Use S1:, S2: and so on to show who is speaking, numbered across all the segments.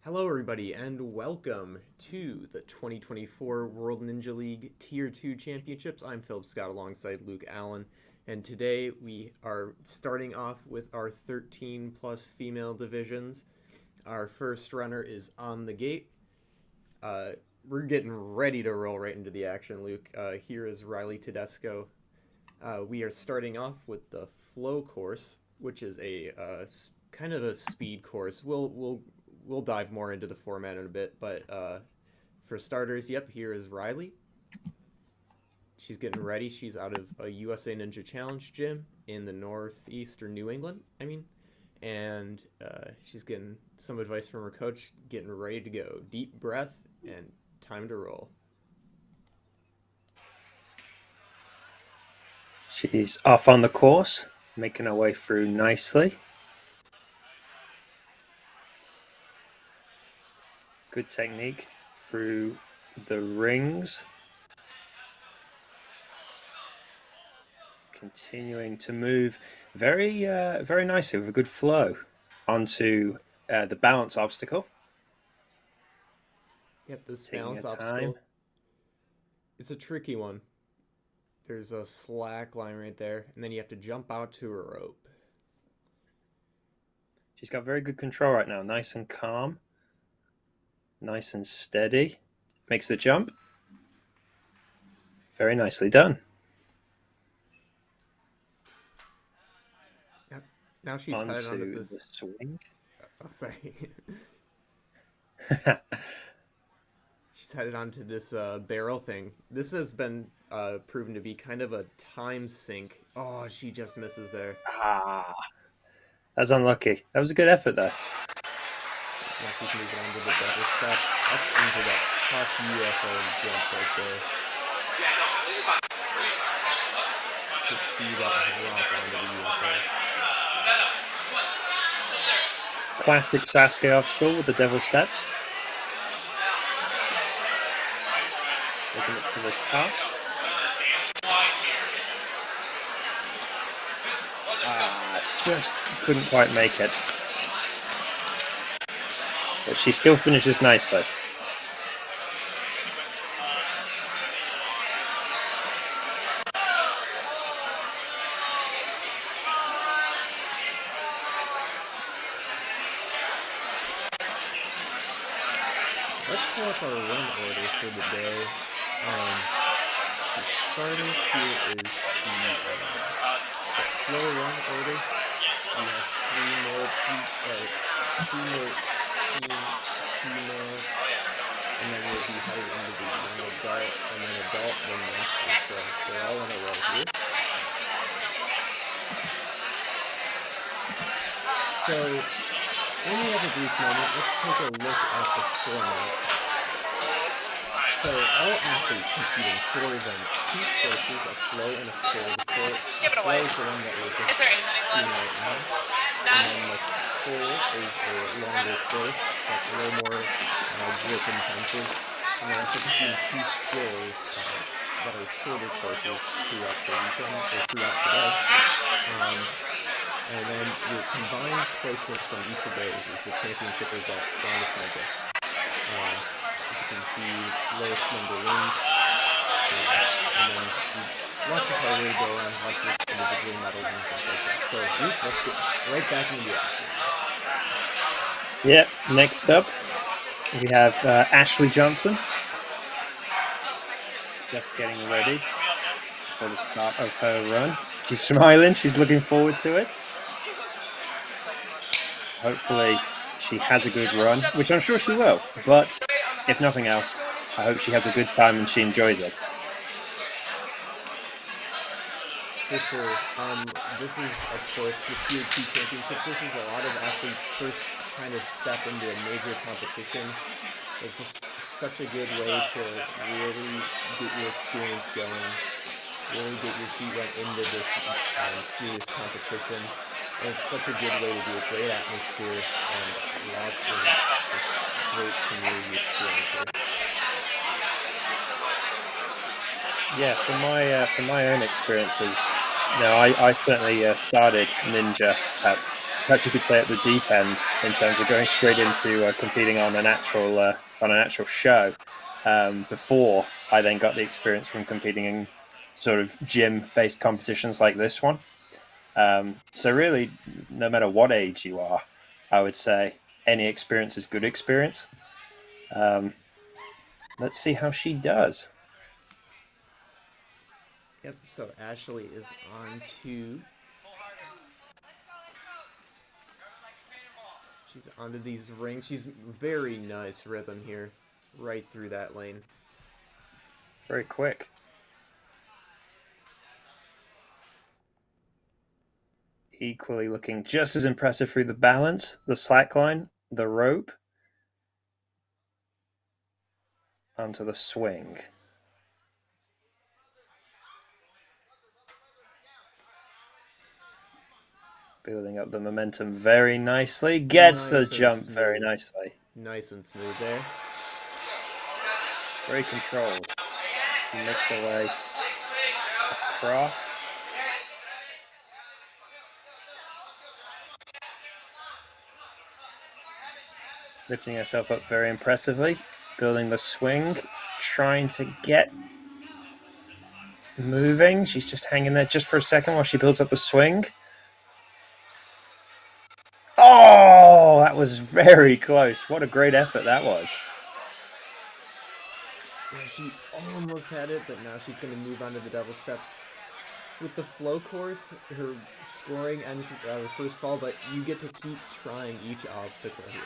S1: Hello, everybody, and welcome to the 2024 World Ninja League Tier 2 Championships. I'm Philip Scott alongside Luke Allen, and today we are starting off with our 13 plus female divisions. Our first runner is on the gate. We're getting ready to roll right into the action, Luke. Here is Riley Tedesco. We are starting off with the flow course, which is a kind of a speed course. We'll dive more into the format in a bit, but for starters, yep, here is Riley. She's getting ready. She's out of a USA Ninja Challenge gym in the Northeast or New England, and she's getting some advice from her coach, getting ready to go. Deep breath and time to roll.
S2: She's off on the course, making her way through nicely. Good technique through the rings. Continuing to move very nicely with a good flow onto the balance obstacle.
S1: Yep, this balance obstacle. It's a tricky one. There's a slack line right there, and then you have to jump out to a rope.
S2: She's got very good control right now, nice and calm. Nice and steady. Makes the jump. Very nicely done.
S1: Yep. Now she's headed onto this
S2: the swing.
S1: Oh, sorry. She's headed onto this barrel thing. This has been proven to be kind of a time sink. Oh, she just misses there.
S2: That's unlucky. That was a good effort there.
S1: Now she's moving on to the double step, up into that top UFO jump right there. You can see that rock onto the UFO.
S2: Classic Sasuke obstacle with the devil steps. Looking up to the top. Just couldn't quite make it. But she still finishes nicely.
S1: Let's pull up our run order for the day. The starter here is the flow run order. We have three more females, and then we'll be headed into the young adult, and then adult, then master. So they're all in a row here. So when we have a brief moment, let's take a look at the format. So all athletes compete in 4 events, 2 courses, a flow and a full. The flow is the one that we're just seeing right now. And then the full is a longer course that's a little more grip intensive. And we're also competing 2 skills that are shorter courses throughout the weekend, or throughout the day. And then your combined placement from each of those is the championship result, strongest ninja. As you can see, lowest number wins. And then lots of hard way to go around, lots of individual medals and things like that. So let's get right back into the action.
S2: Yep, next up we have Ashley Johnson. Just getting ready for the start of her run. She's smiling, she's looking forward to it. Hopefully she has a good run, which I'm sure she will, but if nothing else, I hope she has a good time and she enjoys it.
S1: For sure. This is, of course, the Tier 2 Championship. This is a lot of athletes' first kind of step into a major competition. It's just such a good way to really get your experience going, really get your feet wet into this serious competition. And it's such a good way to do a great atmosphere and lots of great community experience here.
S2: Yeah, from my own experiences, I certainly started ninja at perhaps you could say at the deep end in terms of going straight into competing on an actual show. Before I then got the experience from competing in sort of gym-based competitions like this one. So really, no matter what age you are, I would say any experience is good experience. Um, let's see how she does.
S1: Yep, so Ashley is on to. She's onto these rings. She's very nice rhythm here, right through that lane.
S2: Very quick. Equally looking just as impressive through the balance, the slackline, the rope, onto the swing. Building up the momentum very nicely. Gets the jump very nicely.
S1: Nice and smooth there.
S2: Very controlled. She makes her way across. Lifting herself up very impressively. Building the swing. Trying to get moving. She's just hanging there just for a second while she builds up the swing. Oh, that was very close. What a great effort that was.
S1: Yeah, she almost had it, but now she's going to move on to the double step. With the flow course, her scoring ends her first fall, but you get to keep trying each obstacle here.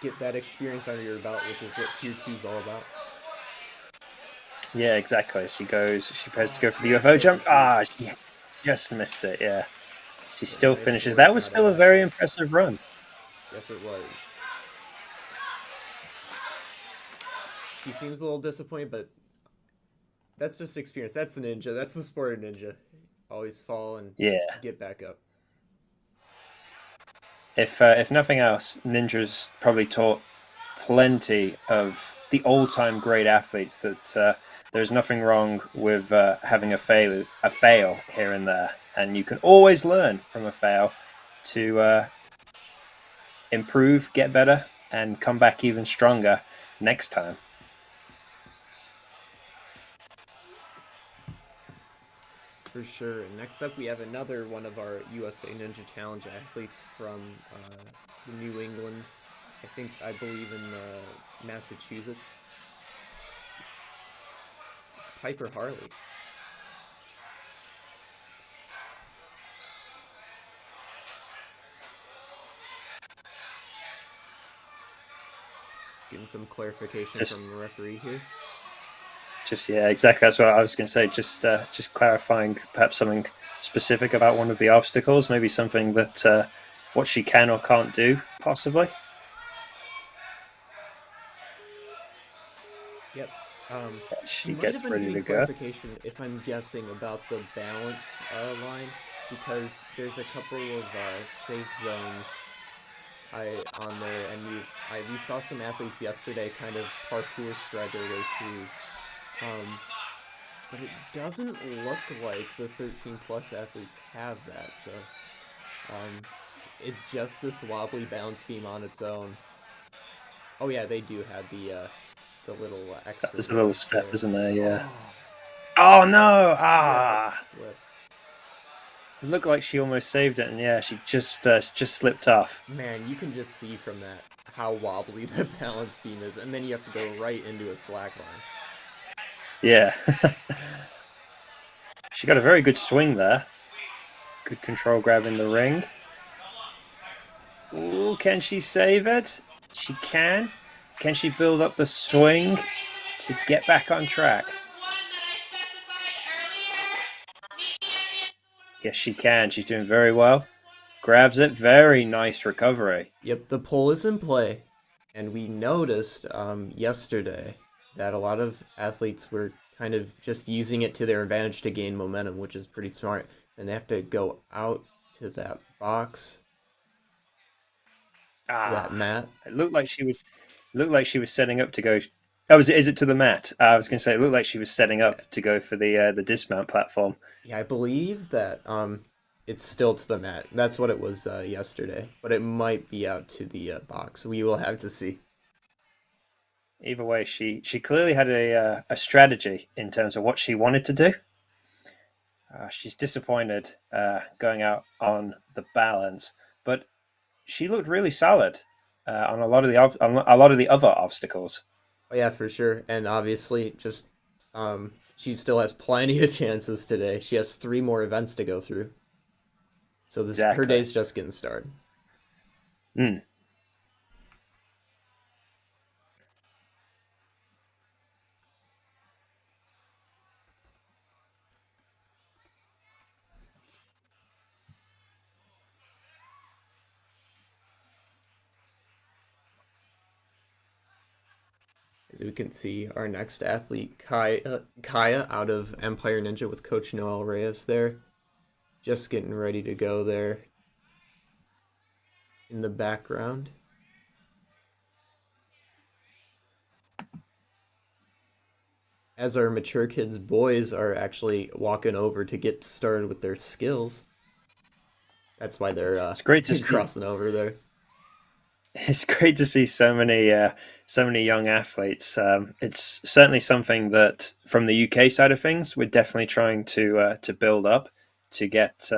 S1: Get that experience under your belt, which is what Tier 2 is all about.
S2: Yeah, exactly. She prepares to go for the UFO jump. She just missed it, yeah. She still finishes. That was still a very impressive run.
S1: Yes, it was. She seems a little disappointed, but that's just experience. That's the ninja. That's the sport of ninja. Always fall and get back up.
S2: If nothing else, ninja's probably taught plenty of the all-time great athletes that there's nothing wrong with having a fail here and there, and you can always learn from a fail to improve, get better, and come back even stronger next time.
S1: For sure. Next up, we have another one of our USA Ninja Challenge athletes from New England. I believe in Massachusetts. It's Piper Harley. Getting some clarification from the referee here.
S2: Exactly. That's what I was going to say. Just clarifying perhaps something specific about one of the obstacles, maybe something that what she can or can't do, possibly.
S1: Yep.
S2: She gets ready to go.
S1: If I'm guessing, about the balance line, because there's a couple of safe zones on there, and we saw some athletes yesterday kind of parkour stride their way through. But it doesn't look like the 13 plus athletes have that, so it's just this wobbly bounce beam on its own. Oh yeah, they do have the little extra.
S2: There's a little step, isn't there? Yeah. Oh no!
S1: Slipped.
S2: It looked like she almost saved it, and yeah, she just slipped off.
S1: Man, you can just see from that how wobbly the balance beam is, and then you have to go right into a slack line.
S2: Yeah. She got a very good swing there. Good control grab in the ring. Ooh, can she save it? She can. Can she build up the swing to get back on track? Yes, she can. She's doing very well. Grabs it. Very nice recovery.
S1: Yep, the pole is in play. And we noticed yesterday that a lot of athletes were kind of just using it to their advantage to gain momentum, which is pretty smart. And they have to go out to that box. That mat.
S2: It looked like she was setting up to go. Oh, is it to the mat? I was going to say it looked like she was setting up to go for the dismount platform.
S1: Yeah, I believe that it's still to the mat. That's what it was yesterday, but it might be out to the box. We will have to see.
S2: Either way, she clearly had a strategy in terms of what she wanted to do. She's disappointed going out on the balance, but she looked really solid on on a lot of the other obstacles.
S1: Oh yeah, for sure. And obviously, just she still has plenty of chances today. She has three more events to go through, so this her
S2: Exactly.
S1: day's just getting started.
S2: Mm.
S1: As we can see, our next athlete, Kaya out of Empire Ninja with Coach Noel Reyes there, just getting ready to go there in the background. As our mature kids boys are actually walking over to get started with their skills. That's why they're
S2: It's great to see.
S1: crossing over there.
S2: It's great to see so many young athletes. It's certainly something that, from the UK side of things, we're definitely trying to build up to get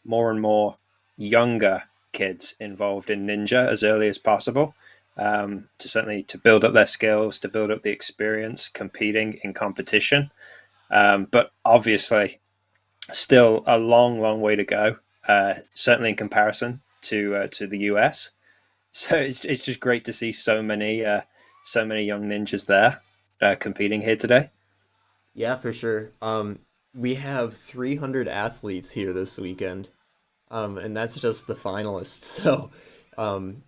S2: more and more younger kids involved in ninja as early as possible. To certainly to build up their skills, to build up the experience competing in competition. But obviously, still a long way to go. Certainly in comparison to the US. So it's just great to see so many young ninjas there competing here today.
S1: Yeah, for sure. We have 300 athletes here this weekend, and that's just the finalists. So, um,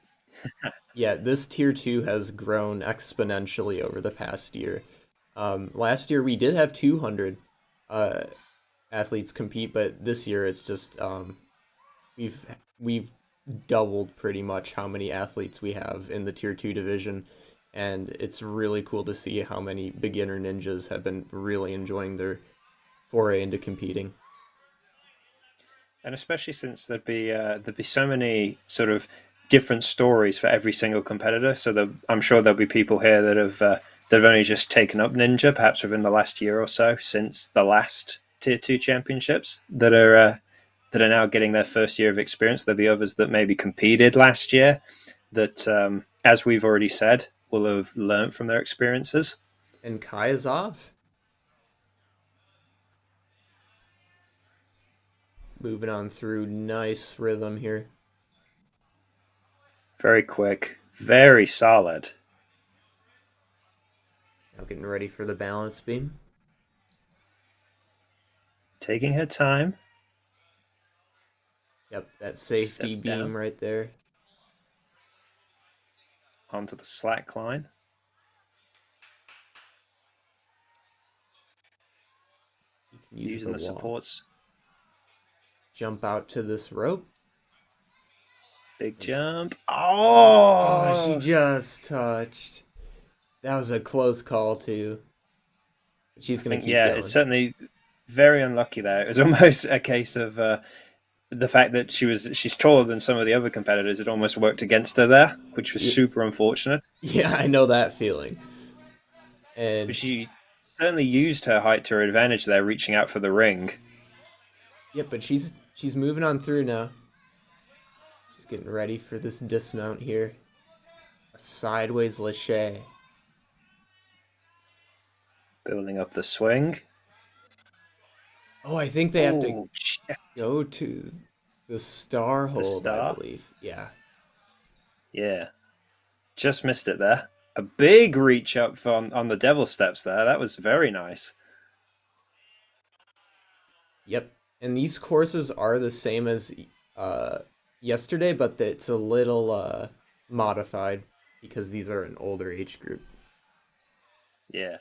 S1: yeah, this tier two has grown exponentially over the past year. Last year we did have 200 uh, athletes compete, but this year it's just we've we've doubled pretty much how many athletes we have in the tier two division, and it's really cool to see how many beginner ninjas have been really enjoying their foray into competing.
S2: And especially since there'd be so many sort of different stories for every single competitor. So I'm sure there'll be people here that have only just taken up ninja, perhaps within the last year or so since the last tier two championships that are now getting their first year of experience. There'll be others that maybe competed last year that, as we've already said, will have learned from their experiences.
S1: And Kai is off, moving on through nice rhythm here.
S2: Very quick, very solid.
S1: Now getting ready for the balance beam.
S2: Taking her time.
S1: Yep, that safety
S2: Steps down
S1: beam right there.
S2: onto the slack line.
S1: You can use
S2: Using
S1: the
S2: the
S1: wall.
S2: supports.
S1: Jump out to this rope.
S2: Big
S1: Nice.
S2: jump.
S1: Oh, she
S2: Oh!
S1: just touched. That was a close call too. But she's
S2: I
S1: gonna
S2: think,
S1: keep
S2: yeah, it's
S1: going.
S2: certainly very unlucky there. It was almost a case of the fact that she's taller than some of the other competitors. It almost worked against her there, which was
S1: Yeah,
S2: super unfortunate.
S1: yeah, I know that feeling.
S2: But
S1: And
S2: she certainly used her height to her advantage there, reaching out for the ring.
S1: yeah, but she's moving on through now. She's getting ready for this dismount here. A sideways lache.
S2: Building up the swing.
S1: Oh, I think they have to
S2: Oh,
S1: go to the star
S2: the
S1: hold, I
S2: star.
S1: believe. Yeah.
S2: Yeah, just missed it there. A big reach up on the devil steps there. That was very nice.
S1: Yep. And these courses are the same as uh yesterday, but it's a little modified because these are an older age group.
S2: Yeah,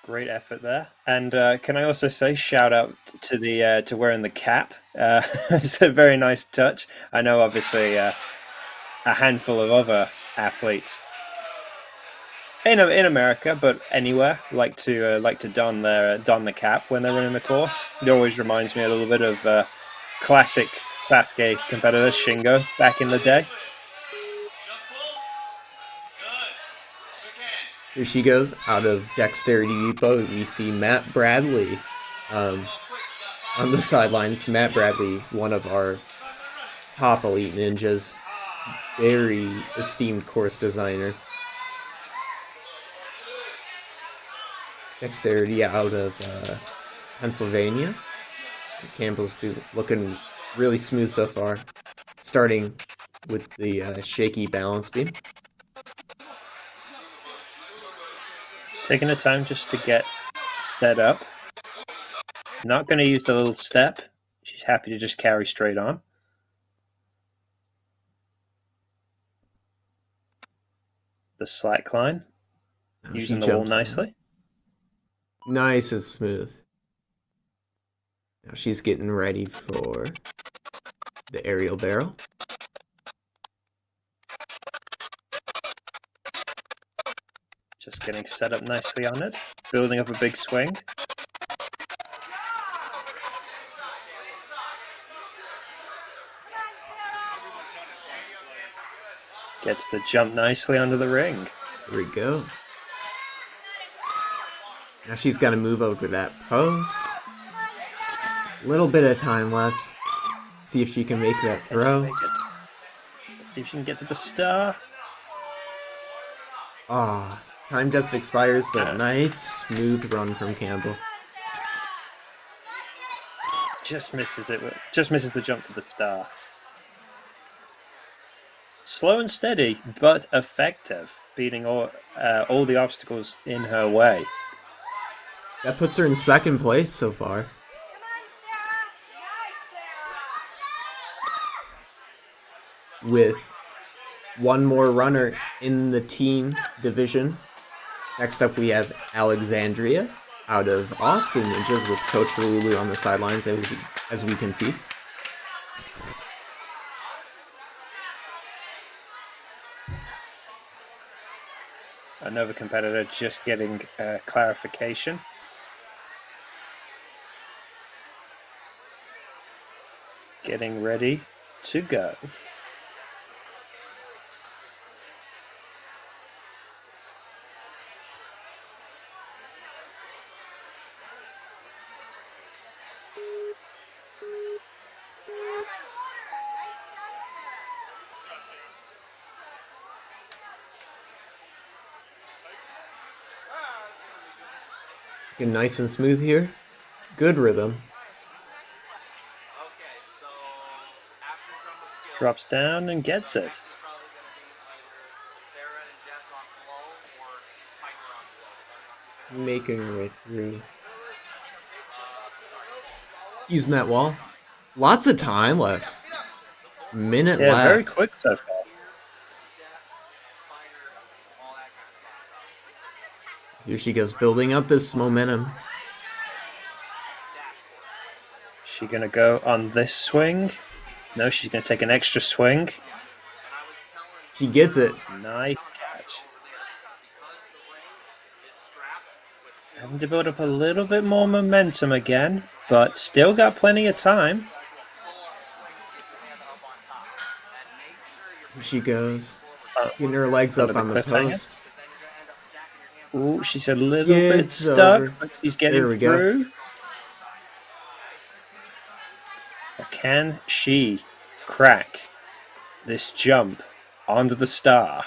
S2: great effort there. And can I also say shout out to the to wearing the cap? It's a very nice touch. I know, obviously, a handful of other athletes in America, but anywhere, like to don the cap when they're running the course. It always reminds me a little bit of classic Sasuke competitor Shingo back in the day.
S1: Here she goes out of Dexterity Depot. We see Matt Bradley on the sidelines. Matt Bradley, one of our top elite ninjas, very esteemed course designer. Dexterity out of Pennsylvania. Campbell's looking really smooth so far, starting with the shaky balance beam.
S2: Taking the time just to get set up. Not going to use the little step. She's happy to just carry straight on. The slack line.
S1: Now
S2: using the wall nicely.
S1: Nice and smooth. Now she's getting ready for the aerial barrel.
S2: Just getting set up nicely on it. Building up a big swing. Gets the jump nicely under the ring.
S1: Here we go. Now she's got to move over to that post. Little bit of time left. See if she can make that throw.
S2: Let's see if she can get to the star.
S1: Ah, time just expires, but nice smooth run from Campbell.
S2: Just misses it. Just misses the jump to the star. Slow and steady, but effective, beating all the obstacles in her way.
S1: That puts her in second place so far. With one more runner in the team division. Next up we have Alexandria out of Austin Ninjas with Coach Lulu on the sidelines, as we can see.
S2: Another competitor just getting clarification. Getting ready to go.
S1: Getting nice and smooth here. Good rhythm.
S2: Drops down and gets it.
S1: Making her way through. Using that wall. Lots of time left. Minute left.
S2: Yeah, very quick so far.
S1: Here she goes, building up this momentum.
S2: She gonna go on this swing? No, she's gonna take an extra swing.
S1: She gets it.
S2: Nice catch. Having to build up a little bit more momentum again, but still got plenty of time.
S1: Here she goes. Getting her legs up on the post.
S2: Ooh, she's a little bit stuck, but she's getting through. But can she crack this jump onto the star?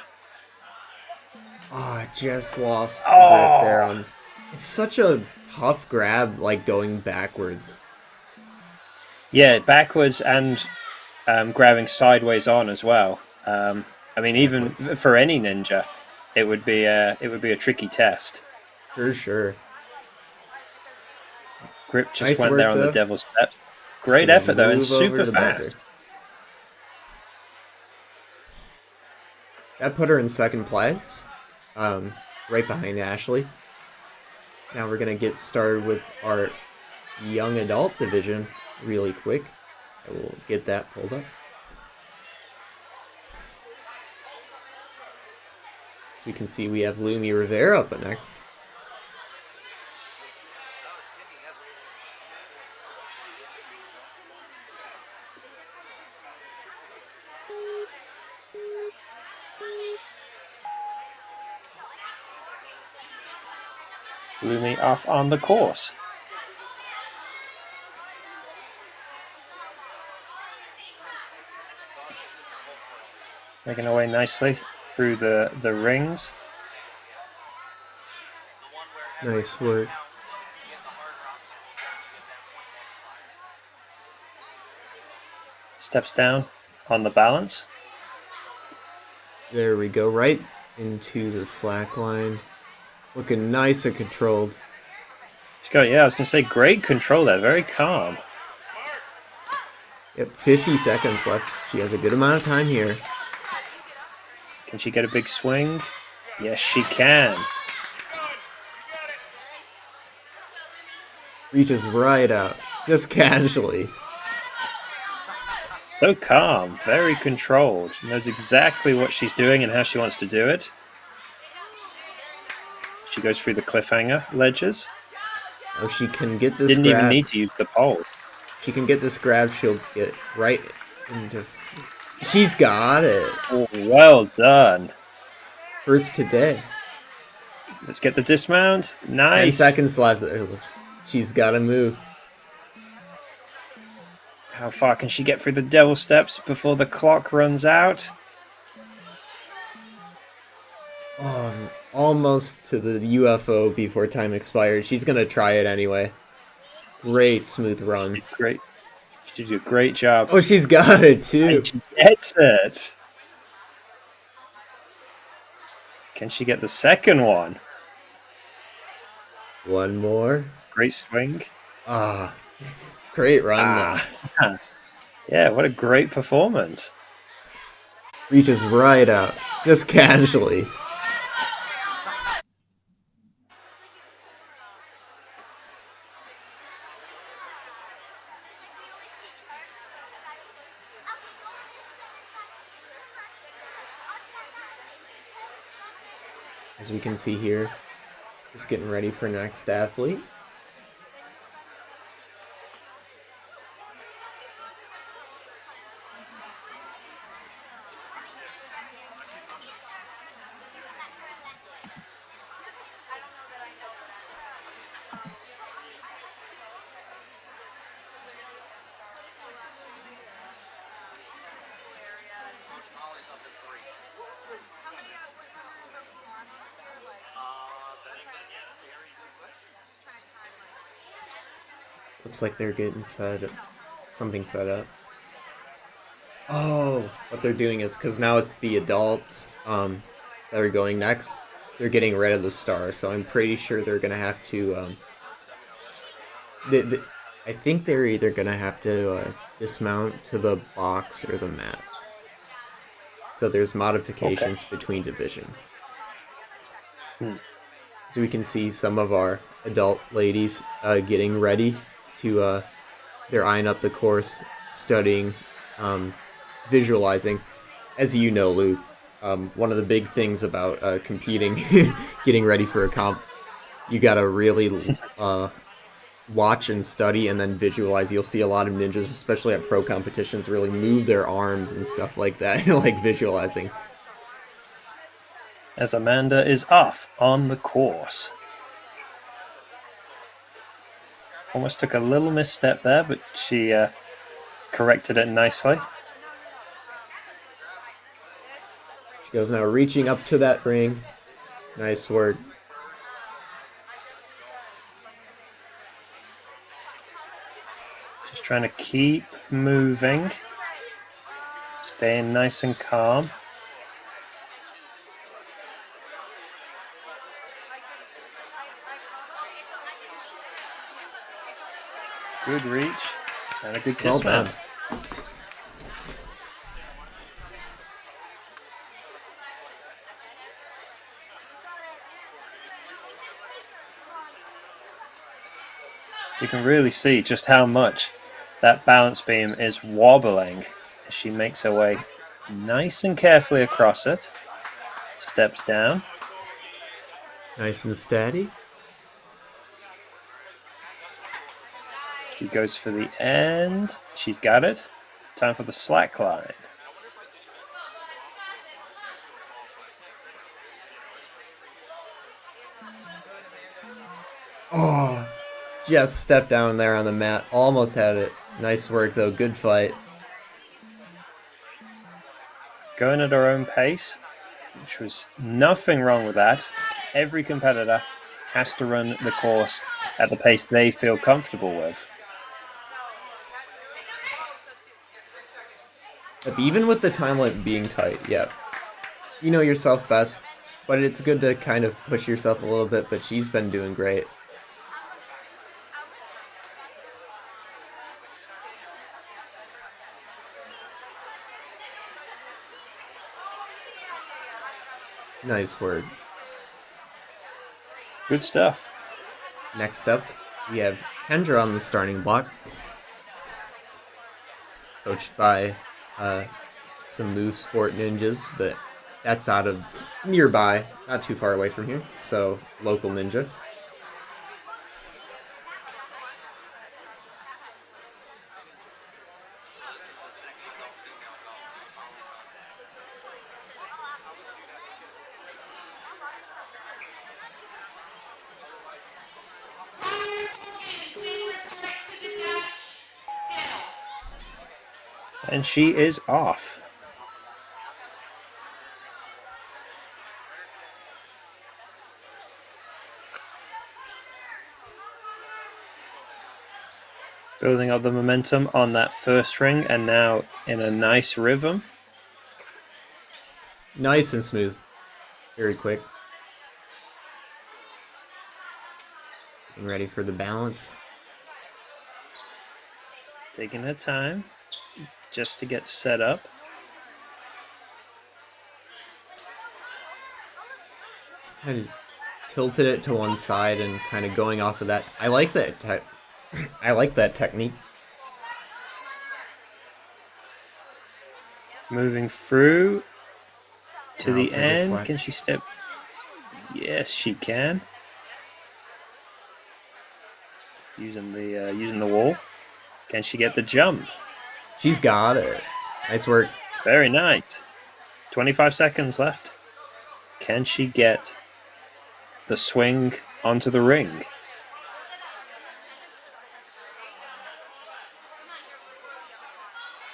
S1: Oh, I just lost the grip there on. It's such a tough grab, like going backwards.
S2: Yeah, backwards and grabbing sideways on as well. I mean, even for any ninja, it would be a tricky test.
S1: For sure.
S2: Grip just nice went there on the devil's steps. Great effort though, and super fast. Buzzer.
S1: That put her in second place, right behind Ashley. Now we're gonna get started with our young adult division really quick. I will get that pulled up. So we can see we have Lumi Rivera up next.
S2: Lumi off on the course. Making her way nicely through the rings.
S1: Nice work.
S2: Steps down on the balance.
S1: There we go, right into the slack line. Looking nice and controlled.
S2: She's got, I was going to say, great control there. Very calm.
S1: Yep, 50 seconds left. She has a good amount of time here.
S2: Can she get a big swing? Yes, she can.
S1: Reaches right out, just casually.
S2: So calm, very controlled. She knows exactly what she's doing and how she wants to do it. She goes through the cliffhanger ledges.
S1: Oh, she can get this
S2: Didn't
S1: grab.
S2: even need to use the pole.
S1: She can get this grab, she'll get right into... She's got it.
S2: Oh, well done.
S1: First today.
S2: Let's get the dismount.
S1: 10
S2: Nice.
S1: seconds left. She's got to move.
S2: How far can she get through the devil steps before the clock runs out?
S1: Oh, almost to the UFO before time expired. She's going to try it anyway. Great smooth run.
S2: Great. She did a great job.
S1: Oh, she's got it too.
S2: And she gets it. Can she get the second one?
S1: One more.
S2: Great swing.
S1: Ah, great run though.
S2: Yeah, what a great performance.
S1: Reaches right out, just casually. As we can see here, just getting ready for next athlete. Looks like they're getting something set up. Oh, what they're doing is, because now it's the adults that are going next, they're getting rid of the star, so I'm pretty sure they're going to have to, I think they're either going to have to dismount to the box or the mat. So there's modifications between divisions. So we can see some of our adult ladies getting ready to, they're eyeing up the course, studying, visualizing. As you know, Luke, one of the big things about competing, getting ready for a comp, you gotta really watch and study and then visualize. You'll see a lot of ninjas, especially at pro competitions, really move their arms and stuff like that, like visualizing.
S2: As Amanda is off on the course. Almost took a little misstep there, but she corrected it nicely.
S1: She goes now reaching up to that ring. Nice work.
S2: Just trying to keep moving. Staying nice and calm. Good reach and a good dismount. You can really see just how much that balance beam is wobbling as she makes her way nice and carefully across it, Steps down.
S1: Nice and steady.
S2: She goes for the end. She's got it. Time for the slack line.
S1: Oh, just stepped down there on the mat. Almost had it. Nice work, though. Good fight.
S2: Going at her own pace, which was nothing wrong with that. Every competitor has to run the course at the pace they feel comfortable with.
S1: But even with the time limit being tight, yeah, you know yourself best, but it's good to kind of push yourself a little bit, but she's been doing great. Nice work.
S2: Good stuff.
S1: Next up, we have Kendra on the starting block, coached by some Move Sport ninjas. That's out of nearby, not too far away from here, so local ninja.
S2: And she is off. Building up the momentum on that first ring and now in a nice rhythm.
S1: Nice and smooth. Very quick. Getting ready for the balance.
S2: Taking her time just to get set up.
S1: Just kind of tilted it to one side and kind of going off of that. I like that. I like that technique.
S2: Moving through to
S1: Now
S2: the
S1: for
S2: end.
S1: slack.
S2: Can she step? Yes, she can. Using the wall. Can she get the jump?
S1: She's got it. Nice work.
S2: Very nice. 25 seconds left. Can she get the swing onto the ring?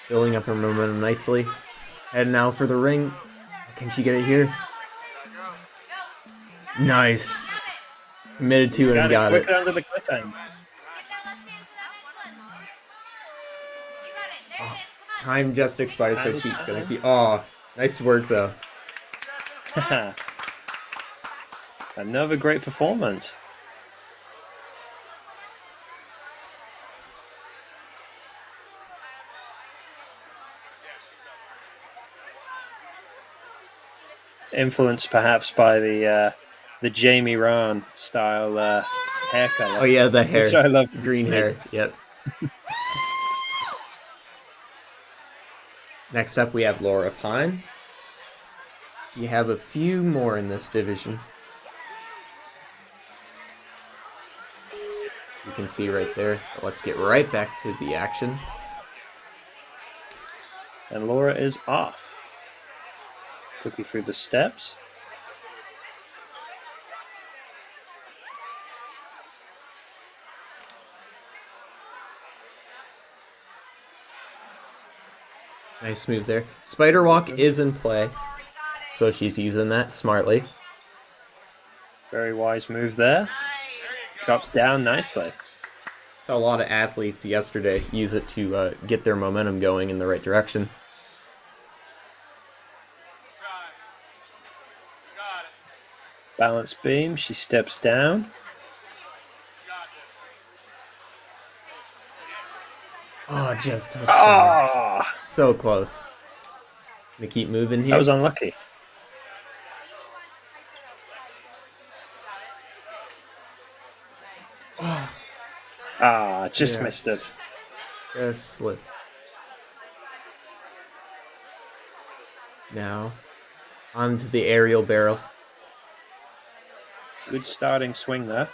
S1: Building up her momentum nicely. Heading now for the ring. Can she get it here? Nice. Committed to it and got it.
S2: Quickly under the cliffhanger.
S1: Oh, time just expired, but she's gonna keep. Oh, nice work though.
S2: Another great performance. Influenced perhaps by the Jamie Rahn style hair color.
S1: Oh yeah, the hair.
S2: Which I love.
S1: Green hair. Yep. Next up, we have Laura Pine. You have a few more in this division. You can see right there. But let's get right back to the action.
S2: And Laura is off. Quickly through the steps.
S1: Nice move there. Spider walk is in play, so she's using that smartly.
S2: Very wise move there. Drops down nicely.
S1: Saw a lot of athletes yesterday use it to get their momentum going in the right direction.
S2: Balance beam. She steps down.
S1: Oh, just touched
S2: Ah!
S1: So close. Gonna keep moving here.
S2: That was unlucky. Just missed it.
S1: Just slipped. Now, onto the aerial barrel.
S2: Good starting swing there.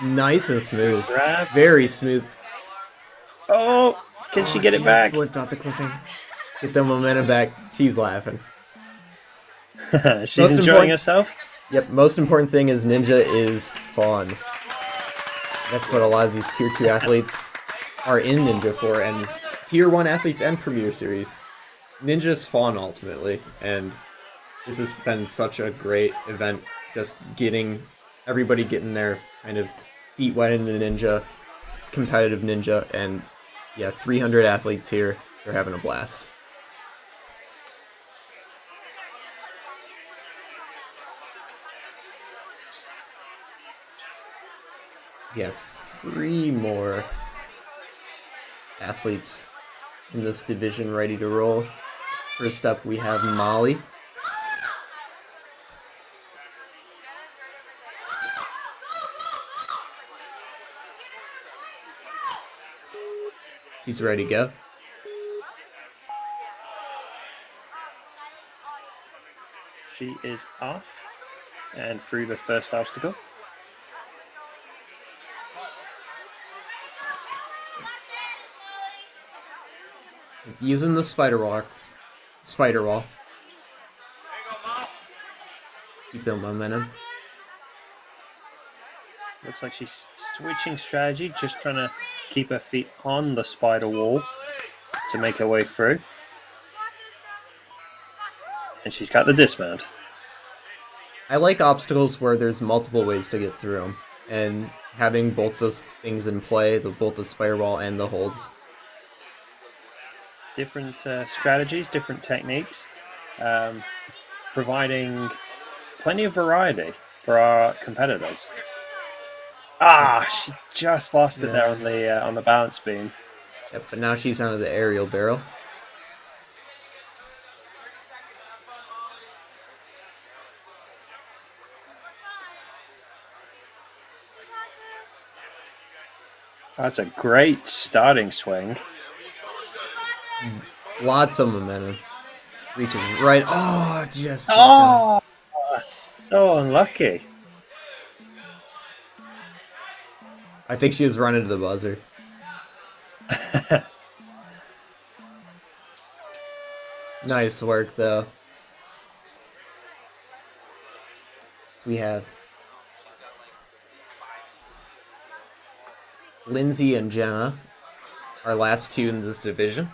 S1: Nice and smooth.
S2: Grab.
S1: Very smooth.
S2: Oh, can she get it back?
S1: Slipped off the cliffhanger. Get the momentum back. She's laughing.
S2: She's enjoying herself.
S1: Yep, most important thing is Ninja is fun. That's what a lot of these Tier 2 athletes are in Ninja for, and Tier 1 athletes and Premier Series. Ninja's fun, ultimately, and this has been such a great event, just getting everybody getting their kind of feet wet into Ninja, competitive Ninja, and yeah, 300 athletes here. They're having a blast. Yeah, 3 more athletes in this division ready to roll. First up, we have Molly. She's ready to go.
S2: She is off and through the first obstacle.
S1: Using the spider wall. Keep the momentum.
S2: Looks like she's switching strategy, just trying to keep her feet on the spider wall to make her way through. And she's got the dismount.
S1: I like obstacles where there's multiple ways to get through them, and having both those things in play, both the spider wall and the holds.
S2: Different strategies, different techniques, providing plenty of variety for our competitors. She just lost it there on the balance beam.
S1: Yep, but now she's onto the aerial barrel.
S2: That's a great starting swing.
S1: Lots of momentum. Reaches right. Oh, just.
S2: Oh, so unlucky.
S1: I think she was running to the buzzer. Nice work, though. So we have Lindsay and Jenna, our last 2 in this division.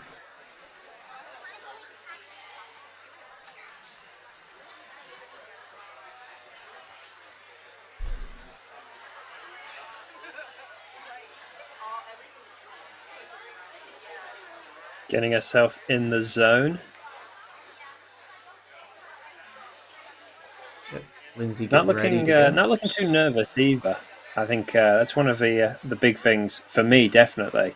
S2: Getting herself in the zone.
S1: Yep. Lindsay
S2: Not looking too nervous either. I think that's one of the big things for me, definitely.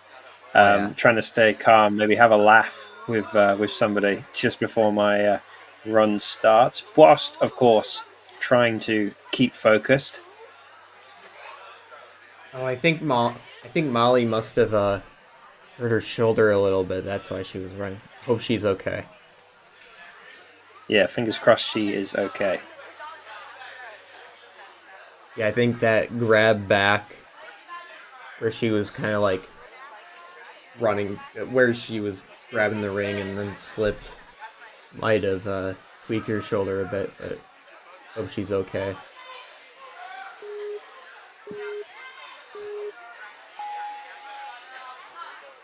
S2: Trying to stay calm, maybe have a laugh with somebody just before my run starts, whilst of course trying to keep focused.
S1: Oh, I think Molly must have hurt her shoulder a little bit. That's why she was running. Hope she's okay.
S2: Yeah, fingers crossed she is okay.
S1: Yeah, I think that grab back where she was kind of like running, where she was grabbing the ring and then slipped, might have tweaked her shoulder a bit, but hope she's okay.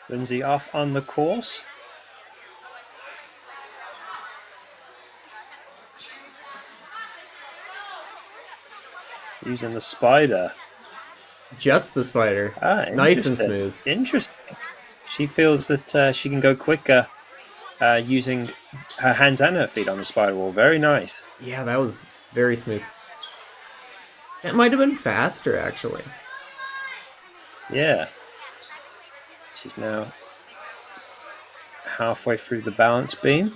S2: Lindsay off on the course. Using the spider.
S1: Just the spider. Nice and smooth.
S2: Interesting. She feels that she can go quicker using her hands and her feet on the spider wall. Very nice.
S1: Yeah, that was very smooth. That might have been faster, actually.
S2: Yeah. She's now halfway through the balance beam.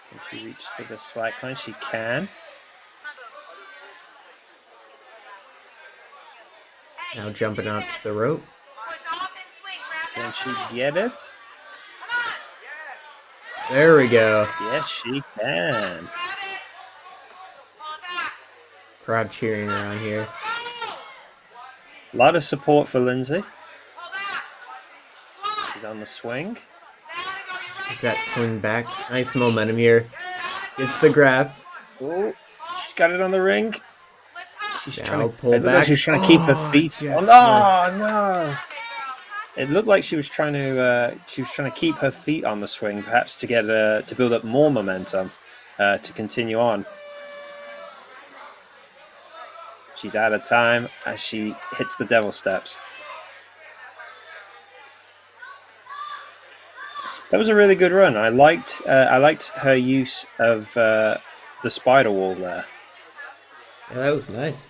S2: Can she reach to the slack line? She can.
S1: Now jumping out to the rope.
S2: Can she get it?
S1: There we go.
S2: Yes, she can.
S1: Crowd cheering around here.
S2: A lot of support for Lindsay. She's on the swing.
S1: Get that swing back. Nice momentum here. Gets the grab.
S2: Oh, she's got it on the ring. She's
S1: Now
S2: trying to
S1: pull
S2: it looked
S1: back.
S2: like she was trying to keep her feet on.
S1: just
S2: Oh no! It looked like she was trying to keep her feet on the swing, perhaps to get to build up more momentum to continue on. She's out of time as she hits the devil steps. That was a really good run. I liked her use of the spider wall there.
S1: Yeah, that was nice.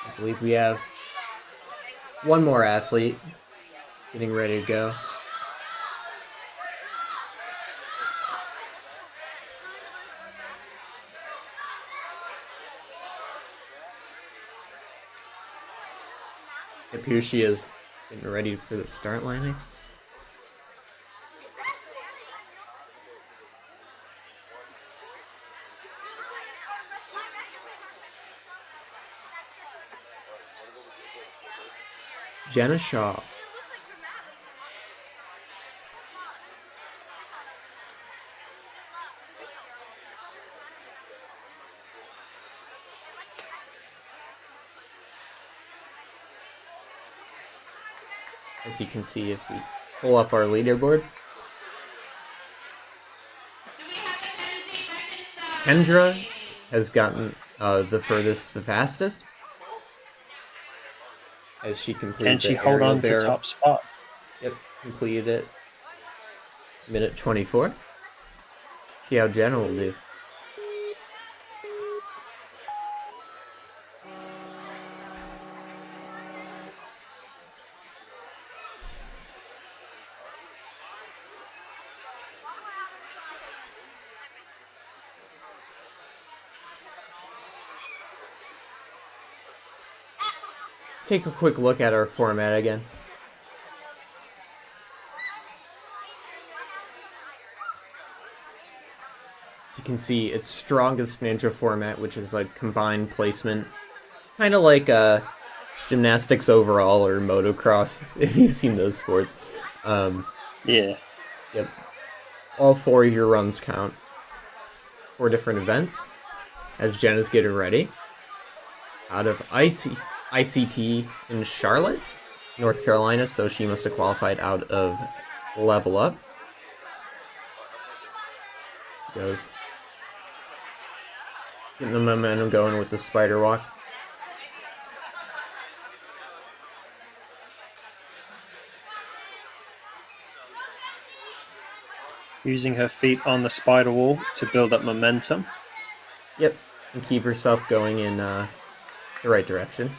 S1: I believe we have one more athlete getting ready to go. Yep, here she is, getting ready for the start line. Jenna Shaw. As you can see, if we pull up our leaderboard, Kendra has gotten the furthest, the fastest, as she completed.
S2: Can she hold on to top spot?
S1: Yep, completed it. Minute 24. See how Jenna will do. Let's take a quick look at our format again. As you can see, it's strongest ninja format, which is like combined placement. Kind of like gymnastics overall or motocross, if you've seen those sports.
S2: Yeah.
S1: Yep. All 4 of your runs count. 4 different events. As Jenna's getting ready. Out of ICT in Charlotte, North Carolina, so she must have qualified out of Level Up. Goes. Getting the momentum going with the spider walk.
S2: Using her feet on the spider wall to build up momentum.
S1: Yep, and keep herself going in the right direction.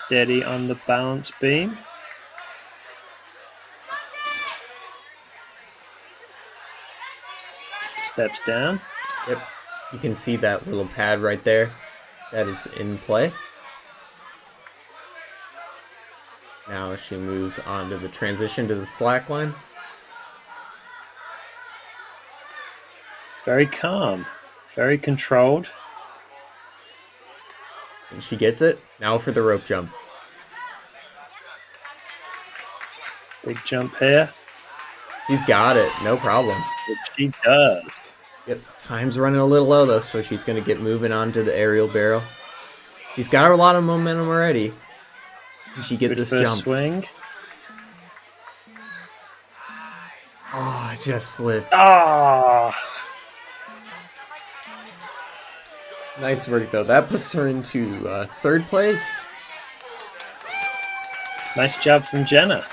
S2: Steady on the balance beam. Steps down.
S1: Yep, you can see that little pad right there. That is in play. Now she moves on to the transition to the slack line.
S2: Very calm, very controlled.
S1: And she gets it. Now for the rope jump.
S2: Big jump here.
S1: She's got it, no problem.
S2: Which she does.
S1: Yep, time's running a little low though, so she's going to get moving on to the aerial barrel. She's got a lot of momentum already. Can she get this jump?
S2: Swing.
S1: Oh, it just slipped.
S2: Ah!
S1: Nice work though. That puts her into 3rd place.
S2: Nice job from Jenna.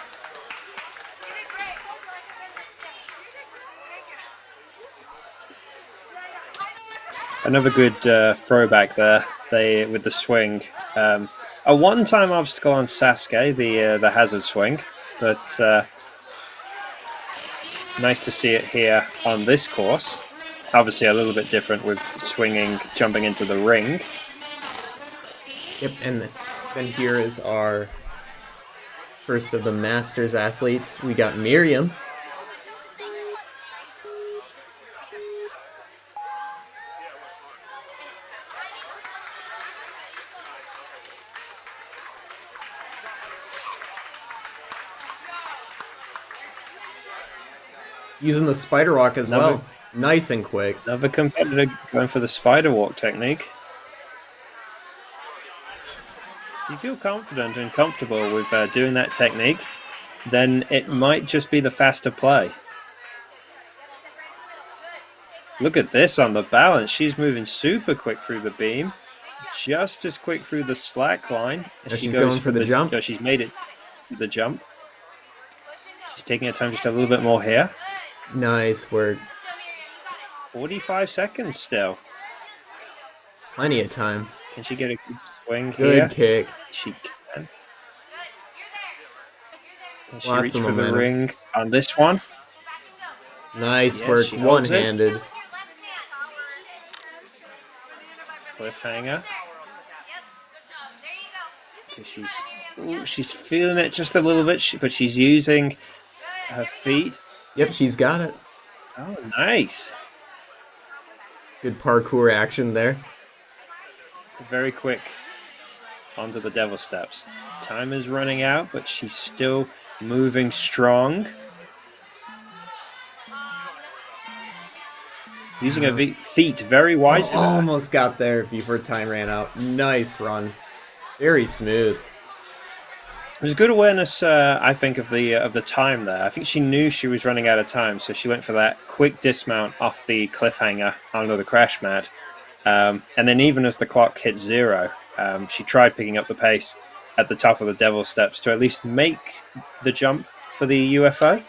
S2: Another good throwback there. With the swing. A one-time obstacle on Sasuke, the hazard swing. but nice to see it here on this course. Obviously a little bit different with swinging, jumping into the ring.
S1: Yep, and then here is our first of the Masters athletes. We got Miriam. Using the spider walk as well. Nice and quick.
S2: Another competitor going for the spider walk technique. If you feel confident and comfortable with doing that technique, then it might just be the faster play. Look at this on the balance. She's moving super quick through the beam. Just as quick through the slack line.
S1: She's going for the jump.
S2: She's made it to the jump. She's taking her time just a little bit more here.
S1: Nice work.
S2: 45 seconds still.
S1: Plenty of time.
S2: Can she get a good swing here?
S1: Good kick.
S2: She can. Can she
S1: Lots
S2: reach
S1: of
S2: for
S1: momentum.
S2: the ring on this one?
S1: Nice
S2: Yes,
S1: work.
S2: she holds it.
S1: One-handed.
S2: Cliffhanger. Okay, she's feeling it just a little bit, but she's using her feet.
S1: Yep, she's got it.
S2: Oh, nice.
S1: Good parkour action there.
S2: Very quick onto the devil steps. Time is running out, but she's still moving strong. Using her feet very wisely.
S1: Almost got there before time ran out. Nice run. Very smooth.
S2: There's good awareness, I think, of the time there. I think she knew she was running out of time, so she went for that quick dismount off the cliffhanger onto the crash mat. And then even as the clock hit 0, she tried picking up the pace at the top of the devil steps to at least make the jump for the UFO.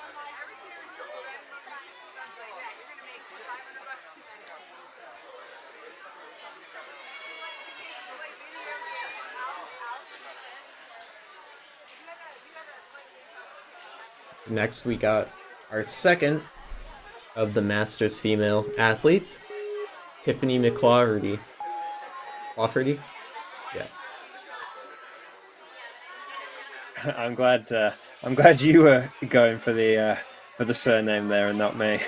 S1: Next, we got our second of the Masters female athletes, Tiffany McClafferty. Clafferty? Yeah.
S2: I'm glad you were going for the surname there and not me.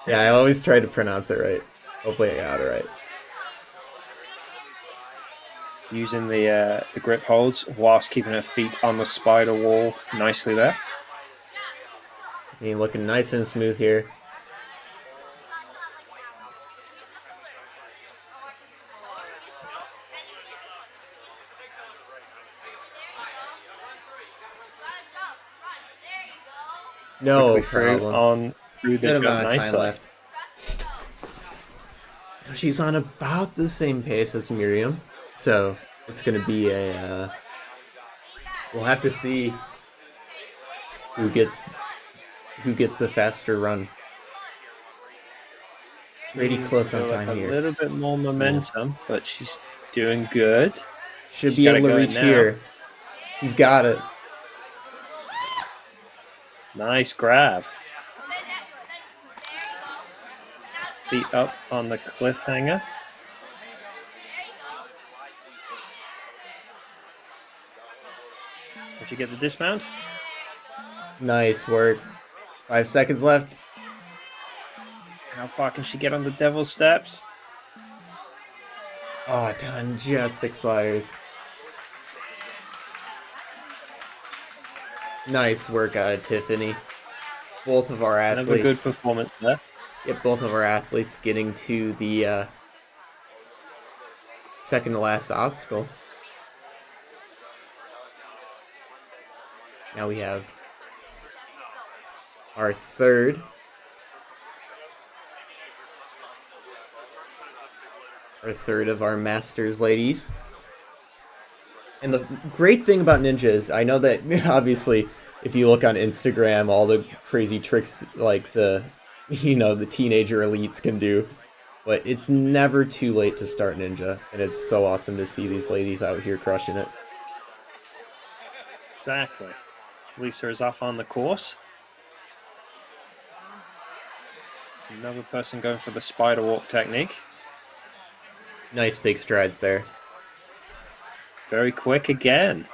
S1: Yeah, I always try to pronounce it right. Hopefully I got it right.
S2: Using the grip holds whilst keeping her feet on the spider wall nicely there.
S1: And looking nice and smooth here. No problem.
S2: Through the jump nicely.
S1: She's on about the same pace as Miriam, so it's gonna be a. We'll have to see who gets the faster run. Pretty close on time here.
S2: A little bit more momentum, but she's doing good.
S1: Should be able to reach here. She's got it.
S2: Nice grab. Feet up on the cliffhanger. Did you get the dismount?
S1: Nice work. 5 seconds left.
S2: How far can she get on the devil steps?
S1: Oh, time just expires. Nice work out of Tiffany. Both of our athletes.
S2: Another good performance there.
S1: Yep, both of our athletes getting to the second to last obstacle. Now we have our third. Our third of our Masters ladies. And the great thing about Ninja is, I know that obviously if you look on Instagram, all the crazy tricks like the teenager elites can do, but it's never too late to start Ninja, and it's so awesome to see these ladies out here crushing it.
S2: Exactly. It's Lisa is off on the course. Another person going for the spider walk technique.
S1: Nice big strides there.
S2: Very quick again.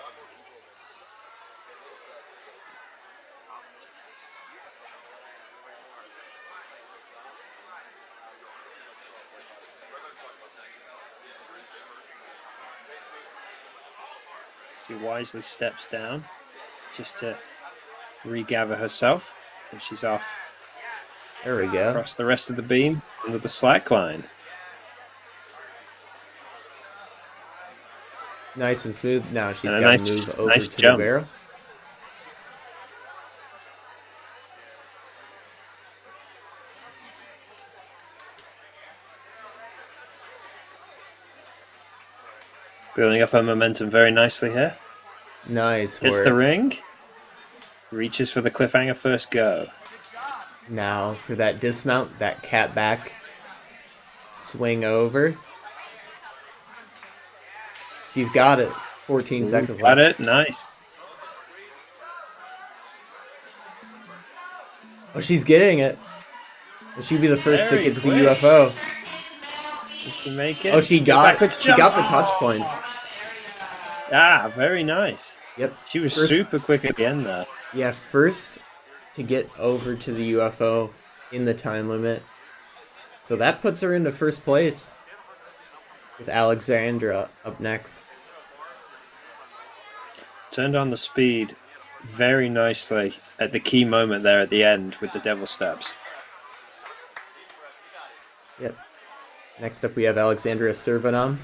S2: She wisely steps down just to regather herself, and she's off.
S1: There we go.
S2: Across the rest of the beam under the slack line.
S1: Nice and smooth. Now she's
S2: And a
S1: got to
S2: nice-
S1: move over
S2: nice
S1: to
S2: jump.
S1: the barrel.
S2: Building up her momentum very nicely here.
S1: Nice
S2: Hits
S1: work.
S2: the ring. Reaches for the cliffhanger first go.
S1: Now for that dismount, that cat back swing over. She's got it. 14 seconds
S2: Got
S1: left.
S2: it. Nice.
S1: Oh, she's getting it. Will she be the first to
S2: Very
S1: get to the
S2: quick.
S1: UFO?
S2: Did she make it?
S1: Oh, she
S2: Go
S1: got
S2: backwards
S1: she
S2: jump.
S1: got the touch point.
S2: Ah, very nice.
S1: Yep.
S2: She was
S1: First-
S2: super quick at the end there.
S1: Yeah, first to get over to the UFO in the time limit. So that puts her into first place. With Alexandra up next.
S2: Turned on the speed very nicely at the key moment there at the end with the devil steps.
S1: Yep. Next up we have Alexandria Servanam.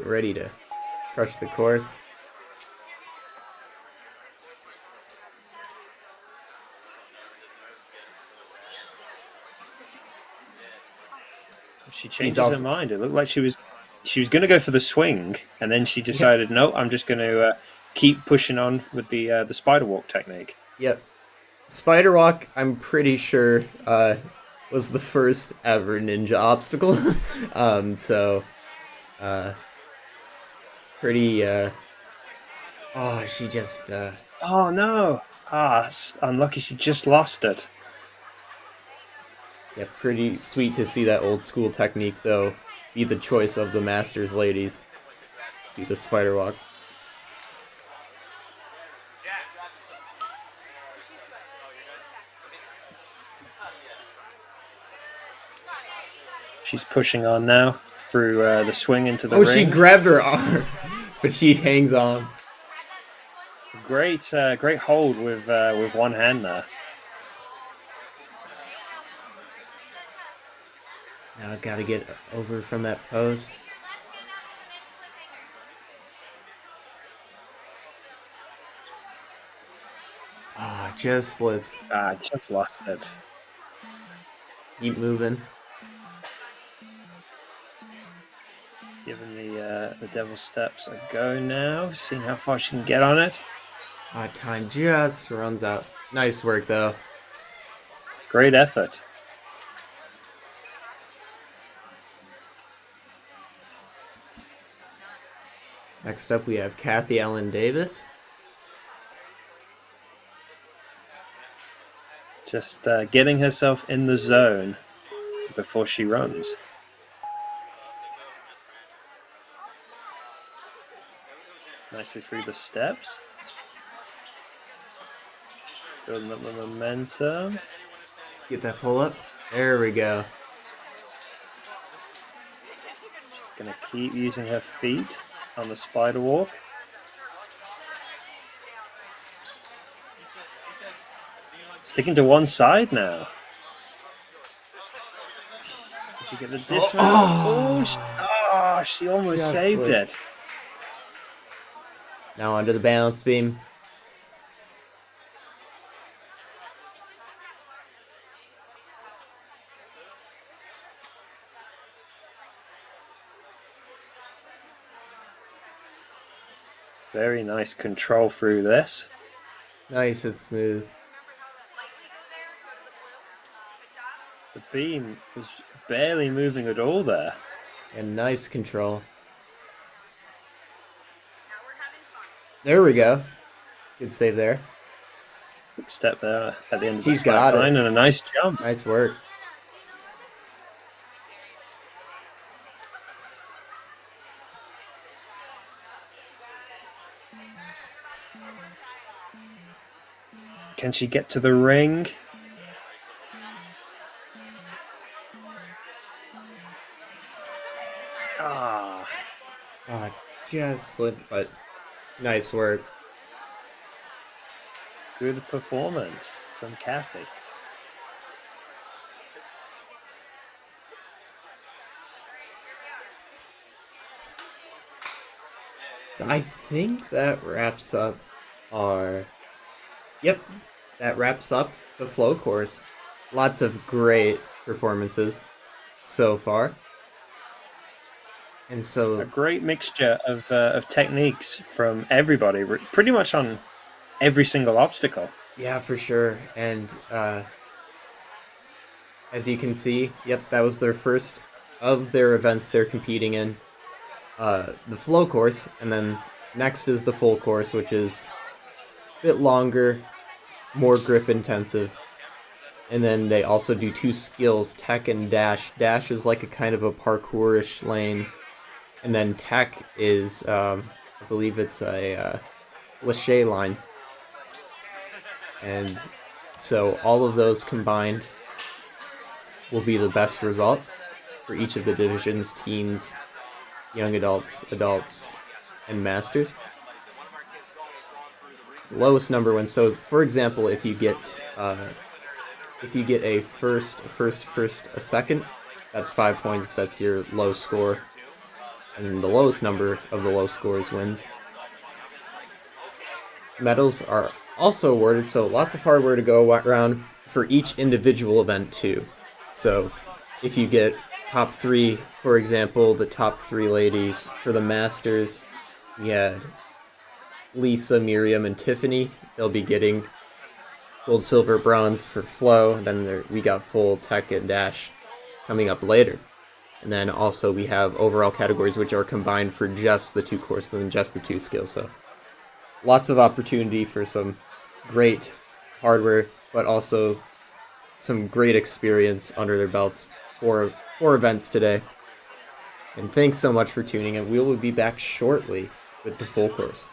S1: Ready to crush the course.
S2: She changes
S1: also-
S2: her mind. It looked like she was going to go for the swing, and then she decided, no, I'm just going to keep pushing on with the spider walk technique.
S1: Yep. Spider Walk, I'm pretty sure, was the first ever ninja obstacle. Pretty, oh, she just,
S2: Oh no! It's unlucky she just lost it.
S1: yeah, pretty sweet to see that old school technique, though, be the choice of the Masters ladies. Be the Spider Walk.
S2: She's pushing on now through the swing into the
S1: Oh,
S2: ring.
S1: she grabbed her arm, but she hangs on.
S2: Great hold with one hand there.
S1: Now I gotta get over from that post. Ah, just slips.
S2: Just lost it.
S1: Keep moving.
S2: Giving the devil steps a go now. Seeing how far she can get on it.
S1: Ah, time just runs out. Nice work, though.
S2: Great effort.
S1: Next up, we have Kathy Ellen Davis.
S2: Just getting herself in the zone before she runs. Nicely through the steps. Building up the momentum.
S1: Get that pull up. There we go.
S2: She's going to keep using her feet on the spider walk. Sticking to one side now. Did you get the dismount? She almost
S1: Just
S2: saved
S1: slipped.
S2: it.
S1: Now onto the balance beam.
S2: Very nice control through this.
S1: Nice and smooth.
S2: The beam was barely moving at all there.
S1: And nice control. There we go. Good save there.
S2: Quick step there at the end of the
S1: She's
S2: slack
S1: got it.
S2: line, and a nice jump.
S1: Nice work.
S2: Can she get to the ring? Ah,
S1: Just slipped, but nice work.
S2: good performance from Kathy.
S1: So I think that wraps up our. Yep, that wraps up the flow course. Lots of great performances so far. And
S2: A
S1: so,
S2: great mixture of techniques from everybody, pretty much on every single obstacle.
S1: yeah, for sure. And as you can see, yep, that was their first of their events they're competing in. The flow course, and then next is the full course, which is a bit longer, more grip intensive. And then they also do two skills, tech and dash. Dash is like a kind of a parkourish lane, and then tech is, I believe it's a lachey line. And so all of those combined will be the best result for each of the divisions: teens, young adults, adults, and masters. Lowest number wins. So, for example, if you get a a second, that's 5 points. That's your low score, and the lowest number of the low scores wins. Medals are also awarded, so lots of hardware to go around for each individual event too. So, if you get top three, for example, the top three ladies for the Masters, we had Lisa, Miriam, and Tiffany. They'll be getting gold, silver, bronze for flow. Then we got full tech and dash coming up later. And then also we have overall categories which are combined for just the two courses and just the two skills. So lots of opportunity for some great hardware, but also some great experience under their belts for events today. And thanks so much for tuning in. We will be back shortly with the full course.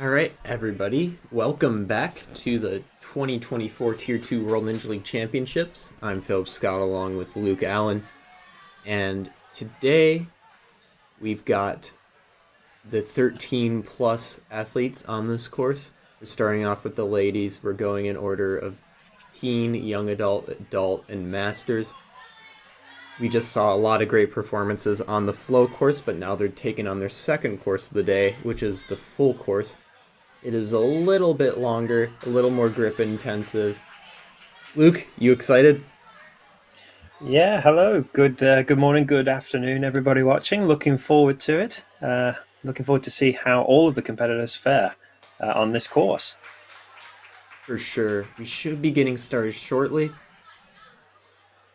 S1: All right, everybody, welcome back to the 2024 Tier 2 World Ninja League Championships. I'm Philip Scott along with Luke Allen, and today we've got the 13 plus athletes on this course. We're starting off with the ladies. We're going in order of teen, young adult, adult, and masters. We just saw a lot of great performances on the flow course, but now they're taking on their second course of the day, which is the full course. It is a little bit longer, a little more grip intensive. Luke, you excited?
S2: Yeah, hello. Good morning, good afternoon, everybody watching. Looking forward to it. Looking forward to see how all of the competitors fare on this course.
S1: For sure. We should be getting started shortly.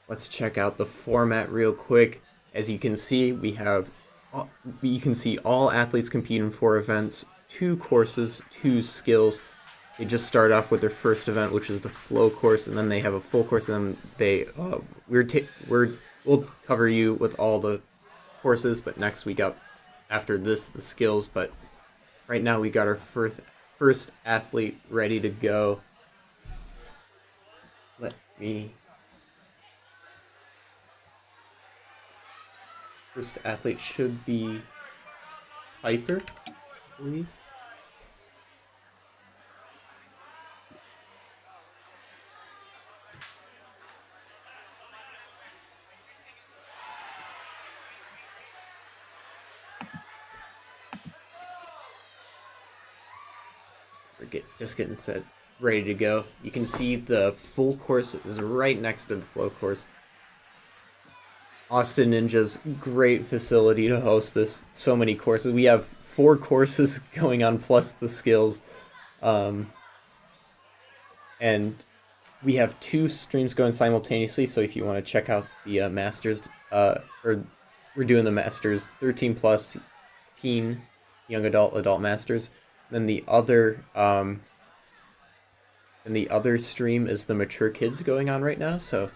S1: Let's check out the format real quick. As you can see, you can see all athletes compete in 4 events, 2 courses, 2 skills. They just start off with their first event, which is the flow course, and then they have a full course, and then we'll cover you with all the courses, but next we got after this the skills. But right now we got our first athlete ready to go. First athlete should be Piper, I believe. Just getting set, ready to go. You can see the full course is right next to the flow course. Austin Ninja's great facility to host this. So many courses. We have 4 courses going on plus the skills, and we have 2 streams going simultaneously. So if you want to check out the Masters, or we're doing the Masters 13 plus teen, young adult, adult Masters. Then the other stream is the mature kids going on right now, so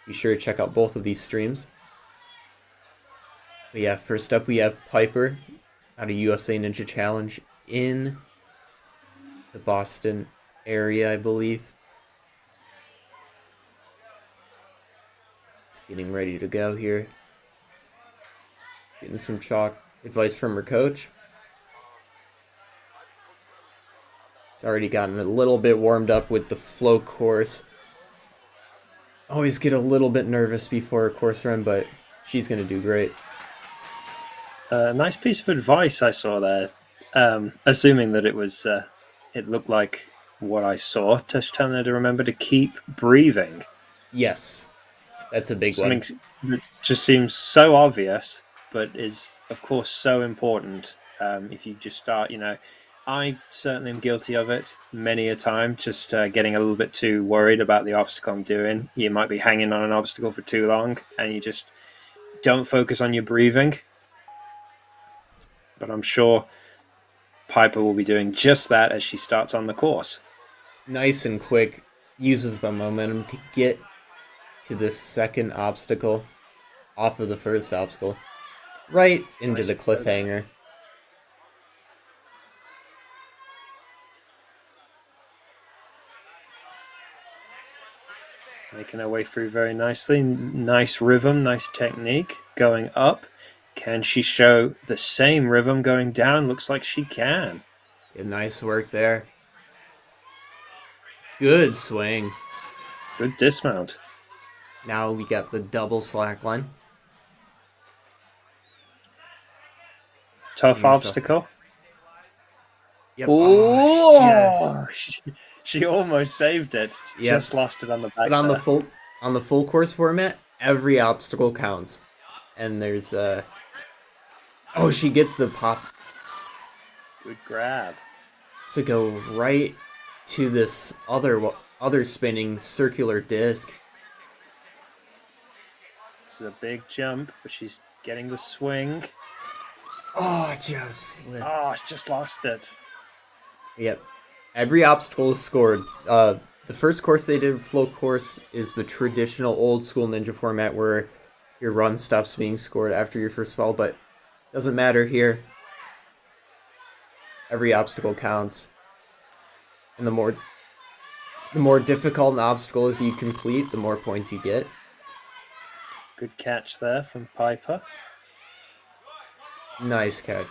S1: be sure to check out both of these streams. But yeah, first up we have Piper out of USA Ninja Challenge in the Boston area, I believe. Just getting ready to go here. Getting some chalk advice from her coach. It's already gotten a little bit warmed up with the flow course. Always get a little bit nervous before a course run, but she's going to do great.
S2: Nice piece of advice I saw there. Assuming that it looked like what I saw. Just telling her to remember to keep breathing.
S1: Yes, that's a big
S2: Something that just seems so obvious, but is of course so important. If you just start, I certainly am guilty of it many a time, just getting a little bit too worried about the obstacle I'm doing. You might be hanging on an obstacle for too long and you just don't focus on your breathing. But I'm sure Piper will be doing just that as she starts on the course.
S1: Nice and quick, uses the momentum to get to this second obstacle off of the first obstacle, right into the cliffhanger.
S2: Making her way through very nicely. Nice rhythm, nice technique. Going up. Can she show the same rhythm going down? Looks like she can.
S1: Yeah, nice work there. Good swing.
S2: Good dismount.
S1: Now we got the double slackline.
S2: Tough obstacle.
S1: Yep.
S2: Oh, yes. She almost saved it.
S1: Yep.
S2: Just lost it on the back.
S1: But on the full course format, every obstacle counts. And there's oh, she gets the pop.
S2: Good grab.
S1: To go right to this other spinning circular disc.
S2: This is a big jump, but she's getting the swing.
S1: Oh, just slipped.
S2: Oh, just lost it.
S1: Yep. Every obstacle is scored. The first course they did, flow course, is the traditional old school ninja format where your run stops being scored after your first fall, but doesn't matter here. Every obstacle counts, and the more difficult an obstacle is you complete, the more points you get.
S2: Good catch there from Piper.
S1: Nice catch.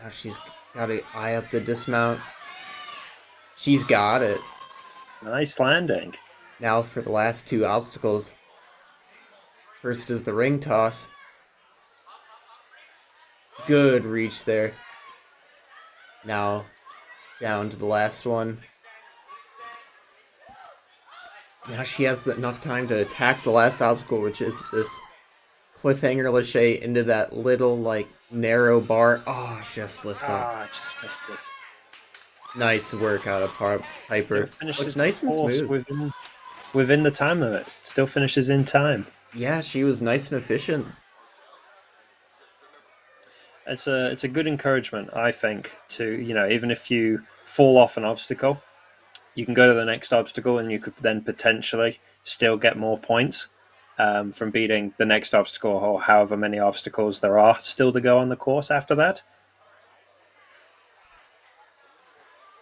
S1: Now she's got to eye up the dismount. She's got it.
S2: Nice landing.
S1: Now for the last two obstacles. First is the ring toss. Good reach there. Now down to the last one. Now she has enough time to attack the last obstacle, which is this cliffhanger lache into that little, like, narrow bar. Oh, she just slips off.
S2: Just missed it.
S1: Nice work out of Piper.
S2: Finishes
S1: nice and smooth.
S2: Within the time limit. Still finishes in time.
S1: Yeah, she was nice and efficient.
S2: It's a good encouragement, I think, to, even if you fall off an obstacle, you can go to the next obstacle and you could then potentially still get more points from beating the next obstacle, or however many obstacles there are still to go on the course after that.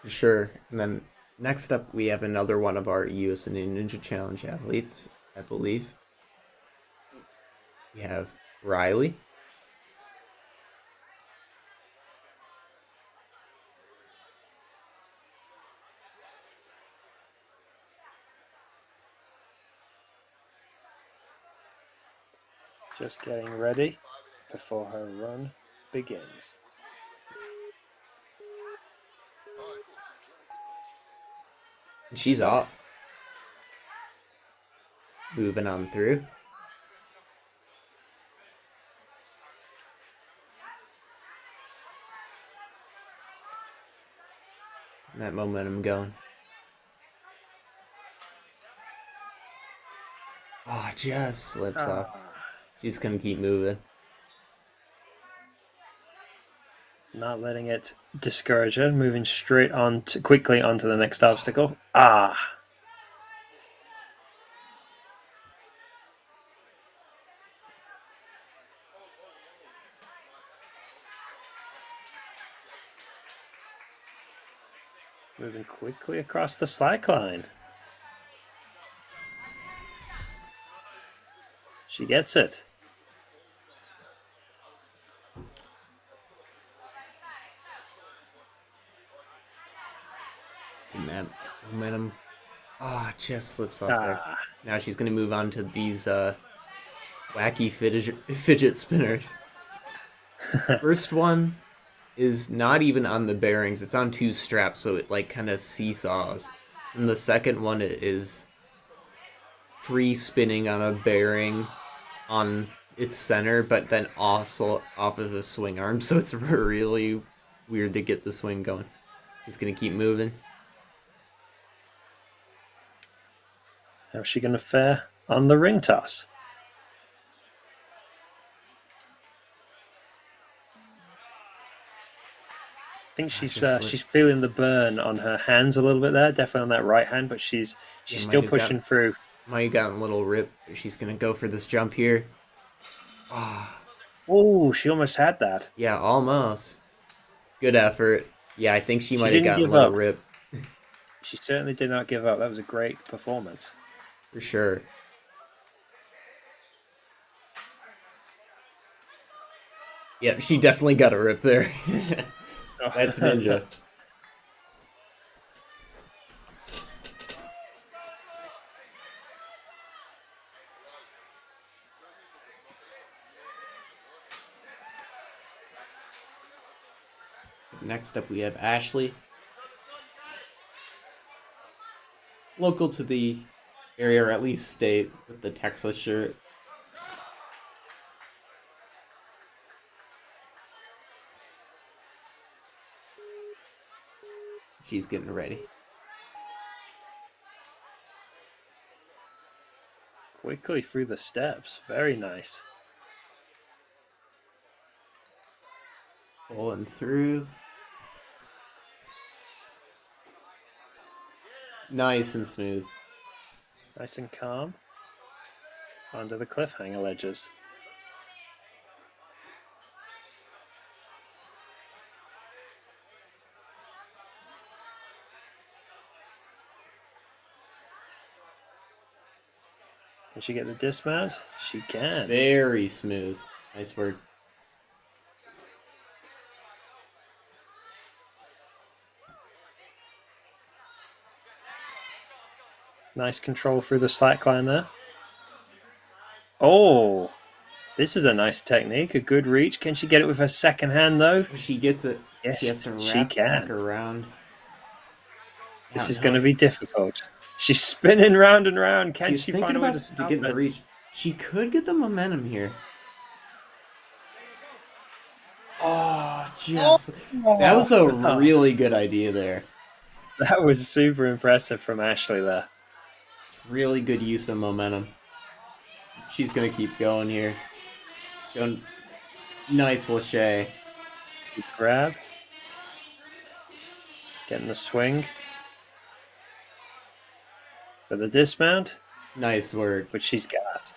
S1: For sure. And then next up, we have another one of our USA Ninja Challenge athletes, I believe. We have Riley.
S2: Just getting ready before her run begins.
S1: And she's off. Moving on through. And that momentum going. Oh, just slips off. She's gonna keep moving.
S2: Not letting it discourage her, moving straight on quickly onto the next obstacle. Moving quickly across the slack line. She gets it.
S1: And that momentum, just slips off there. Now she's gonna move on to these wacky fidget spinners. First one is not even on the bearings; it's on two straps, so it like kind of seesaws. And the second one is free spinning on a bearing on its center, but then also off of a swing arm, so it's really weird to get the swing going. Just gonna keep moving.
S2: How's she going to fare on the ring toss? I think she's feeling the burn on her hands a little bit there, definitely on that right hand, but she's still pushing through.
S1: Might have gotten a little rip. She's gonna go for this jump here.
S2: Oh, she almost had that.
S1: Yeah, almost. Good effort. Yeah, I think she might have gotten a little rip.
S2: She certainly did not give up. That was a great performance.
S1: For sure. Yep, she definitely got a rip there. That's Ninja. Next up, we have Ashley. Local to the area, or at least state, with the Texas shirt. She's getting ready.
S2: Quickly through the steps. Very nice.
S1: Pulling through. Nice and smooth.
S2: Nice and calm. Onto the cliffhanger ledges. Can she get the dismount? She can.
S1: Very smooth. Nice work.
S2: Nice control through the slackline there. Oh, this is a nice technique. A good reach. Can she get it with her second hand, though?
S1: She gets it.
S2: Yes,
S1: she has to
S2: she
S1: wrap back
S2: can.
S1: around.
S2: This
S1: Yeah,
S2: is
S1: no,
S2: going to be difficult. She's spinning round and round. Can
S1: she's
S2: she
S1: thinking
S2: find a way
S1: about
S2: to stop
S1: getting the
S2: it?
S1: reach. She could get the momentum here. Oh, just that was a really good idea there.
S2: That was super impressive from Ashley there.
S1: It's really good use of momentum. She's gonna keep going here. Going nice lâché.
S2: Good grab. Getting the swing. For the dismount.
S1: Nice work.
S2: Which she's got.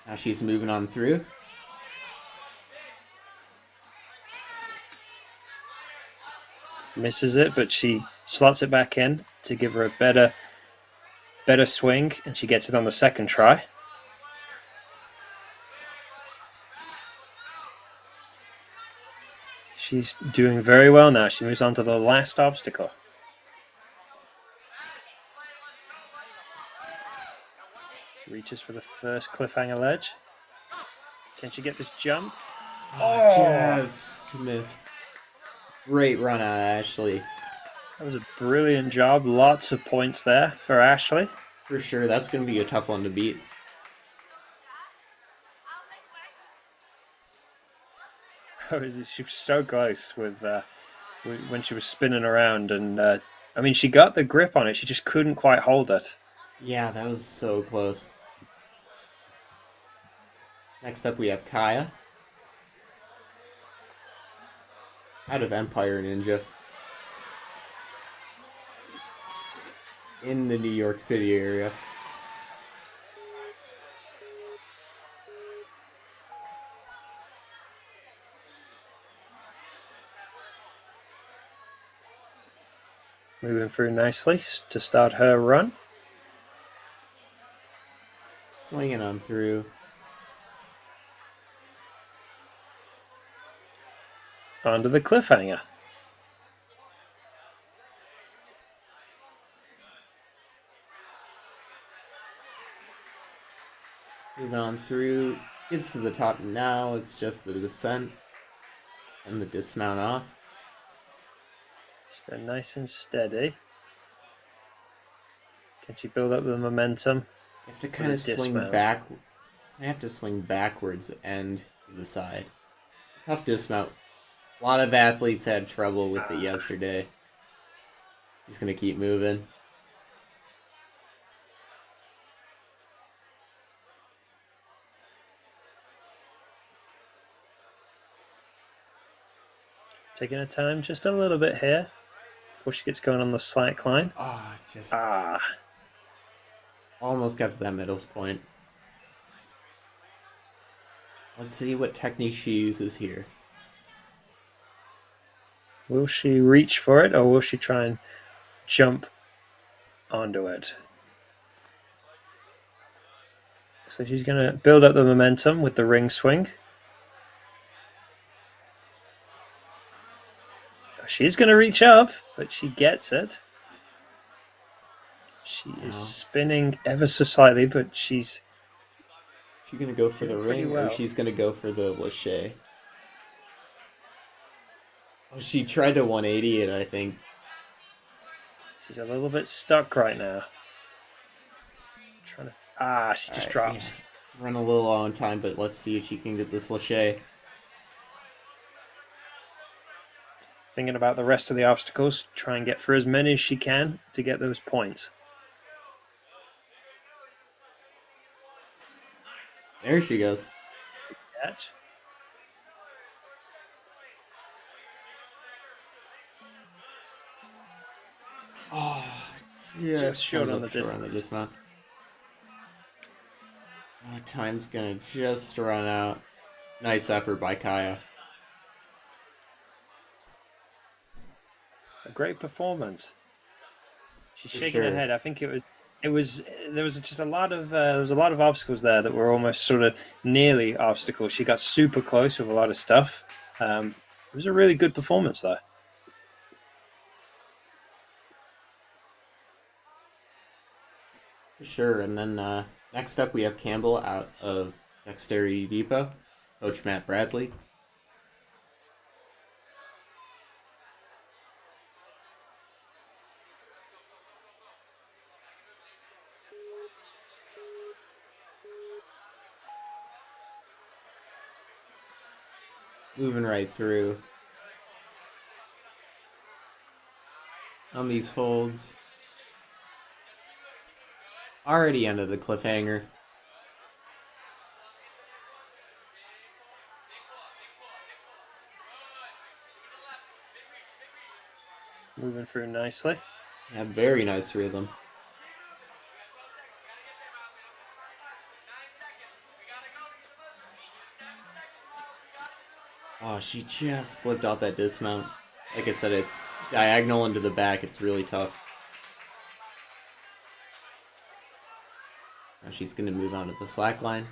S1: Now she's moving on through.
S2: Misses it, but she slots it back in to give her a better swing, and she gets it on the second try. She's doing very well now. She moves on to the last obstacle. Reaches for the first cliffhanger ledge. Can she get this jump?
S1: Oh, just missed. Great run out, Ashley.
S2: That was a brilliant job. Lots of points there for Ashley.
S1: For sure, that's going to be a tough one to beat.
S2: She was so close with when she was spinning around, and I mean, she got the grip on it. She just couldn't quite hold it.
S1: Yeah, that was so close. Next up, we have Kaya. Out of Empire Ninja. In the New York City area.
S2: Moving through nicely to start her run.
S1: Swinging on through.
S2: Onto the cliffhanger.
S1: Moving on through. Gets to the top now. It's just the descent and the dismount off.
S2: She's going nice and steady. Can she build up the momentum?
S1: You have to kind of swing back. I have to swing backwards and to the side. Tough dismount. A lot of athletes had trouble with it yesterday. Just gonna keep moving.
S2: Taking her time just a little bit here before she gets going on the slack line.
S1: Just almost got to that middle point. Let's see what technique she uses here.
S2: Will she reach for it, or will she try and jump onto it? So she's going to build up the momentum with the ring swing. She's going to reach up, but she gets it. She is spinning ever so slightly, but she's...
S1: She's going to go for the ring, or she's going to go for the lâché? Oh, she tried to 180 it, I think.
S2: She's a little bit stuck right now. Trying to... she just drops.
S1: Yeah. Run a little low on time, but let's see if she can get this lâché.
S2: Thinking about the rest of the obstacles, try and get through as many as she can to get those points.
S1: There she goes.
S2: Catch.
S1: Oh,
S2: just short on the dismount.
S1: Time's gonna just run out. Nice effort by Kaya.
S2: A great performance. She's
S1: For
S2: shaking her
S1: sure.
S2: head. I think there was just a lot of obstacles there that were almost sort of nearly obstacles. She got super close with a lot of stuff. It was a really good performance though.
S1: For sure. And then next up, we have Campbell out of Dexterity Depot, Coach Matt Bradley. Moving right through on these holds. Already under the cliffhanger.
S2: Moving through nicely.
S1: Yeah, very nice rhythm. Oh, she just slipped out that dismount. Like I said, it's diagonal into the back. It's really tough. Now she's going to move on to the slack line.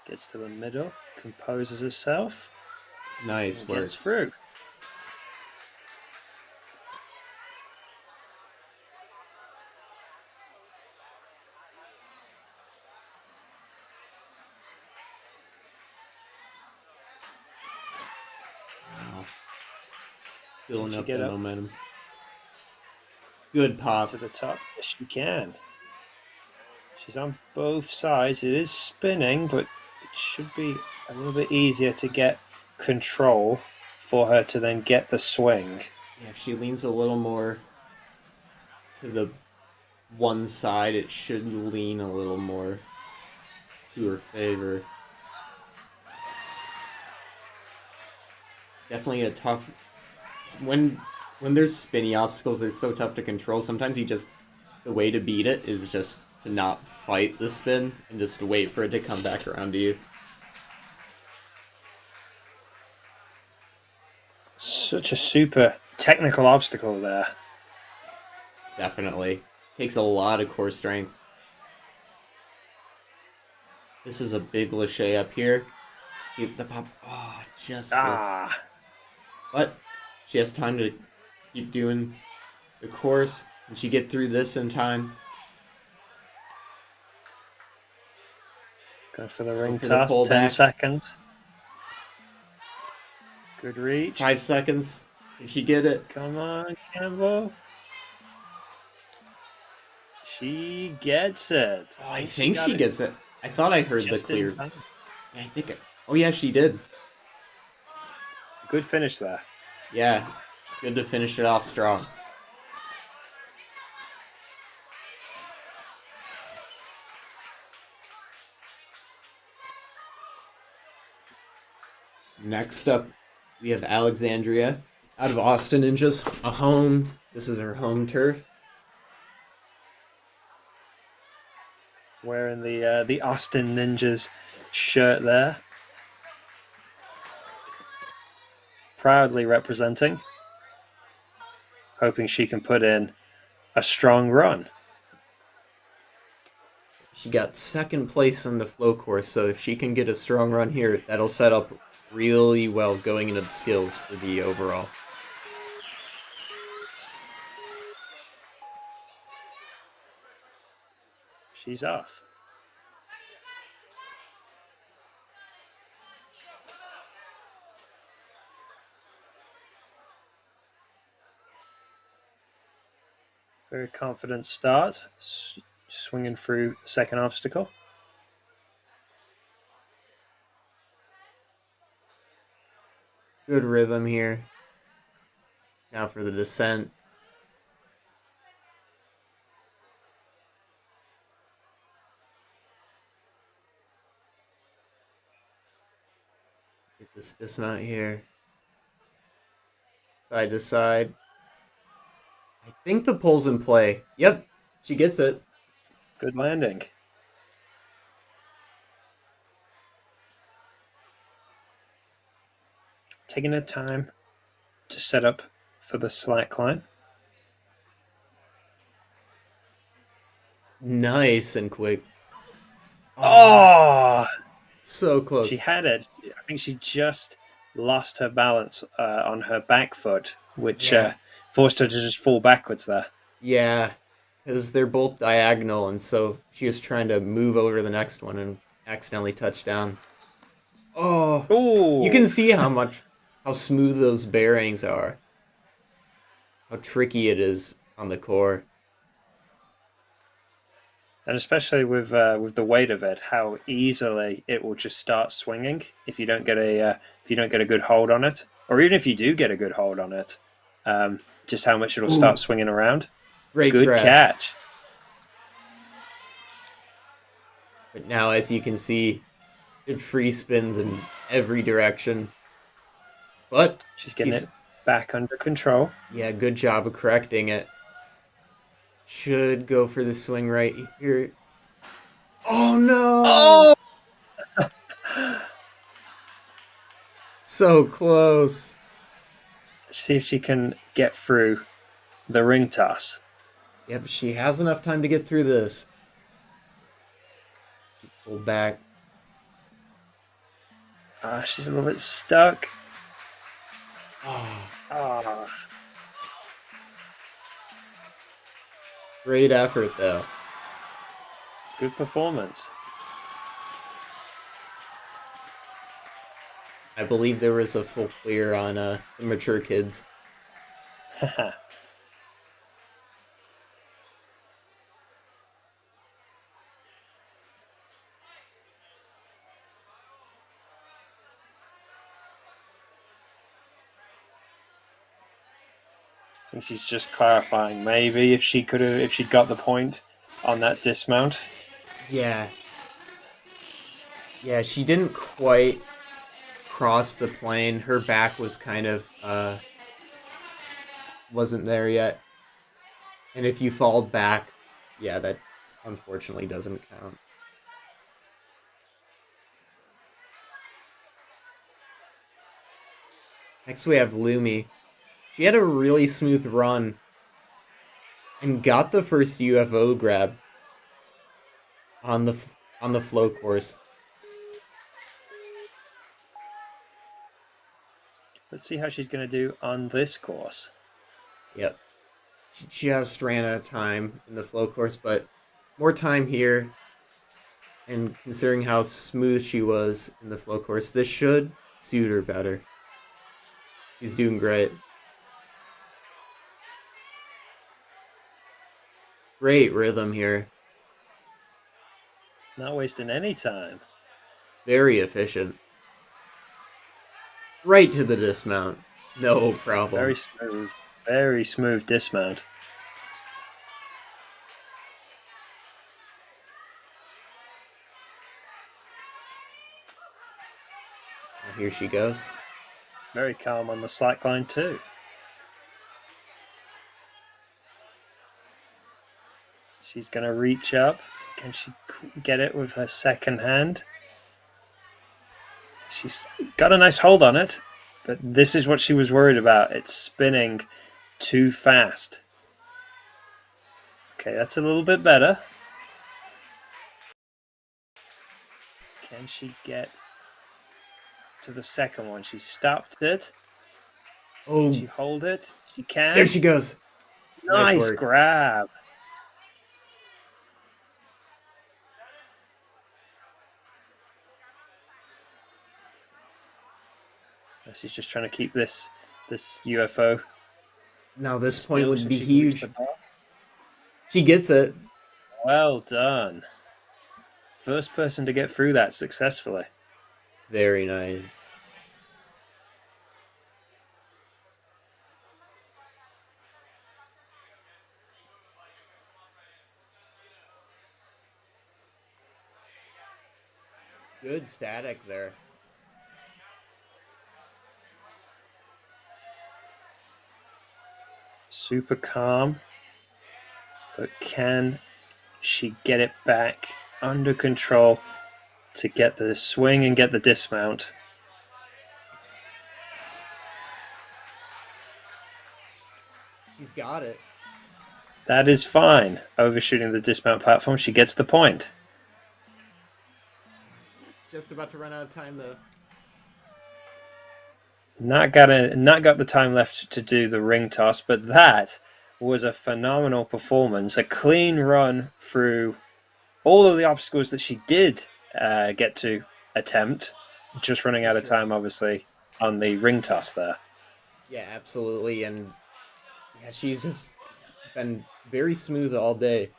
S2: Gets to the middle, composes herself.
S1: Nice work.
S2: Gets through.
S1: Wow. Building
S2: Can she
S1: up
S2: get
S1: the
S2: up
S1: momentum. Good pop.
S2: to the top? Yes, she can. She's on both sides. It is spinning, but it should be a little bit easier to get control for her to then get the swing.
S1: Yeah, if she leans a little more to the one side, it should lean a little more to her favor. Definitely a tough... When there's spinny obstacles, they're so tough to control. Sometimes the way to beat it is just to not fight the spin and just wait for it to come back around to you.
S2: Such a super technical obstacle there.
S1: Definitely. Takes a lot of core strength. This is a big lâché up here. The pop... Oh, just slips. But she has time to keep doing the course. And she get through this in time.
S2: Go for the ring
S1: for the
S2: toss. 10
S1: pullback.
S2: seconds. Good reach.
S1: 5 seconds. Did she get it?
S2: Come on, Campbell. She gets it.
S1: Oh, I think she gets it. I thought I heard the clear.
S2: Yeah,
S1: I think it... Oh, yeah, she did.
S2: Good finish there.
S1: Yeah. Good to finish it off strong. Next up, we have Alexandria out of Austin Ninjas. A home. This is her home turf.
S2: Wearing the Austin Ninjas shirt there. Proudly representing. Hoping she can put in a strong run.
S1: She got second place in the flow course, so if she can get a strong run here, that'll set up really well going into the skills for the overall.
S2: She's off. Very confident start. Swinging through the second obstacle.
S1: Good rhythm here. Now for the descent. Get this dismount here. Side to side. I think the pull's in play. Yep, she gets it.
S2: Good landing. taking her time to set up for the slack line.
S1: Nice and quick.
S2: Oh,
S1: so close.
S2: she had it. I think she just lost her balance on her back foot, which forced her to just fall backwards there.
S1: Yeah, because they're both diagonal, and so she was trying to move over to the next one and accidentally touched down. Oh,
S2: Ooh.
S1: you can see how smooth those bearings are. How tricky it is on the core.
S2: And especially with the weight of it, how easily it will just start swinging if you don't get a good hold on it, or even if you do get a good hold on it, just how much it'll start swinging around.
S1: Great
S2: good
S1: grab.
S2: catch.
S1: But now, as you can see, it free spins in every direction. But
S2: she's getting it back under control.
S1: Yeah, good job of correcting it. Should go for the swing right here. Oh no!
S2: Oh!
S1: So close.
S2: Let's see if she can get through the ring toss.
S1: Yep, she has enough time to get through this. Pull back.
S2: She's a little bit stuck.
S1: Oh. Great effort, though.
S2: Good performance.
S1: I believe there was a full clear on the mature kids.
S2: I think she's just clarifying maybe if she'd got the point on that dismount.
S1: Yeah. Yeah, she didn't quite cross the plane. Her back was kind of wasn't there yet. And if you fall back, yeah, that unfortunately doesn't count. Next we have Lumi. She had a really smooth run and got the first UFO grab on the flow course.
S2: Let's see how she's going to do on this course.
S1: Yep. She just ran out of time in the flow course, but more time here. And considering how smooth she was in the flow course, this should suit her better. She's doing great. Great rhythm here.
S2: Not wasting any time.
S1: Very efficient. Right to the dismount. No problem.
S2: Very smooth. Very smooth dismount.
S1: And here she goes.
S2: Very calm on the slack line too. She's going to reach up. Can she get it with her second hand? She's got a nice hold on it, but this is what she was worried about. It's spinning too fast. Okay, that's a little bit better. Can she get to the second one? She stopped it.
S1: Oh,
S2: can she hold it? She can.
S1: There she goes.
S2: Nice grab. She's just trying to keep this UFO.
S1: Now this point would be huge. She gets it.
S2: Well done. First person to get through that successfully.
S1: Very nice. Good static there.
S2: Super calm, but can she get it back under control to get the swing and get the dismount?
S1: She's got it.
S2: That is fine. Overshooting the dismount platform, she gets the point.
S1: Just about to run out of time, though.
S2: Not got the time left to do the ring toss, but that was a phenomenal performance. A clean run through all of the obstacles that she did get to attempt. Just running out of time, obviously, on the ring toss there.
S1: Yeah, absolutely. And yeah, she's just been very smooth all day.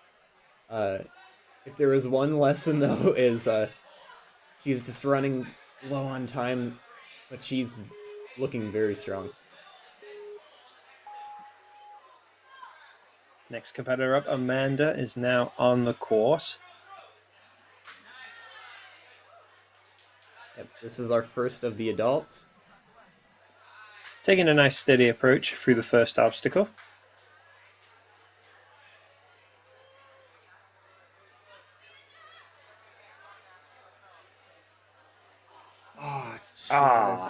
S1: If there was one lesson, though, is she's just running low on time, but she's looking very strong.
S2: Next competitor up, Amanda, is now on the course.
S1: Yep, this is our first of the adults.
S2: Taking a nice steady approach through the first obstacle.
S1: Oh,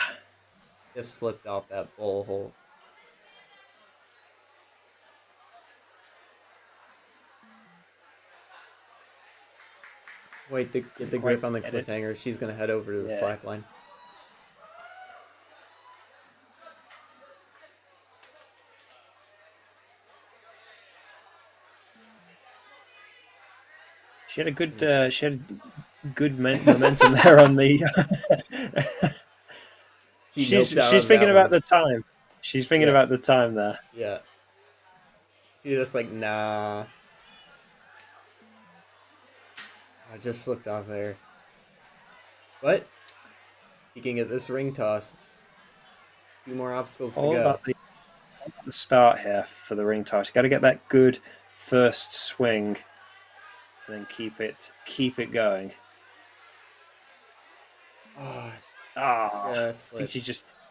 S1: just slipped off that bowl hole. Wait, get the grip on the cliffhanger. She's going to head over to the slack line.
S2: She had a good momentum there on the. She's thinking about the time. She's thinking about the time there.
S1: Yeah. She's just like, nah. I just slipped off there. But you can get this ring toss. 2 more obstacles to go.
S2: All about the start here for the ring toss. You got to get that good first swing, and then keep it going. I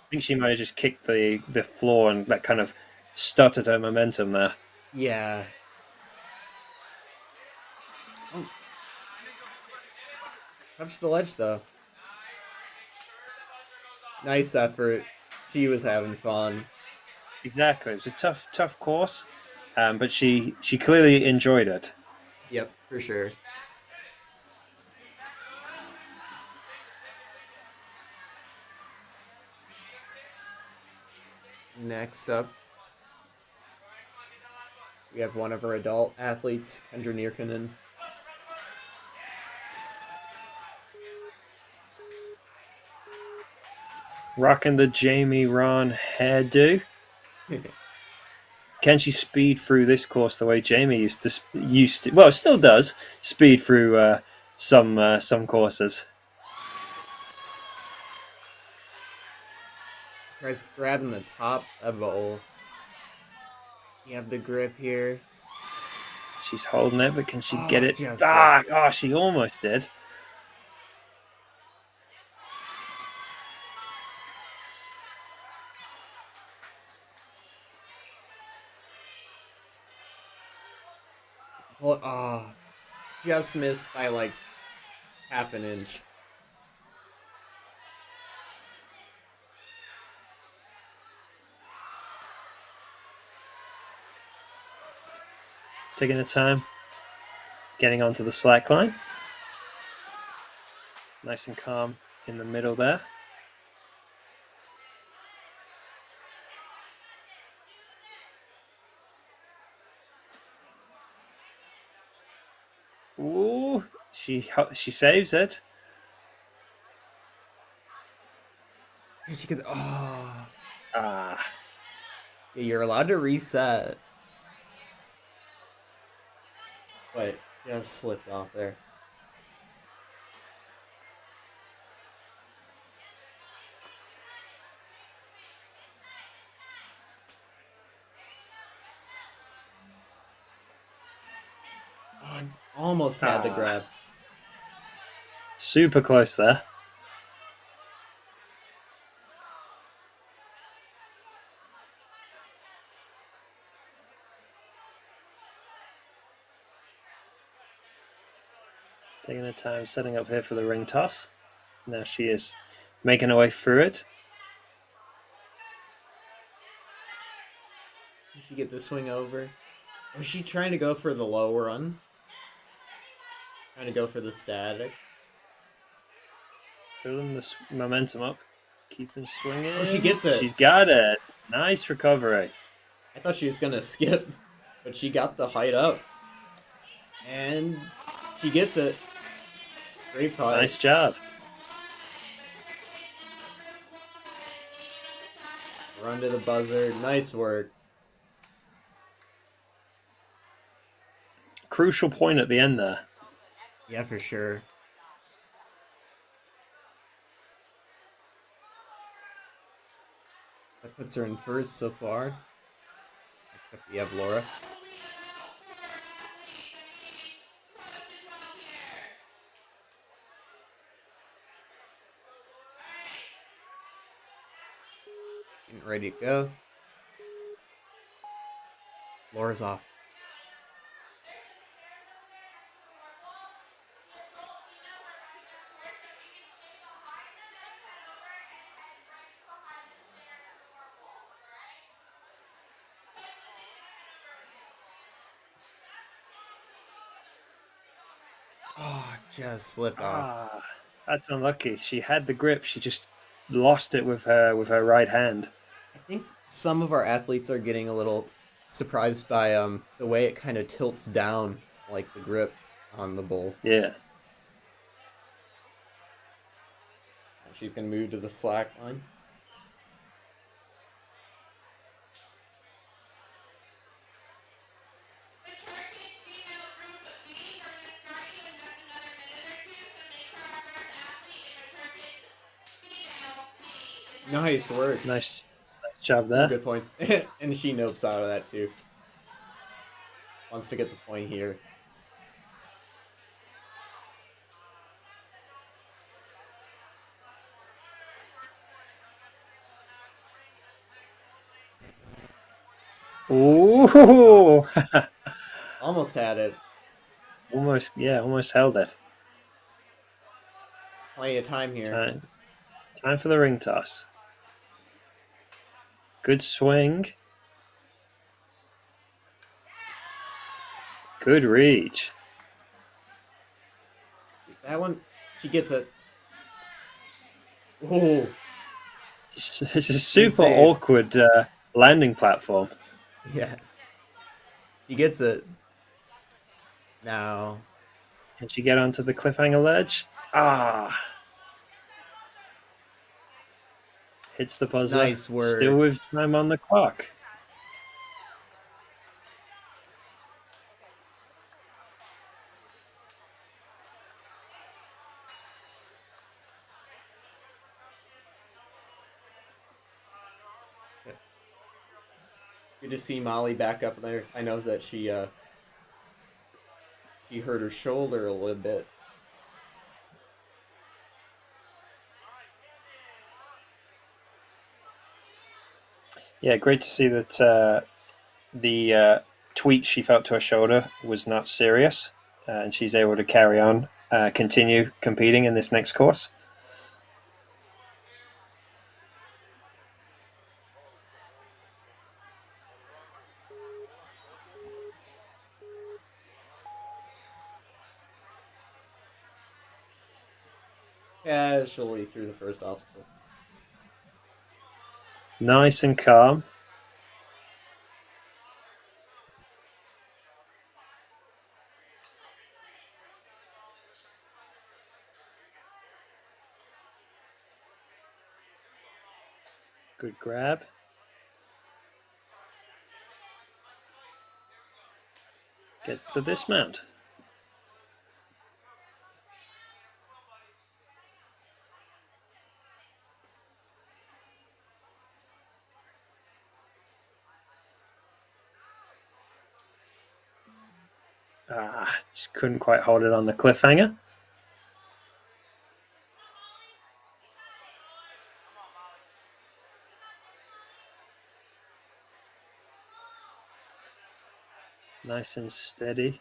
S2: think she might have just kicked the floor, and that kind of stuttered her momentum there.
S1: Yeah. Oh. Touched the ledge though. Nice effort. She was having fun.
S2: Exactly. It was a tough course, but she clearly enjoyed it.
S1: Yep, for sure. Next up, we have one of our adult athletes, Kendra Nierkinen.
S2: Rocking the Jamie Ron hairdo. Can she speed through this course the way Jamie used to? Well, still does speed through some courses.
S1: Tries grabbing the top of the bowl. You have the grip here.
S2: She's holding it, but can she get it? She almost did.
S1: Well, just missed by like half an inch.
S2: Taking the time, getting onto the slack line. Nice and calm in the middle there. Ooh, she saves it.
S1: She could. Yeah, you're allowed to reset. But just slipped off there. Almost had the grab.
S2: Super close there. Taking her time, setting up here for the ring toss. Now she is making her way through it.
S1: She get the swing over. Was she trying to go for the low run? Trying to go for the static.
S2: Building this momentum up. Keeping swinging.
S1: Oh, she gets it.
S2: She's got it. Nice recovery.
S1: I thought she was going to skip, but she got the height up. And she gets it. Great fight.
S2: Nice job.
S1: Run to the buzzer. Nice work.
S2: Crucial point at the end there.
S1: Yeah, for sure. That puts her in first so far. Except we have Laura. Getting ready to go. Laura's off. Oh, just slipped off.
S2: Ah, that's unlucky. She had the grip. She just lost it with her right hand.
S1: I think some of our athletes are getting a little surprised by the way it kind of tilts down, like the grip on the bull.
S2: Yeah.
S1: She's gonna move to the slack line. Nice work.
S2: Nice job
S1: Some
S2: there.
S1: good points. And she nopes out of that too. Wants to get the point here.
S2: Ooh.
S1: Almost had it.
S2: Almost held it.
S1: There's plenty of time here.
S2: Time for the ring toss. Good swing. Good reach.
S1: That one, she gets it. Oh,
S2: It's a super
S1: save.
S2: awkward landing platform.
S1: yeah. She gets it. Now.
S2: Can she get onto the cliffhanger ledge? Ah. Hits the buzzer.
S1: Nice work.
S2: Still with time on the clock.
S1: Good to see Molly back up there. I know that she hurt her shoulder a little bit.
S2: Yeah, great to see that the tweak she felt to her shoulder was not serious, and she's able to carry on, continue competing in this next course.
S1: Casually through the first obstacle.
S2: Nice and calm. Good grab. Get to dismount. Just couldn't quite hold it on the cliffhanger. Nice and steady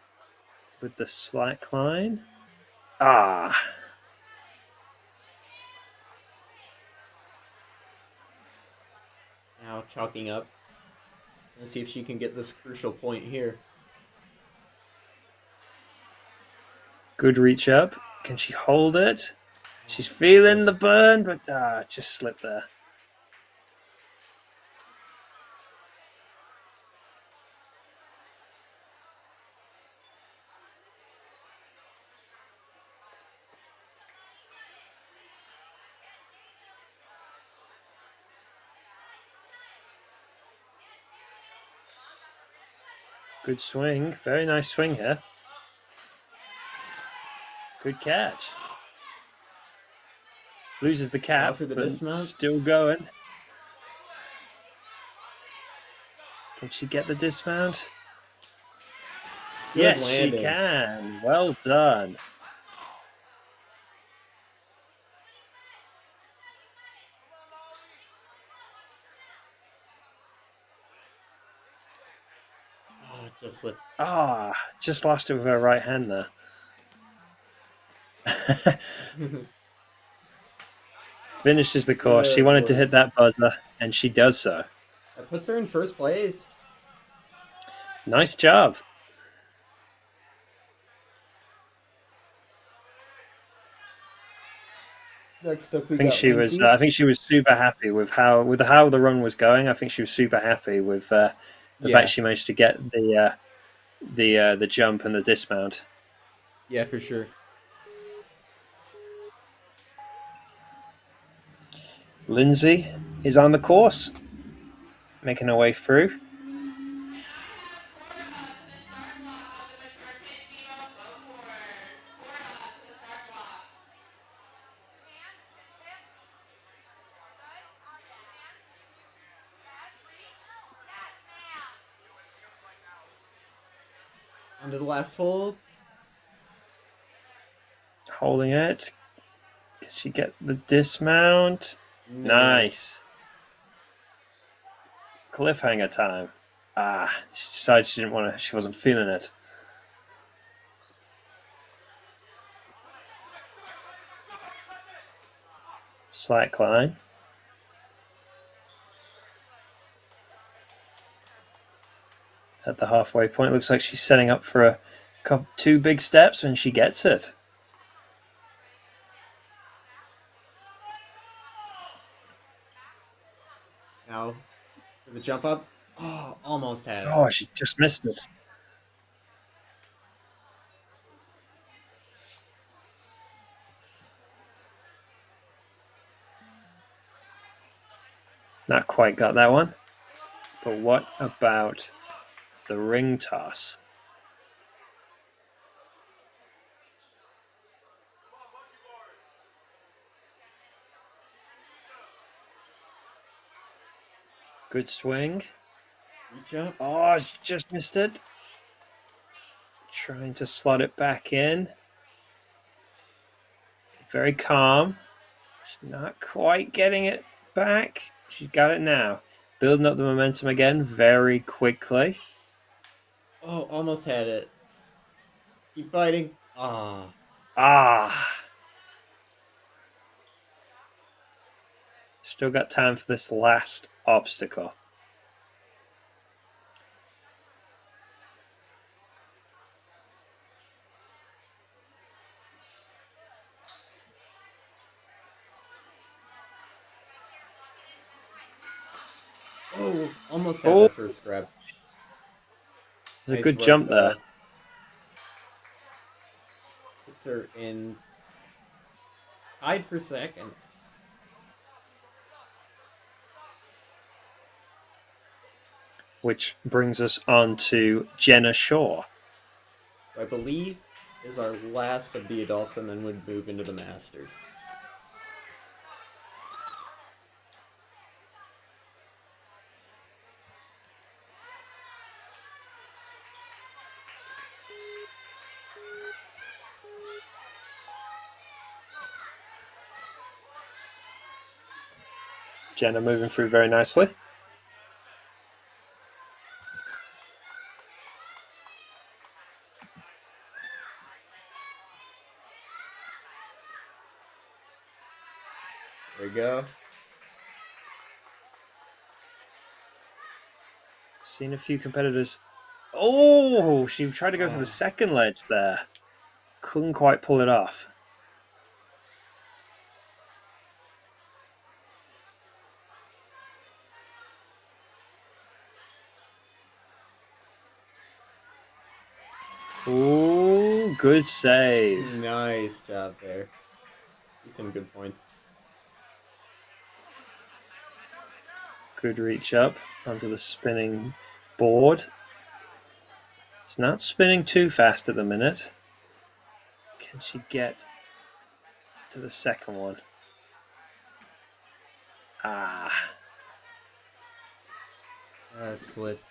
S2: with the slack line. Now
S1: chalking up. Let's see if she can get this crucial point here.
S2: Good reach up. Can she hold it? She's feeling the burn, but just slipped there. Good swing. Very nice swing here. Good catch. Loses the cap,
S1: for the
S2: but
S1: dismount.
S2: still going. Can she get the dismount?
S1: Good
S2: yes,
S1: landing.
S2: she can. Well done.
S1: Oh, just slipped.
S2: Just lost it with her right hand there. Finishes the course. She wanted to hit that buzzer, and she does so.
S1: That puts her in first place.
S2: Nice job.
S1: Next up, we
S2: I think
S1: got
S2: she
S1: Lindsay.
S2: was. I think she was super happy with how the run was going. I think she was super happy with the fact she managed to get the jump and the dismount.
S1: Yeah, for sure.
S2: Lindsay is on the course, making her way through.
S1: Onto the last hole.
S2: Holding it. Can she get the dismount? Nice. Cliffhanger time. She decided she didn't want to. She wasn't feeling it. Slack line. At the halfway point, looks like she's setting up for two big steps when she gets it.
S1: Now for the jump up. Oh, almost had it.
S2: Oh, she just missed it. Not quite got that one. But what about the ring toss? Good swing.
S1: Reach up.
S2: Oh, she just missed it. Trying to slot it back in. Very calm. She's not quite getting it back. She's got it now. Building up the momentum again very quickly.
S1: Oh, almost had it. Keep fighting. Ah.
S2: Still got time for this last obstacle.
S1: Oh, almost had that first grab.
S2: Nice, a good jump there.
S1: Puts her in tied for second.
S2: Which brings us on to Jenna Shaw.
S1: I believe is our last of the adults, and then would move into the Masters.
S2: Jenna moving through very nicely.
S1: There we go.
S2: Seen a few competitors. Oh, she tried to go for the
S1: Oh.
S2: second ledge there. Couldn't quite pull it off. Oh, good save.
S1: Nice job there. Some good points.
S2: Good reach up onto the spinning board. It's not spinning too fast at the minute. Can she get to the second one? Ah.
S1: Slip.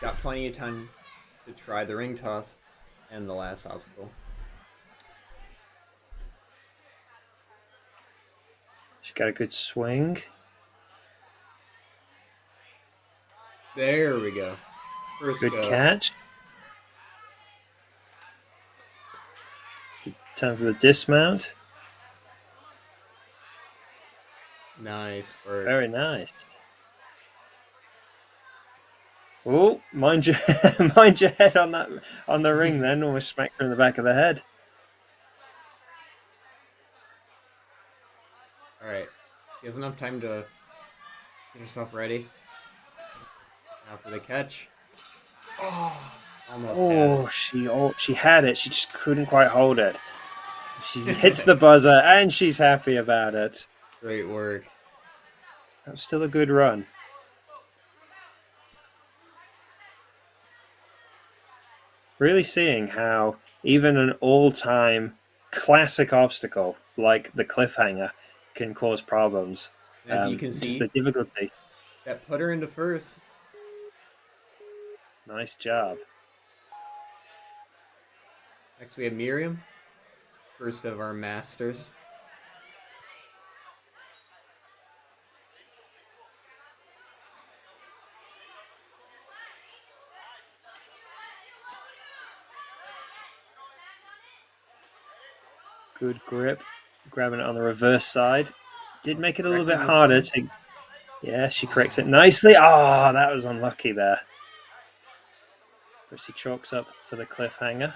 S1: Got plenty of time to try the ring toss and the last obstacle.
S2: She got a good swing.
S1: There we go. First
S2: Good
S1: go.
S2: catch. Time for the dismount.
S1: Nice work.
S2: Very nice. Oh, mind your mind your head on the ring then, almost smacked her in the back of the head.
S1: Alright. She has enough time to get herself ready. Now for the catch. Oh, almost had it.
S2: She had it, she just couldn't quite hold it. She hits the buzzer and she's happy about it.
S1: Great work.
S2: That was still a good run. Really seeing how even an all-time classic obstacle like the cliffhanger can cause problems.
S1: As you can see,
S2: just the difficulty.
S1: that put her into first.
S2: Nice job.
S1: Next we have Miriam. First of our masters.
S2: Good grip. Grabbing it on the reverse side. Did make it a little bit
S1: Correcting the
S2: harder
S1: swing.
S2: to... Yeah, she corrects it nicely. Ah, that was unlucky there. But she chalks up for the cliffhanger.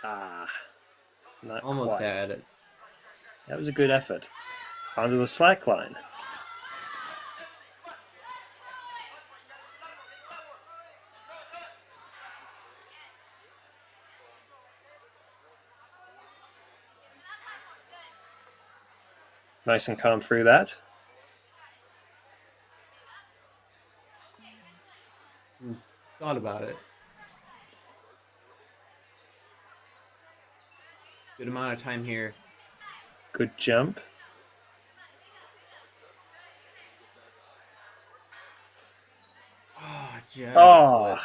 S2: Ah, not
S1: Almost
S2: quite.
S1: had it.
S2: That was a good effort. Onto the slack line. Nice and calm through that.
S1: Thought about it. Good amount of time here.
S2: Good jump.
S1: Oh, just
S2: Oh,
S1: slipped.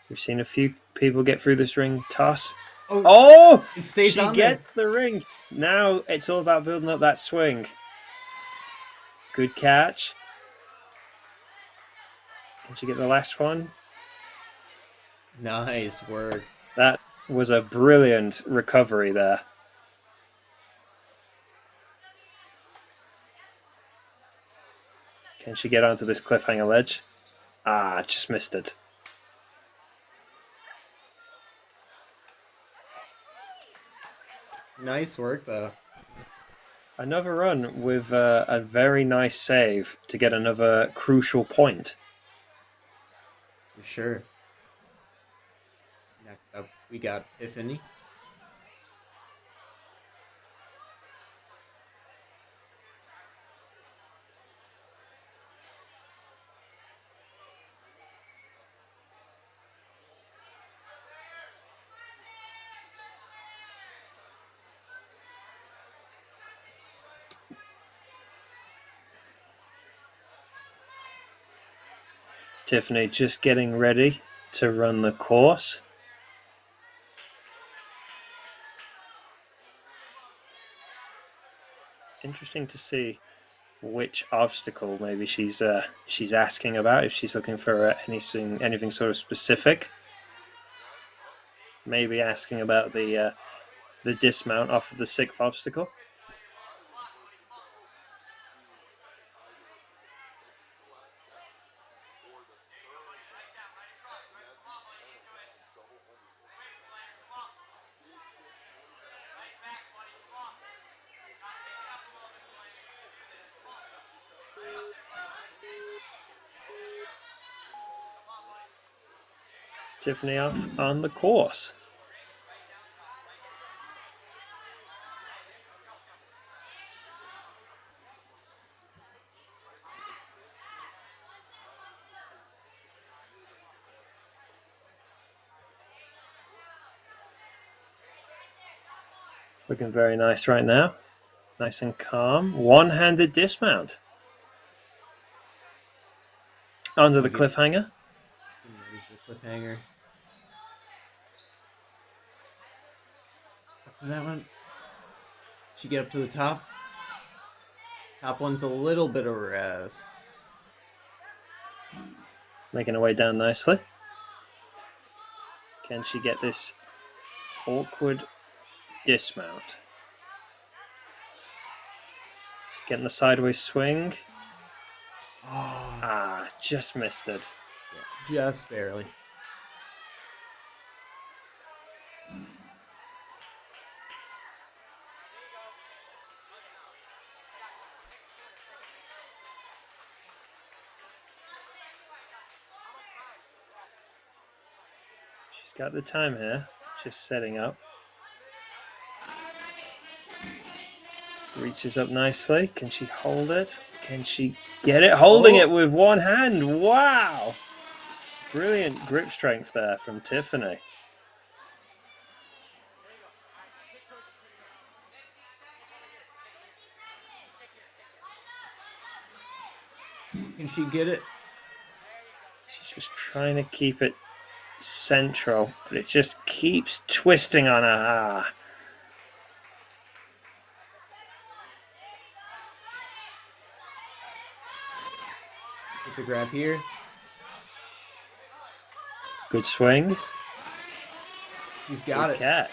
S2: we've seen a few people get through this ring toss.
S1: Oh,
S2: Oh,
S1: it stays
S2: she
S1: on there.
S2: gets the ring. Now it's all about building up that swing. Good catch. Can she get the last one?
S1: Nice work.
S2: That was a brilliant recovery there. Can she get onto this cliffhanger ledge? Ah, just missed it.
S1: Nice work, though.
S2: Another run with a very nice save to get another crucial point.
S1: For sure. Next up, we got Epiphany.
S2: Tiffany just getting ready to run the course. Interesting to see which obstacle maybe she's asking about, if she's looking for anything sort of specific. Maybe asking about the dismount off of the 6th obstacle. Tiffany off on the course. Looking very nice right now. Nice and calm. One-handed dismount. Under the cliffhanger.
S1: The cliffhanger. Up to that one. She get up to the top. Top one's a little bit of rest.
S2: Making her way down nicely. Can she get this awkward dismount? Getting the sideways swing.
S1: Oh.
S2: Just missed it.
S1: Yeah, just barely.
S2: She's got the time here. Just setting up. Reaches up nicely. Can she hold it? Can she get it? Holding it with one hand. Wow. Brilliant grip strength there from Tiffany.
S1: Can she get it?
S2: She's just trying to keep it central, but it just keeps twisting on her.
S1: Get the grab here.
S2: Good swing.
S1: She's got it.
S2: Catch.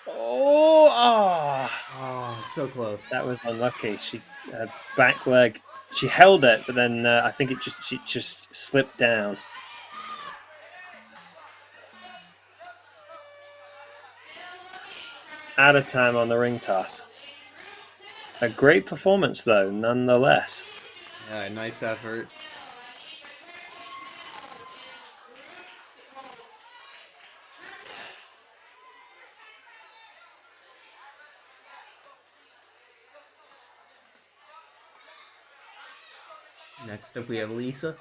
S1: Oh, so close.
S2: That was unlucky. She back leg. She held it, but then I think she just slipped down. Out of time on the ring toss. A great performance, though, nonetheless.
S1: Yeah, nice effort. Next up, we have Lisa.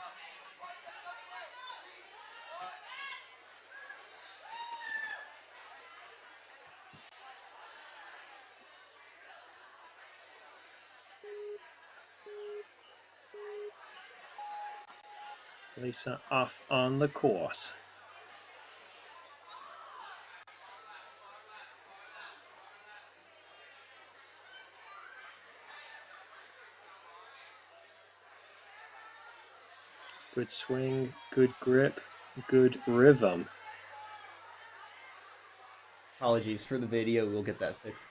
S2: Lisa off on the course. Good swing, good grip, good rhythm.
S1: Apologies for the video, we'll get that fixed.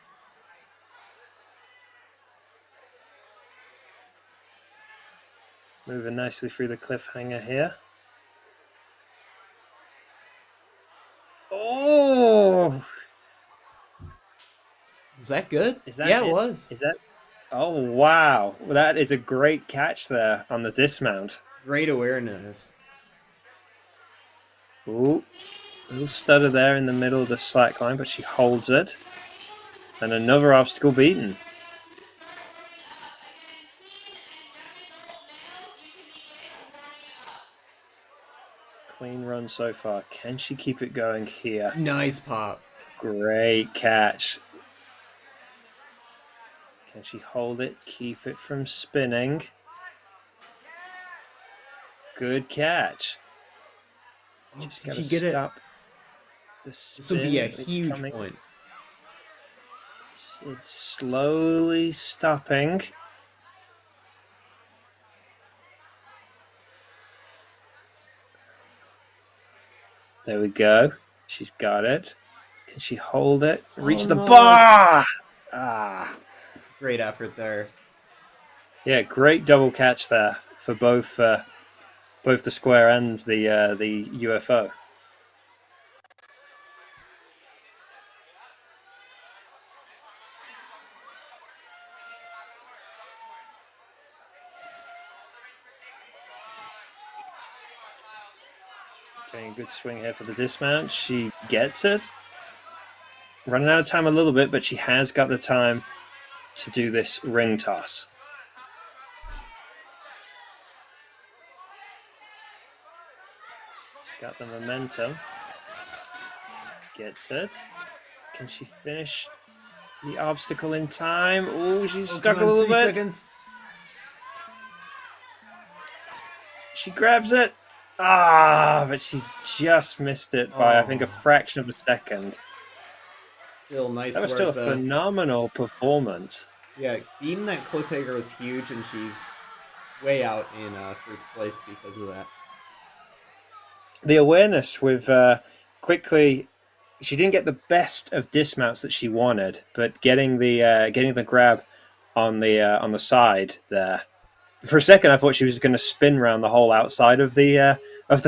S2: Moving nicely through the cliffhanger here. Oh!
S1: Is that good?
S2: Is that
S1: it was.
S2: Is that? Oh, wow. Well, that is a great catch there on the dismount.
S1: Great awareness.
S2: Ooh. Little stutter there in the middle of the slack line, but she holds it. And another obstacle beaten. Clean run run so far. Can she keep it going here?
S1: Nice pop.
S2: Great catch. Can she hold it? Keep it from spinning. Good catch.
S1: Oh,
S2: Just
S1: did
S2: got to
S1: she get it?
S2: stop the spin.
S1: This would be a
S2: It's
S1: huge
S2: coming.
S1: point.
S2: It's slowly stopping. There we go. She's got it. Can she hold it? Reach the
S1: Almost.
S2: bar! Ah.
S1: Great effort there.
S2: Yeah, great double catch there for both the square and the UFO. Getting a good swing here for the dismount. She gets it. Running out of time a little bit, but she has got the time to do this ring toss. She's got the momentum. Gets it. Can she finish the obstacle in time? Oh, she's stuck a little bit.
S1: Seconds.
S2: She grabs it. But she just missed it by, I think, a fraction of a second.
S1: Still nice.
S2: That was
S1: work,
S2: still a
S1: though.
S2: phenomenal performance.
S1: Yeah, beating that cliffhanger was huge, and she's way out in first place because of that.
S2: The awareness with quickly, she didn't get the best of dismounts that she wanted, but getting the grab on the side there. For a second, I thought she was going to spin around the whole outside of the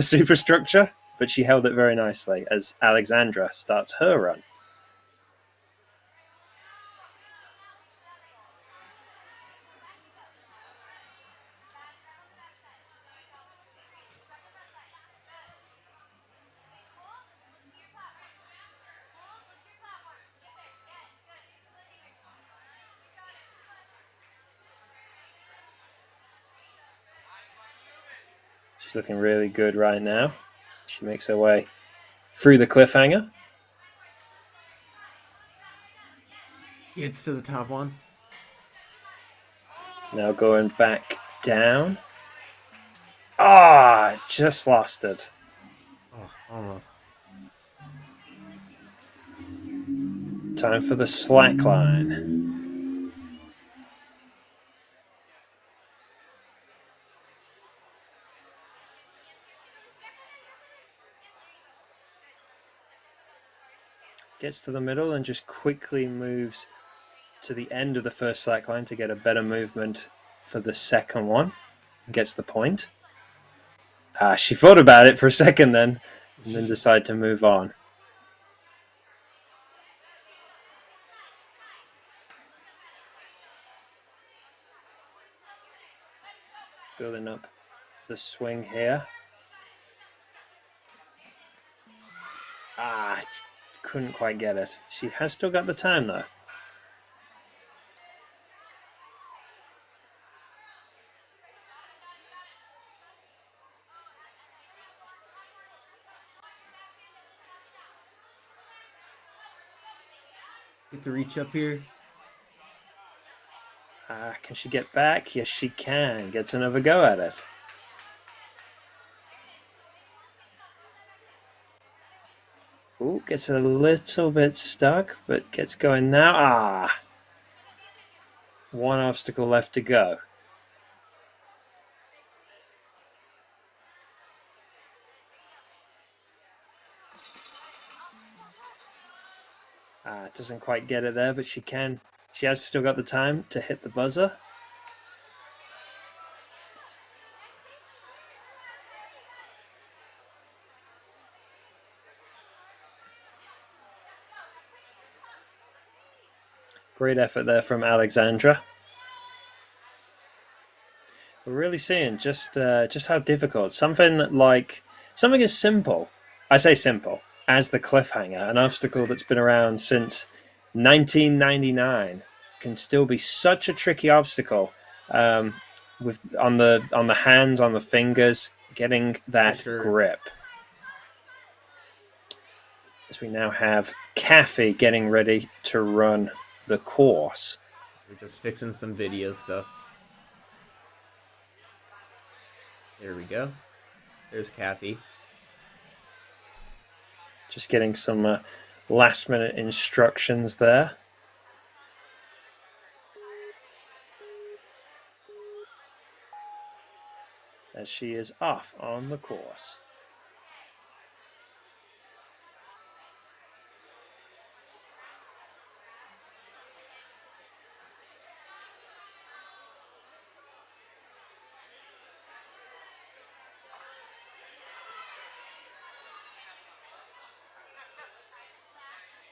S2: superstructure, but she held it very nicely as Alexandra starts her run. She's looking really good right now. She makes her way through the cliffhanger.
S1: Gets to the top one.
S2: Now going back down. Just lost it.
S1: Oh, almost.
S2: Time for the slack line. Gets to the middle and just quickly moves to the end of the first slack line to get a better movement for the second one. Gets the point. She thought about it for a second then, and then decided to move on. Building up the swing here. Couldn't quite get it. She has still got the time though.
S1: Get to reach up here.
S2: Can she get back? Yes, she can. Gets another go at it. Ooh, gets a little bit stuck, but gets going now. One obstacle left to go. Doesn't quite get it there, but she can. She has still got the time to hit the buzzer. Great effort there from Alexandra. We're really seeing just how difficult something as simple. I say simple as the cliffhanger, an obstacle that's been around since 1999, can still be such a tricky obstacle. With on the hands, on the fingers, getting that grip. as we now have Kathy getting ready to run the course.
S1: We're just fixing some video stuff. There we go. There's Kathy.
S2: Just getting some last minute instructions there. As she is off on the course.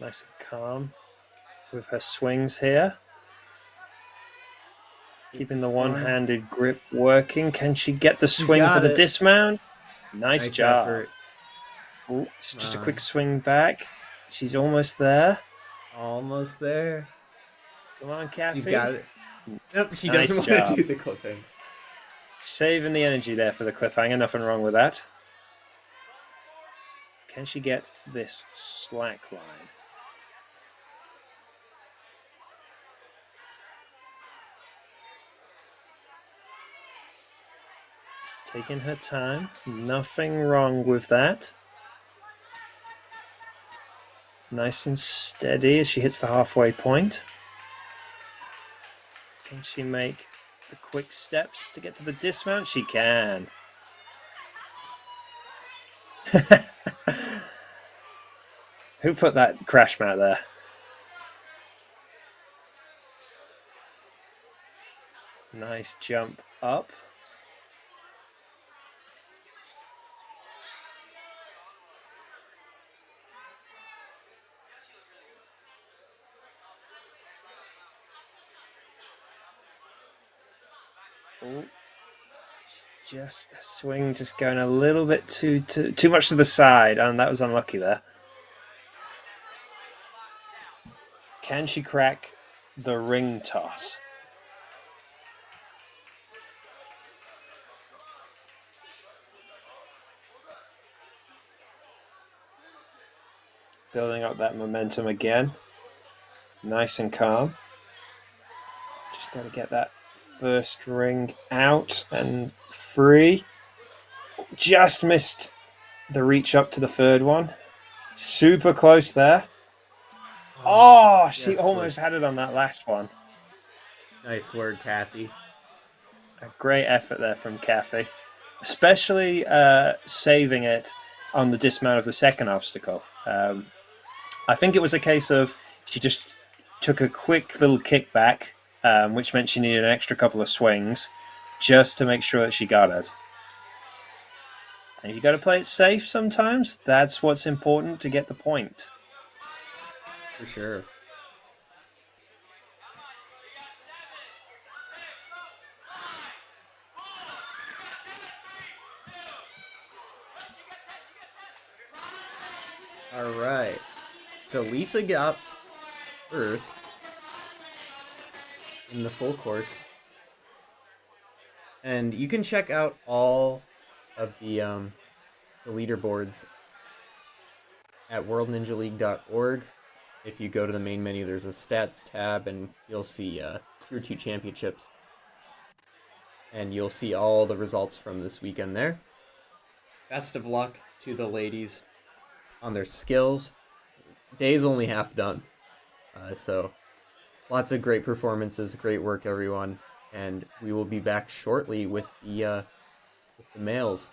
S2: Nice and calm with her swings here. Keeping the one-handed grip working. Can she get the swing for the dismount? Nice job.
S1: Effort.
S2: Ooh, it's just a quick swing back. She's almost there.
S1: Almost there.
S2: Come on, Kathy.
S1: She's got it. Nope, she
S2: Nice
S1: doesn't want
S2: job.
S1: to do the cliffhanger.
S2: Saving the energy there for the cliffhanger. Nothing wrong with that. Can she get this slack line? Taking her time. Nothing wrong with that. Nice and steady as she hits the halfway point. Can she make the quick steps to get to the dismount? She can. Who put that crash mat there? Nice jump up. Ooh. Just a swing, just going a little bit too much to the side, and that was unlucky there. Can she crack the ring toss? Building up that momentum again. Nice and calm. Just got to get that first ring out and free. Just missed the reach up to the third one. Super close there. Oh, she almost had it on that last one.
S1: Nice work, Kathy.
S2: A great effort there from Kathy. Especially saving it on the dismount of the second obstacle. I think it was a case of she just took a quick little kickback, which meant she needed an extra couple of swings just to make sure that she got it. And you got to play it safe sometimes. That's what's important to get the point.
S1: For sure. All right. So Lisa got first in the full course. And you can check out all of the leaderboards at worldninjaleague.org. If you go to the main menu, there's a stats tab, and you'll see Tier 2 championships. And you'll see all the results from this weekend there. Best of luck to the ladies on their skills. Day's only half done. So lots of great performances, great work, everyone. And we will be back shortly with the males.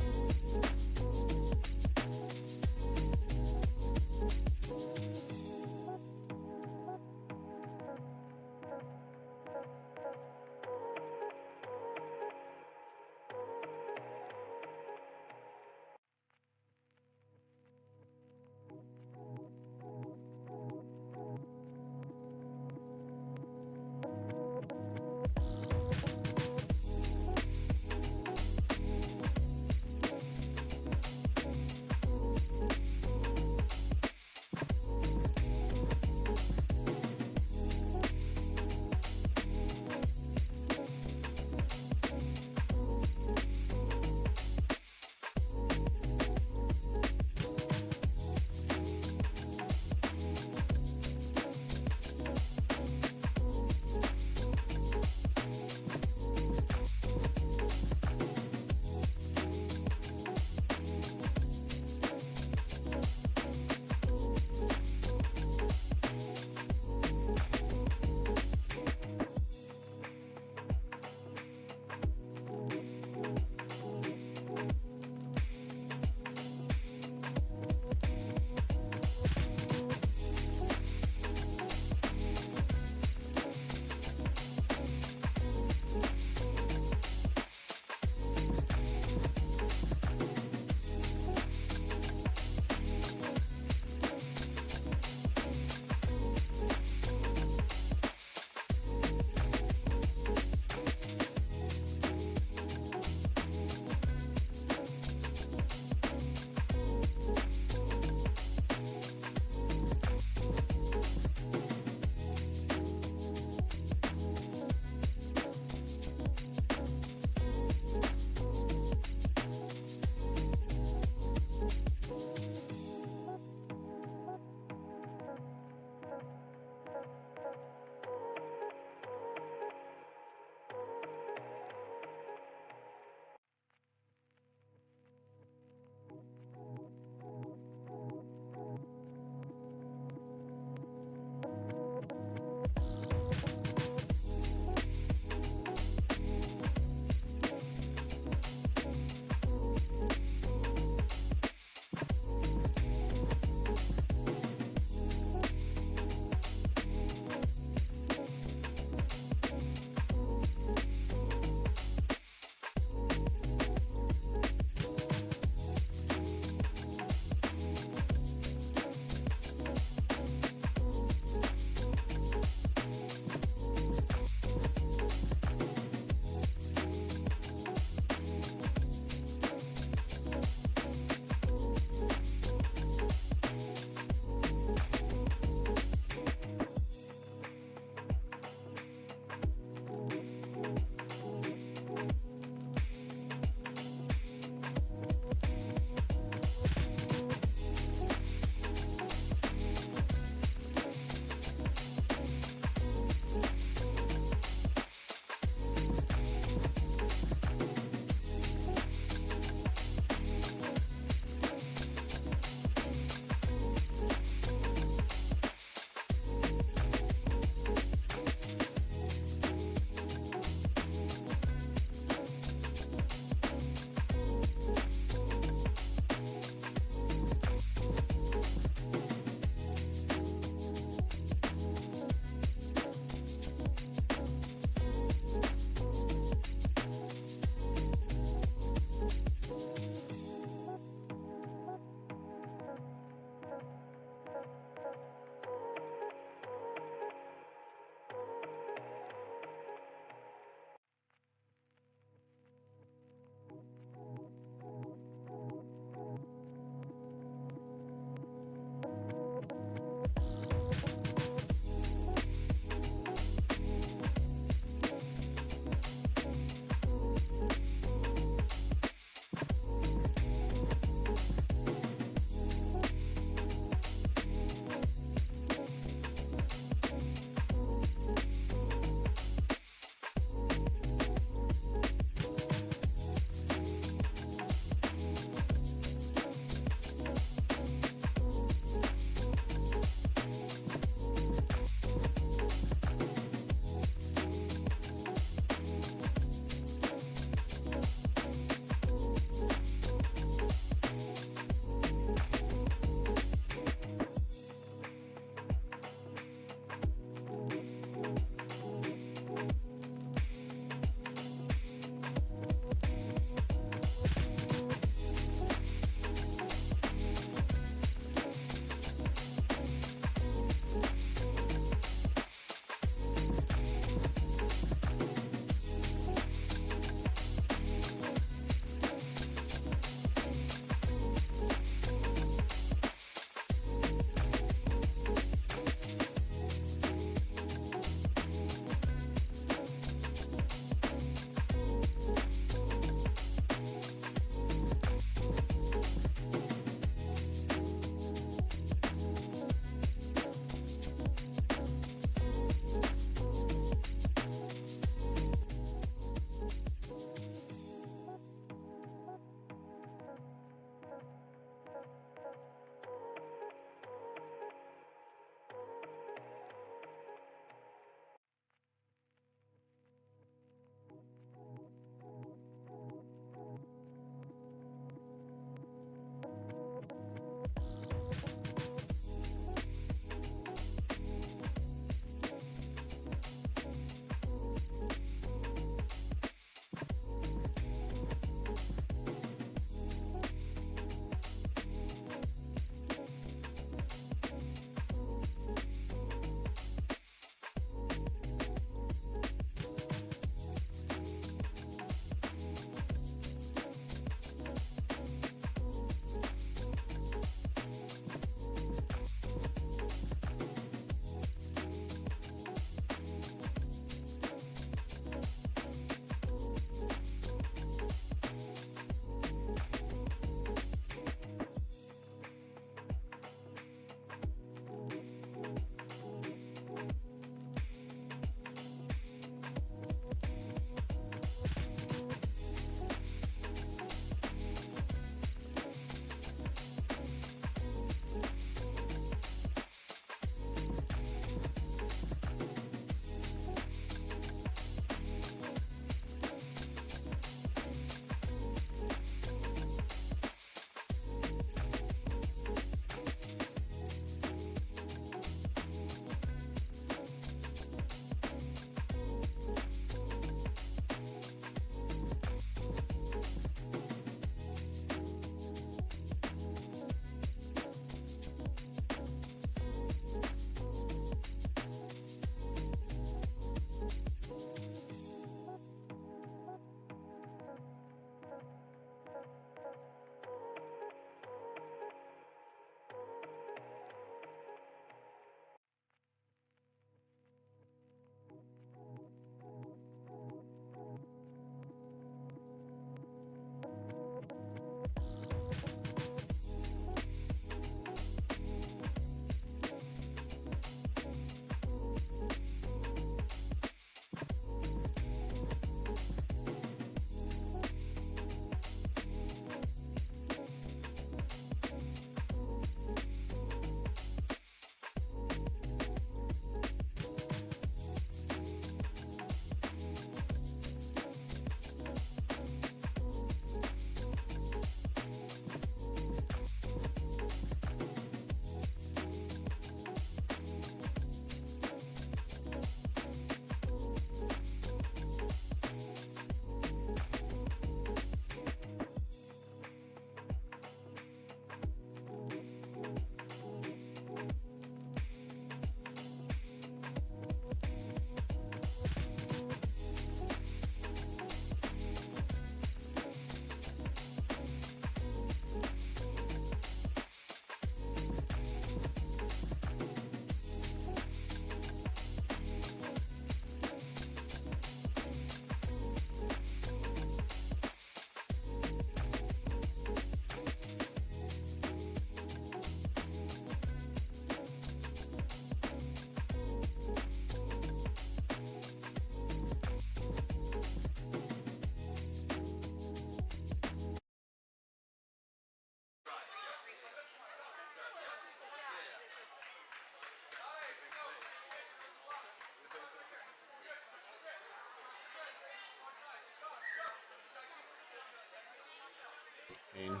S1: Fine.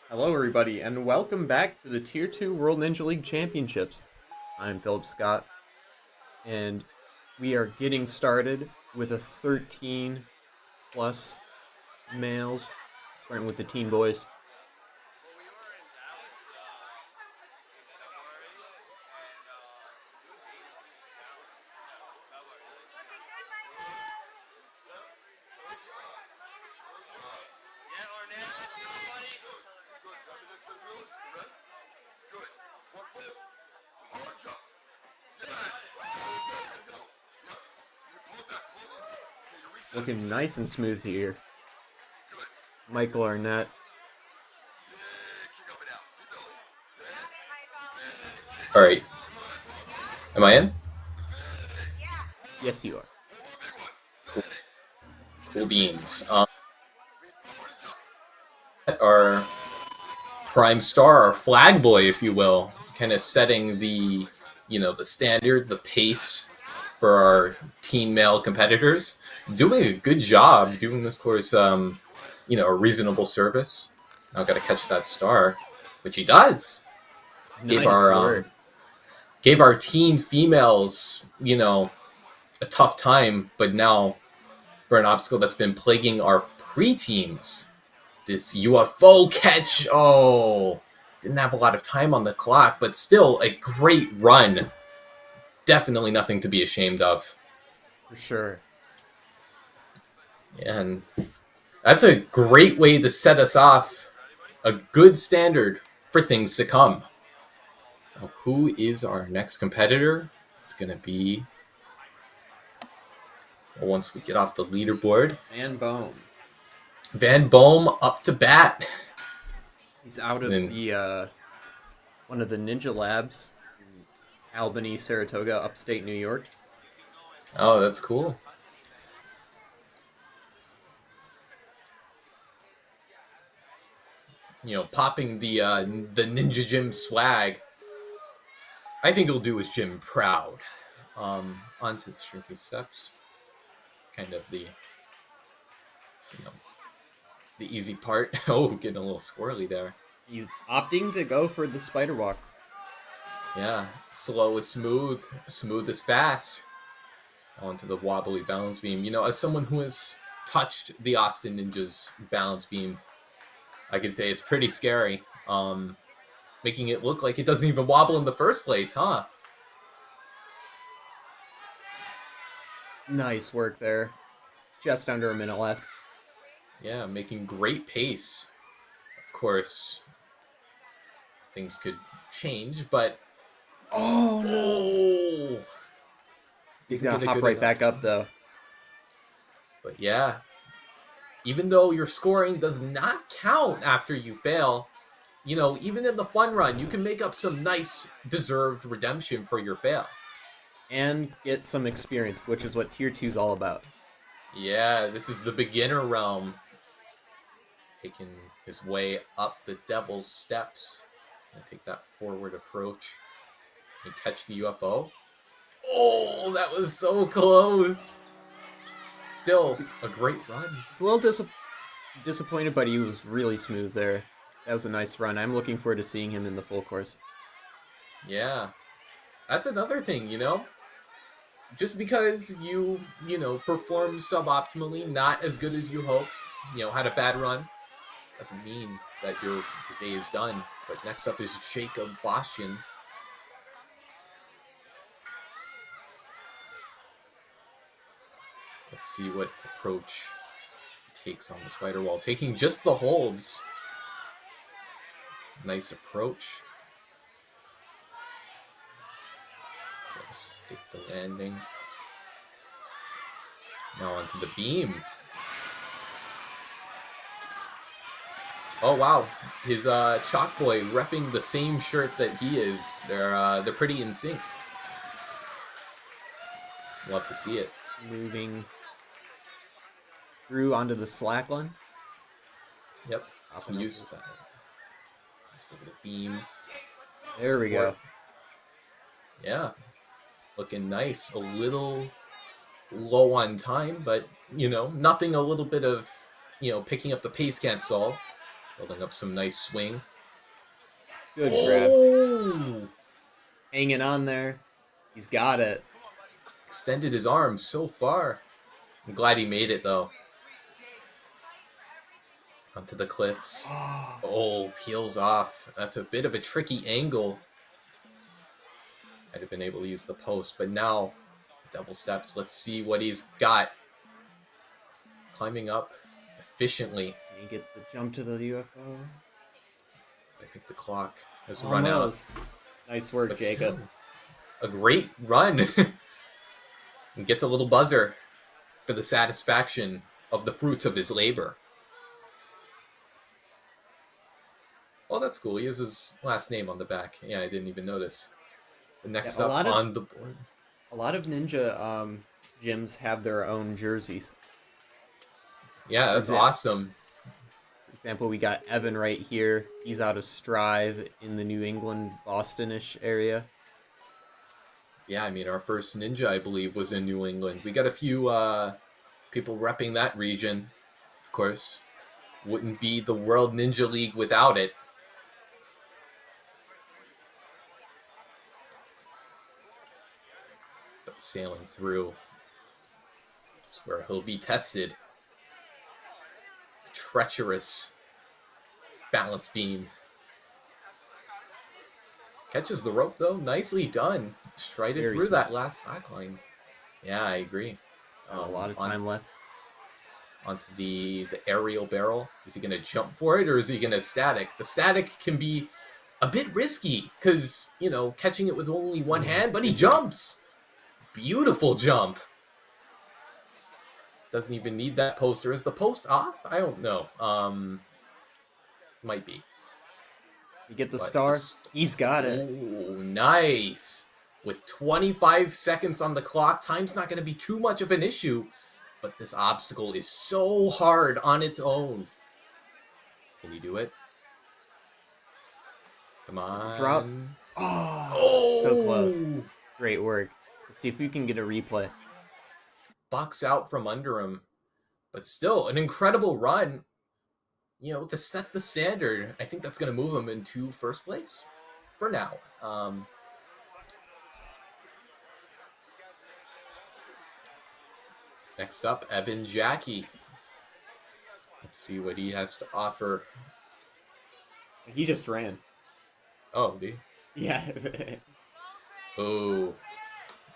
S1: Hello, everybody, and welcome back to the Tier 2 World Ninja League Championships. I'm Philip Scott, and we are getting started with a 13 plus males, starting with the teen boys. Looking nice and smooth here. Michael Arnett.
S3: All right. Am I in?
S1: Yes, you are.
S3: Cool beans. Our prime star, our flag boy, if you will, kind of setting the, the standard, the pace for our teen male competitors. Doing a good job doing this course, a reasonable service. Now got to catch that star, which he does.
S1: Nice work.
S3: Gave our teen females, a tough time, but now for an obstacle that's been plaguing our preteens, this UFO catch. Oh, didn't have a lot of time on the clock, but still a great run. Definitely nothing to be ashamed of.
S1: For sure.
S3: And that's a great way to set us off a good standard for things to come. Now, who is our next competitor? It's going to be, once we get off the leaderboard,
S1: Van Boom.
S3: Van Boom up to bat.
S1: He's out of the one of the Ninja Labs in Albany, Saratoga, upstate New York.
S3: Oh, that's cool. Popping the Ninja Gym swag. I think it'll do his gym proud. Onto the shrinking steps. Kind of the easy part. Oh, getting a little squirrely there.
S1: He's opting to go for the spider walk.
S3: Yeah, slow is smooth, smooth is fast. Onto the wobbly balance beam. As someone who has touched the Austin Ninjas balance beam, I can say it's pretty scary. Making it look like it doesn't even wobble in the first place, huh?
S1: Nice work there. Just under a minute left.
S3: Yeah, making great pace. Of course, things could change, but...
S1: Oh, no! He's gonna hop right back up, though.
S3: But yeah, even though your scoring does not count after you fail, even in the fun run, you can make up some nice deserved redemption for your fail.
S1: And get some experience, which is what Tier 2 is all about.
S3: Yeah, this is the beginner realm. Taking his way up the devil's steps. And take that forward approach. And catch the UFO. Oh, that was so close. Still, a great run.
S1: It's a little disappointed, but he was really smooth there. That was a nice run. I'm looking forward to seeing him in the full course.
S3: Yeah. That's another thing, Just because you performed suboptimally, not as good as you hoped, had a bad run, doesn't mean that your day is done. But next up is Jacob Bastian. Let's see what approach he takes on the spider wall. Taking just the holds. Nice approach. Stick the landing. Now onto the beam. Oh wow, his Chalk Boy repping the same shirt that he is. They're pretty in sync. Love to see it.
S1: Moving through onto the slack line.
S3: Yep.
S1: Popping up.
S3: Use that. Just a little beam.
S1: There we go.
S3: Support. Yeah. Looking nice. A little low on time, but, nothing a little bit of, picking up the pace can't solve. Building up some nice swing.
S1: Good grab.
S3: Oh!
S1: Hanging on there. He's got it.
S3: Extended his arm so far. I'm glad he made it, though. Onto the cliffs. Oh, peels off. That's a bit of a tricky angle. I'd have been able to use the post, but now double steps. Let's see what he's got. Climbing up efficiently.
S1: Can he get the jump to the UFO?
S3: I think the clock has run out.
S1: Nice work,
S3: But
S1: Jacob.
S3: still, a great run. And gets a little buzzer for the satisfaction of the fruits of his labor. Oh, that's cool. He has his last name on the back. Yeah, I didn't even notice. The next up on the board.
S1: A lot of ninja gyms have their own jerseys.
S3: Yeah, that's awesome.
S1: For example, we got Evan right here. He's out of Strive in the New England, Boston-ish area.
S3: Yeah, I mean, our first ninja, I believe, was in New England. We got a few people repping that region, of course. Wouldn't be the World Ninja League without it. But sailing through, that's where he'll be tested. Treacherous balance beam. Catches the rope, though. Nicely done. Strided through that last slack line. Yeah, I agree.
S1: A lot of time left.
S3: Onto the aerial barrel. Is he going to jump for it, or is he going to static? The static can be a bit risky because, catching it with only one hand, but he jumps. Beautiful jump. Doesn't even need that poster. Is the post off? I don't know. Might be.
S1: You get the star? He's got it.
S3: Oh, nice. With 25 seconds on the clock, time's not going to be too much of an issue. But this obstacle is so hard on its own. Can you do it? Come on.
S1: Drop. Oh, so close. Great work. Let's see if we can get a replay.
S3: Bucks out from under him. But still, an incredible run. To set the standard. I think that's going to move him into first place. For now. Next up, Evan Jackie. Let's see what he has to offer.
S1: He just ran.
S3: Oh, did
S1: he? Yeah.
S3: Oh,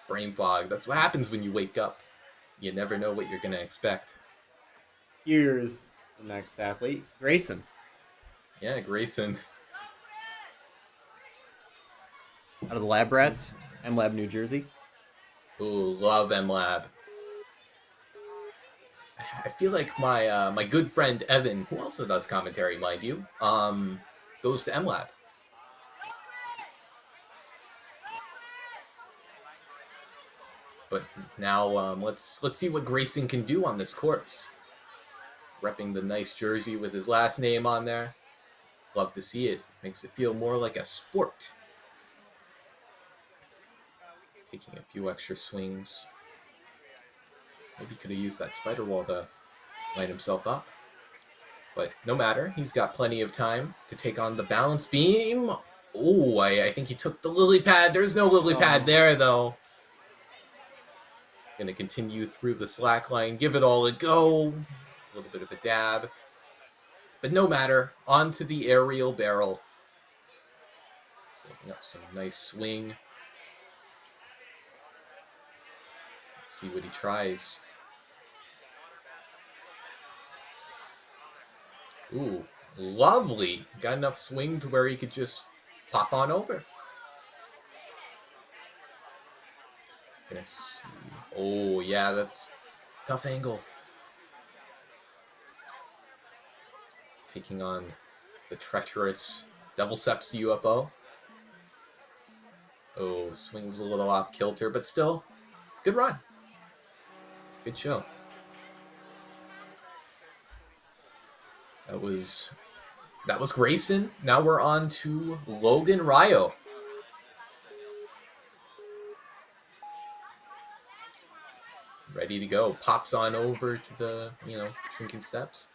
S3: brain fog. That's what happens when you wake up. You never know what you're going to expect.
S1: Here's the next athlete, Grayson.
S3: Yeah, Grayson.
S1: Out of the Lab Rats, M-Lab, New Jersey.
S3: Ooh, love M-Lab. I feel like my good friend Evan, who also does commentary, mind you, goes to M-Lab. But now let's see what Grayson can do on this course. Repping the nice jersey with his last name on there. Love to see it. Makes it feel more like a sport. Taking a few extra swings. Maybe could have used that spider wall to line himself up. But no matter. He's got plenty of time to take on the balance beam. Oh, I think he took the lily pad. There's no lily pad there, though. Going to continue through the slack line. Give it all a go. A little bit of a dab. But no matter. Onto the aerial barrel. Building up some nice swing. Let's see what he tries. Ooh, lovely. Got enough swing to where he could just pop on over. Gonna see. Oh, yeah, that's a tough angle. Taking on the treacherous Devilceps UFO. Oh, swings a little off kilter, but still, good run. Good show. That was Grayson. Now we're on to Logan Ryo. Ready to go. Pops on over to the, shrinking steps.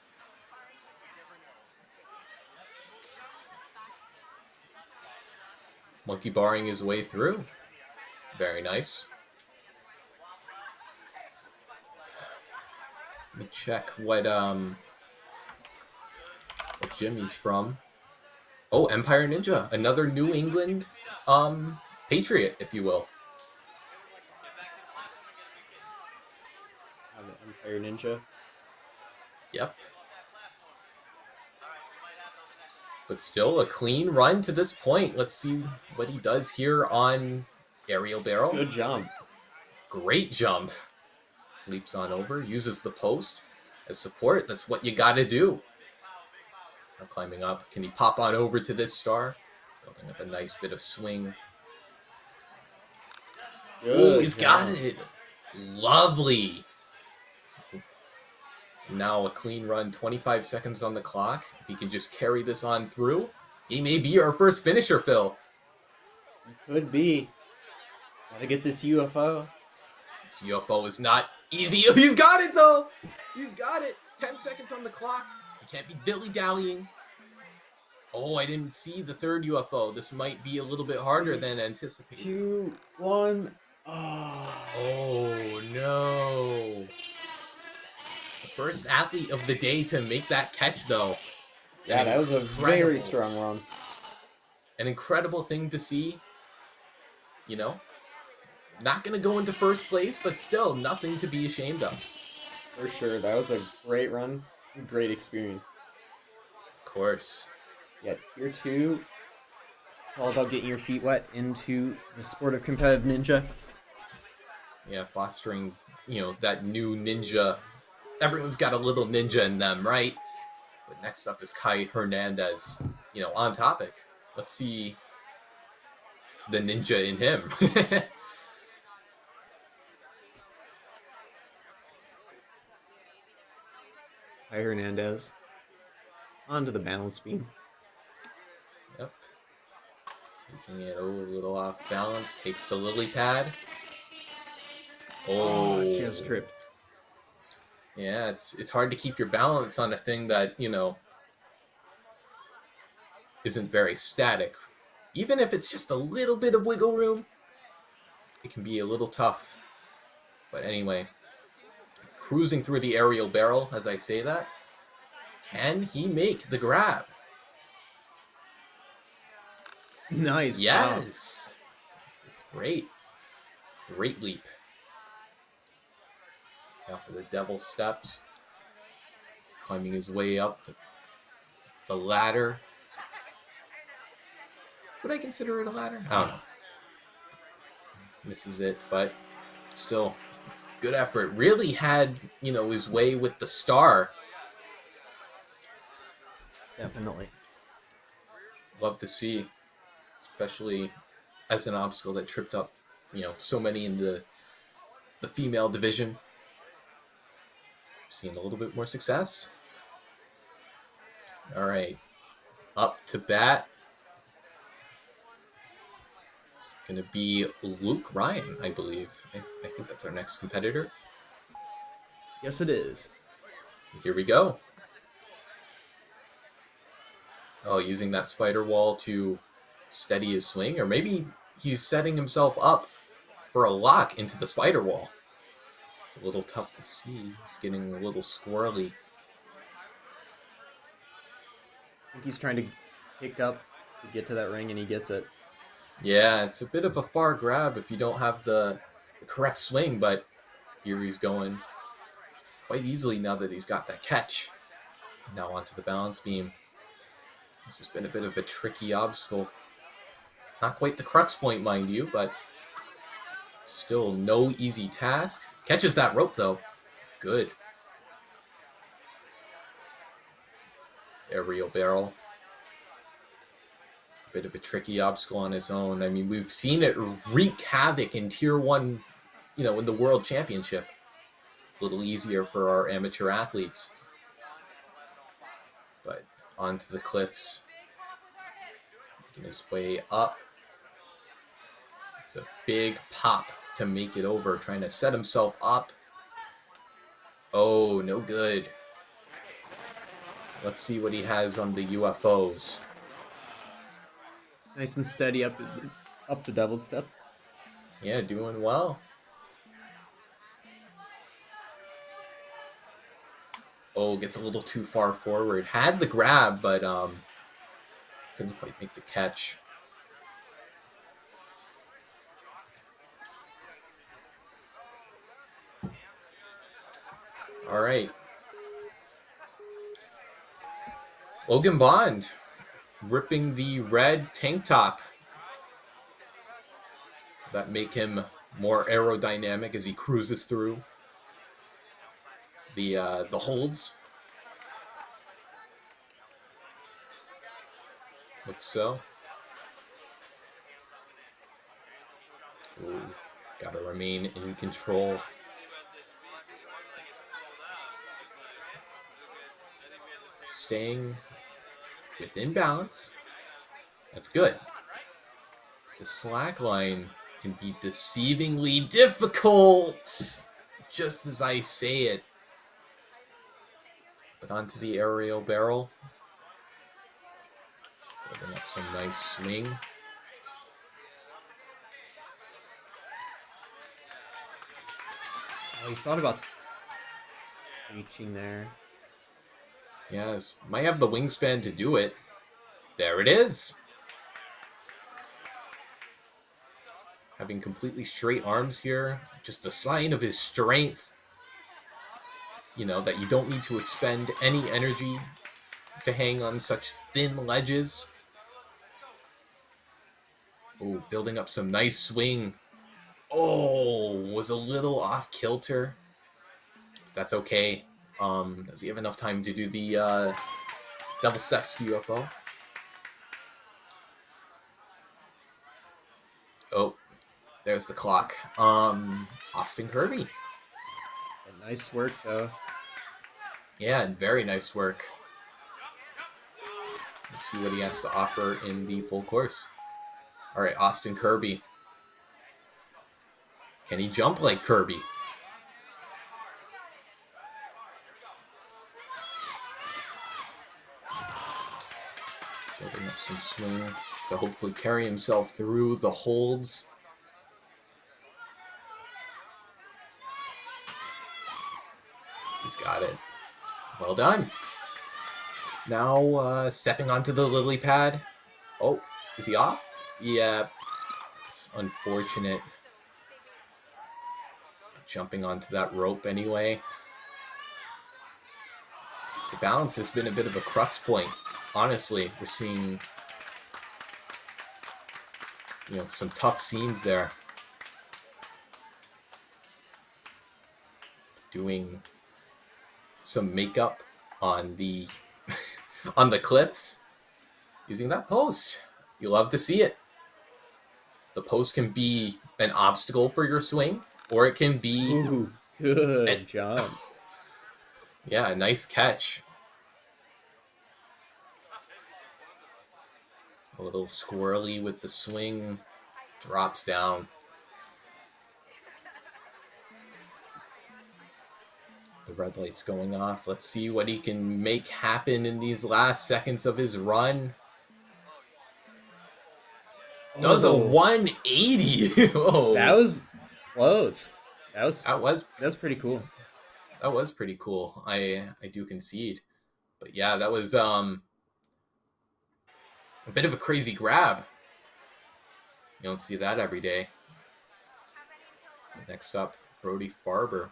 S3: Monkey barring his way through. Very nice. Let me check what gym he's from. Oh, Empire Ninja. Another New England Patriot, if you will.
S1: Empire Ninja.
S3: Yep. But still a clean run to this point. Let's see what he does here on aerial barrel.
S1: Good jump.
S3: Great jump. Leaps on over, uses the post as support. That's what you got to do. Now climbing up. Can he pop on over to this star? Building up a nice bit of swing. Oh, he's got it. Lovely. Now a clean run, 25 seconds on the clock. If he can just carry this on through, he may be our first finisher, Phil.
S1: Could be. Gotta get this UFO.
S3: This UFO is not easy. He's got it, though. He's got it. 10 seconds on the clock. He can't be dilly-dallying. Oh, I didn't see the third UFO. This might be a little bit harder than anticipated.
S1: 2, 1.
S3: Oh, no. The first athlete of the day to make that catch, though.
S1: Yeah, that was a very strong run.
S3: An incredible thing to see. Not going to go into first place, but still nothing to be ashamed of.
S1: For sure. That was a great run. Great experience.
S3: Of course.
S1: Yeah, Tier 2. It's all about getting your feet wet into the sport of competitive ninja.
S3: Yeah, fostering, that new ninja. Everyone's got a little ninja in them, right? But next up is Kai Hernandez, on topic. Let's see the ninja in him.
S1: Kai Hernandez. Onto the balance beam.
S3: Yep. Taking it a little off balance. Takes the lily pad. Oh,
S1: just tripped.
S3: Yeah, it's hard to keep your balance on a thing that, isn't very static. Even if it's just a little bit of wiggle room, it can be a little tough. But anyway, cruising through the aerial barrel as I say that. Can he make the grab?
S1: Nice.
S3: Yes. Wow. It's great. Great leap. Now for the devil steps. Climbing his way up the ladder. Would I consider it a ladder? I don't know. Misses it, but still, good effort. Really had, his way with the star.
S1: Definitely.
S3: Love to see, especially as an obstacle that tripped up, so many in the female division. Seeing a little bit more success. All right, up to bat. It's going to be Luke Ryan, I believe. I think that's our next competitor.
S1: Yes, it is.
S3: Here we go. Oh, using that spider wall to steady his swing, or maybe he's setting himself up for a lock into the spider wall. It's a little tough to see. He's getting a little squirrely.
S1: I think he's trying to pick up to get to that ring, and he gets it.
S3: Yeah, it's a bit of a far grab if you don't have the correct swing, but here he's going quite easily now that he's got that catch. Now onto the balance beam. This has been a bit of a tricky obstacle. Not quite the crux point, mind you, but still no easy task. Catches that rope, though. Good. Aerial barrel. Bit of a tricky obstacle on its own. I mean, we've seen it wreak havoc in Tier 1, in the World Championship. A little easier for our amateur athletes. onto the cliffs. Making his way up. It's a big pop to make it over, trying to set himself up. Oh, no good. Let's see what he has on the UFOs.
S1: Nice and steady up the devil steps.
S3: Yeah, doing well. Oh, gets a little too far forward. Had the grab, but couldn't quite make the catch. All right. Logan Bond ripping the red tank top. That make him more aerodynamic as he cruises through the holds. Looks so. Ooh, gotta remain in control. Staying within balance. That's good. The slack line can be deceivingly difficult, just as I say it. But onto the aerial barrel. Building up some nice swing.
S1: Oh, he thought about reaching there.
S3: Yes, might have the wingspan to do it. There it is. Having completely straight arms here, just a sign of his strength. You know, that you don't need to expend any energy to hang on such thin ledges. Oh, building up some nice swing. Oh, was a little off kilter. That's okay. Does he have enough time to do the double steps UFO? Oh, there's the clock. Austin Kirby.
S1: Nice work, though.
S3: Yeah, very nice work. Let's see what he has to offer in the full course. All right, Austin Kirby. Can he jump like Kirby? Building up some swing to hopefully carry himself through the holds. He's got it. Well done. Now stepping onto the lily pad. Oh, is he off? Yeah. It's unfortunate. Jumping onto that rope anyway. The balance has been a bit of a crux point. Honestly, we're seeing, you know, some tough scenes there. Doing some makeup on the on the cliffs using that post. You love to see it. The post can be an obstacle for your swing, or it can be
S1: Ooh, good job.
S3: Yeah, a nice catch. A little squirrely with the swing, drops down. The red light's going off. Let's see what he can make happen in these last seconds of his run. Does a 180. Oh.
S1: That was close. That's pretty cool.
S3: That was pretty cool. I do concede. But yeah, that was a bit of a crazy grab. You don't see that every day. Next up, Brody Farber.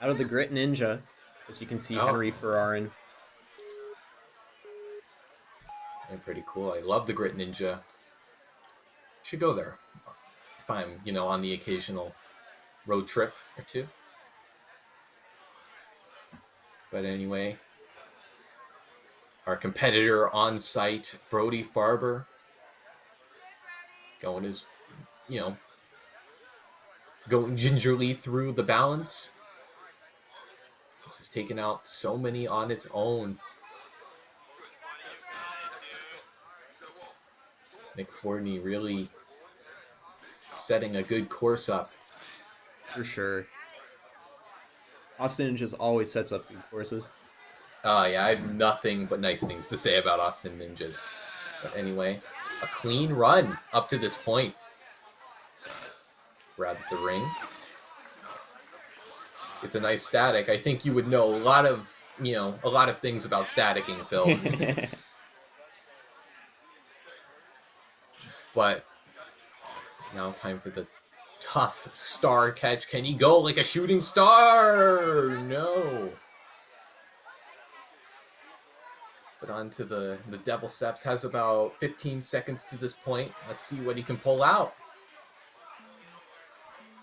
S1: Out of the Grit Ninja, as you can see, Henry Ferrarin.
S3: Yeah, pretty cool. I love the Grit Ninja. Should go there if I'm, you know, on the occasional road trip or two. But anyway, our competitor on site, Brody Farber, going his, you know, going gingerly through the balance. This has taken out so many on its own. Nick Fortney really setting a good course up.
S1: For sure. Austin just always sets up good courses.
S3: Yeah, I have nothing but nice things to say about Austin Ninjas. But anyway, a clean run up to this point. Grabs the ring. It's a nice static. I think you would know a lot of things about staticking, Phil. But now time for the tough star catch. Can he go like a shooting star? No. But onto the devil steps. Has about 15 seconds to this point. Let's see what he can pull out.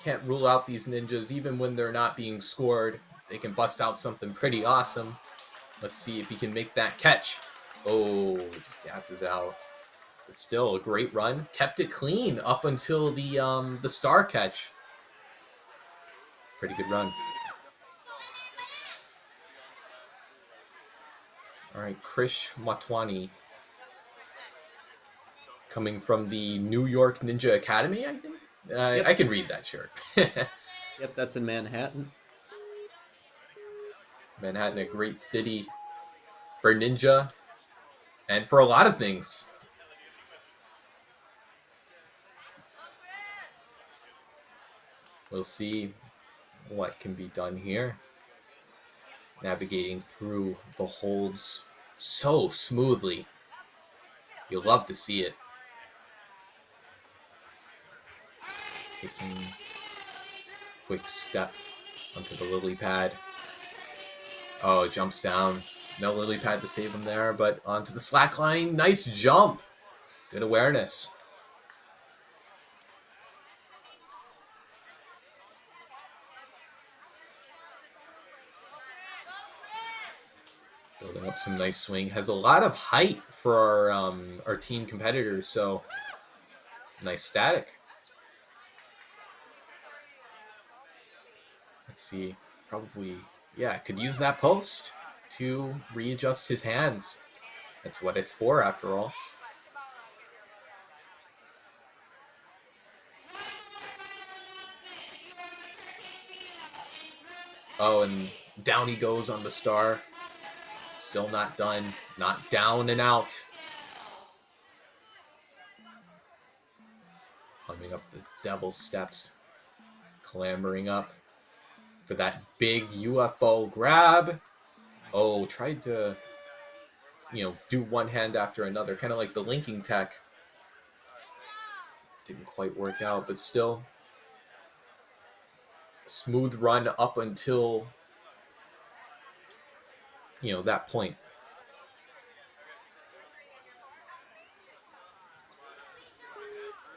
S3: Can't rule out these ninjas even when they're not being scored. They can bust out something pretty awesome. Let's see if he can make that catch. Oh, just gasses out. But still a great run. Kept it clean up until the star catch. Pretty good run. All right, Krish Matwani. Coming from the New York Ninja Academy, I think?
S1: Yep.
S3: I can read that, sure.
S1: Yep, that's in Manhattan.
S3: Manhattan, a great city for ninja and for a lot of things. We'll see what can be done here. Navigating through the holds so smoothly. You'll love to see it. Taking a quick step onto the lily pad. Oh, jumps down. No lily pad to save him there, but onto the slack line. Nice jump. Good awareness. Building up some nice swing. Has a lot of height for our team competitors, so nice static. Let's see. Probably, yeah, could use that post to readjust his hands. That's what it's for, after all. Oh, and down he goes on the star. Still not done. Not down and out. Climbing up the devil steps. Clambering up for that big UFO grab. Oh, tried to, do one hand after another. Kind of like the linking tech. Didn't quite work out, but still. Smooth run up until that point.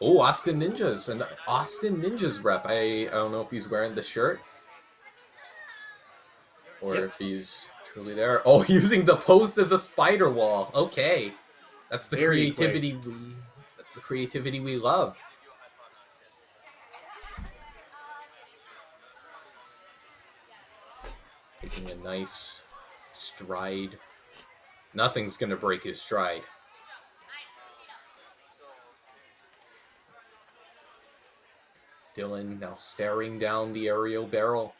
S3: Oh, Austin Ninjas. An Austin Ninjas rep. I don't know if he's wearing the shirt or if he's truly there. Oh, using the post as a spider wall. Okay. That's the creativity we love. Taking a nice stride. Nothing's going to break his stride. Dylan now staring down the aerial barrel.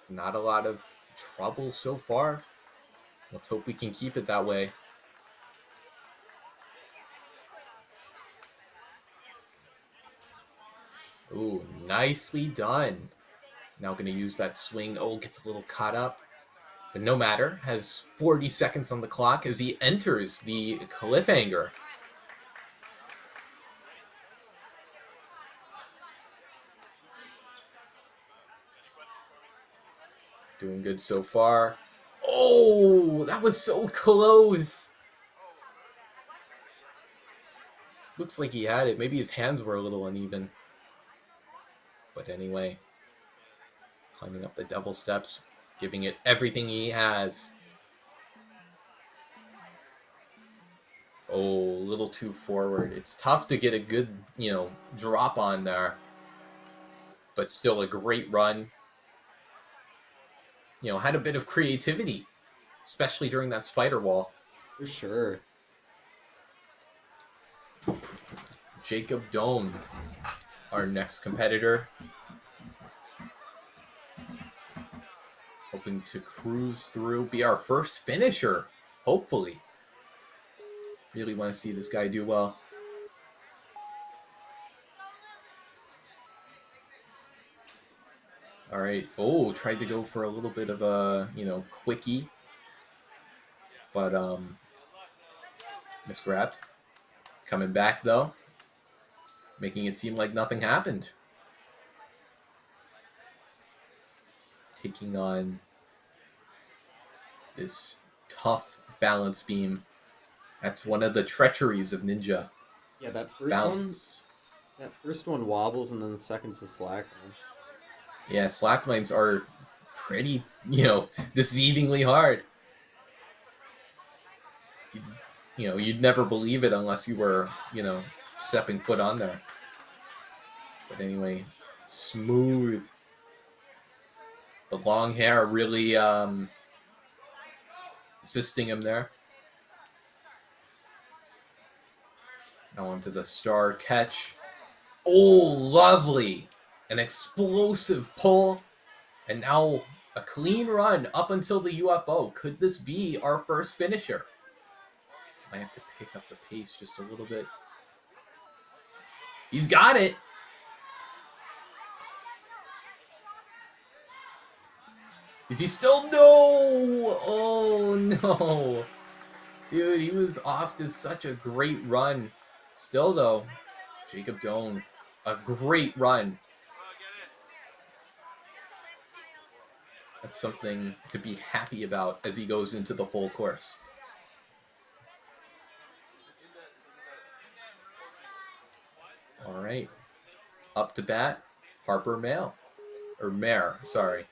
S3: Not a lot of trouble so far. Let's hope we can keep it that way. Ooh, nicely done. Now going to use that swing. Oh, gets a little caught up. But no matter. Has 40 seconds on the clock as he enters the cliffhanger. Doing good so far. Oh, that was so close. Looks like he had it. Maybe his hands were a little uneven. But anyway, climbing up the devil steps, giving it everything he has. Oh, a little too forward. It's tough to get a good, drop on there. But still a great run. had a bit of creativity, especially during that spider wall.
S1: For sure.
S3: Jacob Doan, our next competitor. Hoping to cruise through, be our first finisher, hopefully. Really want to see this guy do well. All right. Oh, tried to go for a little bit of a, quickie. But, misgrabbed. Coming back, though. Making it seem like nothing happened. Taking on this tough balance beam. That's one of the treacheries of Ninja.
S1: Yeah, that first
S3: balance.
S1: That first one wobbles, and then the second's the slack line.
S3: Yeah, slack lines are pretty, deceivingly hard. You'd never believe it unless you were, stepping foot on there. But anyway, smooth. The long hair really assisting him there. Now onto the star catch. Oh, lovely. An explosive pull. And now a clean run up until the UFO. Could this be our first finisher? I have to pick up the pace just a little bit. He's got it. Is he still? No! Oh, no. Dude, he was off to such a great run. Still, though, Jacob Doan, a great run. That's something to be happy about as he goes into the full course. All right. Up to bat, Harper Mail. Or Mare, sorry.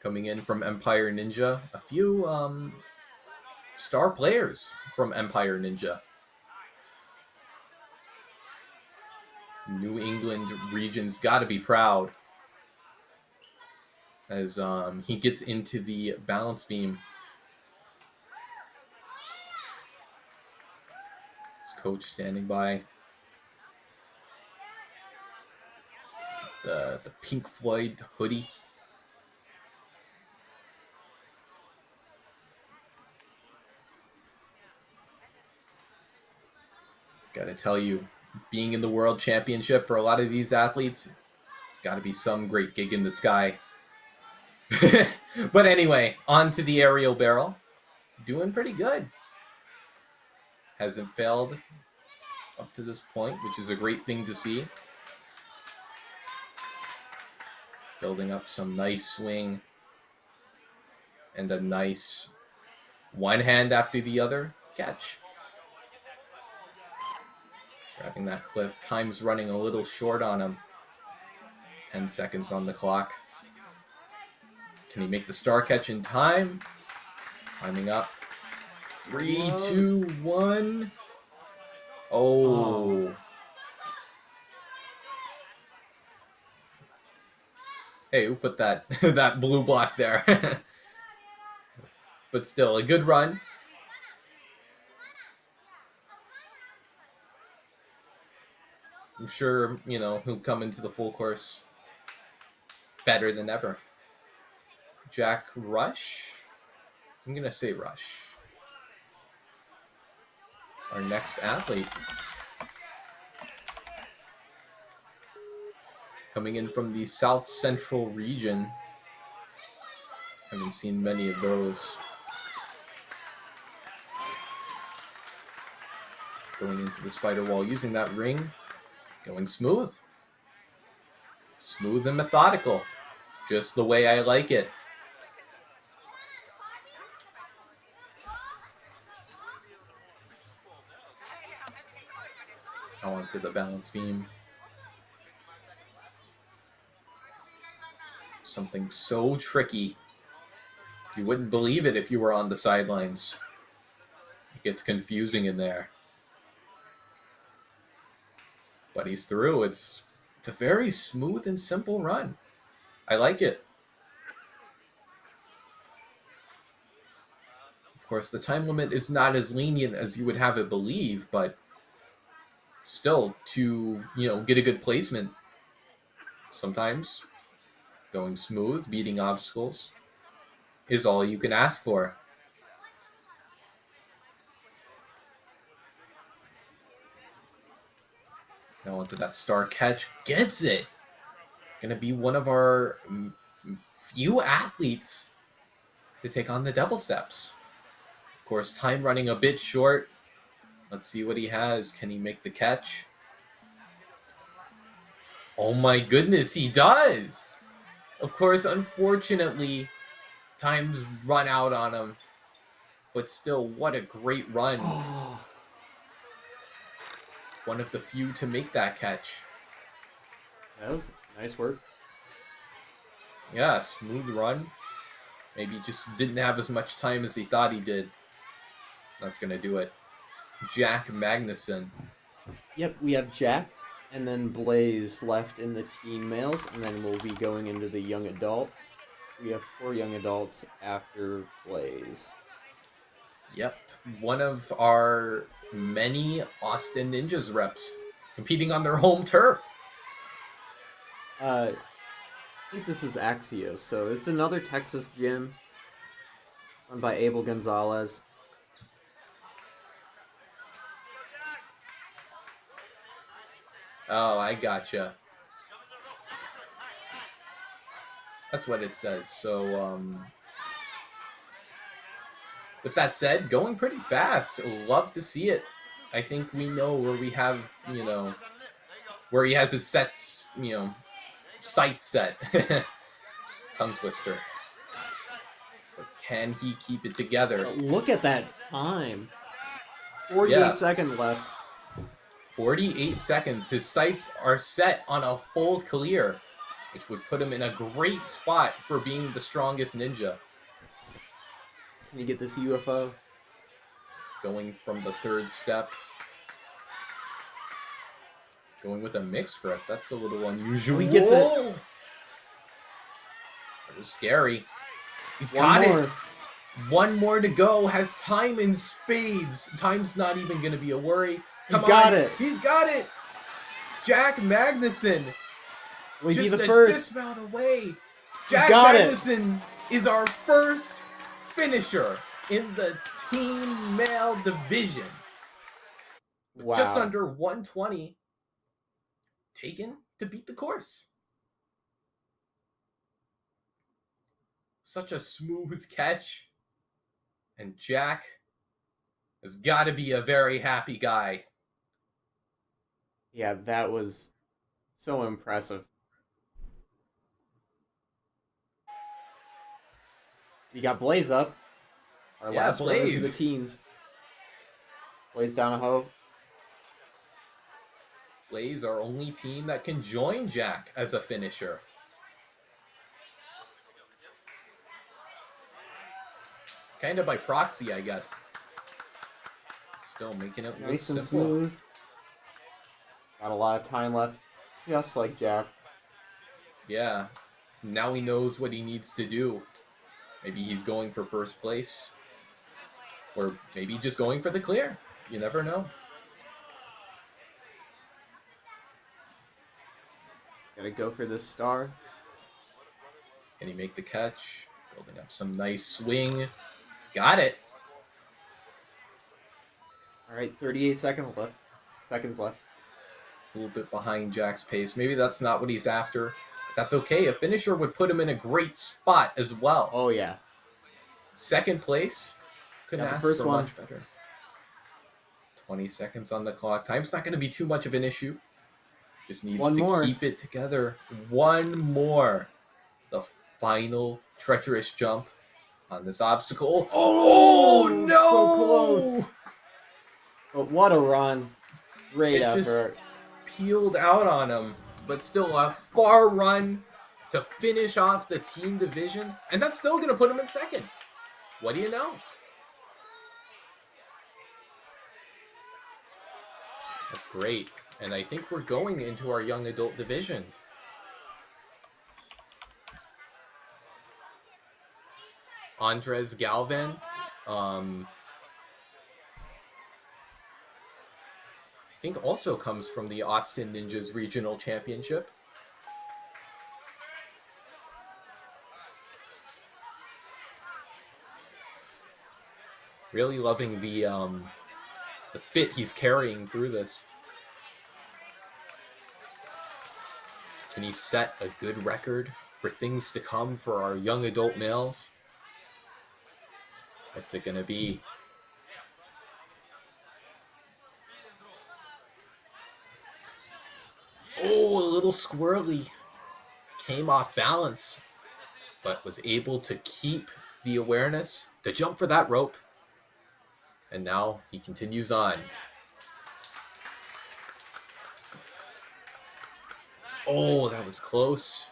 S3: Coming in from Empire Ninja, a few star players from Empire Ninja. New England region's got to be proud as he gets into the balance beam. His coach standing by. The Pink Floyd hoodie. Gotta tell you, being in the World Championship for a lot of these athletes, it's got to be some great gig in the sky. But anyway, on to the aerial barrel. Doing pretty good. Hasn't failed up to this point, which is a great thing to see. Building up some nice swing. And a nice one hand after the other catch. Grabbing that cliff. Time's running a little short on him. 10 seconds on the clock. Can he make the star catch in time? Climbing up. 3, 2, 1. Oh. Hey, who put that that blue block there? But still, a good run. I'm sure, he'll come into the full course better than ever. Jack Rush? I'm going to say Rush. Our next athlete. Coming in from the South Central region. Haven't seen many of those. Going into the spider wall, using that ring. Going smooth. Smooth and methodical. Just the way I like it. Now onto the balance beam. Something so tricky. You wouldn't believe it if you were on the sidelines. It gets confusing in there. But he's through. It's a very smooth and simple run. I like it. Of course, the time limit is not as lenient as you would have it believe, but still, to get a good placement, sometimes going smooth, beating obstacles, is all you can ask for. Now onto that star catch, gets it. Gonna be one of our few athletes to take on the Devil Steps. Of course, time running a bit short. Let's see what he has. Can he make the catch? Oh my goodness, he does! Of course, unfortunately, time's run out on him. But still, what a great run. One of the few to make that catch.
S1: That was nice work.
S3: Yeah, smooth run. Maybe just didn't have as much time as he thought he did. That's going to do it. Jack Magnuson.
S1: Yep, we have Jack and then Blaze left in the teen males, and then we'll be going into the young adults. We have 4 young adults after Blaze.
S3: Yep, one of our many Austin Ninjas reps competing on their home turf.
S1: I think this is Axios, so it's another Texas gym run by Abel Gonzalez.
S3: Oh, I gotcha. That's what it says. So, with that said, going pretty fast. Love to see it. I think we know where we have, where he has his sets, sights set. Tongue twister. But can he keep it together?
S1: Look at that time. 48 seconds left.
S3: 48 seconds. His sights are set on a full clear, which would put him in a great spot for being the strongest ninja.
S1: Can you get this UFO?
S3: Going from the third step. Going with a mixed grip. That's a little unusual.
S1: He gets it.
S3: That was scary. He's got it. One more to go. Has time in spades. Time's not even going to be a worry.
S1: He's got it.
S3: He's got it. Jack Magnuson.
S1: Will he be
S3: just
S1: the
S3: a
S1: first?
S3: dismount away.
S1: He's
S3: Jack
S1: got it.
S3: Magnuson is our first finisher in the team male division.
S1: Wow.
S3: Just under 120 taken to beat the course. Such a smooth catch. And Jack has got to be a very happy guy.
S1: Yeah, that was so impressive. You got Blaze up. Our last runner for
S3: Blaze.
S1: the teens. Blaze Donahoe.
S3: Blaze, our only team that can join Jack as a finisher. Kind of by proxy, I guess. Still making it look
S1: Nice and
S3: simple.
S1: smooth. Got a lot of time left. Just like Jack.
S3: Yeah. Now he knows what he needs to do. Maybe he's going for first place. Or maybe just going for the clear. You never know.
S1: Gotta go for this star.
S3: Can he make the catch? Building up some nice swing. Got it.
S1: Alright, 38 seconds left.
S3: A little bit behind Jack's pace. Maybe that's not what he's after. But that's okay. A finisher would put him in a great spot as well.
S1: Oh, yeah.
S3: Second place. Couldn't
S1: Got the
S3: ask
S1: first
S3: for
S1: one.
S3: much better. 20 seconds on the clock. Time's not going to be too much of an issue. Just needs
S1: One
S3: to
S1: more.
S3: keep it together. One more. The final treacherous jump on this obstacle. Oh no!
S1: So close. But what a run. Great
S3: It
S1: effort.
S3: just peeled out on him. But still a far run to finish off the team division. And that's still going to put him in second. What do you know? That's great. And I think we're going into our young adult division. Andres Galvan. I think also comes from the Austin Ninjas Regional Championship. Really loving the fit he's carrying through this. Can he set a good record for things to come for our young adult males? What's it gonna be? Oh, a little squirrely. Came off balance, but was able to keep the awareness to jump for that rope. And now he continues on. Oh, that was close.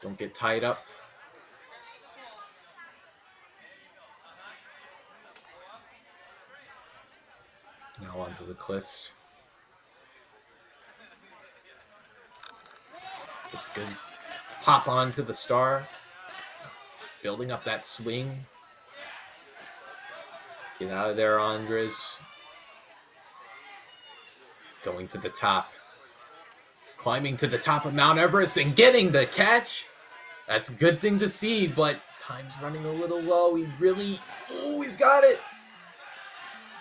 S3: Don't get tied up. Now onto the cliffs. It's a good pop onto the star. Building up that swing. Get out of there, Andres. Going to the top. Climbing to the top of Mount Everest and getting the catch. That's a good thing to see, but time's running a little low. He's got it.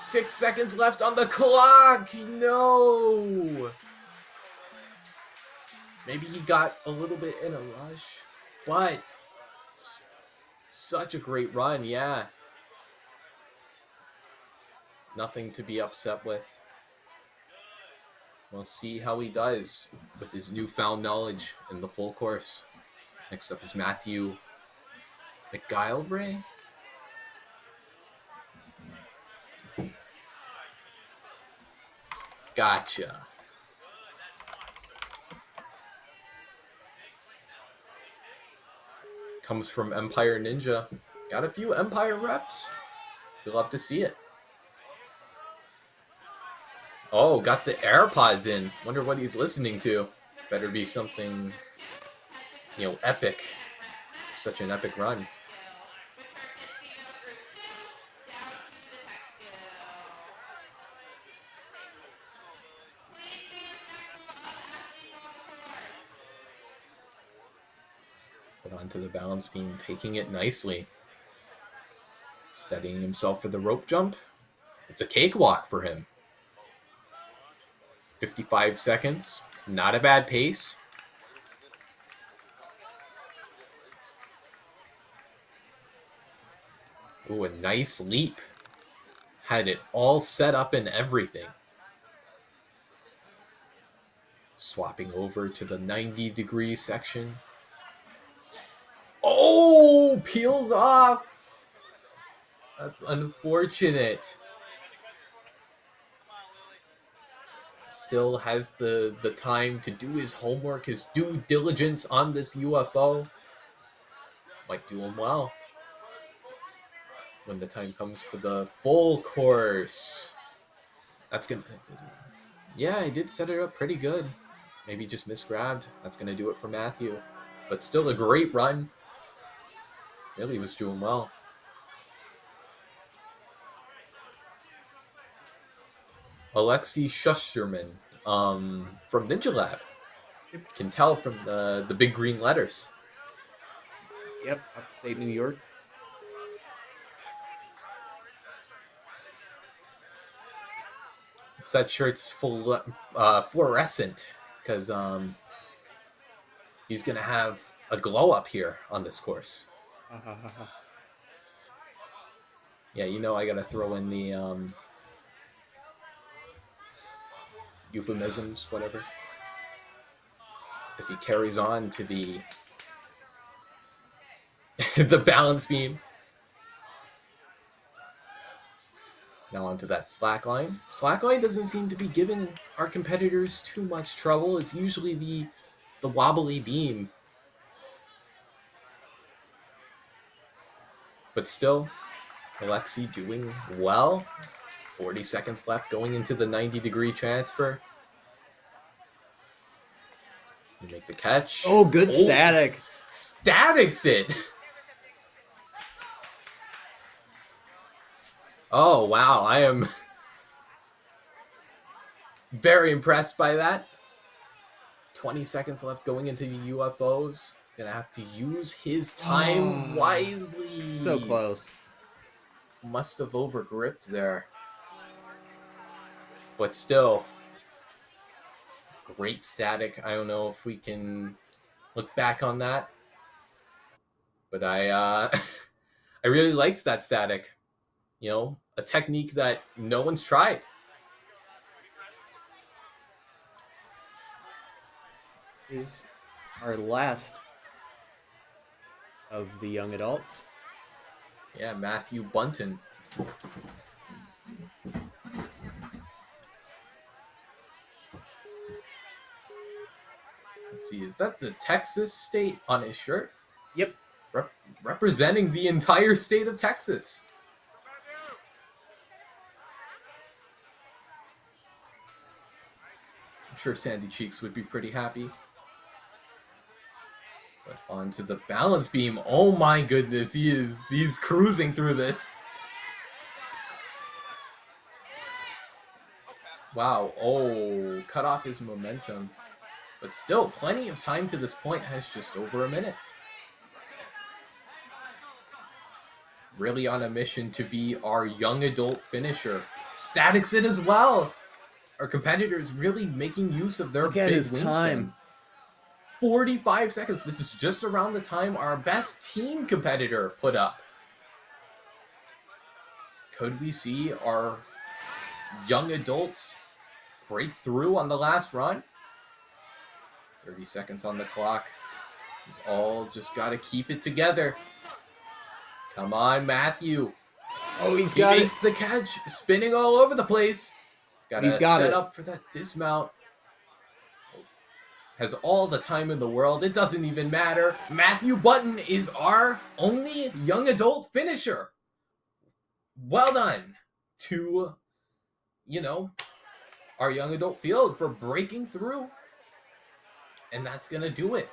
S3: 6 seconds left on the clock. No. Maybe he got a little bit in a rush, but such a great run, yeah. Nothing to be upset with. We'll see how he does with his newfound knowledge in the full course. Next up is Matthew McGillivray. Gotcha. Comes from Empire Ninja. Got a few Empire reps. You'll love to see it. Oh, got the AirPods in. Wonder what he's listening to. Better be something, epic. Such an epic run. Put onto the balance beam, taking it nicely. Steadying himself for the rope jump. It's a cakewalk for him. 55 seconds. Not a bad pace. Ooh, a nice leap. Had it all set up and everything. Swapping over to the 90-degree section. Oh, peels off. That's unfortunate. Still has the time to do his homework, his due diligence on this UFO. Might do him well when the time comes for the full course. That's gonna... Yeah, he did set it up pretty good. Maybe just misgrabbed. That's gonna do it for Matthew. But still a great run. Really was doing well. Alexei Shusterman from Ninja Lab. You can tell from the big green letters.
S1: Yep, upstate New York.
S3: That shirt's full fluorescent because he's gonna have a glow up here on this course. Yeah, I gotta throw in the euphemisms, whatever, as he carries on to the the balance beam. Now onto that slackline. Slackline doesn't seem to be giving our competitors too much trouble. It's usually the wobbly beam. But still, Alexei doing well. 40 seconds left going into the 90-degree transfer. You make the catch.
S1: Oh, good static.
S3: Statics it. Oh, wow. I am very impressed by that. 20 seconds left going into the UFOs. Gonna have to use his time wisely.
S1: So close.
S3: Must have overgripped there. But still, great static. I don't know if we can look back on that. But I I really liked that static. You know, a technique that no one's tried.
S1: Is our last of the young adults.
S3: Yeah, Matthew Bunton. Let's see, is that the Texas state on his shirt?
S1: Yep.
S3: Representing the entire state of Texas. I'm sure Sandy Cheeks would be pretty happy. But onto the balance beam. Oh my goodness, he's cruising through this. Wow, oh, cut off his momentum. But still, plenty of time to this point, has just over a minute. Really on a mission to be our young adult finisher. Statics it as well. Our competitors really making use of their
S1: Look at
S3: big
S1: his
S3: wingspan.
S1: time.
S3: 45 seconds. This is just around the time our best team competitor put up. Could we see our young adults break through on the last run? 30 seconds on the clock. He's all just got to keep it together. Come on, Matthew.
S1: Oh, he got
S3: makes the catch. Spinning all over the place. Gotta set up for that dismount. Has all the time in the world. It doesn't even matter. Matthew Button is our only young adult finisher. Well done to, you know, our young adult field for breaking through. And that's going to do it.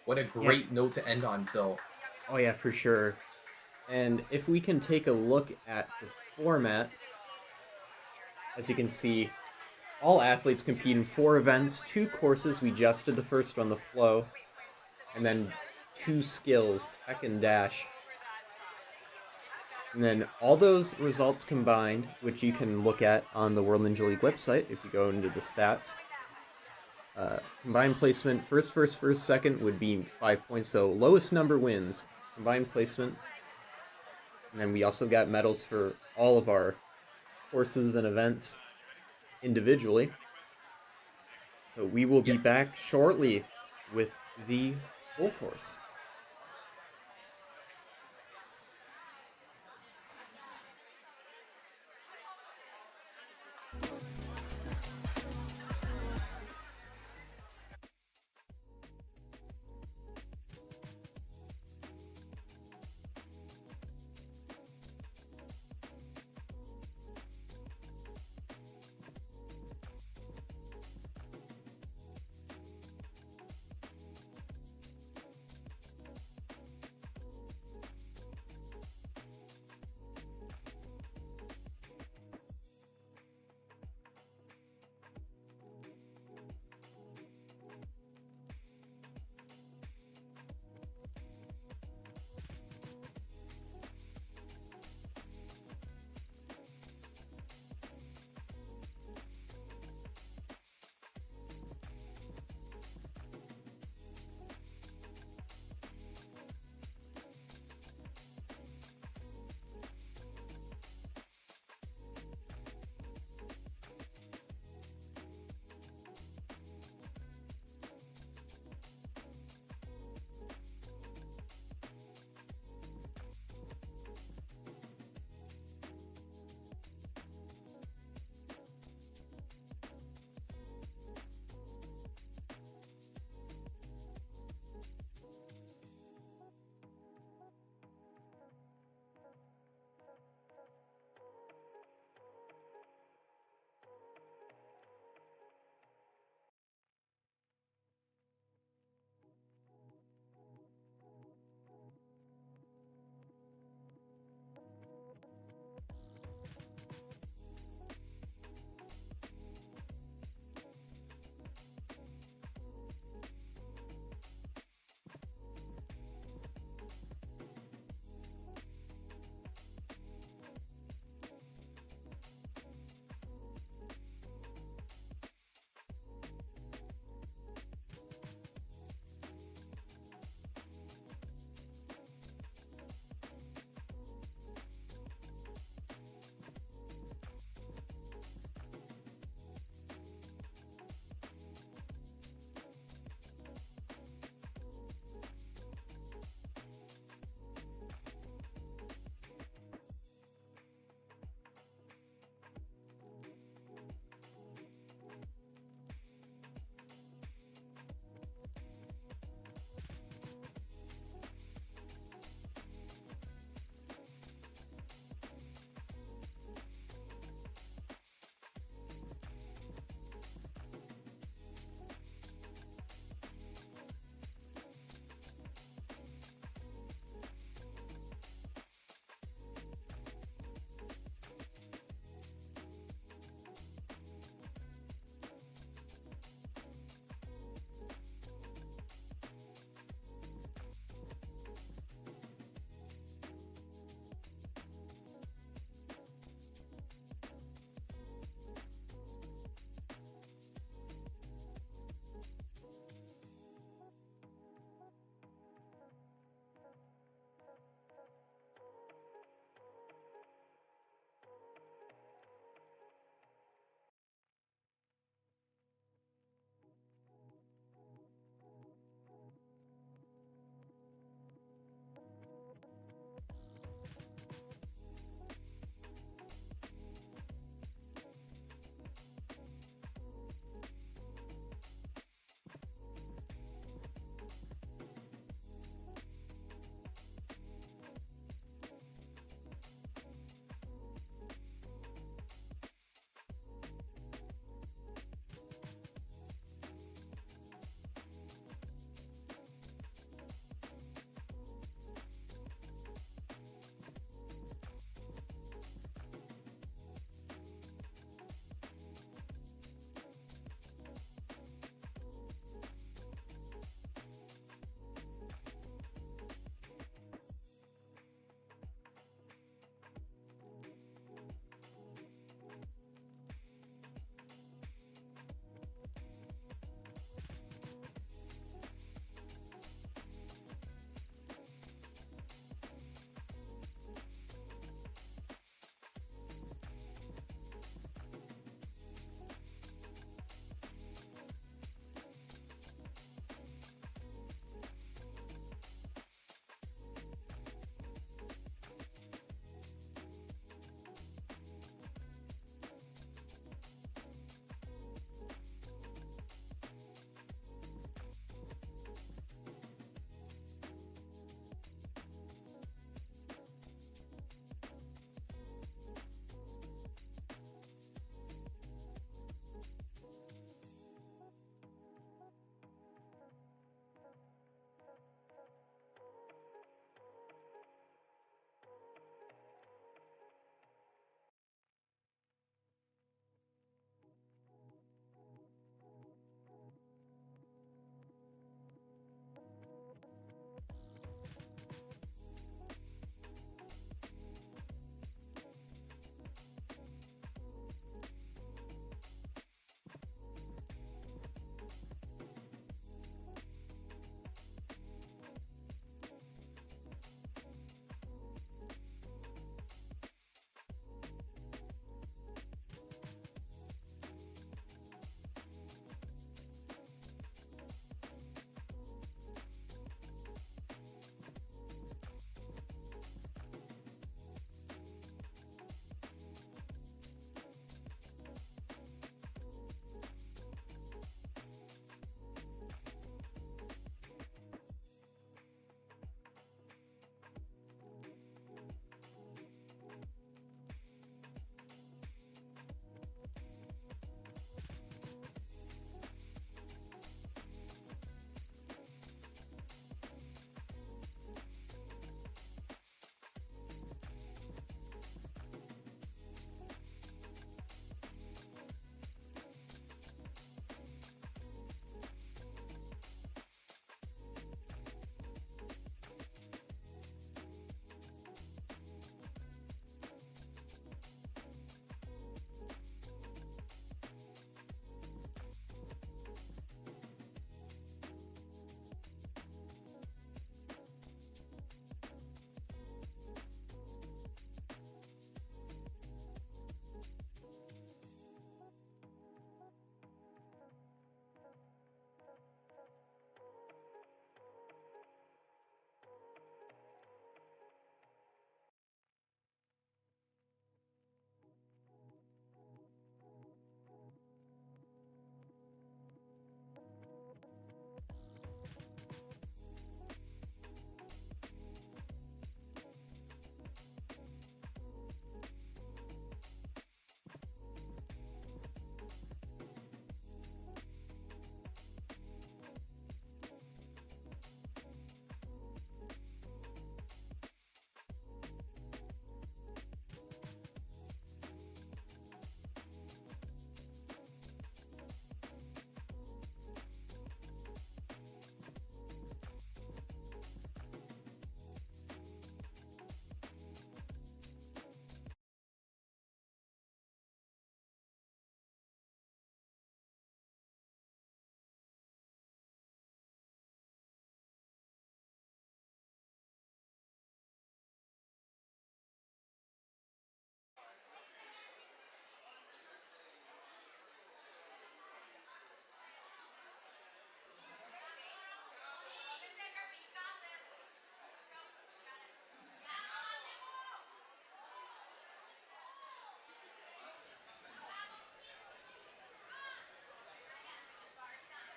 S3: What a great note to end on, Phil.
S1: Oh, yeah, for sure. And if we can take a look at the format, as you can see, all athletes compete in 4 events, 2 courses. We just did the first one, the flow, and then 2 skills, tech and dash. And then all those results combined, which you can look at on the World Ninja League website if you go into the stats. Combined placement, first, second would be 5 points, so lowest number wins. Combined placement. And then we also got medals for all of our courses and events individually. So we will be back shortly with the full course.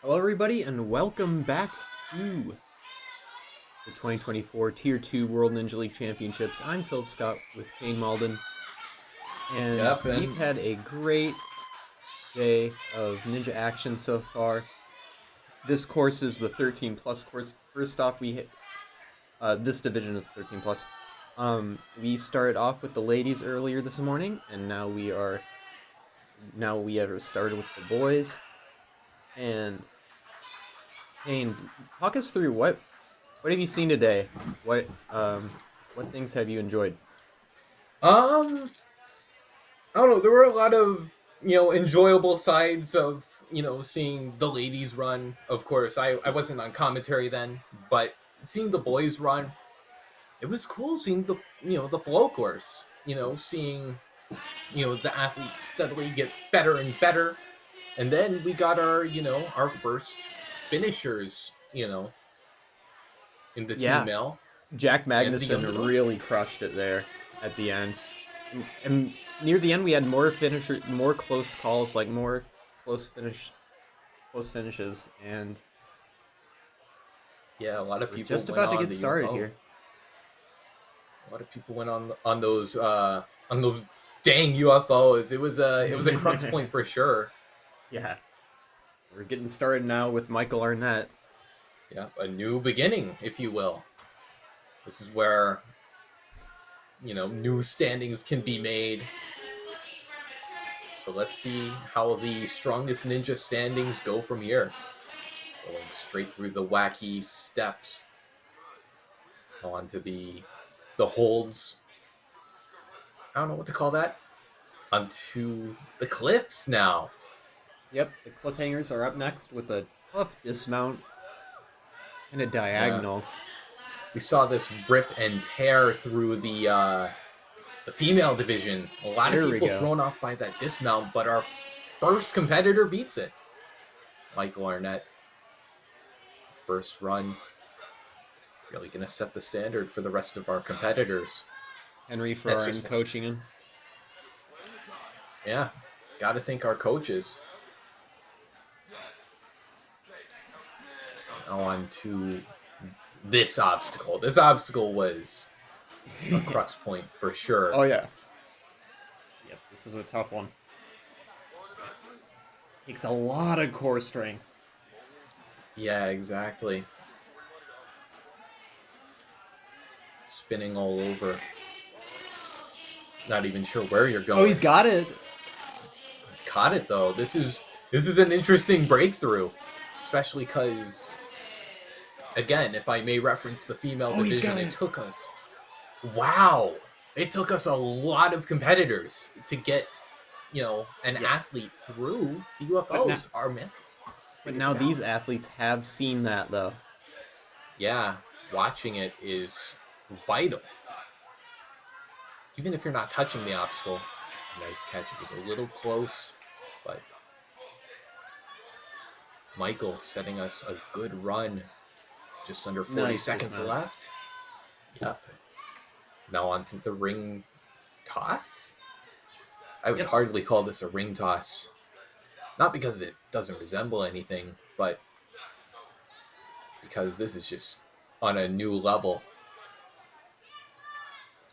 S1: Hello, everybody, and welcome back to the 2024 Tier 2 World Ninja League Championships. I'm Philip Scott with Kane Malden, and we've had a great day of ninja action so far. This course is the 13 plus course. First off, this division is 13 plus. We started off with the ladies earlier this morning, and now we have started with the boys. And Kane, talk us through what have you seen today? What things have you enjoyed?
S3: I don't know. There were a lot of enjoyable sides of seeing the ladies run. Of course, I wasn't on commentary then, but seeing the boys run, it was cool. Seeing the the flow course. Seeing the athletes steadily get better and better, and then we got our our first finishers. In the team mail.
S1: Jack Magnuson really crushed it there at the end. And near the end, we had more close calls, like more close finishes, and
S3: yeah, a lot of people
S1: just about to get started here.
S3: A lot of people went on those dang UFOs. It was a crux point for sure.
S1: Yeah, we're getting started now with Michael Arnett.
S3: Yeah, a new beginning, if you will. This is where new standings can be made. So let's see how the strongest ninja standings go from here. Going straight through the wacky steps onto the holds. I don't know what to call that. Onto the cliffs now.
S1: Yep, the cliffhangers are up next with a tough dismount and a diagonal.
S3: Yeah. We saw this rip and tear through the female division. A lot of people thrown off by that dismount, but our first competitor beats it. Michael Arnett. First run. Really going to set the standard for the rest of our competitors.
S1: Henry Ferrari coaching him.
S3: Yeah, got to thank our coaches. Now on to this obstacle. This obstacle was a crux point for sure.
S1: Oh, yeah. Yep, this is a tough one. Takes a lot of core strength.
S3: Yeah, exactly. Spinning all over. Not even sure where you're going.
S1: Oh, he's got it.
S3: He's caught it, though. This is an interesting breakthrough. Especially because, again, if I may reference the female division, it took us... Wow! It took us a lot of competitors to get, an athlete through the UFOs, our myths.
S1: But now these athletes have seen that, though.
S3: Yeah, watching it is vital. Even if you're not touching the obstacle. Nice catch. It was a little close, but Michael setting us a good run. Just under 40 seconds left. Yep. Now onto the ring toss. I would hardly call this a ring toss. Not because it doesn't resemble anything, but because this is just on a new level.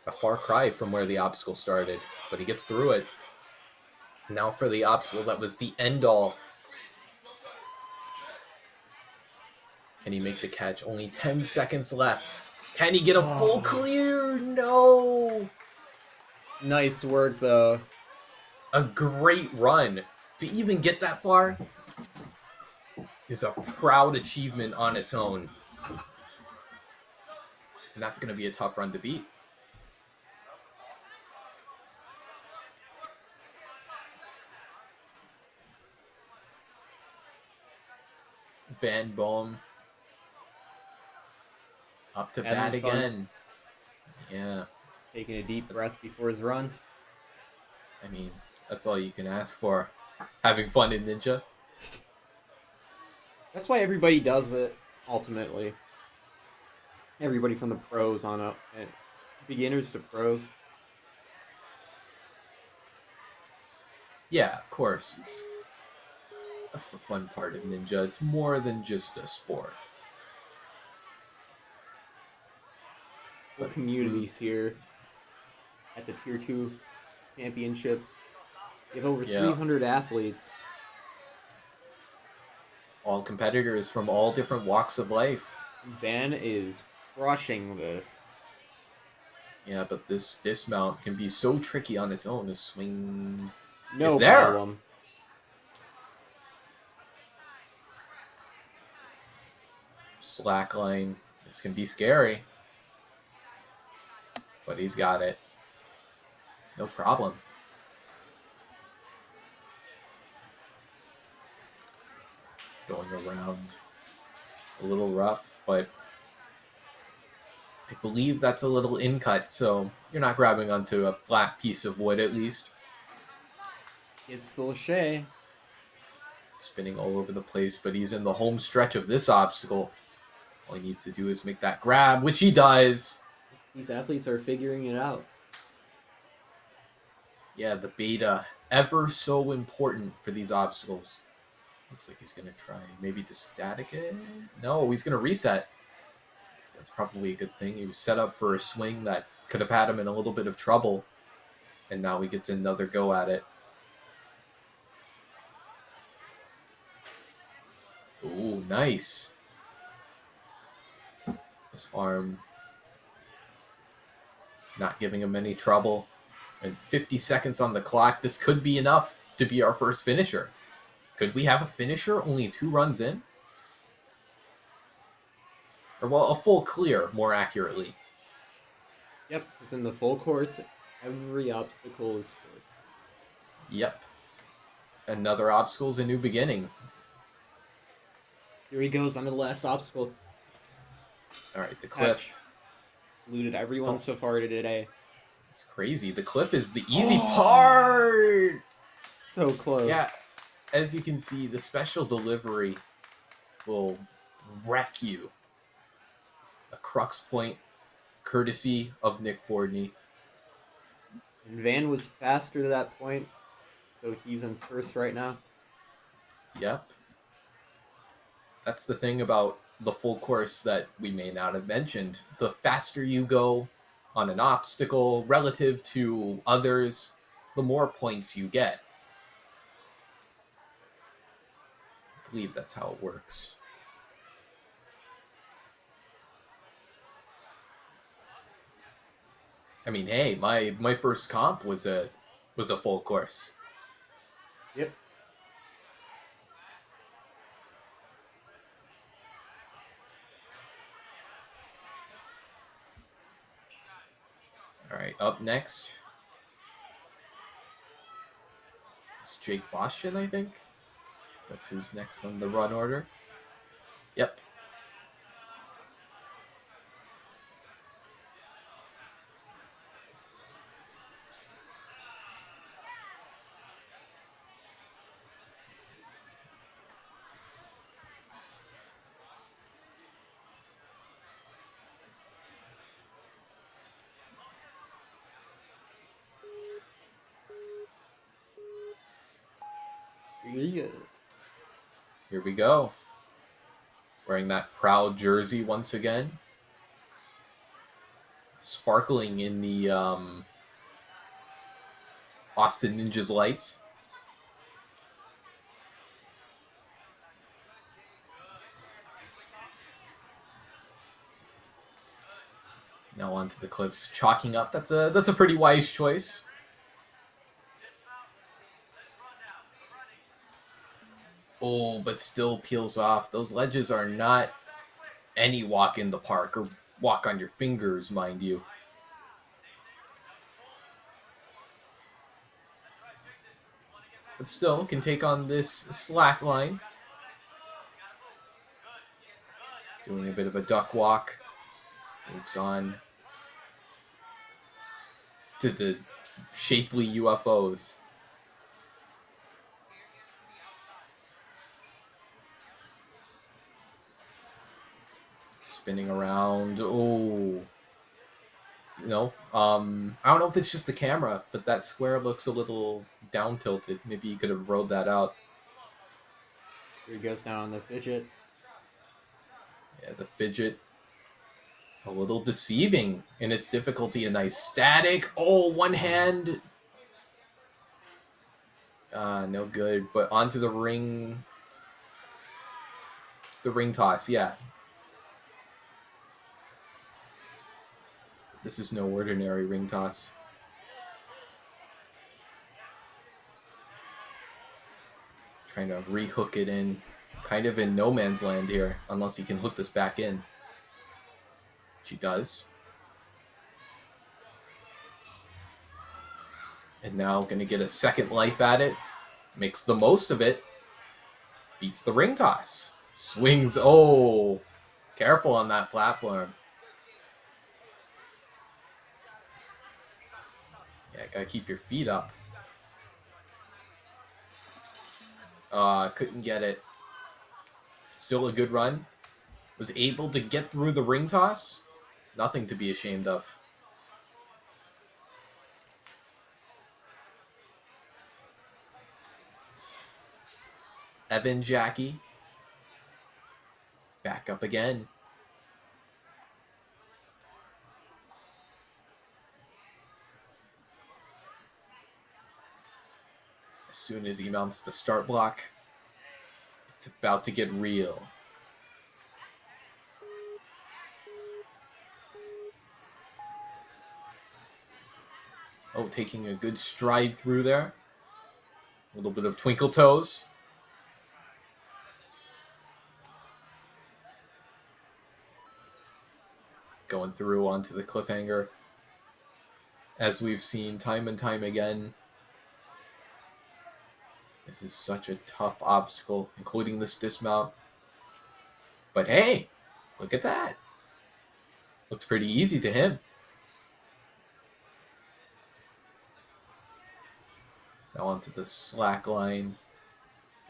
S3: A far cry from where the obstacle started, but he gets through it. Now for the obstacle that was the end-all. Can he make the catch? Only 10 seconds left. Can he get a full clear? No!
S1: Nice work, though.
S3: A great run. To even get that far is a proud achievement on its own. And that's going to be a tough run to beat. Van Boom. Up to bat again. Yeah.
S1: Taking a deep breath before his run.
S3: I mean, that's all you can ask for. Having fun in Ninja.
S1: That's why everybody does it, ultimately. Everybody from the pros on up. Beginners to pros.
S3: Yeah, of course. That's the fun part of Ninja. It's more than just a sport.
S1: Full communities here at the Tier 2 Championships. You have over 300 athletes.
S3: All competitors from all different walks of life.
S1: Van is crushing this.
S3: Yeah, but this dismount can be so tricky on its own. The swing
S1: No
S3: is there.
S1: problem.
S3: Slackline. This can be scary. But he's got it. No problem. Going around a little rough, but I believe that's a little in cut, so you're not grabbing onto a flat piece of wood at least.
S1: It's the Lachey.
S3: Spinning all over the place, but he's in the home stretch of this obstacle. All he needs to do is make that grab, which he does.
S1: These athletes are figuring it out.
S3: Yeah, the beta, ever so important for these obstacles. Looks like he's going to try maybe to static it. No, he's going to reset. That's probably a good thing. He was set up for a swing that could have had him in a little bit of trouble. And now he gets another go at it. Ooh, nice. This arm not giving him any trouble. And 50 seconds on the clock. This could be enough to be our first finisher. Could we have a finisher only 2 runs in? Or, well, a full clear, more accurately.
S1: Yep, because in the full course, every obstacle is scored.
S3: Yep. Another obstacle is a new beginning.
S1: Here he goes on the last obstacle.
S3: All right, the cliff.
S1: Eluded everyone so far today.
S3: It's crazy. The cliff is the easy part.
S1: So close.
S3: Yeah, as you can see, the special delivery will wreck you. A crux point, courtesy of Nick Fordney.
S1: And Van was faster to that point, so he's in first right now.
S3: Yep. That's the thing about the full course that we may not have mentioned. The faster you go on an obstacle relative to others, the more points you get. I believe that's how it works. I mean, hey, my first comp was a full course.
S1: Yep.
S3: All right, up next is Jake Boston, I think. That's who's next on the run order. Yep. Here we go. Wearing that proud jersey once again. Sparkling in the Austin Ninjas lights. Now onto the cliffs, chalking up. That's a pretty wise choice. Oh, but still peels off. Those ledges are not any walk in the park or walk on your fingers, mind you. But still can take on this slack line. Doing a bit of a duck walk. Moves on to the shapely UFOs. Spinning around. Oh. No. I don't know if it's just the camera, but that square looks a little down tilted. Maybe you could have rolled that out.
S1: Here he goes now on the fidget.
S3: Yeah, the fidget. A little deceiving in its difficulty. A nice static. Oh, one hand. No good. But onto the ring. The ring toss, yeah. This is no ordinary ring toss. Trying to rehook it in. Kind of in no man's land here. Unless he can hook this back in. She does. And now going to get a second life at it. Makes the most of it. Beats the ring toss. Swings. Oh, careful on that platform. Yeah, gotta keep your feet up. Couldn't get it. Still a good run. Was able to get through the ring toss. Nothing to be ashamed of. Evan Jackie. Back up again. As soon as he mounts the start block, it's about to get real. Oh, taking a good stride through there. A little bit of twinkle toes. Going through onto the cliffhanger. As we've seen time and time again, this is such a tough obstacle, including this dismount. But hey, look at that. Looked pretty easy to him. Now onto the slack line.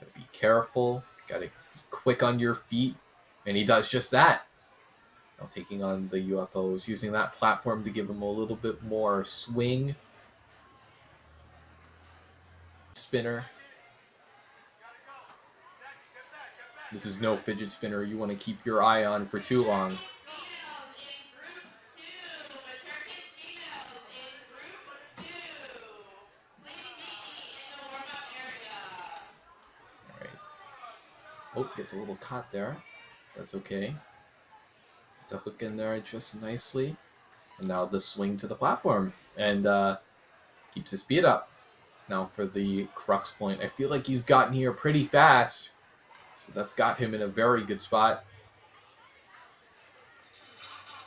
S3: Gotta be careful. Gotta be quick on your feet. And he does just that. Now taking on the UFOs, using that platform to give him a little bit more swing. Spinner. This is no fidget spinner you want to keep your eye on for too long. Alright. Oh, gets a little caught there. That's okay. It's a hook in there just nicely. And now the swing to the platform. And keeps his speed up. Now for the crux point. I feel like he's gotten here pretty fast. So that's got him in a very good spot.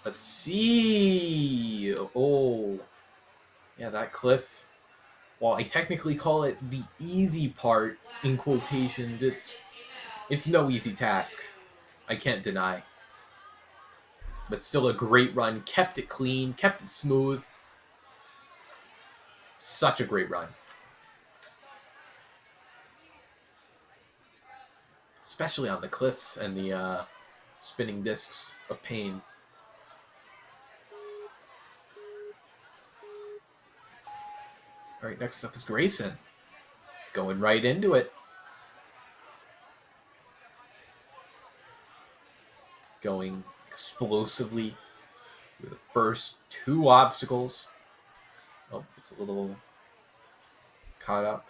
S3: Let's see. Oh. Yeah, that cliff. While I technically call it the easy part, in quotations, it's no easy task. I can't deny. But still a great run. Kept it clean. Kept it smooth. Such a great run. Especially on the cliffs and the spinning discs of pain. All right, next up is Grayson. Going right into it. Going explosively through the first two obstacles. Oh, it's a little caught up.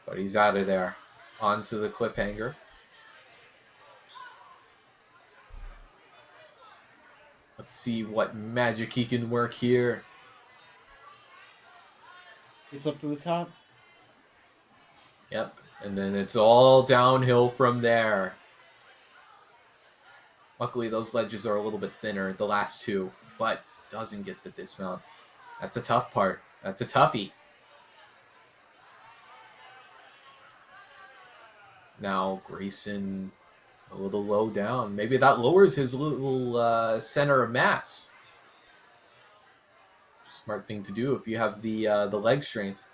S3: But he's out of there. Onto the cliffhanger. Let's see what magic he can work here.
S1: It's up to the top.
S3: Yep, and then it's all downhill from there. Luckily, those ledges are a little bit thinner, the last two, but doesn't get the dismount. That's a tough part. That's a toughie. Now, Grayson a little low down. Maybe that lowers his little center of mass. Smart thing to do if you have the leg strength.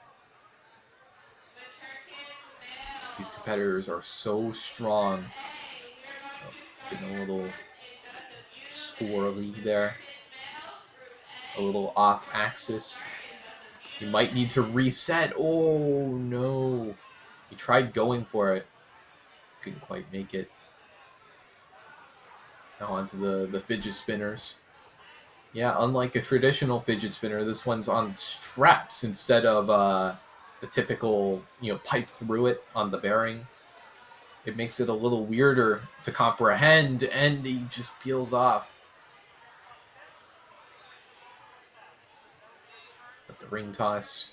S3: These competitors are so strong. Oh, getting a little squirrely there. A little off axis. You might need to reset. Oh, no. He tried going for it. Couldn't quite make it. Now onto the fidget spinners. Yeah, unlike a traditional fidget spinner, this one's on straps instead of the typical, pipe through it on the bearing. It makes it a little weirder to comprehend, and he just peels off. But the ring toss,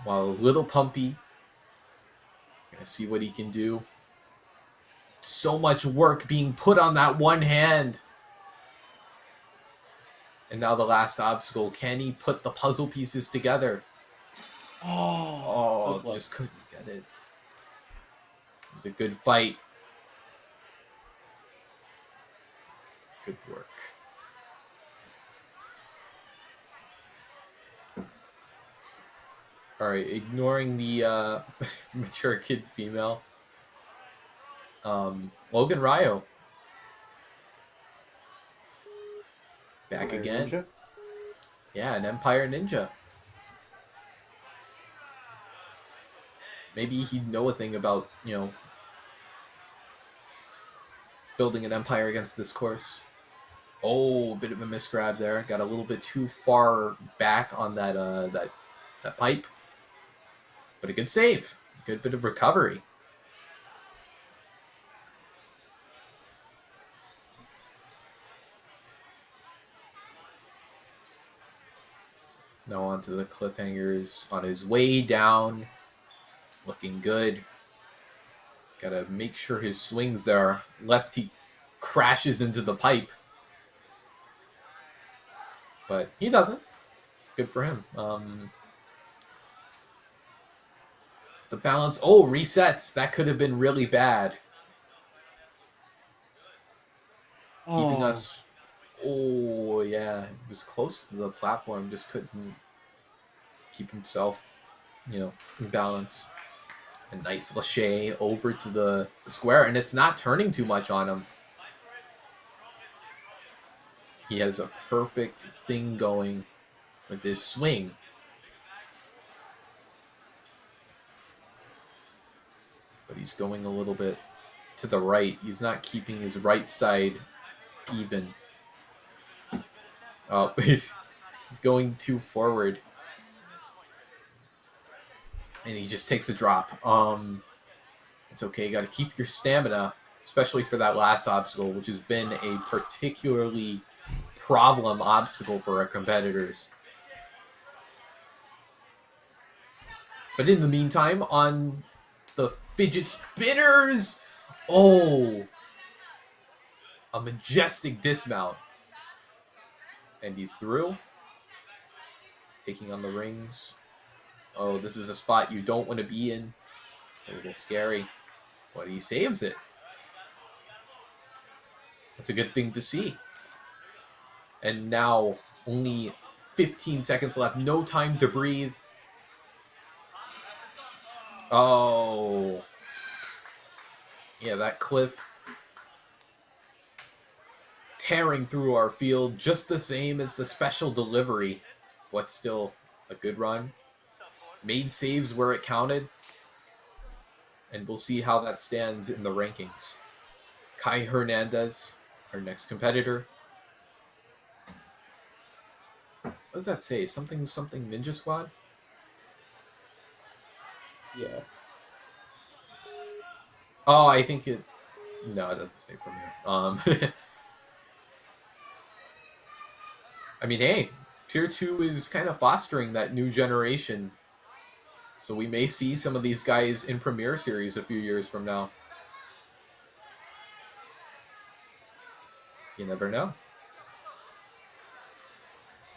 S3: while a little pumpy, gonna see what he can do. So much work being put on that one hand. And now the last obstacle. Can he put the puzzle pieces together?
S2: Oh, so
S3: just couldn't get it. It was a good fight. Good work. All right, ignoring the mature kids female. Logan Ryo. Back
S2: Empire
S3: again.
S2: Ninja?
S3: Yeah, an Empire Ninja. Maybe he'd know a thing about, building an empire against this course. Oh, a bit of a misgrab there. Got a little bit too far back on that that pipe. But a good save. Good bit of recovery. Now onto the cliffhangers on his way down. Looking good. Gotta make sure his swing's there, lest he crashes into the pipe. But he doesn't. Good for him. The balance. Oh, resets. That could have been really bad. Keeping us. Oh, yeah. He was close to the platform. Just couldn't keep himself, in balance. A nice lâché over to the square. And it's not turning too much on him. He has a perfect thing going with his swing. But he's going a little bit to the right. He's not keeping his right side even. Oh, he's going too forward. And he just takes a drop. It's okay. You got to keep your stamina, especially for that last obstacle, which has been a particularly problem obstacle for our competitors. But in the meantime, on the fidget spinners, a majestic dismount. And he's through. Taking on the rings. Oh, this is a spot you don't want to be in. It's a little scary. But he saves it. That's a good thing to see. And now only 15 seconds left. No time to breathe. Oh. Yeah, that cliff tearing through our field just the same as the special delivery. But still a good run. Made saves where it counted. And we'll see how that stands in the rankings. Kai Hernandez, our next competitor. What does that say? Something Ninja Squad?
S1: Yeah.
S3: Oh, I think it... No, it doesn't say Premier. I mean, hey, Tier 2 is kind of fostering that new generation. So we may see some of these guys in Premier Series a few years from now. You never know.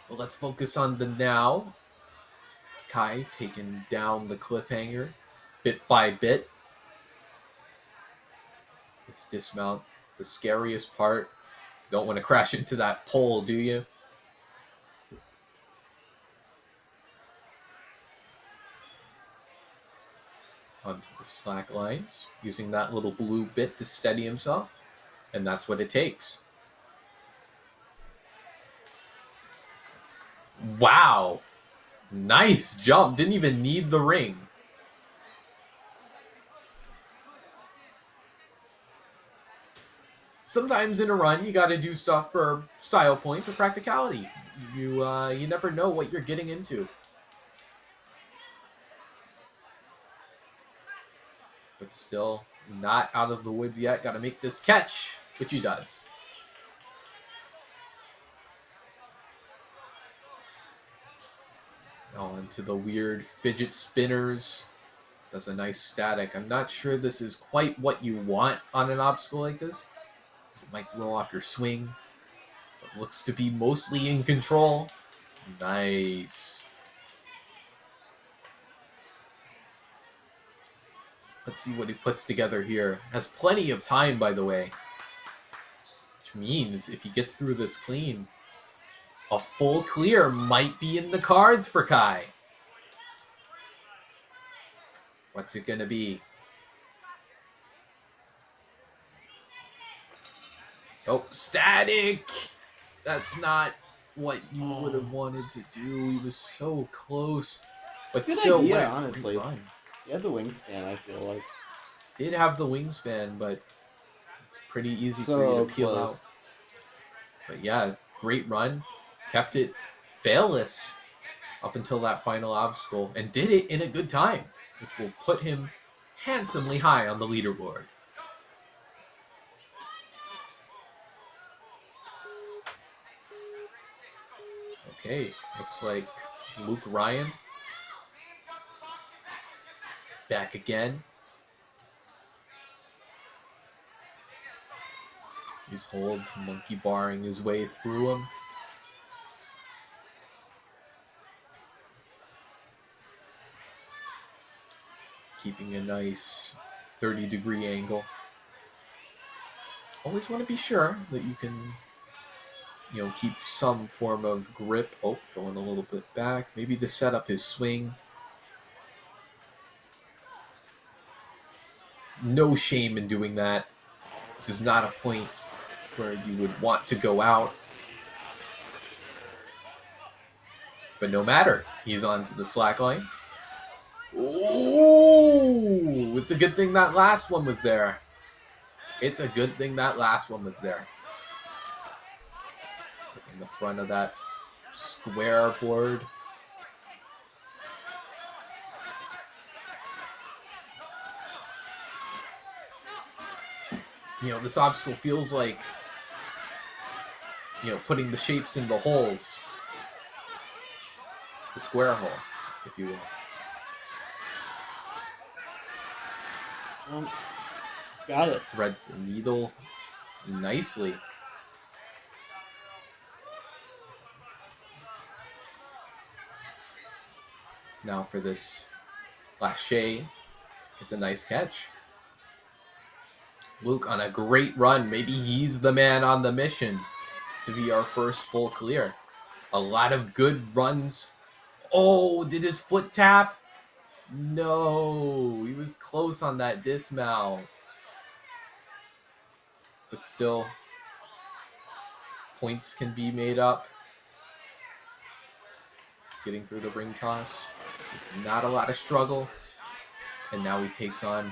S3: But let's focus on the now. Kai taking down the cliffhanger bit by bit. This dismount, the scariest part. Don't want to crash into that pole, do you? Onto the slack lines, using that little blue bit to steady himself. And that's what it takes. Wow. Nice jump. Didn't even need the ring. sometimes in a run, you got to do stuff for style points or practicality. You never know what you're getting into. But still not out of the woods yet. Got to make this catch, which he does. On to the weird fidget spinners. Does a nice static. I'm not sure this is quite what you want on an obstacle like this, because it might throw off your swing. But looks to be mostly in control. Nice. Let's see what he puts together here. Has plenty of time, by the way. Which means if he gets through this clean, a full clear might be in the cards for Kai. What's it gonna be? Oh, static! That's not what you would have wanted to do. He was so close. But
S1: Good
S3: still,
S1: idea,
S3: what a
S1: honestly.
S3: great run.
S1: He had the wingspan, I feel like.
S3: Did have the wingspan, but it's pretty easy
S1: So
S3: for you to peel
S1: close.
S3: out. But yeah, great run. Kept it failless up until that final obstacle, and did it in a good time, which will put him handsomely high on the leaderboard. Okay, looks like Luke Ryan back again. These holds, monkey barring his way through them. Keeping a nice 30-degree angle. Always want to be sure that you can, keep some form of grip. Oh, going a little bit back. Maybe to set up his swing. No shame in doing that. This is not a point where you would want to go out. But no matter. He's onto the slack line. Ooh! It's a good thing that last one was there. It's a good thing that last one was there. In the front of that square board. This obstacle feels like, putting the shapes in the holes. The square hole, if you will.
S1: Got it.
S3: Thread the needle nicely. Now for this lâché, it's a nice catch. Luke on a great run. Maybe he's the man on the mission to be our first full clear. A lot of good runs. Oh, did his foot tap? No, he was close on that dismount. But still, points can be made up. Getting through the ring toss. Not a lot of struggle. And now he takes on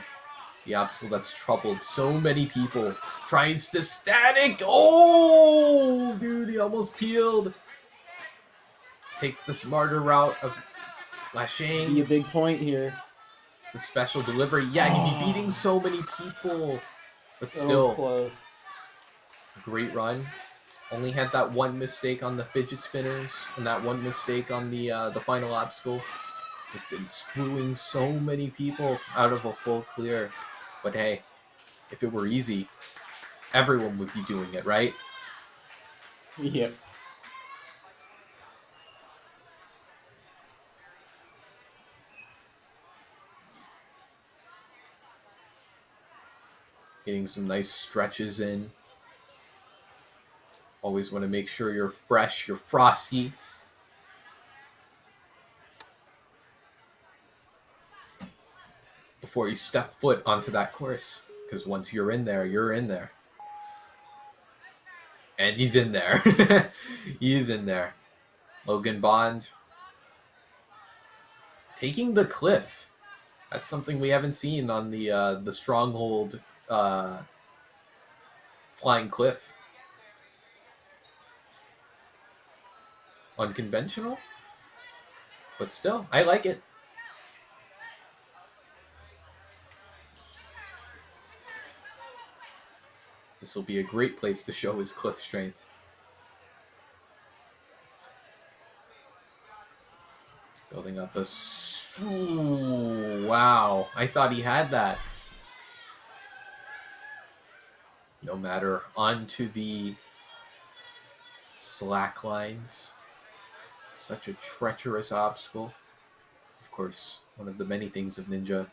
S3: the obstacle that's troubled so many people. Tries to static. Oh, dude, he almost peeled. Takes the smarter route of lashing.
S1: Be a big point here.
S3: The special delivery. Yeah, he'd be beating so many people. But
S1: So
S3: still,
S1: close.
S3: great run. Only had that one mistake on the fidget spinners and that one mistake on the final obstacle. Has been screwing so many people out of a full clear. But hey, if it were easy, everyone would be doing it, right?
S1: Yep.
S3: Getting some nice stretches in. Always want to make sure you're fresh, you're frosty. Before you step foot onto that course. Because once you're in there, you're in there. And he's in there. He's in there. Logan Bond. Taking the cliff. That's something we haven't seen on the Stronghold flying cliff. Unconventional, but still, I like it. This will be a great place to show his cliff strength. Building up a... Ooh, wow. I thought he had that. No matter. Onto the slack lines. Such a treacherous obstacle. Of course, one of the many things of Ninja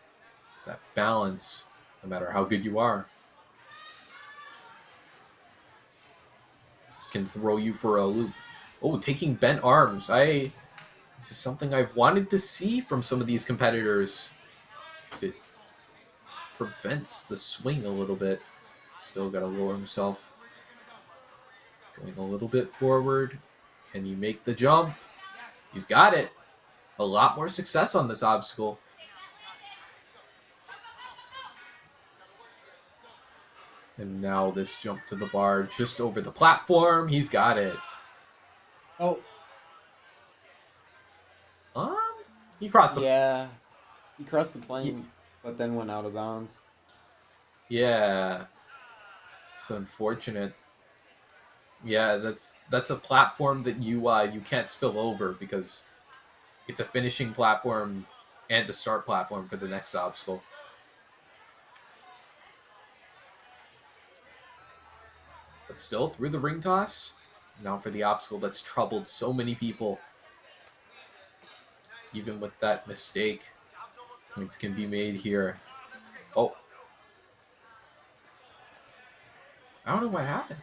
S3: is that balance, no matter how good you are, can throw you for a loop. Oh, taking bent arms. This is something I've wanted to see from some of these competitors. It prevents the swing a little bit. Still got to lower himself. Going a little bit forward. Can he make the jump? He's got it. A lot more success on this obstacle. And now this jump to the bar just over the platform. He's got it.
S1: Oh.
S3: He crossed the...
S1: Yeah. He crossed the plane, but then went out of bounds.
S3: Yeah. It's unfortunate. Yeah, that's a platform that you can't spill over because it's a finishing platform and a start platform for the next obstacle. But still, through the ring toss. Now for the obstacle that's troubled so many people. Even with that mistake, points can be made here. Oh. I don't know what happened.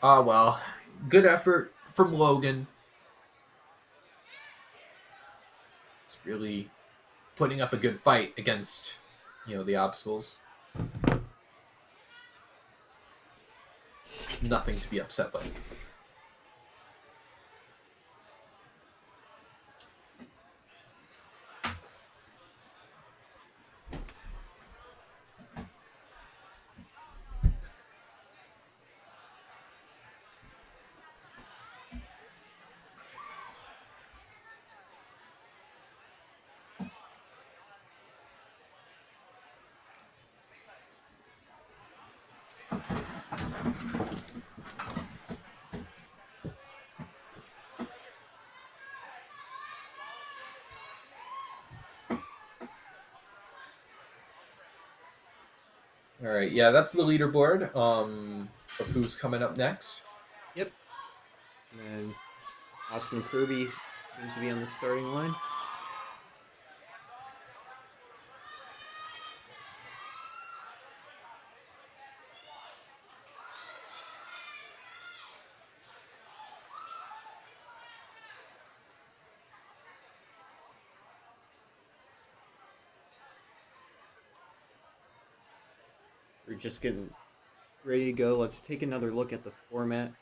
S3: Ah, well. Good effort from Logan. It's really putting up a good fight against, the obstacles. Nothing to be upset with. All right, yeah, that's the leaderboard of who's coming up next.
S1: Yep. And Austin Kirby seems to be on the starting line. We're just getting ready to go. Let's take another look at the format.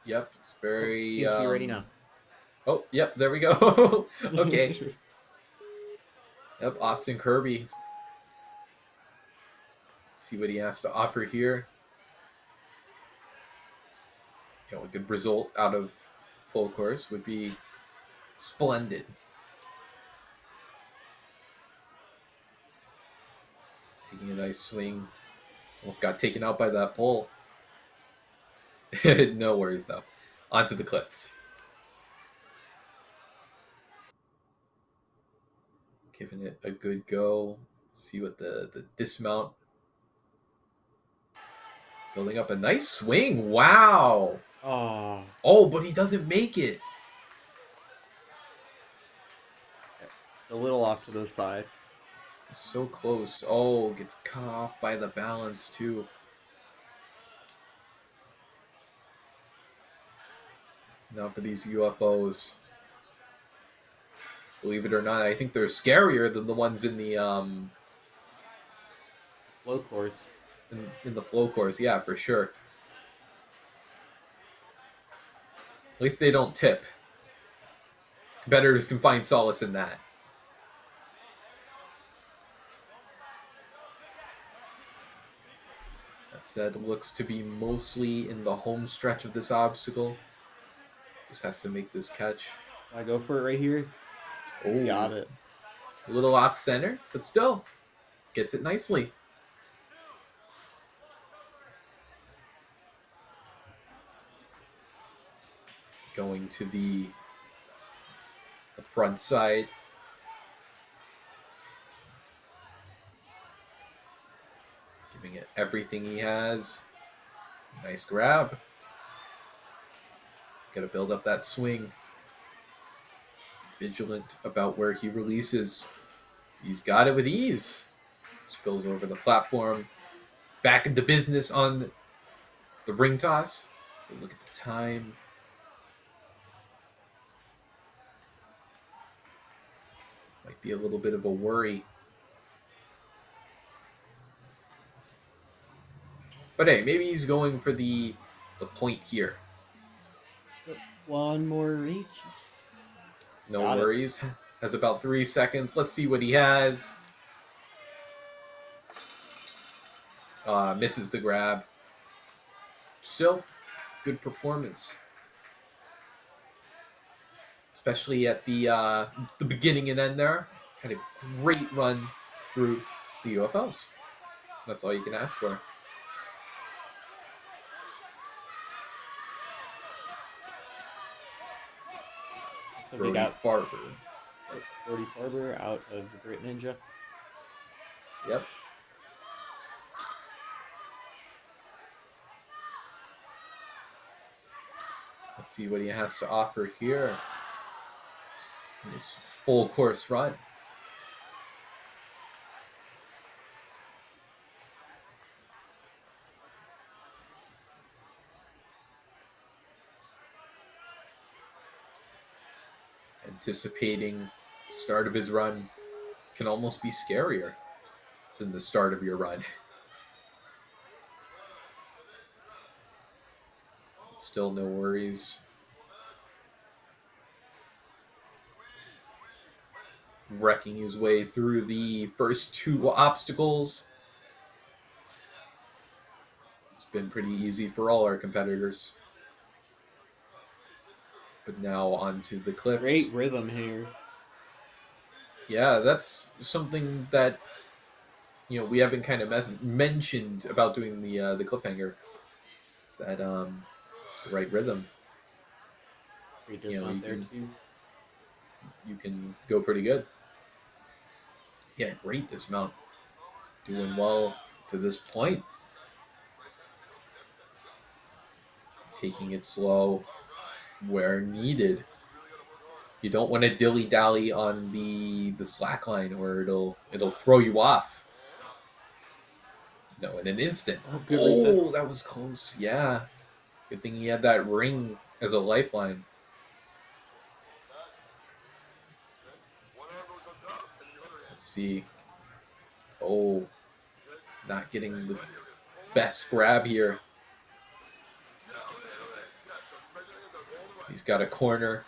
S3: Yep, it's very...
S1: seems to be ready now.
S3: Oh, yep, there we go. Okay. Yep, Austin Kirby. Let's see what he has to offer here. A good result out of full course would be splendid. Taking a nice swing. Almost got taken out by that pole. No worries, though. Onto the cliffs. Giving it a good go. See what the dismount. Building up a nice swing. Wow. Oh, but he doesn't make it.
S1: A little off to the side.
S3: So close. Oh, gets cut off by the balance, too. Now for these UFOs. Believe it or not, I think they're scarier than the ones in the
S1: flow course.
S3: In the flow course, yeah, for sure. At least they don't tip. Competitors can find solace in that. That said, looks to be mostly in the home stretch of this obstacle. Just has to make this catch.
S1: I go for it right here. He's got
S3: Oh,
S1: it.
S3: a little off center, but still gets it nicely. Going to the front side. Giving it everything he has. Nice grab. Got to build up that swing. Vigilant about where he releases. He's got it with ease. Spills over the platform. Back into business on the ring toss. But look at the time. Might be a little bit of a worry. But hey, maybe he's going for the point here.
S1: One more reach.
S3: No
S1: Got it.
S3: worries. Has about 3 seconds. Let's see what he has. Misses the grab. Still, good performance. Especially at the beginning and end there. Had a great run through the UFLs. That's all you can ask for.
S1: So we
S3: Brody
S1: got
S3: Farber.
S1: Brody Farber out of Grit Ninja.
S3: Yep. Let's see what he has to offer here in this full course run. Anticipating the start of his run can almost be scarier than the start of your run. Still no worries. Wrecking his way through the first 2 obstacles. It's been pretty easy for all our competitors. But now onto the cliffs.
S1: Great rhythm here.
S3: Yeah, that's something that we haven't kind of mentioned about doing the cliffhanger. It's that the right rhythm.
S1: Great dismount there too.
S3: You can go pretty good. Yeah, great dismount. Doing well to this point. Taking it slow where needed. You don't want to dilly-dally on the slack line or it'll throw you off. In an instant.
S1: Oh, good reset.
S3: Oh, that was close. Yeah. Good thing he had that ring as a lifeline. Let's see. Oh, not getting the best grab here. He's got a corner.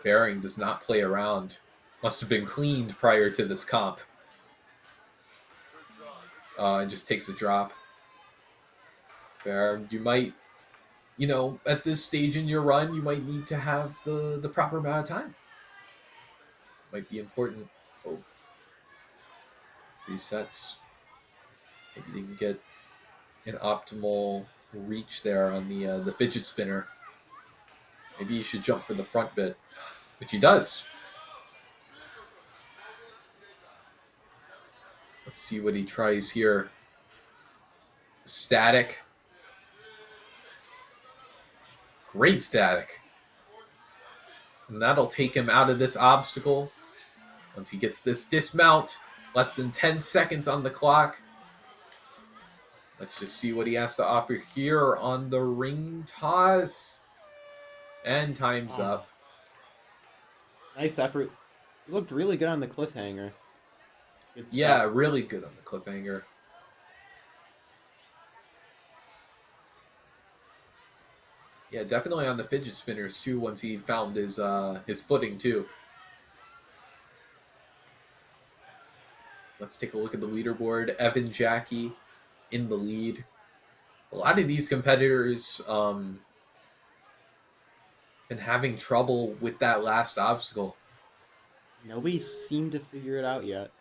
S3: Bearing does not play around. Must have been cleaned prior to this comp. And just takes a drop. Fair. You might, at this stage in your run, you might need to have the proper amount of time. Might be important. Oh. Resets. Maybe they can get an optimal reach there on the fidget spinner. Maybe you should jump for the front bit, which he does. Let's see what he tries here. Static. Great static. And that'll take him out of this obstacle. Once he gets this dismount, less than 10 seconds on the clock. Let's just see what he has to offer here on the ring toss. And time's up.
S1: Nice effort. You looked really good on the cliffhanger. Good stuff.
S3: Yeah, really good on the cliffhanger. Yeah, definitely on the fidget spinners too. Once he found his footing too. Let's take a look at the leaderboard. Evan Jackie in the lead. A lot of these competitors been having trouble with that last obstacle.
S4: Nobody seemed to figure it out yet.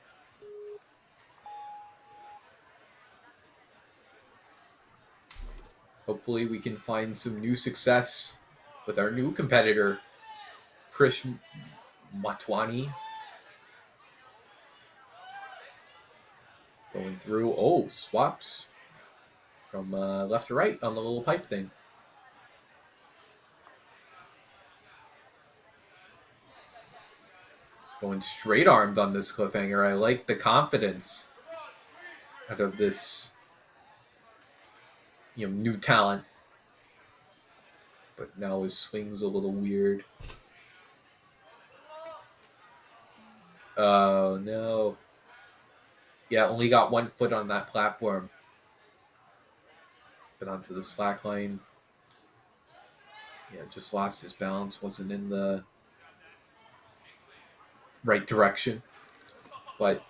S3: Hopefully we can find some new success with our new competitor, Krish Matwani. Going through. Oh, swaps from left to right on the little pipe thing. Going straight armed on this cliffhanger. I like the confidence out of this new talent. But now his swing's a little weird. Oh, no. Yeah, only got 1 foot on that platform. But onto the slack line. Yeah, just lost his balance. Wasn't in the right direction. But,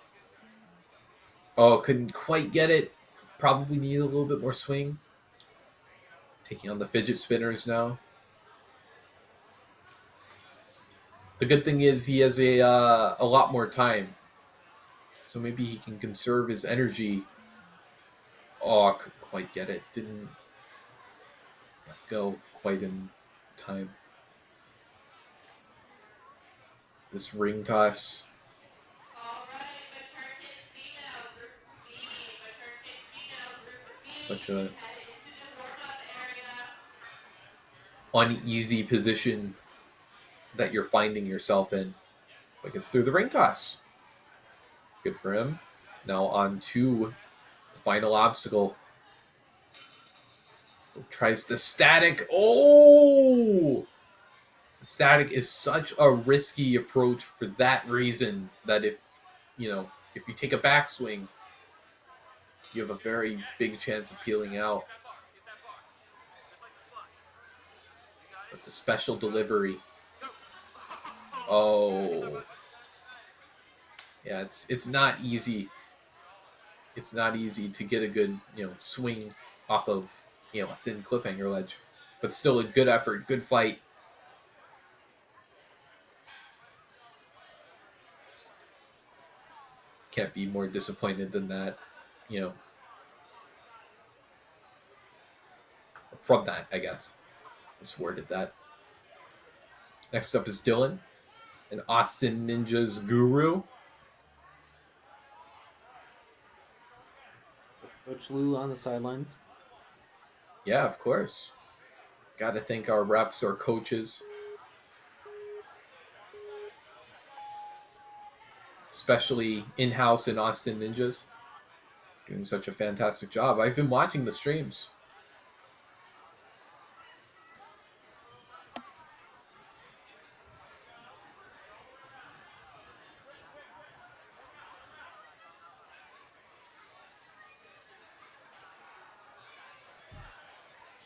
S3: oh, couldn't quite get it. Probably need a little bit more swing. Taking on the fidget spinners now. The good thing is he has a lot more time. So maybe he can conserve his energy. Oh, I couldn't quite get it. Didn't let go quite in time. This ring toss. Such a uneasy position that you're finding yourself in. But gets through the ring toss. Good for him. Now on to the final obstacle. Tries the static. Oh! The static is such a risky approach for that reason that if you take a backswing, you have a very big chance of peeling out. But the special delivery. Oh. Yeah, it's not easy. It's not easy to get a good, swing off of, a thin cliffhanger ledge. But still a good effort, good fight. Can't be more disappointed than that, from that, I guess. Just worded that. Next up is Dylan, an Austin Ninjas guru.
S4: Coach Lou on the sidelines.
S3: Yeah, of course. Got to thank our refs, our coaches. Especially in-house in Austin Ninjas. Doing such a fantastic job. I've been watching the streams.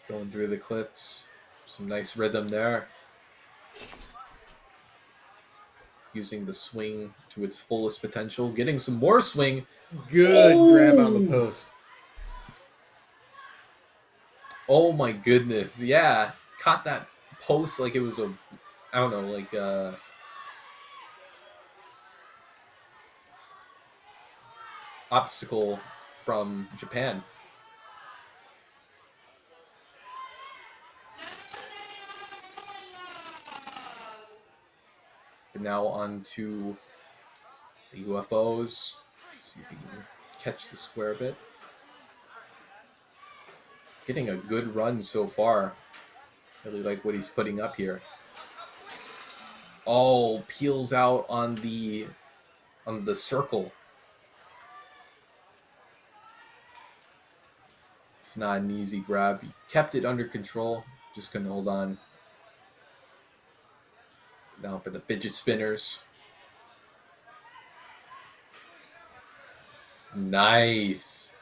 S3: Going through the cliffs. Some nice rhythm there. Using the swing to its fullest potential. Getting some more swing.
S1: Good grab on the post.
S3: Oh my goodness. Yeah. Caught that post like it was obstacle from Japan. But now on to the UFOs. See if we can catch the square a bit. Getting a good run so far. Really like what he's putting up here. Oh, peels out on the circle. It's not an easy grab. He kept it under control. Just couldn't hold on. Now for the fidget spinners. Nice.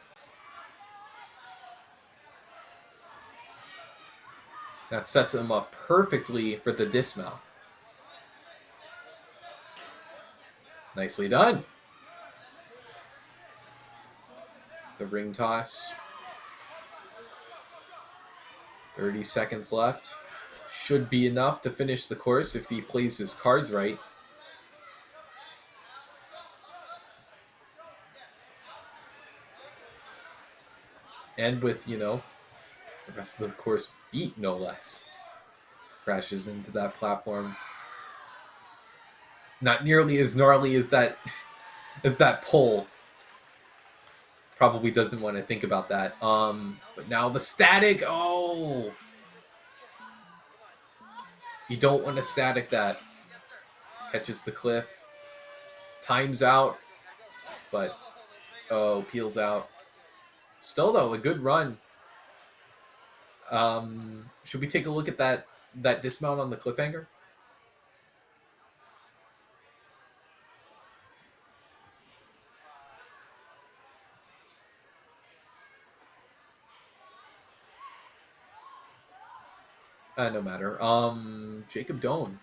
S3: That sets him up perfectly for the dismount. Nicely done. The ring toss. 30 seconds left. Should be enough to finish the course if he plays his cards right. And with, the rest of the course beat, no less. Crashes into that platform. Not nearly as gnarly as that pole. Probably doesn't want to think about that. But now the static. Oh, you don't want to static that. Catches the cliff. Times out. But peels out. Still though, a good run. Should we take a look at that dismount on the cliffhanger? No matter. Jacob Doan.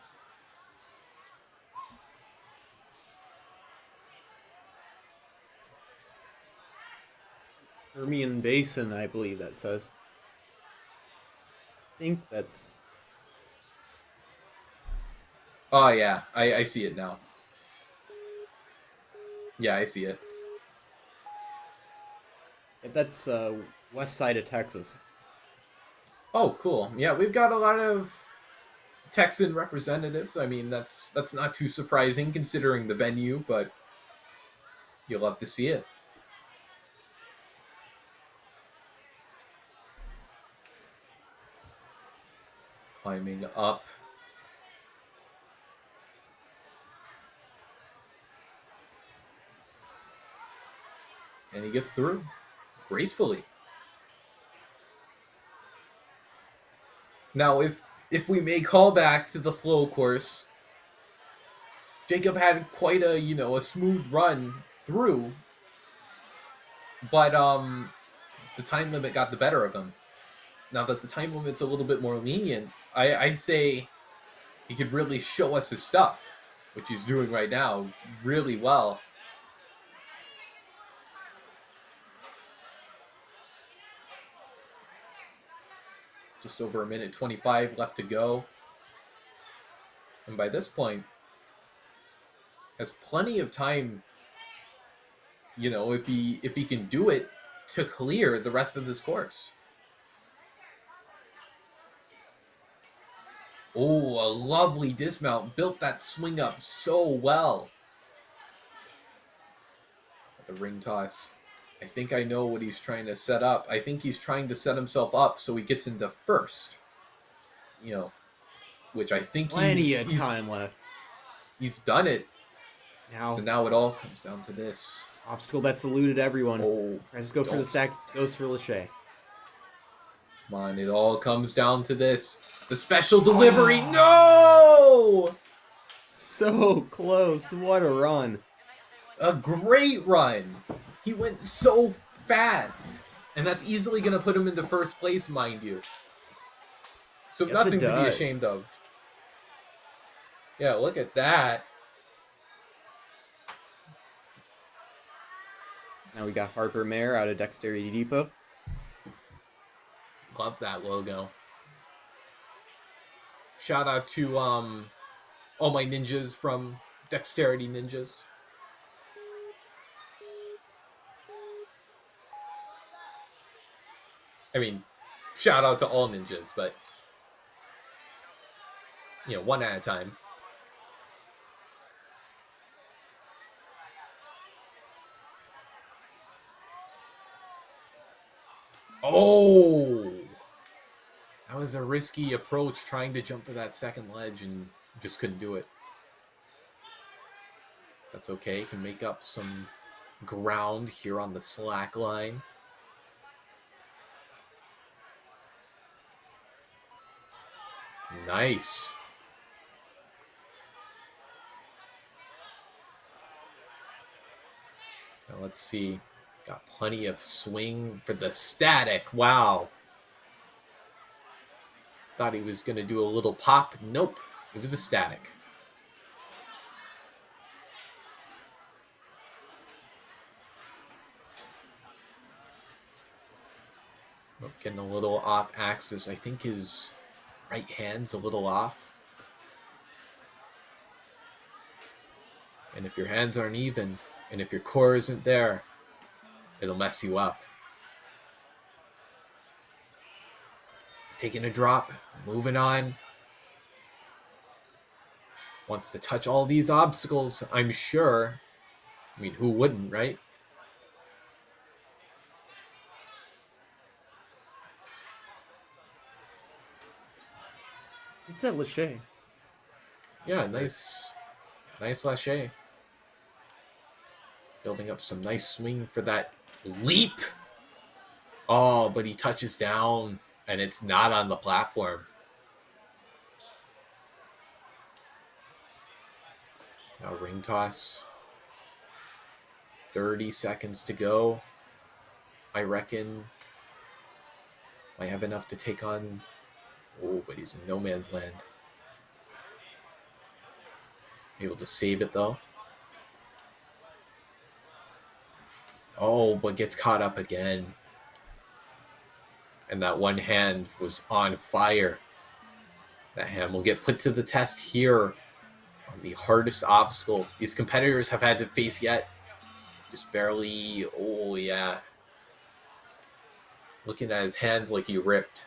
S1: Permian Basin, I believe that says. I think that's...
S3: Oh, yeah. I see it now. Yeah, I see it.
S1: That's west side of Texas.
S3: Oh, cool. Yeah, we've got a lot of Texan representatives. I mean, that's not too surprising considering the venue, but you'll love to see it. Climbing up. And he gets through gracefully. Now, if we may call back to the flow course, Jacob had quite a, a smooth run through, but the time limit got the better of him. Now that the time limit's a little bit more lenient, I'd say he could really show us his stuff, which he's doing right now really well. Just over 1:25 left to go. And by this point, has plenty of time, if he can do it, to clear the rest of this course. Oh, a lovely dismount. Built that swing up so well. The ring toss. I think I know what he's trying to set up. I think he's trying to set himself up so he gets into first. Which I think
S1: plenty of time left.
S3: He's done it.
S1: Now,
S3: so now it all comes down to this.
S1: Obstacle that's eluded everyone.
S3: Oh,
S1: tries to go for the stack, goes for Lachey.
S3: Come on, it all comes down to this. The special delivery. No!
S1: So close. What a run.
S3: A great run. He went so fast. And that's easily going to put him into first place, mind you. So
S1: yes,
S3: nothing to be ashamed of. Yeah, look at that.
S1: Now we got Harper Mayer out of Dexterity Depot.
S3: Love that logo. Shout out to all my ninjas from Dexterity Ninjas. I mean, shout out to all ninjas, but one at a time. Oh! That was a risky approach trying to jump for that second ledge and just couldn't do it. That's okay. Can make up some ground here on the slack line. Nice. Now let's see. Got plenty of swing for the static. Wow. Thought he was going to do a little pop. Nope. It was a static. Getting a little off axis. I think his right hand's a little off. And if your hands aren't even, and if your core isn't there, it'll mess you up. Taking a drop, moving on. Wants to touch all these obstacles, I'm sure. I mean, who wouldn't, right?
S1: It's that Lachey.
S3: Yeah, nice lâcher. Building up some nice swing for that leap. Oh, but he touches down, and it's not on the platform. Now ring toss. 30 seconds to go. I reckon I have enough to take on... Oh, but he's in no man's land. Able to save it, though. Oh, but gets caught up again. And that one hand was on fire. That hand will get put to the test here on the hardest obstacle these competitors have had to face yet. Just barely... Oh, yeah. Looking at his hands like he ripped.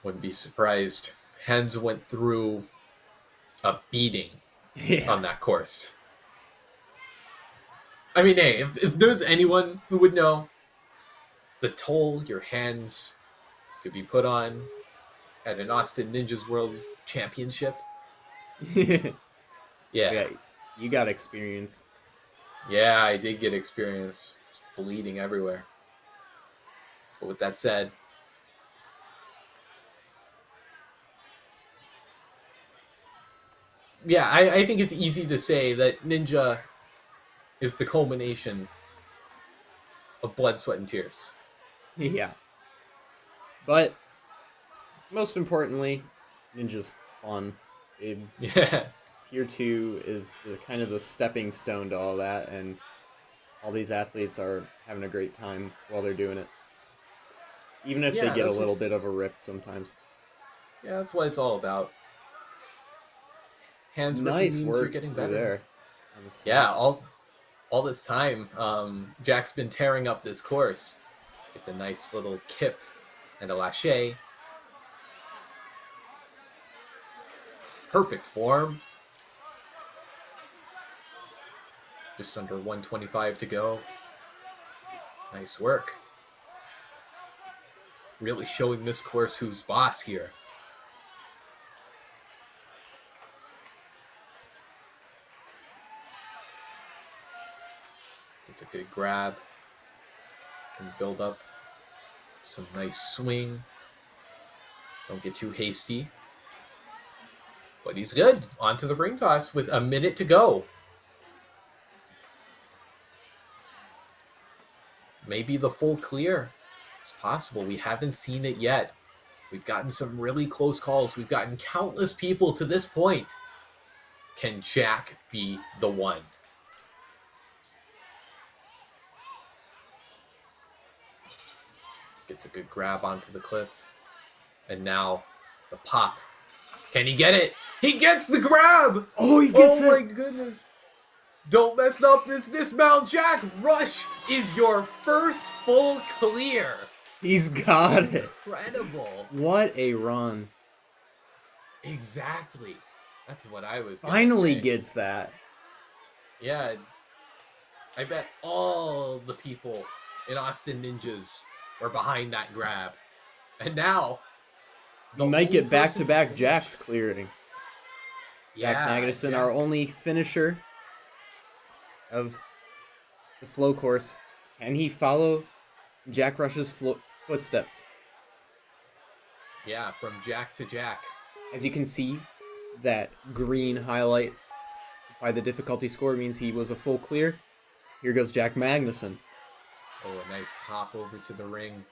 S3: Wouldn't be surprised. Hands went through a beating on that course. I mean, hey, if there's anyone who would know the toll your hands could be put on at an Austin Ninjas World Championship. Yeah,
S1: you got experience.
S3: Yeah, I did get experience. Bleeding everywhere. But with that said, yeah, I think it's easy to say that Ninja is the culmination of blood, sweat, and tears.
S1: Yeah. But most importantly, Ninja's fun.
S3: Yeah.
S1: Tier 2 is kind of the stepping stone to all that, and all these athletes are having a great time while they're doing it. Even if they get a little bit of a rip sometimes.
S3: Yeah, that's what it's all about. Hands
S1: nice work. You're
S3: getting better.
S1: There.
S3: Yeah, all this time, Jack's been tearing up this course. It's a nice little kip and a lâcher. Perfect form. Just under 125 to go. Nice work. Really showing this course who's boss here. It's a good grab. Can build up some nice swing. Don't get too hasty. But he's good. On to the ring toss with a minute to go. Maybe the full clear. It's possible. We haven't seen it yet. We've gotten some really close calls. We've gotten countless people to this point. Can Jack be the one? Gets a good grab onto the cliff. And now the pop. Can he get it? He gets the grab!
S1: Oh, he gets it!
S3: Oh my goodness. Don't mess up this dismount, Jack. Rush is your first full clear.
S1: He's got it.
S3: Incredible.
S1: What a run.
S3: Exactly. That's what I was
S1: finally
S3: say.
S1: Gets that.
S3: Yeah. I bet all the people in Austin Ninjas were behind that grab. And now
S1: you might get back-to-back Jacks clearing.
S3: Yeah,
S1: Jack Magnuson, our only finisher of the flow course. Can he follow Jack Rush's footsteps?
S3: Yeah, from Jack to Jack.
S1: As you can see, that green highlight by the difficulty score means he was a full clear. Here goes Jack Magnuson.
S3: Oh, a nice hop over to the ring.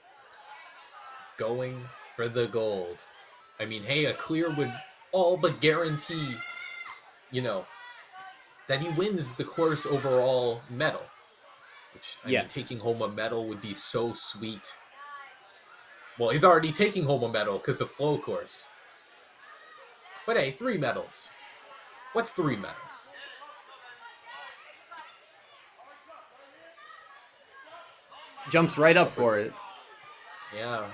S3: Going for the gold. I mean, hey, a clear would all but guarantee, that he wins the course overall medal. Which, I mean,
S1: Yes.
S3: taking home a medal would be so sweet. Well, he's already taking home a medal because of flow course. But hey, 3 medals. What's 3 medals?
S1: Jumps right up for it.
S3: Yeah.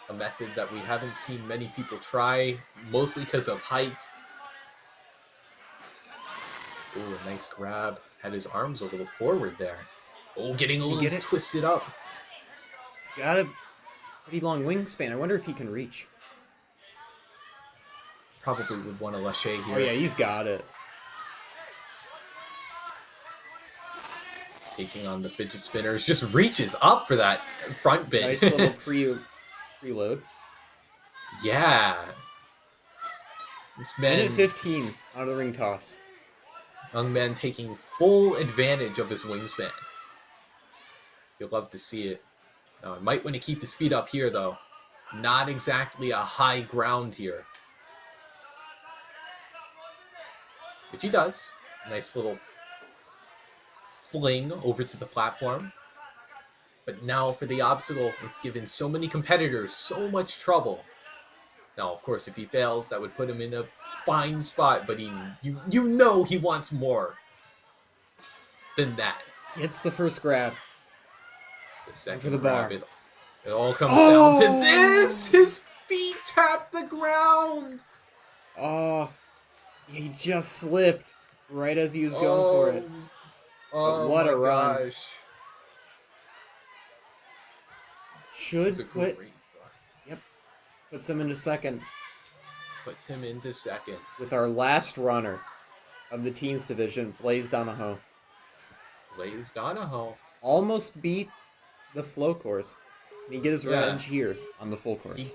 S3: A method that we haven't seen many people try, mostly because of height. Ooh, a nice grab. Had his arms a little forward there. Oh, getting a
S1: Did he
S3: little
S1: get it?
S3: twisted up.
S1: He's got a pretty long wingspan. I wonder if he can reach.
S3: Probably would want to lâcher here.
S1: Oh yeah, he's got it.
S3: Taking on the fidget spinners. Just reaches up for that front bit.
S1: Nice little preload.
S3: Yeah. This man,
S1: Minute 15 out of the ring toss.
S3: young man taking full advantage of his wingspan. You'll love to see it. Now, I might want to keep his feet up here, though. Not exactly a high ground here. Which he does. Nice little fling over to the platform. But now for the obstacle, it's given so many competitors so much trouble. Now, of course, if he fails, that would put him in a fine spot, but you know he wants more than that.
S1: Gets the first grab.
S3: The second
S1: For the
S3: grab,
S1: bar.
S3: it all comes
S1: Oh!
S3: down to this. His feet tap the ground.
S1: Oh, he just slipped right as he was going for it.
S3: Oh,
S1: what
S3: my
S1: a run.
S3: gosh.
S1: Should
S3: It's a great run.
S1: puts him into second
S3: Puts him into second.
S1: with our last runner of the teens division, Blaze Donahoe.
S3: Blaze Donahoe.
S1: Almost beat the flow course. And he get his
S3: Yeah.
S1: revenge here on the full course.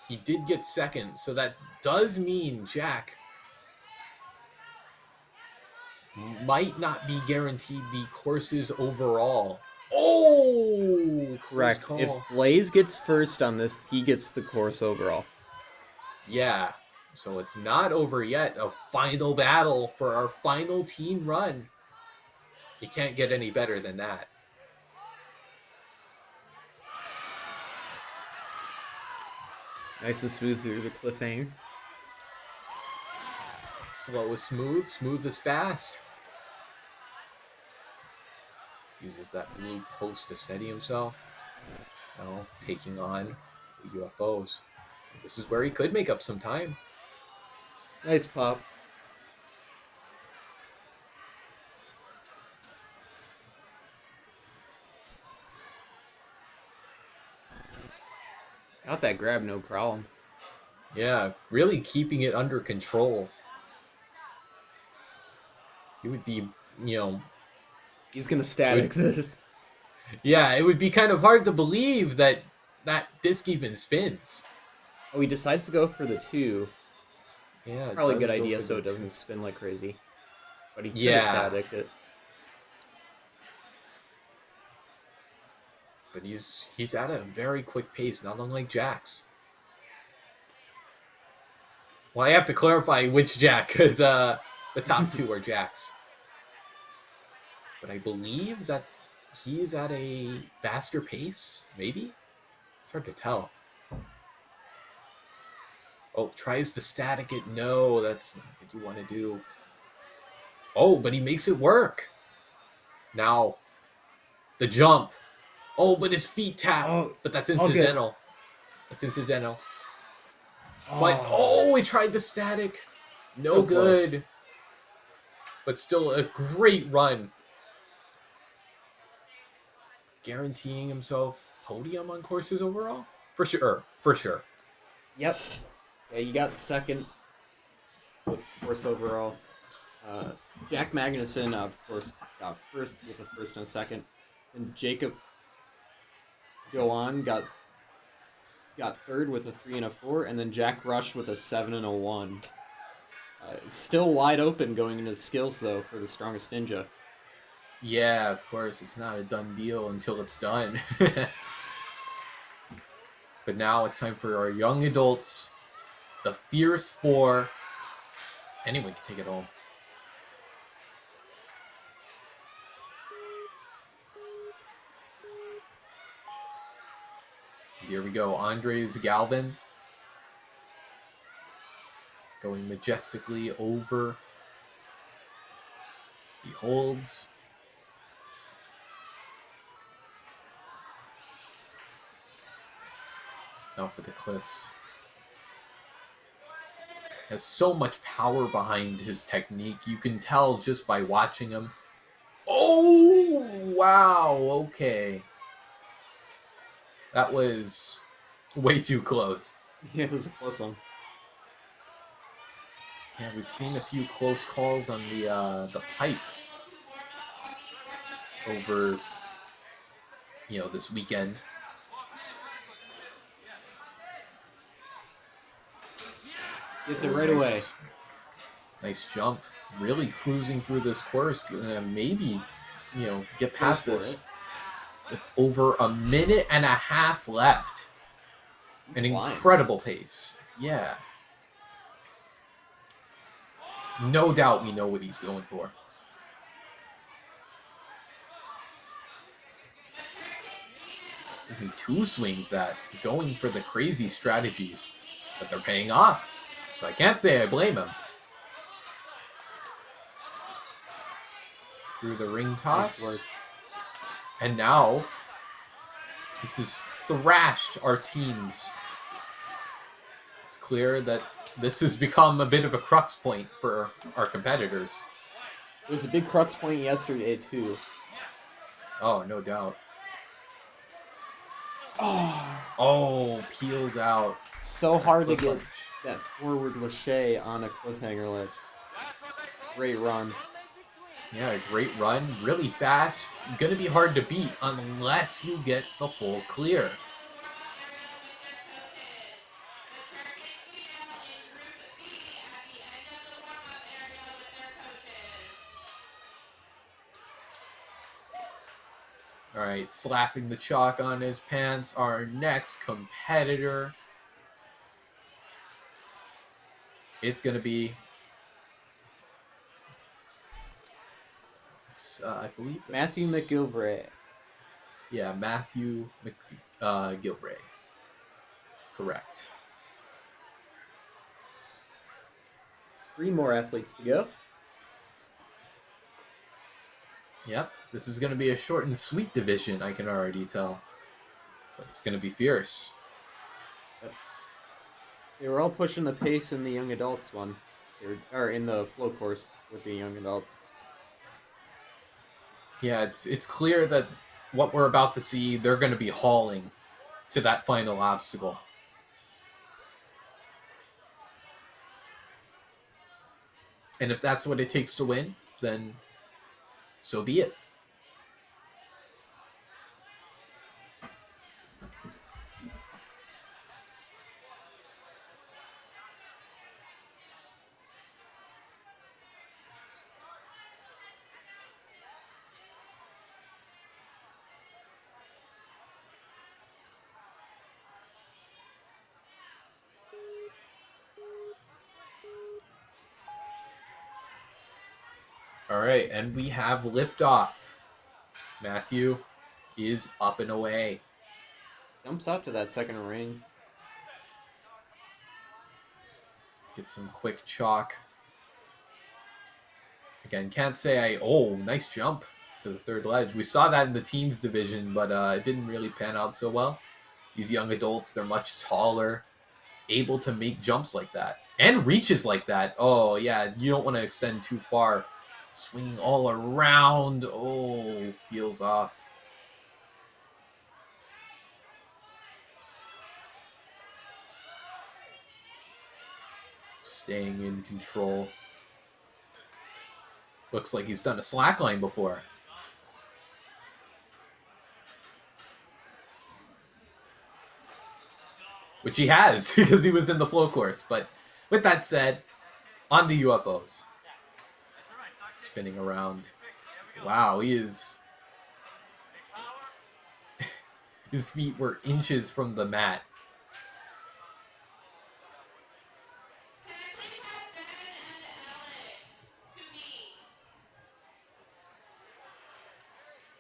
S3: He did get second, so that does mean Jack might not be guaranteed the courses overall. Oh, close
S1: Correct.
S3: call.
S1: If Blaze gets first on this, he gets the course overall.
S3: Yeah, so it's not over yet. A final battle for our final team run. You can't get any better than that.
S1: Nice and smooth through the cliffhanger.
S3: Slow is smooth, smooth is fast. Uses that blue post to steady himself. Now taking on the UFOs. This is where he could make up some time.
S1: Nice pop. Got that grab, no problem.
S3: Yeah, really keeping it under control. It would be,
S1: He's gonna static this.
S3: yeah, it would be kind of hard to believe that that disc even spins.
S1: Oh, he decides to go for the 2.
S3: Yeah, it
S1: Probably a
S3: does
S1: good
S3: go
S1: idea
S3: for
S1: so
S3: the
S1: it doesn't spin like crazy. But he could
S3: Yeah.
S1: have static it.
S3: But he's at a very quick pace, not unlike Jack's. Well, I have to clarify which Jack, because the top 2 are Jack's. But I believe that he's at a faster pace, maybe? It's hard to tell. Oh, tries to static it. No, that's not what you want to do. Oh, but he makes it work. Now, the jump. Oh, but his feet tap.
S1: Oh,
S3: but that's
S1: all good.
S3: incidental. That's incidental. But, he tried the static. No
S1: So close.
S3: good. But still a great run. Guaranteeing himself podium on courses overall? For sure. For sure.
S1: Yep. Yeah, you got second. First overall. Jack Magnuson, of course, got first with a first and a second. And Jacob Goan got third with a 3 and a 4. And then Jack Rush with a 7 and a 1. It's still wide open going into the skills, though, for the strongest ninja.
S3: Yeah, of course. It's not a done deal until it's done. But now it's time for our young adults. The Fierce 4. Anyone can take it home. Here we go. Andres Galvin going majestically over. He holds. Now for the cliffs. Has so much power behind his technique. You can tell just by watching him. Oh, wow. Okay. That was way too close.
S4: Yeah, it was a close one.
S3: Yeah, we've seen a few close calls on the pipe over, this weekend.
S4: Gets it right away.
S3: Nice jump. Really cruising through this course. Maybe, get past
S4: Goes for
S3: this.
S4: it.
S3: With over a minute and a half left.
S4: He's
S3: An
S4: flying.
S3: incredible pace. Yeah. No doubt we know what he's going for. Only 2 swings that. Going for the crazy strategies. But they're paying off. So I can't say I blame him. Through the ring toss.
S4: Nice work.
S3: And now, this has thrashed our teams. It's clear that this has become a bit of a crux point for our competitors.
S4: It was a big crux point yesterday, too.
S3: Oh, no doubt.
S4: Oh,
S3: Oh, peels out.
S4: so hard to
S3: Cliff
S4: get
S3: ledge.
S4: that forward lachey on a cliffhanger ledge. Great run.
S3: Yeah, great run. Really fast. Gonna be hard to beat unless you get the full clear. Alright, slapping the chalk on his pants. Our next competitor. It's going to be, I believe that's,
S4: Matthew McGilvray.
S3: Yeah, Matthew McGilvray. That's correct.
S4: 3 more athletes to go.
S3: Yep, this is going to be a short and sweet division, I can already tell. But it's going to be fierce.
S4: They were all pushing the pace in the young adults one. Or in the flow course with the young adults.
S3: Yeah, it's clear that what we're about to see, they're going to be hauling to that final obstacle. And if that's what it takes to win, then so be it. All right, and we have liftoff. Matthew is up and away.
S4: Jumps out to that second ring.
S3: Get some quick chalk. Again, can't say oh, nice jump to the third ledge. We saw that in the teens division, but it didn't really pan out so well. These young adults, they're much taller, able to make jumps like that. And reaches like that. Oh, yeah, you don't want to extend too far. Swinging all around. Oh, peels off. Staying in control. Looks like he's done a slackline before. Which he has, because he was in the flow course. But with that said, on the UFOs. Spinning around. Wow, he is... His feet were inches from the mat.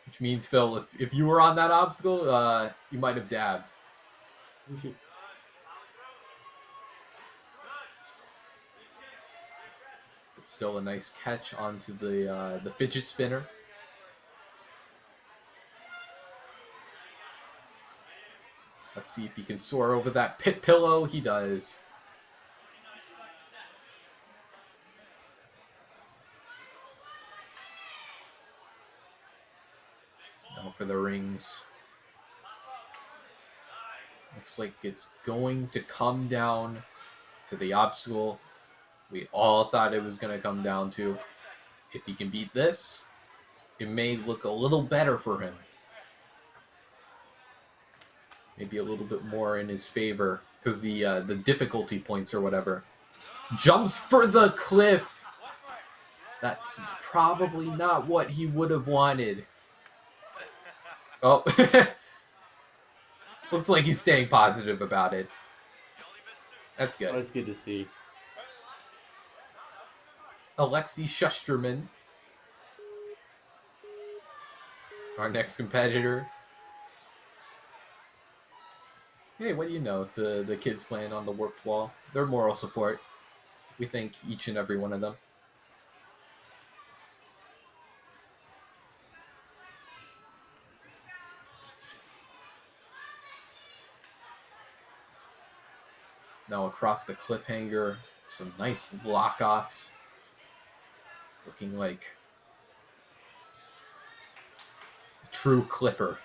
S3: Which means, Phil, if you were on that obstacle, you might have dabbed. But still a nice catch onto the fidget spinner. Let's see if he can soar over that pit pillow. He does. Now for the rings. Looks like it's going to come down to the obstacle we all thought it was going to come down to. If he can beat this, it may look a little better for him. Maybe a little bit more in his favor because the difficulty points or whatever. Jumps for the cliff. That's probably not what he would have wanted. Oh, looks like he's staying positive about it. That's good.
S4: That's good to see.
S3: Alexei Shusterman, our next competitor. Hey, what do you know? The kids playing on the warped wall. They're moral support. We thank each and every one of them. Now across the cliffhanger, some nice lock-offs. Looking like a true cliffer.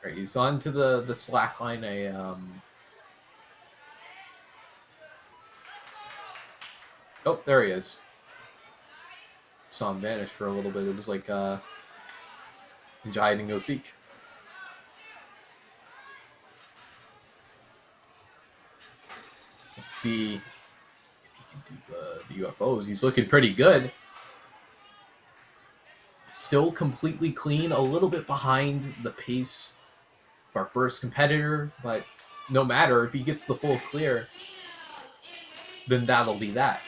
S3: All right, he's on to the slack line. Oh, there he is. Saw him vanish for a little bit. It was like hide and go seek. Let's see if he can do the UFOs. He's looking pretty good. Still completely clean, a little bit behind the pace of our first competitor, but no matter, if he gets the full clear, then that'll be that.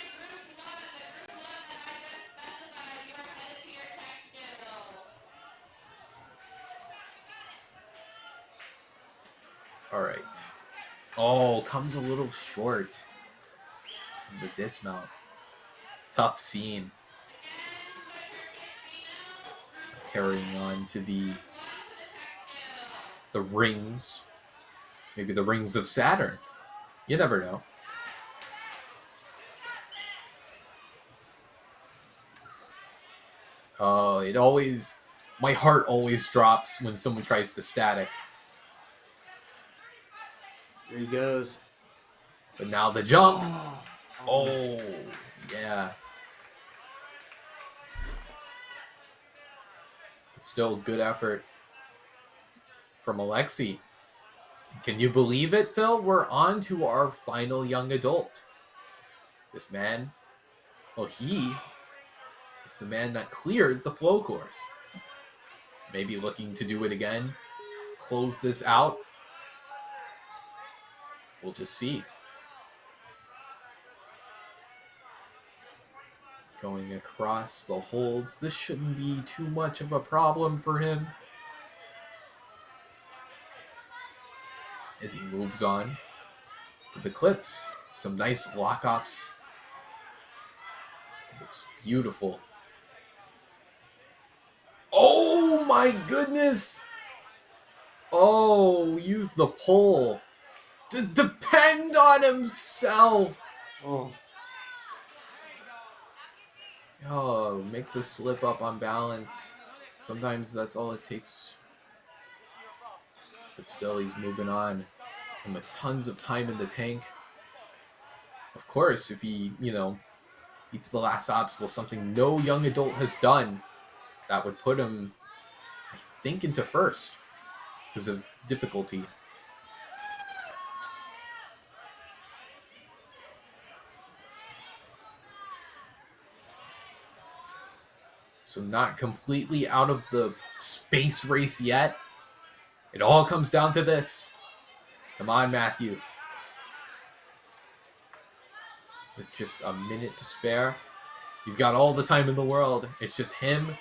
S3: All right. Oh, comes a little short. The dismount. Tough scene. Carrying on to the rings. Maybe the rings of Saturn. You never know. Oh, my heart always drops when someone tries to static.
S4: Here he goes.
S3: But now the jump. Oh, yeah. Still good effort from Alexei. Can you believe it, Phil? We're on to our final young adult. This man, well, he is the man that cleared the flow course. Maybe looking to do it again. Close this out. We'll just see. Going across the holds. This shouldn't be too much of a problem for him. As he moves on to the cliffs. Some nice lock-offs. Looks beautiful. Oh my goodness! Oh, use the pole to depend on himself. Oh, makes us slip up on balance. Sometimes that's all it takes. But still, he's moving on. And with tons of time in the tank. Of course, if he, beats the last obstacle, something no young adult has done, that would put him, I think, into first because of difficulty. So not completely out of the space race yet. It all comes down to this. Come on, Matthew. With just a minute to spare. He's got all the time in the world. It's just him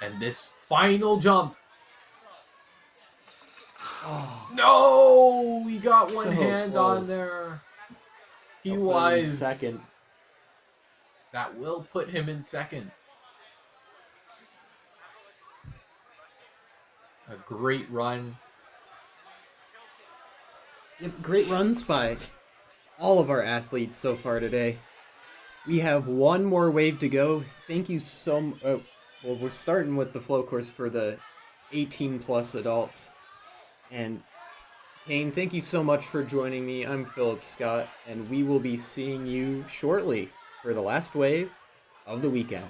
S3: And this final jump.
S4: Oh,
S3: No! He got one
S4: So
S3: hand on
S4: close.
S3: there. He
S4: I'll put him in
S3: was
S4: second.
S3: That will put him in second. A great run.
S1: Yep, great runs by all of our athletes so far today. We have one more wave to go. Thank you so much. Well, we're starting with the flow course for the 18 plus adults. And Kane, thank you so much for joining me. I'm Philip Scott, and we will be seeing you shortly for the last wave of the weekend.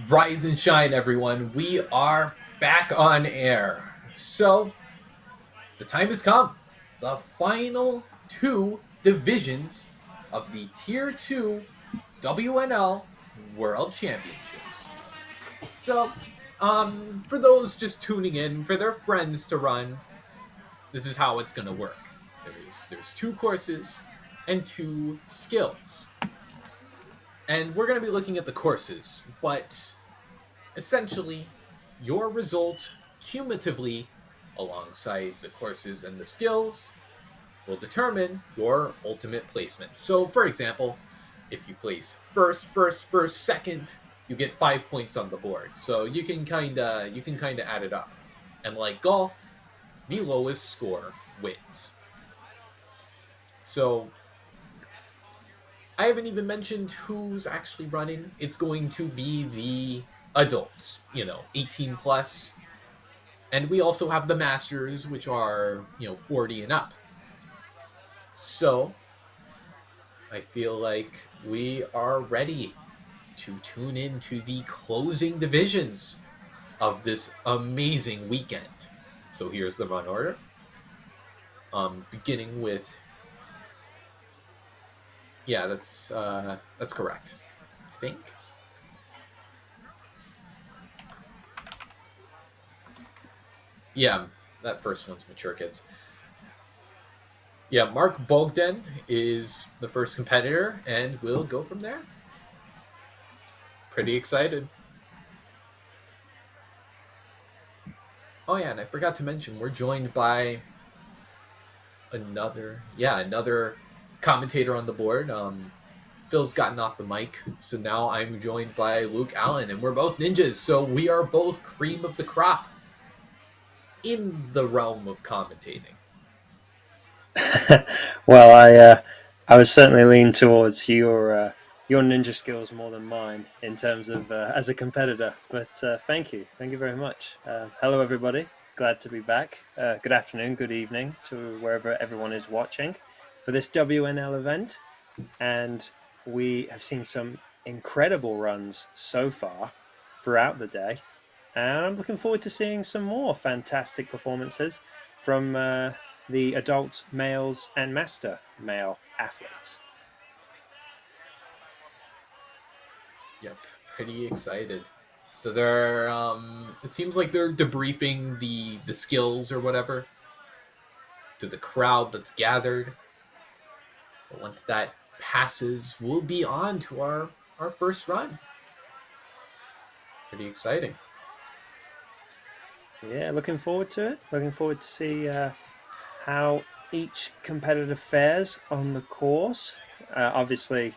S3: Rise and shine, everyone. We are back on air. So, the time has come. The final two divisions of the Tier 2 WNL World Championships. So, for those just tuning in, for their friends to run, this is how it's going to work. There's two courses and two skills. And we're going to be looking at the courses, but essentially, your result cumulatively alongside the courses and the skills will determine your ultimate placement. So, for example, if you place first, second, you get 5 points on the board. So you can kind of add it up. And like golf, the lowest score wins. So I haven't even mentioned who's actually running. It's going to be the adults, 18 plus. And we also have the masters, which are, 40 and up. So I feel like we are ready to tune into the closing divisions of this amazing weekend. So here's the run order. Beginning with, yeah, that's correct, I think. Yeah, that first one's mature kids. Yeah, Mark Bogdan is the first competitor, and we'll go from there. Pretty excited. Oh yeah, and I forgot to mention, we're joined by another commentator on the board. Phil's gotten off the mic, so now I'm joined by Luke Allen, and we're both ninjas, so we are both cream of the crop in the realm of commentating.
S2: Well, I was certainly lean towards your ninja skills more than mine in terms of as a competitor. But thank you very much. Hello, everybody. Glad to be back. Good afternoon, good evening to wherever everyone is watching for this WNL event. And we have seen some incredible runs so far throughout the day. And I'm looking forward to seeing some more fantastic performances from the adult males and master male athletes.
S3: Yep, pretty excited. So they're it seems like they're debriefing the skills or whatever to the crowd that's gathered. But once that passes, we'll be on to our first run. Pretty exciting.
S2: Yeah, looking forward to it. Looking forward to see how each competitor fares on the course. Obviously,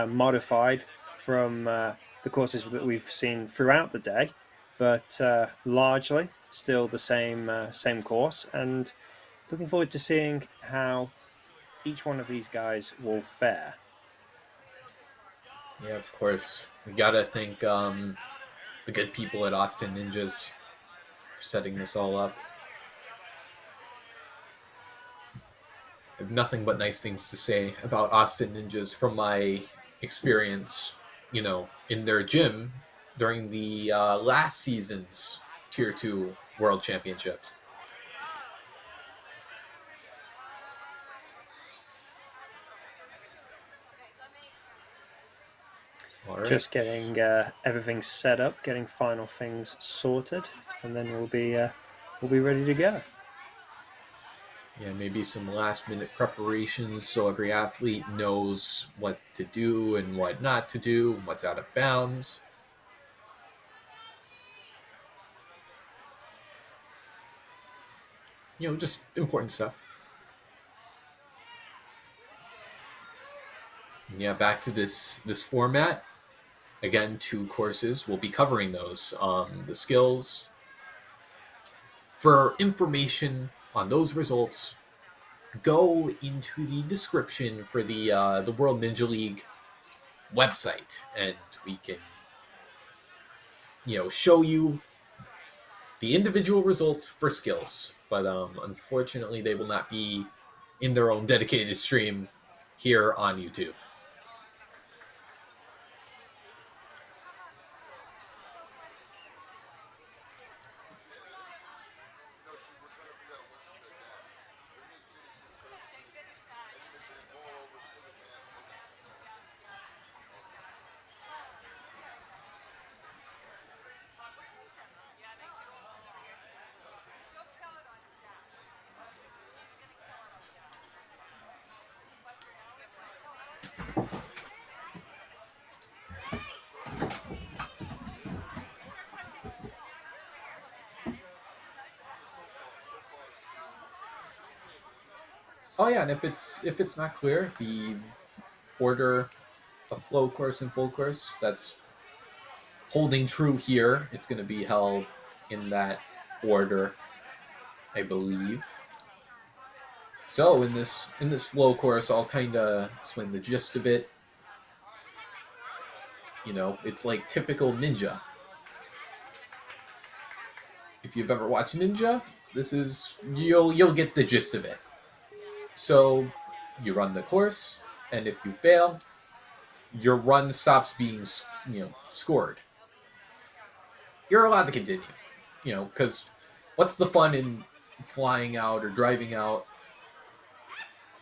S2: modified from the courses that we've seen throughout the day, but largely still the same course. And looking forward to seeing how each one of these guys will fare.
S3: Yeah, of course. We gotta thank the good people at Austin Ninjas for setting this all up. I have nothing but nice things to say about Austin Ninjas from my experience, in their gym during the last season's Tier 2 World Championships. All right.
S2: Just getting everything set up, getting final things sorted, and then we'll be ready to go.
S3: Yeah, maybe some last minute preparations so every athlete knows what to do and what not to do, what's out of bounds. Just important stuff. Yeah, back to this format. Again, 2 courses. We'll be covering those. The skills. For information on those results, go into the description for the World Ninja League website, and we can show you the individual results for skills. But unfortunately, they will not be in their own dedicated stream here on YouTube. Oh yeah, and if it's not clear, the order of flow course and full course, that's holding true here. It's going to be held in that order, I believe. So in this flow course, I'll kind of explain the gist of it. It's like typical ninja. If you've ever watched Ninja, this is you'll get the gist of it. So you run the course, and if you fail, your run stops being scored. You're allowed to continue, because what's the fun in flying out or driving out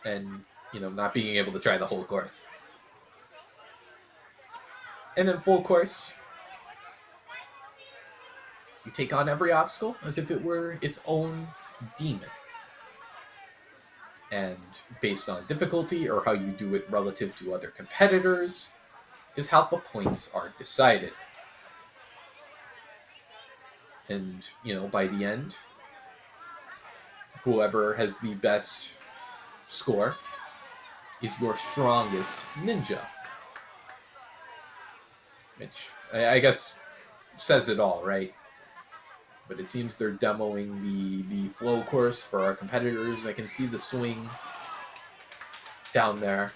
S3: and not being able to try the whole course? And then full course, you take on every obstacle as if it were its own demon. And based on difficulty or how you do it relative to other competitors is how the points are decided. And, by the end, whoever has the best score is your strongest ninja. Which, I guess, says it all, right? But it seems they're demoing the flow course for our competitors. I can see the swing down there.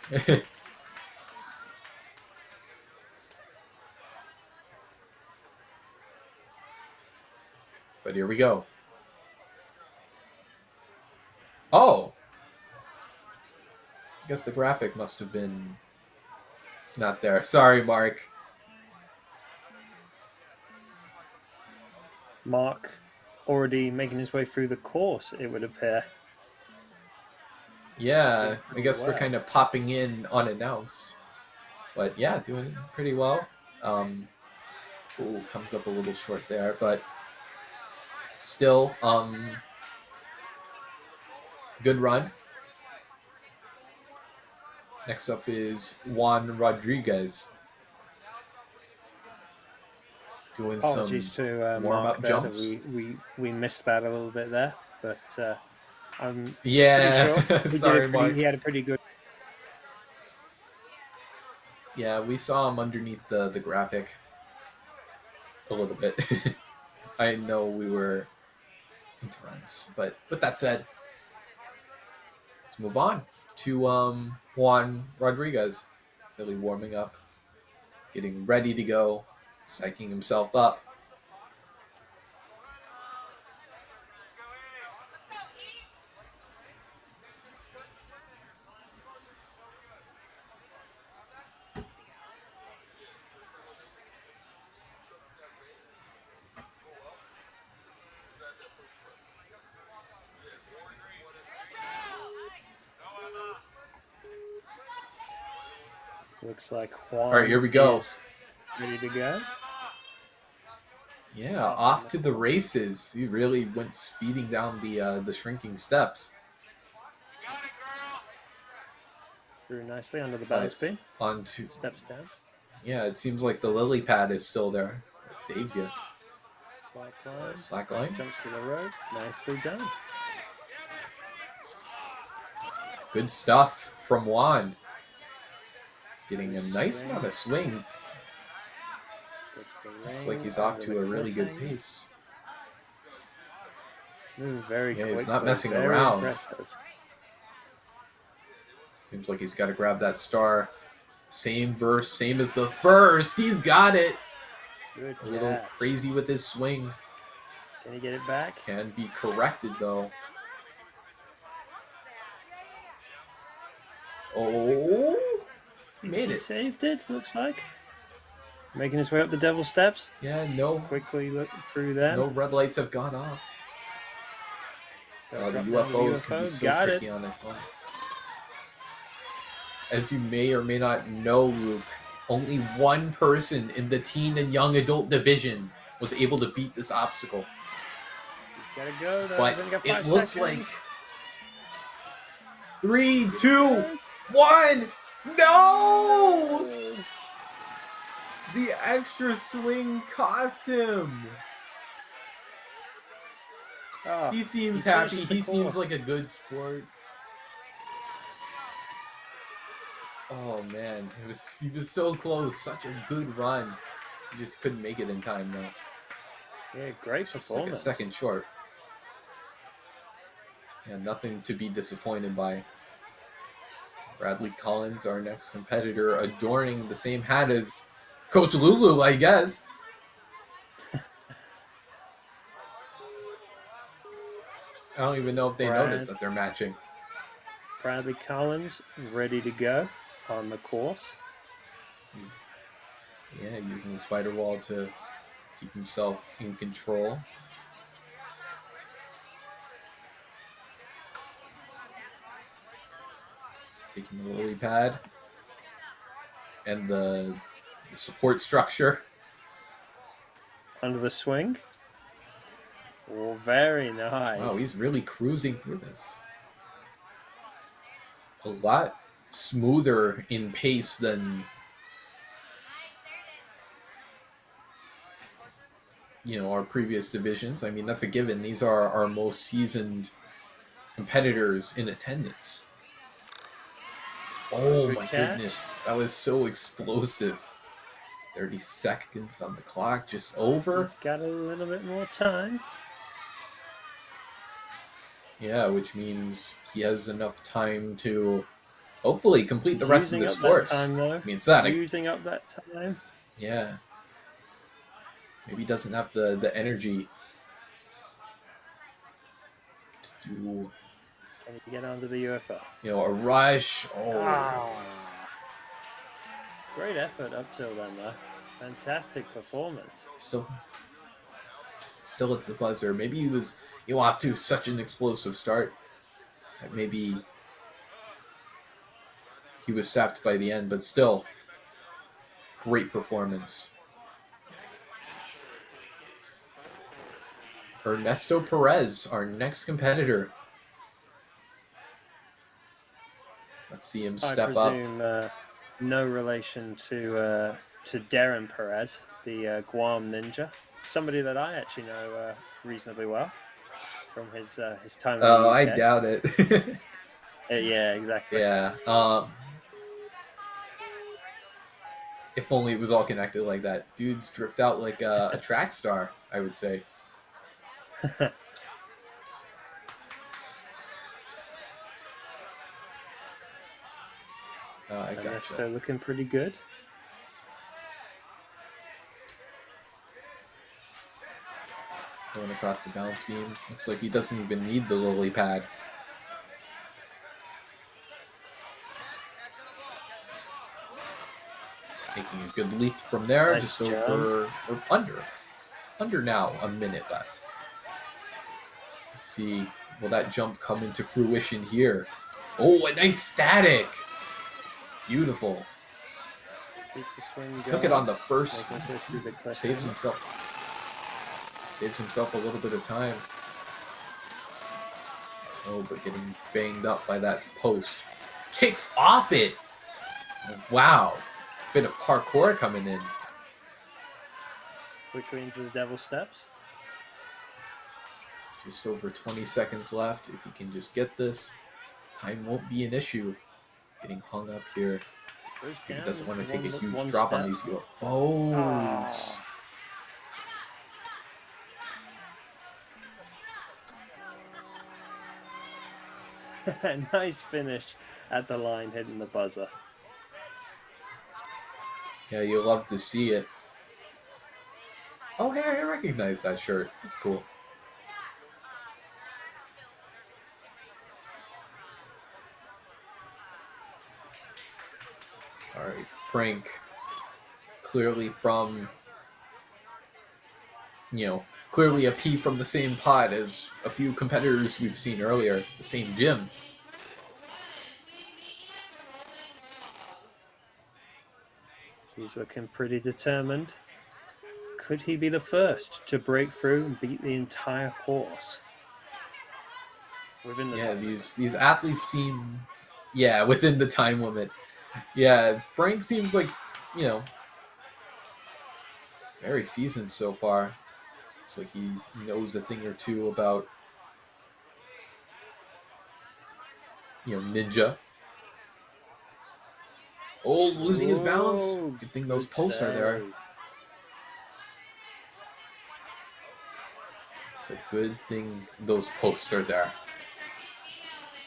S3: But here we go. Oh! I guess the graphic must have been not there. Sorry, Mark.
S2: Mark already making his way through the course, it would appear.
S3: Yeah, I guess we're kind of popping in unannounced. But yeah, doing pretty well. Comes up a little short there, but still, good run. Next up is Juan Rodriguez. Doing
S2: Apologies
S3: some
S2: to
S3: warm-up
S2: Mark there that
S3: jumps.
S2: we missed that a little bit there, but I'm
S3: Yeah,
S2: pretty sure
S3: sorry, Mark.
S2: he had a pretty good.
S3: Yeah, we saw him underneath the graphic a little bit. I know we were into runs, but with that said, let's move on to Juan Rodriguez. Really warming up, getting ready to go, psyching himself up.
S2: Looks like Juan.
S3: All right, here we go.
S2: Is ready to go.
S3: Yeah, off to the races. He really went speeding down the shrinking steps.
S2: Through nicely under the balance beam.
S3: Onto
S2: Steps down.
S3: Yeah, it seems like the lily pad is still there. It saves you.
S2: Slack line.
S3: Slack line.
S2: Jumps to the road. Nicely done.
S3: Good stuff from Juan. Getting a nice amount of swing. Looks like he's off to a really good pace.
S2: Moving very quickly.
S3: He's not messing
S2: very
S3: around.
S2: Impressive.
S3: Seems like he's got to grab that star. Same verse, same as the first. He's got it.
S2: Good
S3: A little
S2: catch.
S3: crazy with his swing.
S2: Can he get it back?
S3: Can be corrected though. Oh, he made
S2: He
S3: it.
S2: saved it, looks like. Making his way up the devil steps.
S3: Yeah, no
S2: Quickly look through them.
S3: No red lights have gone off. The
S2: Drop down the
S3: UFOs can be
S2: UFO.
S3: so
S2: Got
S3: tricky
S2: it.
S3: on its own. As you may or may not know, Luke, only one person in the teen and young adult division was able to beat this obstacle.
S2: He's got to go, though.
S3: But
S2: He's only got
S3: it
S2: 5
S3: looks
S2: seconds.
S3: like 3, 2, 1. No! The extra swing cost him.
S2: Oh,
S3: He seems
S2: he
S3: happy.
S2: finishes the
S3: He seems
S2: course.
S3: like a good sport. Oh man, he was so close. Such a good run. He just couldn't make it in time though.
S2: Yeah, great
S3: Just like a
S2: performance.
S3: second short. Yeah, nothing to be disappointed by. Bradley Collins, our next competitor, adorning the same hat as Coach Lulu, I guess. I don't even know if they noticed that they're matching.
S2: Bradley Collins ready to go on the course.
S3: He's, using the spider wall to keep himself in control. Taking the lily pad and the support structure.
S2: Under the swing. Oh, very nice.
S3: Wow, he's really cruising through this. A lot smoother in pace than our previous divisions. I mean, that's a given. These are our most seasoned competitors in attendance. Oh my goodness, that was so explosive. 30 seconds on the clock, just over.
S2: He's got a little bit more time.
S3: Yeah, which means he has enough time to hopefully complete the rest of this course. Means that
S2: Using up that time.
S3: Yeah. Maybe he doesn't have the energy to do
S2: Can he get onto the UFO?
S3: a rush. Oh.
S2: Great effort up till then, though. Fantastic performance.
S3: Still it's the buzzer. Maybe he was off to such an explosive start that maybe he was sapped by the end, but still great performance Ernesto Perez, our next competitor. Let's see him
S2: I
S3: step up.
S2: presume no relation to Darren Perez, the Guam ninja. Somebody that I actually know reasonably well from his time in the
S3: Oh,
S2: UK.
S3: I doubt it.
S2: Yeah, exactly.
S3: Yeah. If only it was all connected like that. Dude's dripped out like a track star, I would say. I
S2: And they're
S3: gotcha.
S2: still looking pretty good.
S3: Going across the balance beam. Looks like he doesn't even need the lily pad. Making a good leap from there,
S2: Nice
S3: just
S2: jump.
S3: over or under. Under now, a minute left. Let's see, will that jump come into fruition here? Oh, a nice static. Beautiful.
S2: Keeps the swing
S3: Took it
S2: going,
S3: on the first.
S2: making his way through the cliff.
S3: Saves himself a little bit of time. Oh, but getting banged up by that post. Kicks off it. Wow. Bit of parkour coming in.
S2: Quickly into the devil steps.
S3: Just over 20 seconds left. If he can just get this, time won't be an issue. Getting hung up here. He doesn't want to take a huge drop on these UFOs.
S2: Oh. Nice finish at the line, hitting the buzzer.
S3: Yeah, you love to see it. Oh, hey, I recognize that shirt. It's cool. All right, Frank. Clearly from, clearly a pea from the same pod as a few competitors we've seen earlier. The same gym.
S2: He's looking pretty determined. Could he be the first to break through and beat the entire course? Within the time
S3: these athletes seem, within the time limit. Yeah, Frank seems like, very seasoned so far. Looks like he knows a thing or two about, ninja. Oh, losing his balance. Good thing those posts are there. It's a good thing those posts are there.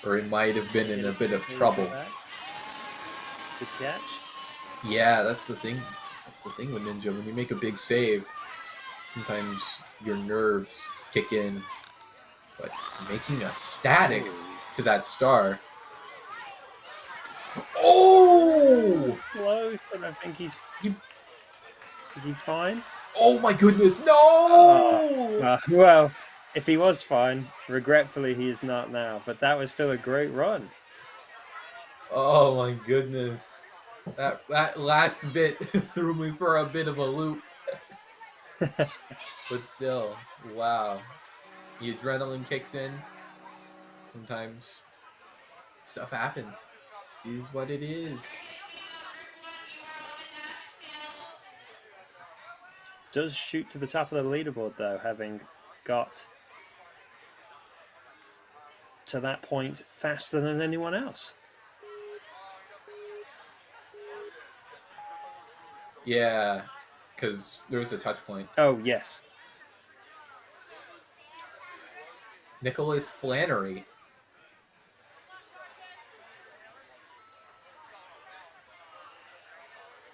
S3: Or he might have been in a bit of trouble.
S2: Good catch.
S3: Yeah, that's the thing. That's the thing with Ninja. When you make a big save, sometimes your nerves kick in. But making a static to that star. Oh!
S2: Close, but I think is he fine?
S3: Oh my goodness, no!
S2: Well, if he was fine, regretfully he is not now. But that was still a great run.
S3: Oh my goodness. That last bit threw me for a bit of a loop. But still, wow. The adrenaline kicks in. Sometimes stuff happens. It is what it is.
S2: Does shoot to the top of the leaderboard though, having got to that point faster than anyone else.
S3: Yeah, because there was a touch point.
S2: Oh, yes.
S3: Nicholas Flannery.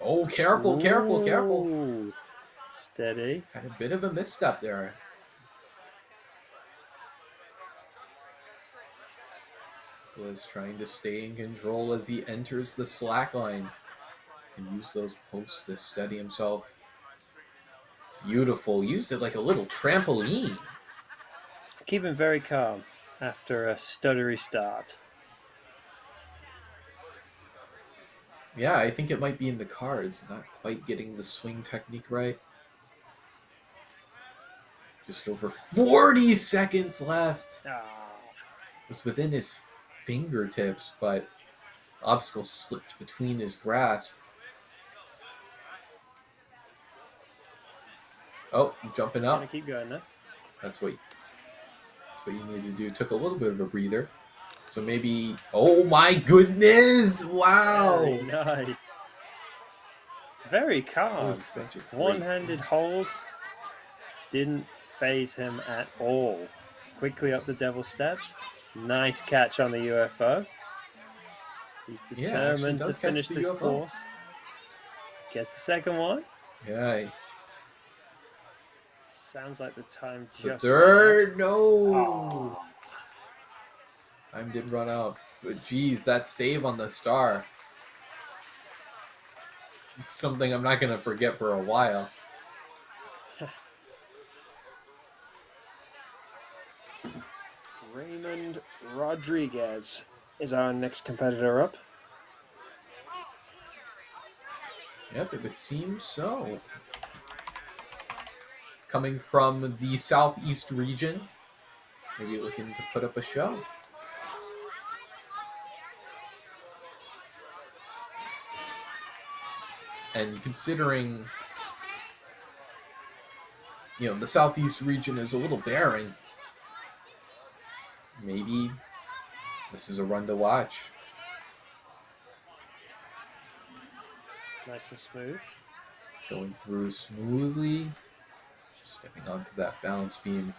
S3: Oh, careful, careful, careful.
S2: Steady.
S3: Had a bit of a misstep there. Was trying to stay in control as he enters the slack line. Can use those posts to steady himself. Beautiful. Used it like a little trampoline.
S2: Keeping very calm after a stuttery start.
S3: Yeah, I think it might be in the cards. Not quite getting the swing technique right. Just over 40 seconds left.
S2: Ah.
S3: It was within his fingertips, but obstacle slipped between his grasp. Oh, jumping
S2: He's
S3: up.
S2: gonna keep going there.
S3: That's what you need to do. Took a little bit of a breather. So maybe... Oh my goodness! Wow!
S2: Very nice. Very
S3: That
S2: calm.
S3: was such a great
S2: One-handed
S3: save.
S2: hold didn't phase him at all. Quickly up the devil steps. Nice catch on the UFO. He's
S3: Yeah, actually
S2: determined to
S3: does catch
S2: finish
S3: the
S2: this
S3: UFO.
S2: course. Gets the second one.
S3: Yeah.
S2: Sounds like the time
S3: The
S2: just
S3: third,
S2: ran out.
S3: no! Time did run out. But geez, that save on the star. It's something I'm not going to forget for a while.
S2: Raymond Rodriguez is our next competitor up.
S3: Yep, it would seem so. Coming from the southeast region, maybe looking to put up a show. And considering, the southeast region is a little barren, maybe this is a run to watch.
S2: Nice and smooth.
S3: Going through smoothly, stepping onto that balance beam.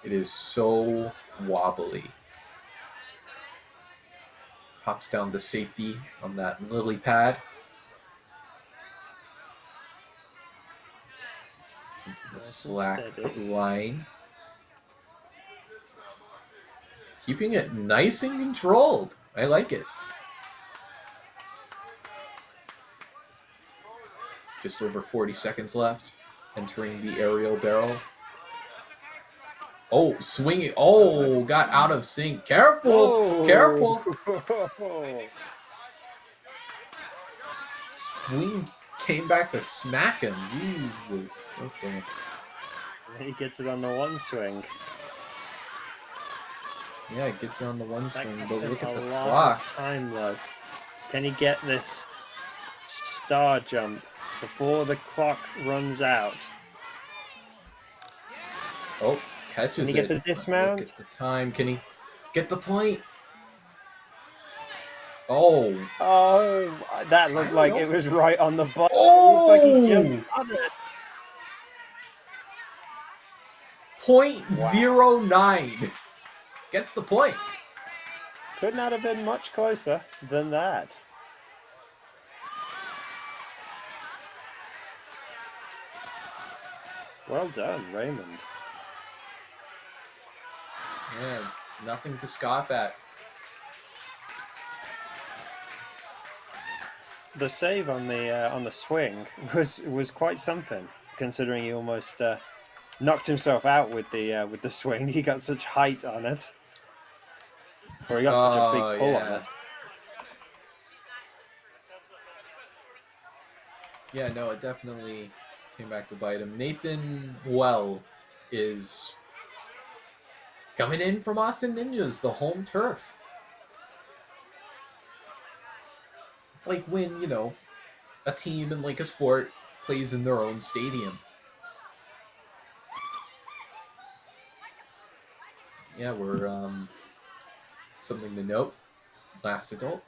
S3: It is so wobbly. Hops down to safety on that lily pad. Into the
S2: Nice and
S3: slack
S2: steady.
S3: line. Keeping it nice and controlled. I like it. Just over 40 seconds left. Entering the aerial barrel. Oh, swinging. Oh, got out of sync. Careful.
S2: Whoa.
S3: Careful. Swing came back to smack him. Jesus. Okay.
S2: He gets it on the one swing.
S3: Yeah, it gets you on the one
S2: That
S3: swing,
S2: cost
S3: but
S2: him
S3: look at
S2: a
S3: the
S2: lot
S3: clock.
S2: of time though. Can he get this star jump before the clock runs out?
S3: Oh, catches
S2: Can he
S3: it.
S2: get the
S3: Look
S2: dismount?
S3: at the time. Can he get the point? Oh.
S2: Oh, that
S3: I
S2: looked
S3: don't
S2: like
S3: know.
S2: it was right on the button.
S3: Oh!
S2: It looks like he just got it.
S3: .09. Gets the point.
S2: Could not have been much closer than that. Well done, Raymond.
S3: Yeah, nothing to scoff at.
S2: The save on the swing was quite something, considering he almost knocked himself out with the swing. He got such height on it, or he got such a big pull on it.
S3: Yeah, no, it definitely came back to bite him. Nathan Well is coming in from Austin Ninjas, the home turf. It's like when, a team in like a sport plays in their own stadium. Yeah, we're something to note. Last adult.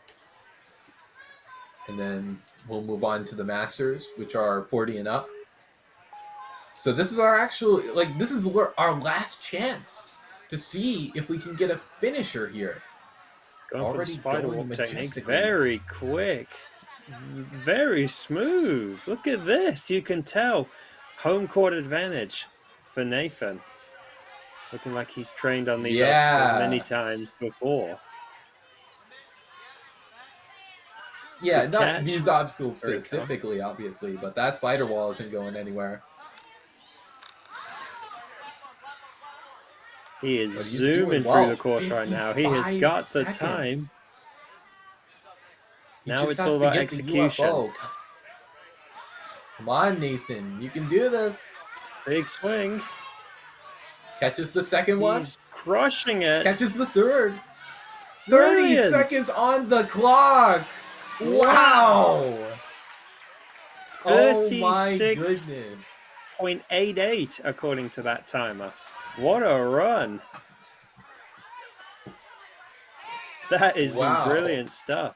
S3: And then we'll move on to the Masters, which are 40 and up. So this is our our last chance to see if we can get a finisher here.
S2: Going for the
S3: Already
S2: spider
S3: going
S2: walk technique,
S3: majestically.
S2: very quick, very smooth. Look at this. You can tell home court advantage for Nathan. Looking like he's trained on these obstacles many times before.
S3: Yeah,
S2: Good
S3: not
S2: catch.
S3: these obstacles
S2: Very
S3: specifically, obviously, but that spider wall isn't going anywhere.
S2: He is
S3: But he's
S2: zooming
S3: doing
S2: through
S3: well.
S2: the course right now. He has
S3: 55
S2: got the
S3: seconds.
S2: time.
S3: He
S2: Now
S3: just
S2: it's
S3: has
S2: all
S3: to
S2: about
S3: get
S2: execution.
S3: The UFO. Come on, Nathan. You can do this.
S2: Big swing.
S3: Catches the second one.
S2: He's crushing it.
S3: Catches the third. 30
S2: Brilliant.
S3: seconds on the clock. Wow. Oh my goodness.
S2: 0.88 according to that timer. What a run. That is some
S3: Wow.
S2: brilliant stuff.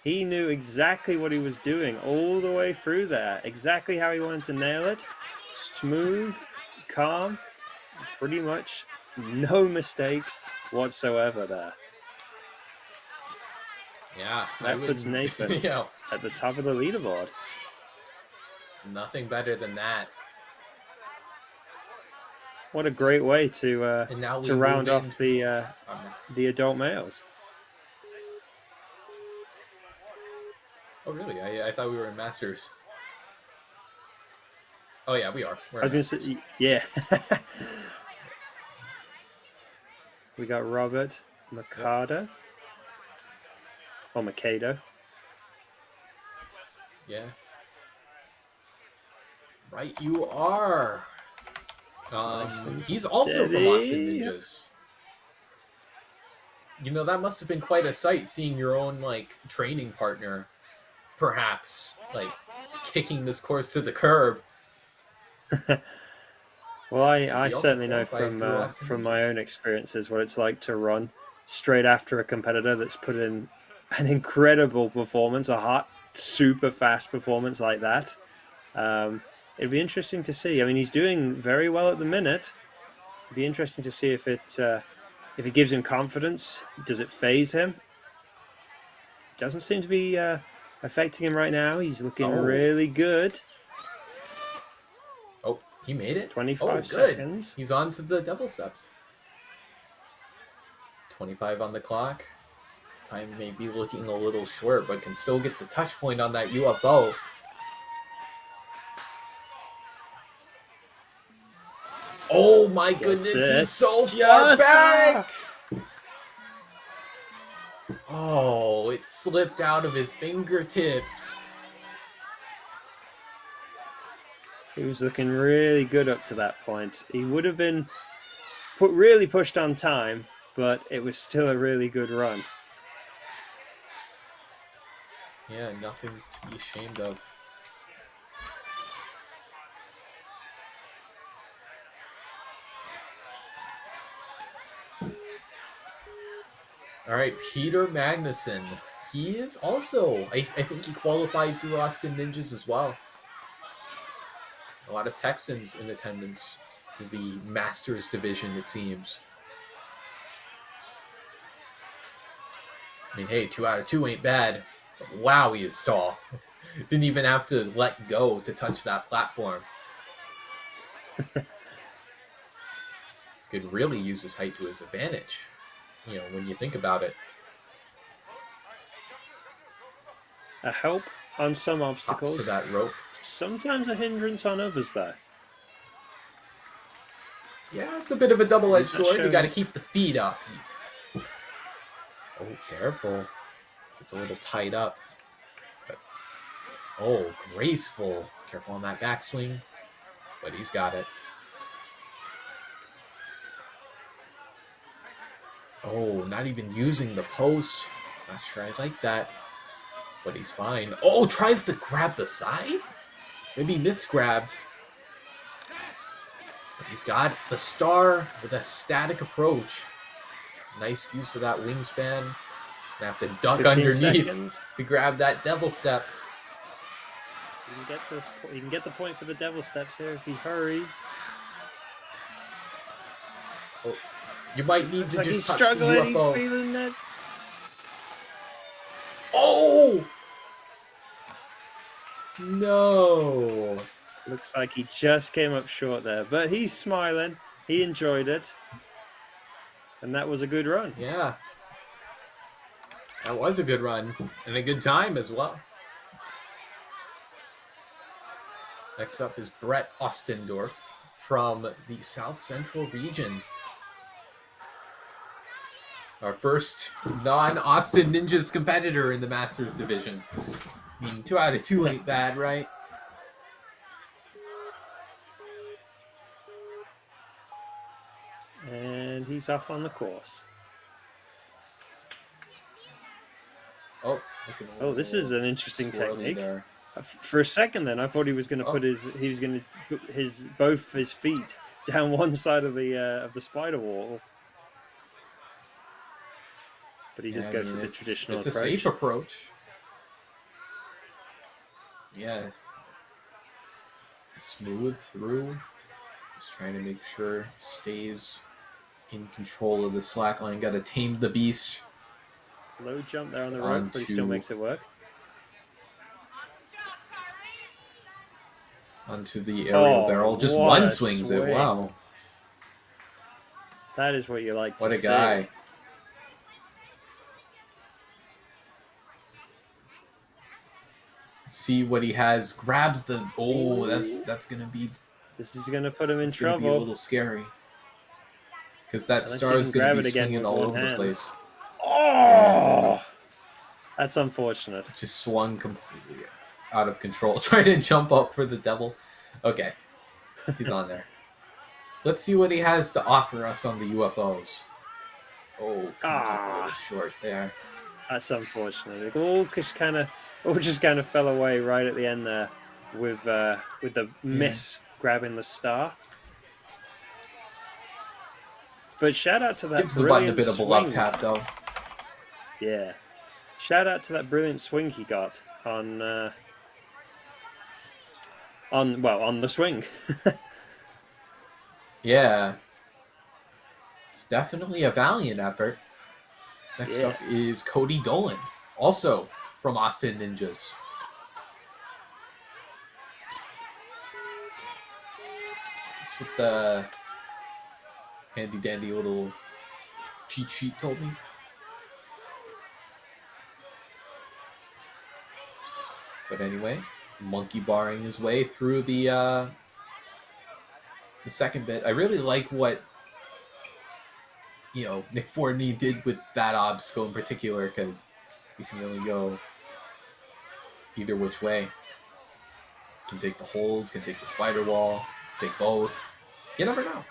S2: He knew exactly what he was doing all the way through there. Exactly how he wanted to nail it. Smooth, calm, pretty much no mistakes whatsoever there.
S3: Yeah.
S2: That puts Nathan
S3: Yeah.
S2: at the top of the leaderboard.
S3: Nothing better than that.
S2: What a great way
S3: And now
S2: to
S3: we
S2: round
S3: move
S2: off
S3: into-
S2: the adult males.
S3: Oh, really? I thought we were in Masters. Oh, yeah, we are. We're
S2: I was
S3: in
S2: going to say, yeah. We got Robert Mercado. Or Mercado.
S3: Yeah. Right, you are.
S2: Nice and
S3: He's also from
S2: steady.
S3: Austin Ninjas. You know, that must have been quite a sight seeing your own, like, training partner, perhaps, like, kicking this course to the curb.
S2: Well, I
S3: he also
S2: certainly know
S3: qualified through Austin
S2: from my
S3: Ninjas?
S2: own experiences what it's like to run straight after a competitor that's put in an incredible performance, a hot, super fast performance like that. It'd be interesting to see. I mean, he's doing very well at the minute. It'd be interesting to see if it gives him confidence. Does it phase him? Doesn't seem to be affecting him right now. He's looking really good.
S3: Oh, he made it?
S2: 25
S3: good.
S2: seconds.
S3: He's on to the devil steps. 25 on the clock. Time may be looking a little short, but can still get the touch point on that UFO. Oh my goodness, he's so far back! Oh, it slipped out of his fingertips.
S2: He was looking really good up to that point. He would have been really pushed on time, but it was still a really good run.
S3: Yeah, nothing to be ashamed of. All right, Peter Magnuson. He is also, I think he qualified through Austin Ninjas as well. A lot of Texans in attendance for the Masters division, it seems. I mean, hey, 2 out of 2 ain't bad. But wow, he is tall. Didn't even have to let go to touch that platform. Could really use his height to his advantage, you know, when you think about it.
S2: A help on some obstacles.
S3: Hops to that rope.
S2: Sometimes a hindrance on others, though.
S3: Yeah, it's a bit of a double-edged sword. You
S2: showing-
S3: got to keep the feet up. Oh, careful. It's a little tied up. But, oh, graceful. Careful on that backswing. But he's got it. Oh, not even using the post. Not sure I like that. But he's fine. Oh, tries to grab the side? Maybe misgrabbed. But he's got the star with a static approach. Nice use of that wingspan. Gonna have to duck
S2: 15
S3: underneath
S2: seconds.
S3: to grab that devil step.
S2: He can get the point for the devil steps here if he hurries.
S3: Oh, you might need
S2: Looks
S3: to
S2: like
S3: just
S2: he's
S3: touch
S2: struggling.
S3: the
S2: He's
S3: UFO.
S2: feeling it.
S3: Oh! No!
S2: Looks like he just came up short there, but he's smiling. He enjoyed it. And that was a good run.
S3: Yeah. That was a good run. And a good time as well. Next up is Brett Ostendorf from the South Central region. Our first non-Austin Ninjas competitor in the Masters division. I mean, 2 out of 2 ain't bad, right?
S2: he's off on the course.
S3: Oh, looking a
S2: Oh, this is
S3: little
S2: an interesting
S3: squirrely
S2: technique.
S3: there.
S2: For a second, then I thought he was going to
S3: Oh.
S2: put both his feet down one side of the spider wall, but he
S3: Yeah,
S2: just
S3: I
S2: go
S3: mean,
S2: for the traditional
S3: it's a
S2: approach.
S3: safe approach. Yeah. Smooth through. Just trying to make sure it stays in control of the slack line. Got to tame the beast.
S2: Low jump there on the rope, but he still makes it work.
S3: Onto the aerial barrel. Just one
S2: a
S3: swings it.
S2: swing.
S3: Wow.
S2: That is what you like to
S3: What a
S2: see.
S3: guy. See what he has. Grabs the. Oh, that's gonna be.
S2: This is gonna put him in
S3: It's gonna be a
S2: trouble.
S3: little scary. Because that
S2: Unless
S3: star
S2: you
S3: is
S2: can
S3: gonna
S2: grab
S3: be
S2: it again
S3: swinging
S2: with
S3: all
S2: one
S3: over the
S2: hand.
S3: place.
S2: Oh, that's unfortunate.
S3: Just swung completely out of control. Trying to jump up for the devil. Okay. He's on there. Let's see what he has to offer us on the UFOs. Oh, comes up a little short there.
S2: That's unfortunate. It all just kind of fell away right at the end there, with the miss grabbing the star. But shout out to that
S3: Gives the button a
S2: brilliant
S3: bit of a
S2: swing.
S3: love tap, though.
S2: Yeah, shout out to that brilliant swing he got on the swing.
S3: Yeah. It's definitely a valiant effort. Next
S2: Yeah.
S3: up is Cody Dolan, also from Austin Ninjas. That's what the handy dandy little cheat sheet told me. But anyway, monkey barring his way through the second bit. I really like what Nick Fortney did with that obstacle in particular, because you can really go either which way. Can take the holds, can take the spider wall, take both. You never know.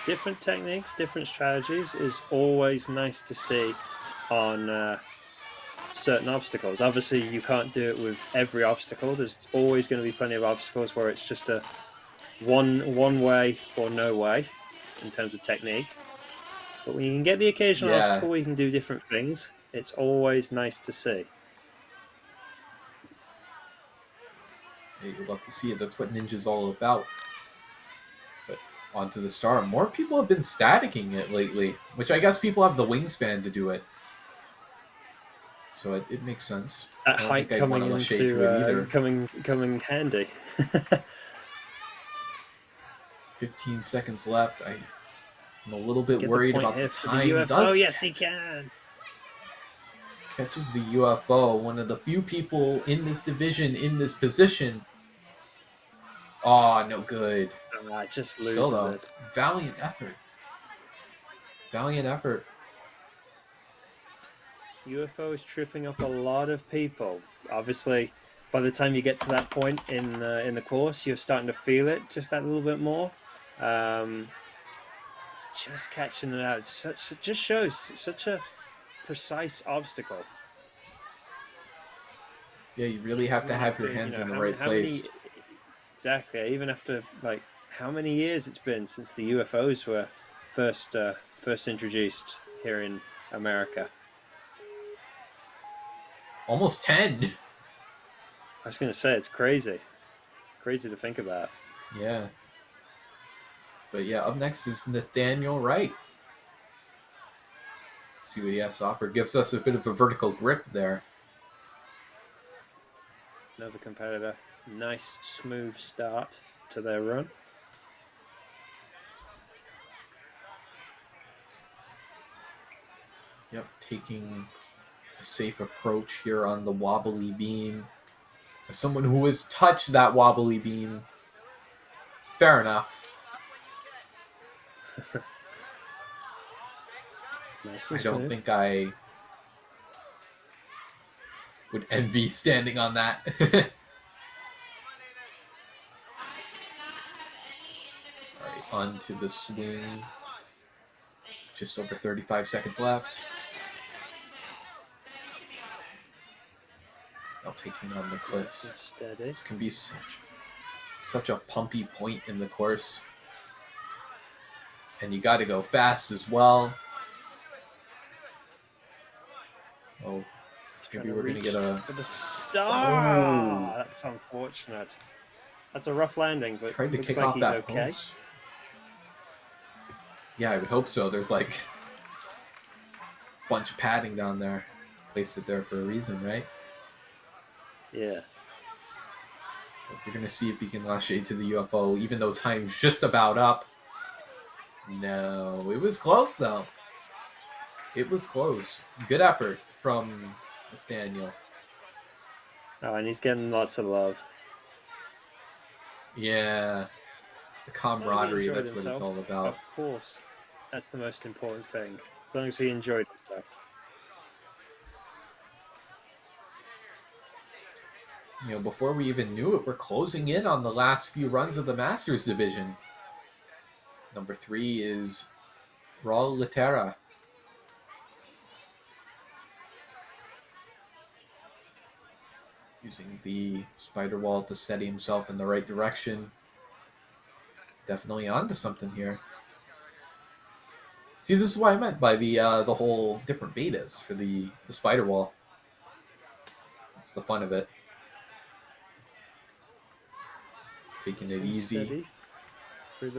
S2: Different techniques, different strategies is always nice to see on certain obstacles. Obviously, you can't do it with every obstacle. There's always going to be plenty of obstacles where it's just a one way or no way in terms of technique. But when you can get the occasional obstacle where you can do different things, it's always nice to see.
S3: Hey, you'd love to see it. That's what Ninja's all about. But onto the star. More people have been staticking it lately, which I guess people have the wingspan to do it. So it makes sense.
S2: That height coming handy.
S3: 15 seconds left. I'm a little bit
S2: Get
S3: worried
S2: the point
S3: about
S2: here
S3: the
S2: for
S3: time.
S2: the UFO.
S3: Does
S2: Yes, he can.
S3: Catches the UFO. One of the few people in this division in this position. Oh, no good.
S2: Just loses it.
S3: Valiant effort. Valiant effort.
S2: UFO is tripping up a lot of people. Obviously, by the time you get to that point in the course, you're starting to feel it just that little bit more. Just catching it out. Just shows such a precise obstacle.
S3: Yeah, you really have to have your hands in the right place.
S2: Exactly. Even after how many years it's been since the UFOs were first introduced here in America.
S3: Almost 10.
S2: I was going to say, it's crazy. Crazy to think about.
S3: Yeah. But yeah, up next is Nathaniel Wright. Let's see what he has to offer. Gives us a bit of a vertical grip there.
S2: Another competitor. Nice, smooth start to their run.
S3: Yep, taking a safe approach here on the wobbly beam. As someone who has touched that wobbly beam, fair enough.
S2: Nice
S3: I
S2: and
S3: don't
S2: smooth.
S3: think I would envy standing on that. Alright, onto the swing. Just over 35 seconds left. Now taking on the cliffs.
S2: Steady.
S3: This can be such a pumpy point in the course. And you got to go fast as well. Oh, maybe we're going to get a...
S2: For the star! Oh. That's unfortunate. That's a rough landing, but
S3: tried to
S2: looks
S3: kick
S2: like
S3: off
S2: he's
S3: that
S2: okay.
S3: post. Yeah, I would hope so. There's like a bunch of padding down there. Placed it there for a reason, right?
S2: Yeah.
S3: We're going to see if he can lash shade to the UFO, even though time's just about up. No, it was close, though. It was close. Good effort from Nathaniel.
S2: Oh, and he's getting lots of love.
S3: Yeah. The camaraderie, that's what it's all about.
S2: Of course. That's the most important thing. As long as he enjoyed himself.
S3: You know, before we even knew it, we're closing in on the last few runs of the Masters division. Number 3 is Raul Litera. Using the spider wall to steady himself in the right direction. Definitely onto something here. See, this is what I meant by the whole different betas for the spider wall. That's the fun of it. Taking it easy.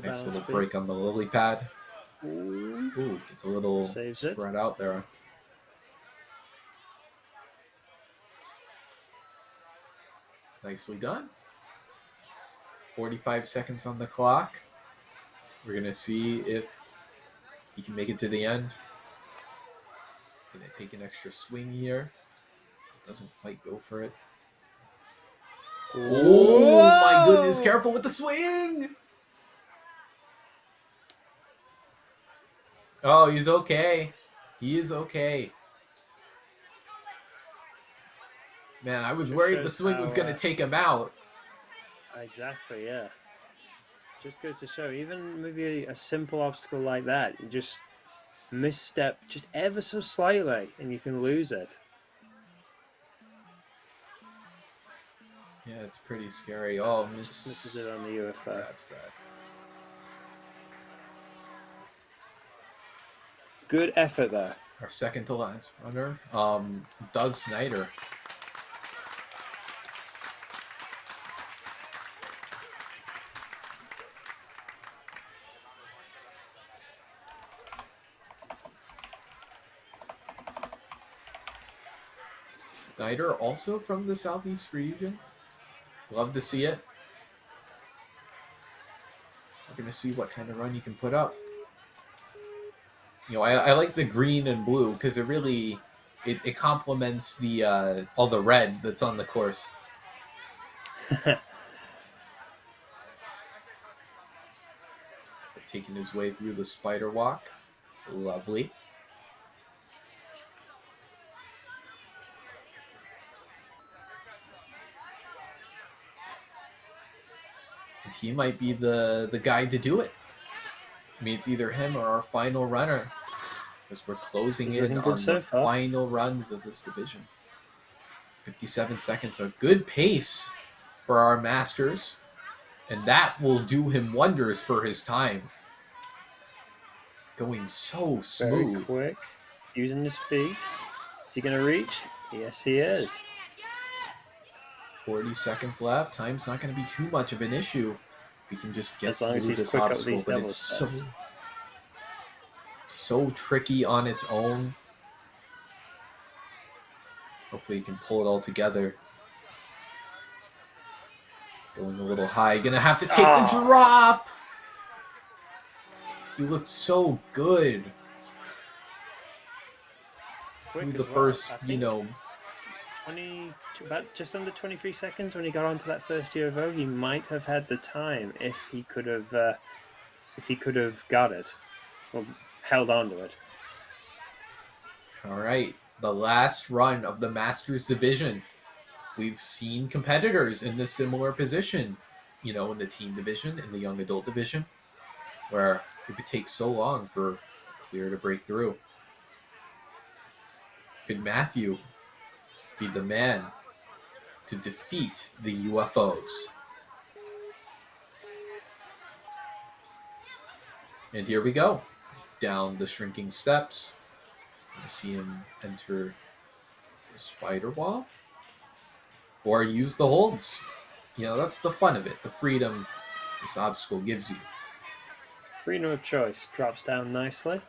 S3: Nice little break on the lily pad. Ooh, gets a little spread out there. Nicely done. 45 seconds on the clock. We're going to see if he can make it to the end. Going to take an extra swing here. Doesn't quite go for it. Oh my goodness, careful with the swing! Oh, he's okay. He is okay. Man, I was worried the swing was going to take him out.
S2: Exactly, yeah. Just goes to show, even maybe a simple obstacle like that, you just misstep just ever so slightly and you can lose it.
S3: Yeah, it's pretty scary. Oh,
S2: misses it on the UFO.
S3: Grabs that.
S2: Good effort there.
S3: Our second to last runner, Doug Snyder. Snyder, also from the Southeast region. Love to see it. We're going to see what kind of run you can put up. You know, I like the green and blue because it really, it complements the all the red that's on the course. Taking his way through the spider walk. Lovely. And he might be the guy to do it. I mean, it's either him or our final runner, as we're closing in on the final runs of this division. 57 seconds, a good pace for our Masters, and that will do him wonders for his time. Going so smooth.
S2: Very quick, using his feet. Is he going to reach? Yes, he is.
S3: 40 seconds left. Time's not going to be too much of an issue. We can just get through this obstacle, but it's so tricky on its own. Hopefully you can pull it all together. Going a little high. Gonna have to take the drop! He looked so good. Through the first, you know...
S2: 20, about just under 23 seconds when he got onto that first UFO, he might have had the time if he could have got it or held on to it.
S3: All right, the last run of the Masters division. We've seen competitors in this similar position, you know, in the teen division, in the young adult division, where it would take so long for Clear to break through. Could Matthew be the man to defeat the UFOs? And here we go. Down the shrinking steps. You see him enter the spider wall. Or use the holds. You know, that's the fun of it. The freedom this obstacle gives you.
S2: Freedom of choice drops down nicely.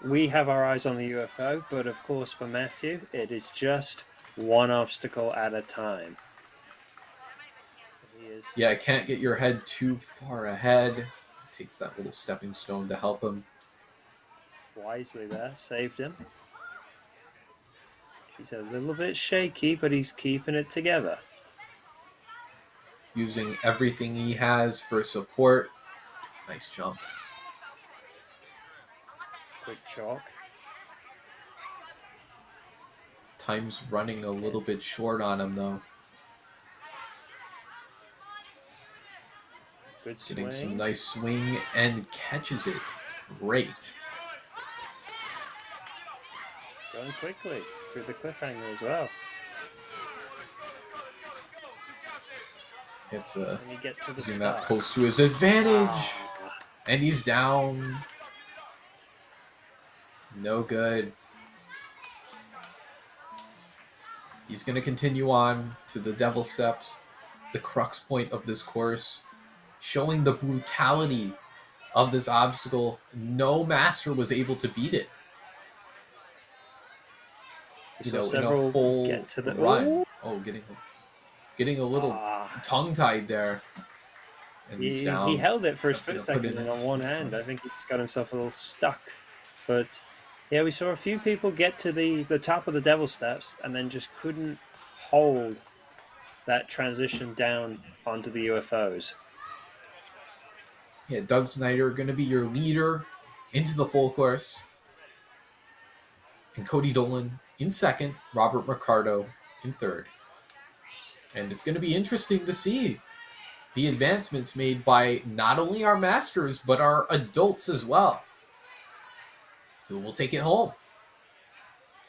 S2: We have our eyes on the UFO, but of course for Matthew, it is just one obstacle at a time. He is...
S3: Yeah, can't get your head too far ahead. Takes that little stepping stone to help him.
S2: Wisely there, saved him. He's a little bit shaky, but he's keeping it together.
S3: Using everything he has for support. Nice jump.
S2: Quick chalk.
S3: Time's running a little bit short on him, though.
S2: Good swing.
S3: Getting some nice swing and catches it. Great.
S2: Going quickly through the cliffhanger as well.
S3: It's
S2: And you get to the
S3: using
S2: start.
S3: that post to his advantage.
S2: Ah,
S3: And he's down. No good. He's going to continue on to the Devil Steps, the crux point of this course, showing the brutality of this obstacle. No master was able to beat it. You know, in a full
S2: get to the
S3: run.
S2: Ooh.
S3: Oh, getting a little tongue-tied there. And he's down.
S2: He held it for a
S3: That's
S2: split
S3: gonna put
S2: second
S3: it
S2: and on
S3: into
S2: one
S3: the
S2: hand.
S3: front.
S2: I think he's got himself a little stuck. But yeah, we saw a few people get to the top of the Devil Steps and then just couldn't hold that transition down onto the UFOs.
S3: Yeah, Doug Snyder going to be your leader into the full course. And Cody Dolan in second, Robert Mercado in third. And it's going to be interesting to see the advancements made by not only our masters, but our adults as well. Who will take it home?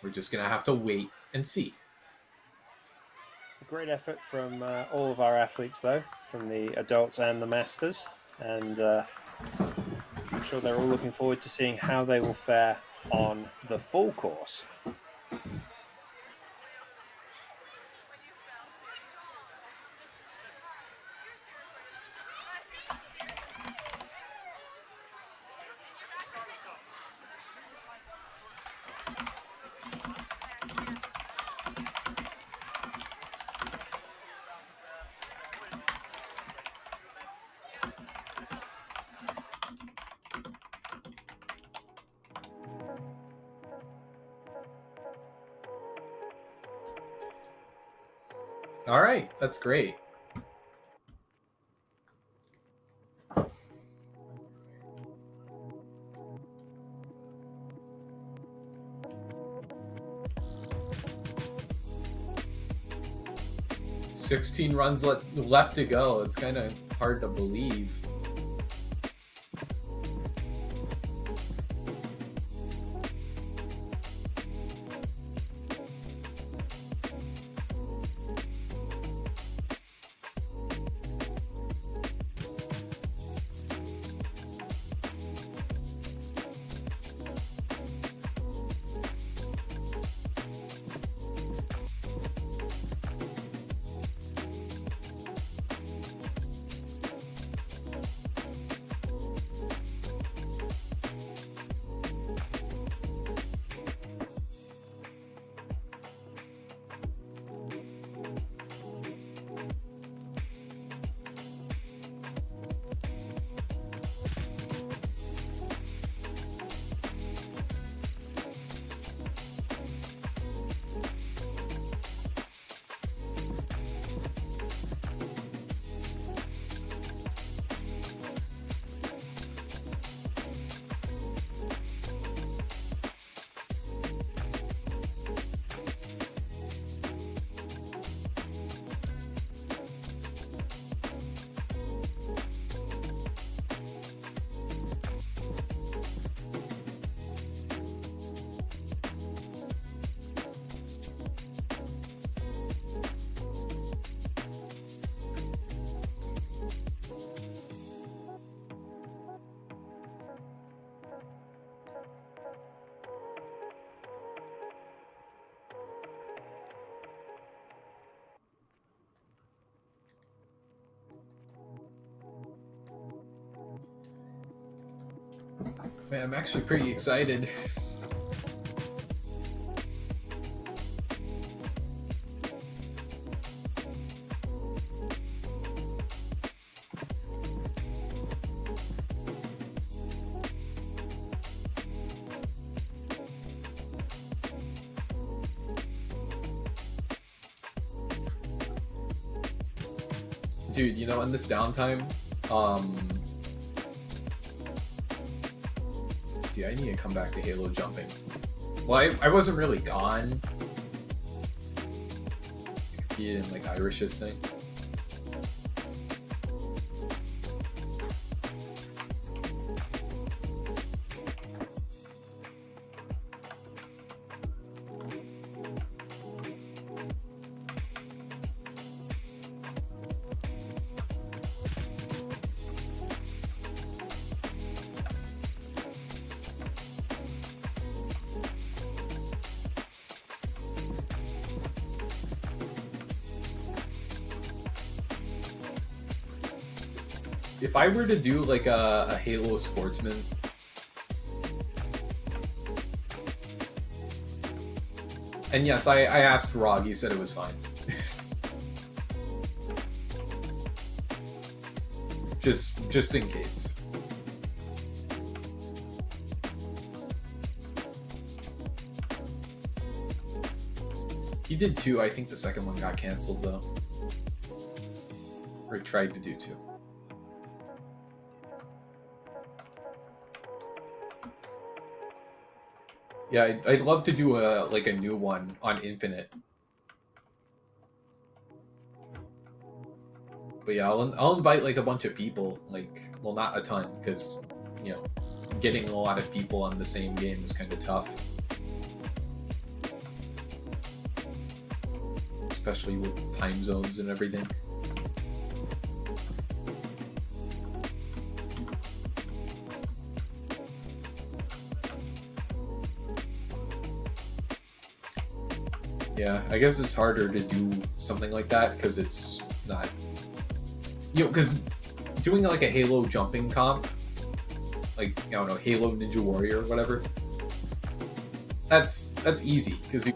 S3: We're just going to have to wait and see.
S2: Great effort from all of our athletes, though, from the adults and the masters. And I'm sure they're all looking forward to seeing how they will fare on the full course.
S3: All right, that's great. "16 runs left to go." It's kind of hard to believe. Man, I'm actually pretty excited. Dude, you know, in this downtime, dude, I need to come back to Halo jumping. Well, I wasn't really gone. I competed in like Irish's thing. If I were to do like a Halo Sportsman, and yes, I asked Rog, he said it was fine. just in case. He did two. I think the second one got canceled though, or tried to do two. Yeah, I'd love to do a new one on Infinite. But yeah, I'll invite like a bunch of people. Like, well, not a ton, because you know, getting a lot of people on the same game is kind of tough, especially with time zones and everything. Yeah, I guess it's harder to do something like that because it's not, you know, because doing like a Halo jumping comp, like, I don't know, Halo Ninja Warrior or whatever, that's easy because you.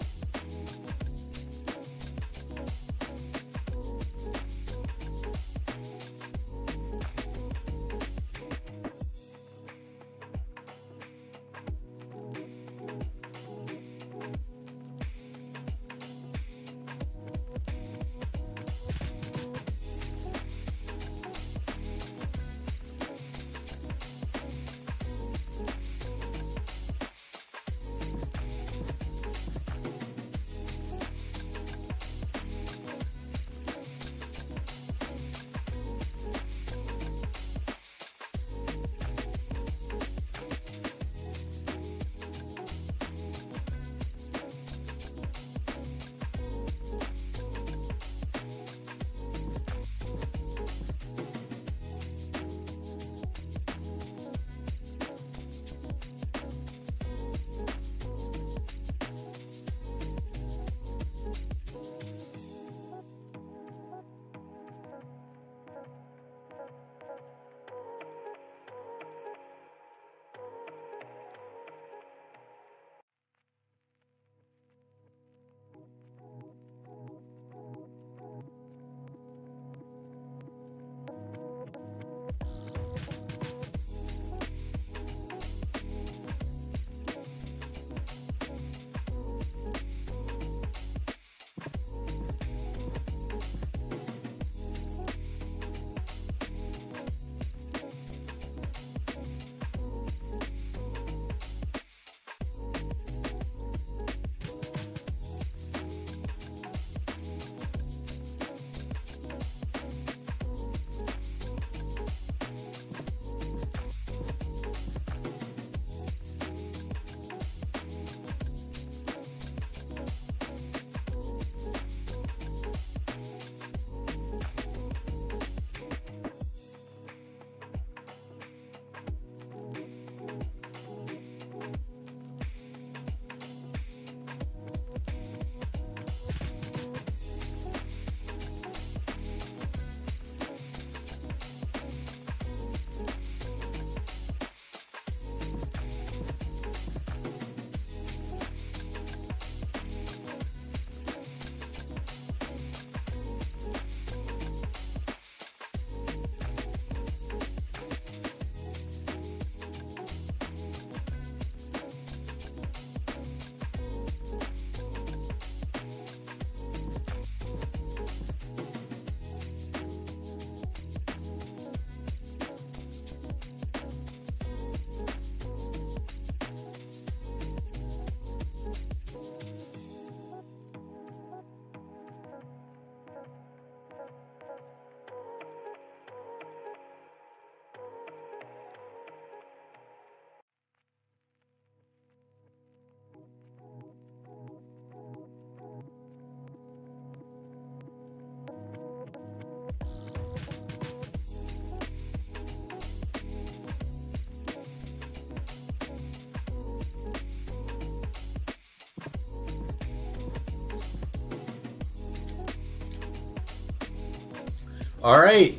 S3: All right.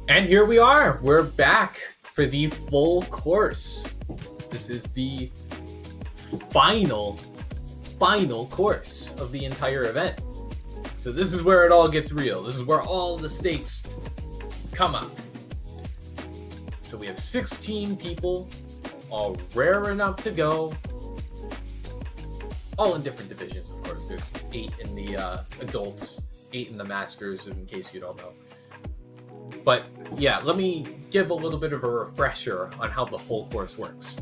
S3: And here we are. We're back for the full course. This is the final course of the entire event. So this is where it all gets real. This is where all the stakes come up. So we have 16 people, all raring up to go. All in different divisions, of course. There's 8 in the adults, 8 in the masters, in case you don't know. But yeah, let me give a little bit of a refresher on how the full course works.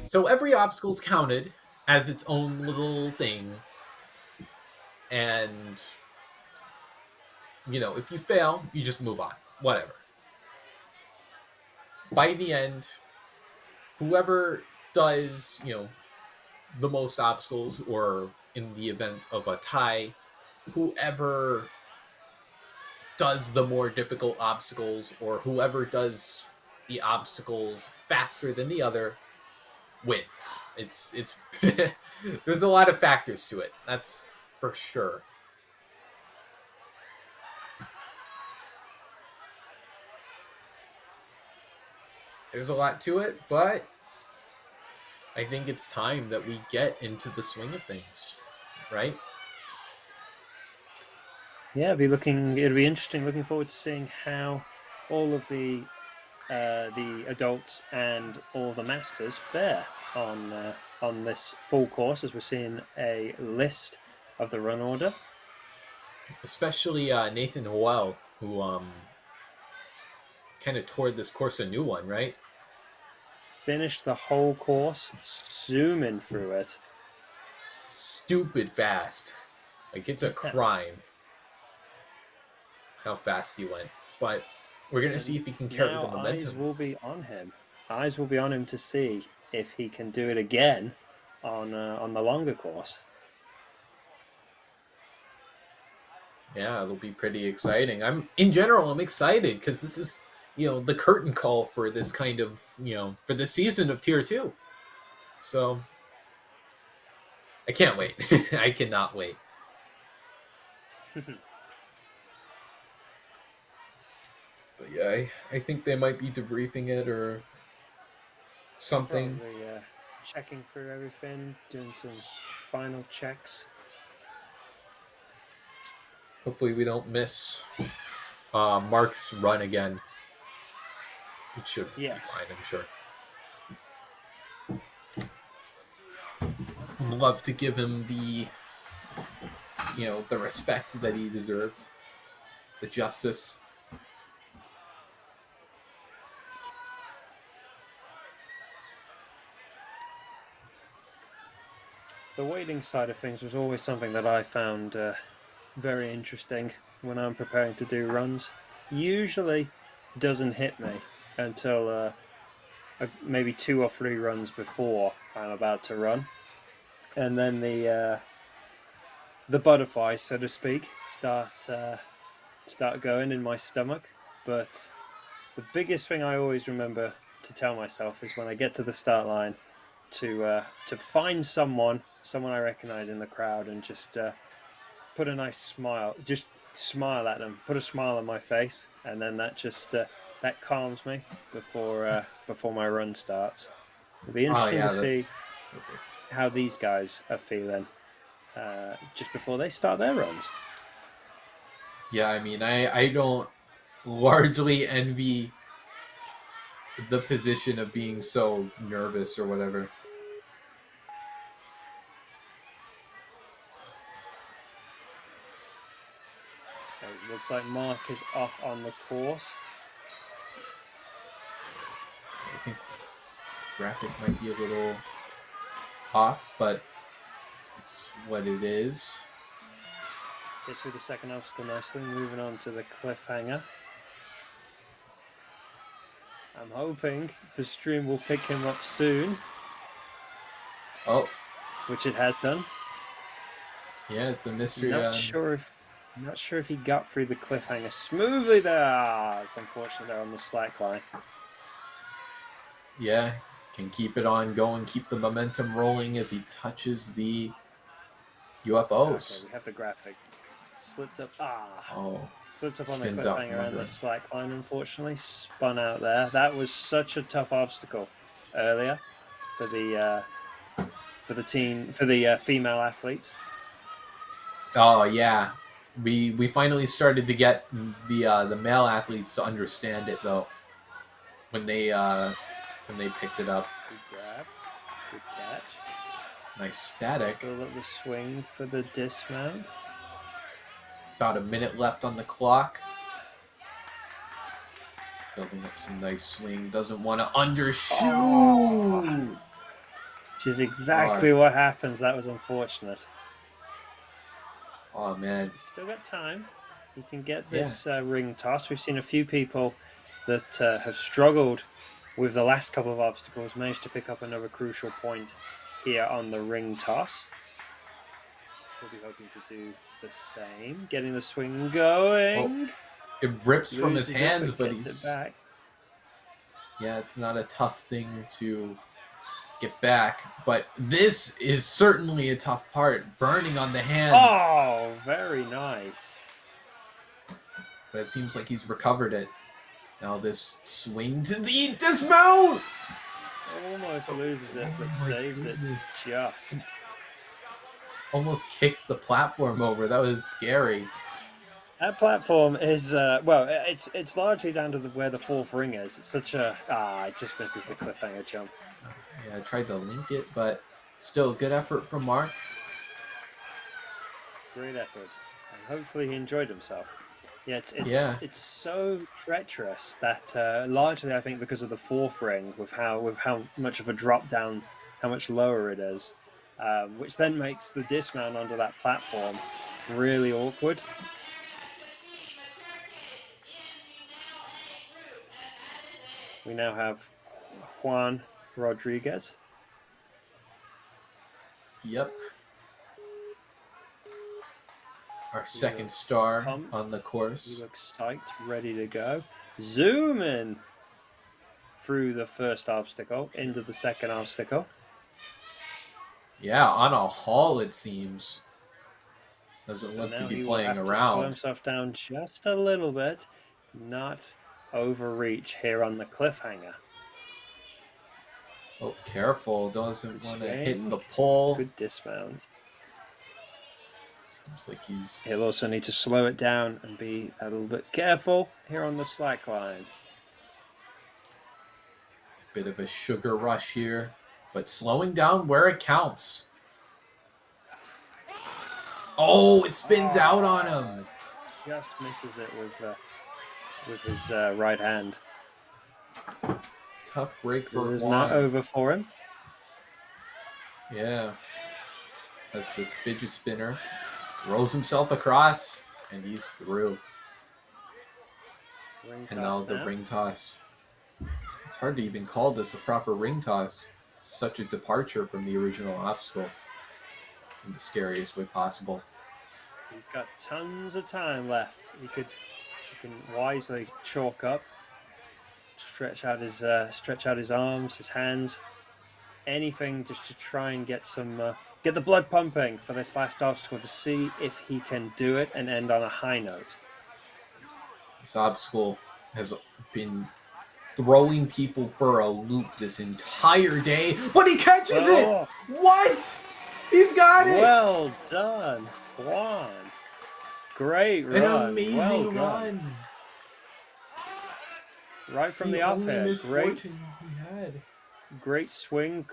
S3: So every obstacle is counted as its own little thing. And, you know, if you fail, you just move on. Whatever. By the end, whoever does, you know, the most obstacles, or in the event of a tie, whoever does the more difficult obstacles, or whoever does the obstacles faster than the other, wins. It's there's a lot of factors to it. That's for sure. There's a lot to it, but I think it's time that we get into the swing of things, right?
S2: Yeah, it'll be interesting. Looking forward to seeing how all of the adults and all the masters fare on this full course, as we're seeing a list of the run order.
S3: Especially Nathan Howell, who kind of toured this course a new one, right?
S2: Finished the whole course, zooming through it.
S3: Stupid fast. Like, it's a crime how fast he went. But we're going to see if he can carry the momentum.
S2: Eyes will be on him. Eyes will be on him to see if he can do it again on the longer course.
S3: Yeah, it'll be pretty exciting. I'm excited because this is, you know, the curtain call for this kind of, you know, for the season of Tier 2. So I can't wait. I cannot wait. But yeah, I think they might be debriefing it or something.
S2: Probably checking through everything, doing some final checks.
S3: Hopefully we don't miss Mark's run again. It should be fine, I'm sure. I'd love to give him the, you know, the respect that he deserves, the justice.
S2: The waiting side of things was always something that I found very interesting when I'm preparing to do runs. Usually doesn't hit me until maybe 2 or 3 runs before I'm about to run, and then the butterflies, so to speak, start going in my stomach. But the biggest thing I always remember to tell myself is when I get to the start line to find someone I recognize in the crowd and just put a nice smile, just smile at them, put a smile on my face, and then that just that calms me before my run starts. It'll be interesting to see how these guys are feeling just before they start their runs.
S3: Yeah, I mean, I don't largely envy the position of being so nervous or whatever.
S2: It looks like Mark is off on the course.
S3: I think graphic might be a little off, but it's what it is.
S2: Gets through the second obstacle nicely, moving on to the cliffhanger. I'm hoping the stream will pick him up soon.
S3: Oh.
S2: Which it has done.
S3: Yeah, it's a mystery.
S2: Not sure if he got through the cliffhanger smoothly there. It's unfortunate they're on the slack line.
S3: Yeah, can keep it on going, keep the momentum rolling as he touches the UFOs.
S2: Okay, we have the graphic. Slipped up.
S3: Oh,
S2: Slipped up on the
S3: spins out from
S2: cliffhanger and
S3: under
S2: the
S3: it.
S2: slack line, unfortunately. Spun out there. That was such a tough obstacle earlier for the female athletes.
S3: Oh yeah, we finally started to get the male athletes to understand it though when they picked it up.
S2: Good grab. Good catch.
S3: Nice static.
S2: Build up the swing for the dismount.
S3: About a minute left on the clock. Building up some nice swing. Doesn't want to undershoot.
S2: Oh! Which is exactly what happens. That was unfortunate.
S3: Oh man.
S2: He's still got time. He can get this ring toss. We've seen a few people that have struggled with the last couple of obstacles managed to pick up another crucial point here on the ring toss. We'll be hoping to do the same. Getting the swing going.
S3: It rips from his
S2: Loses
S3: hands,
S2: it,
S3: but
S2: gets
S3: he's...
S2: it back.
S3: Yeah, it's not a tough thing to get back. But this is certainly a tough part. Burning on the hands.
S2: Oh, very nice.
S3: But it seems like he's recovered it. Now this swing to the dismount!
S2: Almost loses it, but saves it just.
S3: Almost kicks the platform over. That was scary.
S2: That platform is it's largely down to where the fourth ring is. It's such a it just misses the cliffhanger jump.
S3: Yeah, I tried to link it, but still, good effort from Mark.
S2: Great effort, and hopefully he enjoyed himself. Yeah, it's so treacherous that largely I think because of the fourth ring, with how much of a drop down, how much lower it is, which then makes the dismount onto that platform really awkward. We now have Juan Rodriguez.
S3: Yep. Our second star
S2: pumped.
S3: on the course.
S2: He looks psyched, ready to go. Zoom in through the first obstacle into the second obstacle.
S3: Yeah, on a haul it seems. Doesn't look to be playing
S2: To slow
S3: around.
S2: himself down just a little bit, not overreach here on the cliffhanger.
S3: Oh, careful! Doesn't want to hit
S2: swing.
S3: the pole.
S2: Good dismount.
S3: Seems like he's...
S2: He'll also need to slow it down and be a little bit careful here on the slack line.
S3: Bit of a sugar rush here, but slowing down where it counts. Oh, it spins out on him.
S2: Just misses it with his right hand.
S3: Tough break for
S2: It is
S3: Juan.
S2: not over for him.
S3: Yeah. Has this fidget spinner. Rolls himself across, and he's through.
S2: Ring
S3: And
S2: toss
S3: now the ring toss. It's hard to even call this a proper ring toss. It's such a departure from the original obstacle in the scariest way possible.
S2: He's got tons of time left. He can wisely chalk up, stretch out his arms, his hands, anything just to try and get the blood pumping for this last obstacle to see if he can do it and end on a high note.
S3: This obstacle has been throwing people for a loop this entire day, but he catches it! What? He's got it!
S2: Well done, Juan. Great run.
S3: An amazing run.
S2: Right from the off here. Great.
S3: He had.
S2: Great swing.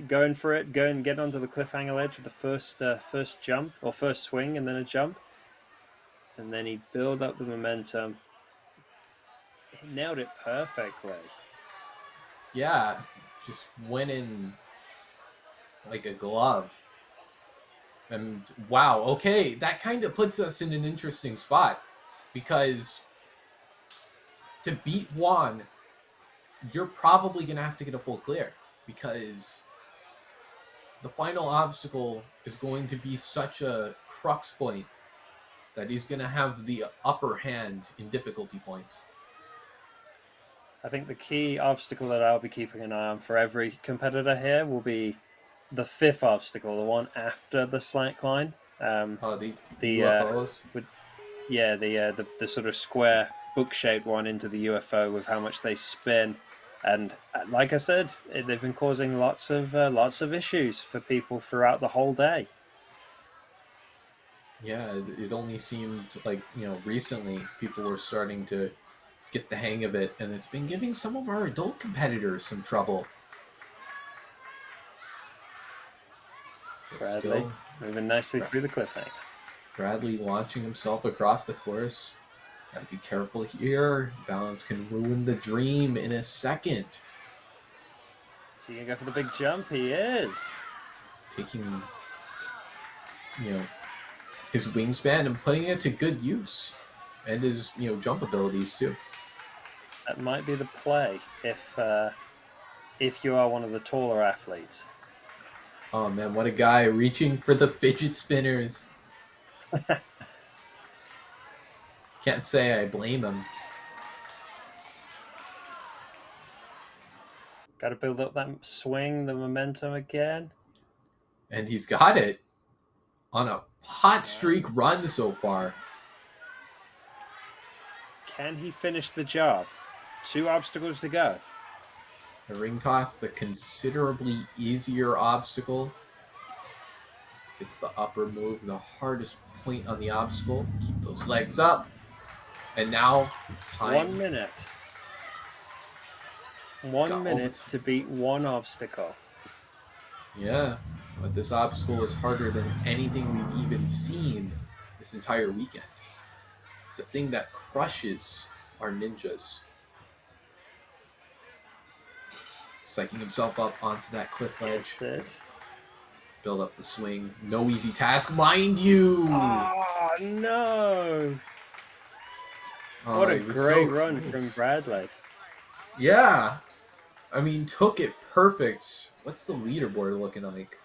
S2: Going for it. Get onto the cliffhanger edge with the first jump or first swing and then a jump. And then he built up the momentum. He nailed it perfectly.
S3: Yeah, just went in like a glove. And wow, okay, that kind of puts us in an interesting spot because to beat Juan, you're probably going to have to get a full clear because the final obstacle is going to be such a crux point that he's going to have the upper hand in difficulty points.
S2: I think the key obstacle that I'll be keeping an eye on for every competitor here will be the fifth obstacle, the one after the slack line.
S3: Oh, the
S2: The
S3: UFOs.
S2: the sort of square book-shaped one into the UFO with how much they spin, and like I said, they've been causing lots of issues for people throughout the whole day.
S3: Yeah, it only seemed like, recently people were starting to get the hang of it, and it's been giving some of our adult competitors some trouble. But
S2: Bradley
S3: still,
S2: moving nicely through the cliffhanger.
S3: Bradley launching himself across the course. Gotta be careful here. Balance can ruin the dream in a second.
S2: Is he gonna go for the big jump? He is.
S3: Taking, his wingspan and putting it to good use. And his, jump abilities too.
S2: That might be the play if you are one of the taller athletes.
S3: Oh man, what a guy reaching for the fidget spinners. Can't say I blame him.
S2: Got to build up that swing, the momentum again.
S3: And he's got it on a hot streak run so far.
S2: Can he finish the job? 2 obstacles to go.
S3: The ring toss, the considerably easier obstacle. Gets the upper move, the hardest point on the obstacle. Keep those legs up. And now, time.
S2: 1 minute. 1 minute to beat 1 obstacle.
S3: Yeah, but this obstacle is harder than anything we've even seen this entire weekend. The thing that crushes our ninjas. Psyching himself up onto that cliff ledge.
S2: That's it.
S3: Build up the swing. No easy task, mind you!
S2: Oh, no!
S3: Oh,
S2: What a
S3: it was
S2: great
S3: so
S2: run
S3: close.
S2: from Bradley.
S3: Yeah. I mean, took it perfect. What's the leaderboard looking like?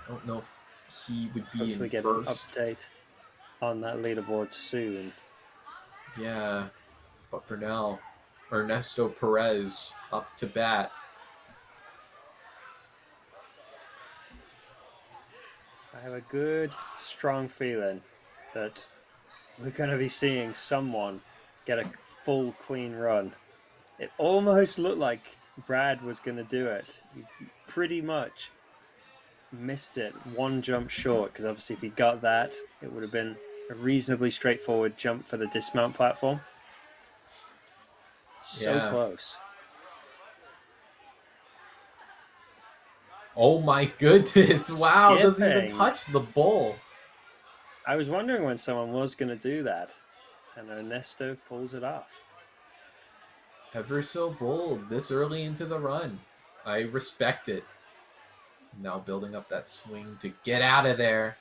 S3: I don't know if he would be
S2: Hopefully
S3: in
S2: get an
S3: first.
S2: update on that leaderboard soon.
S3: Yeah, but for now, Ernesto Perez up to bat.
S2: I have a good, strong feeling that we're going to be seeing someone get a full, clean run. It almost looked like Brad was going to do it. He pretty much missed it 1 jump short, because obviously if he got that, it would have been a reasonably straightforward jump for the dismount platform. So
S3: Yeah.
S2: close.
S3: Oh my goodness! Wow, doesn't even
S2: Skipping.
S3: touch the bowl.
S2: I was wondering when someone was going to do that, and Ernesto pulls it off.
S3: Ever so bold this early into the run. I respect it. Now building up that swing to get out of there.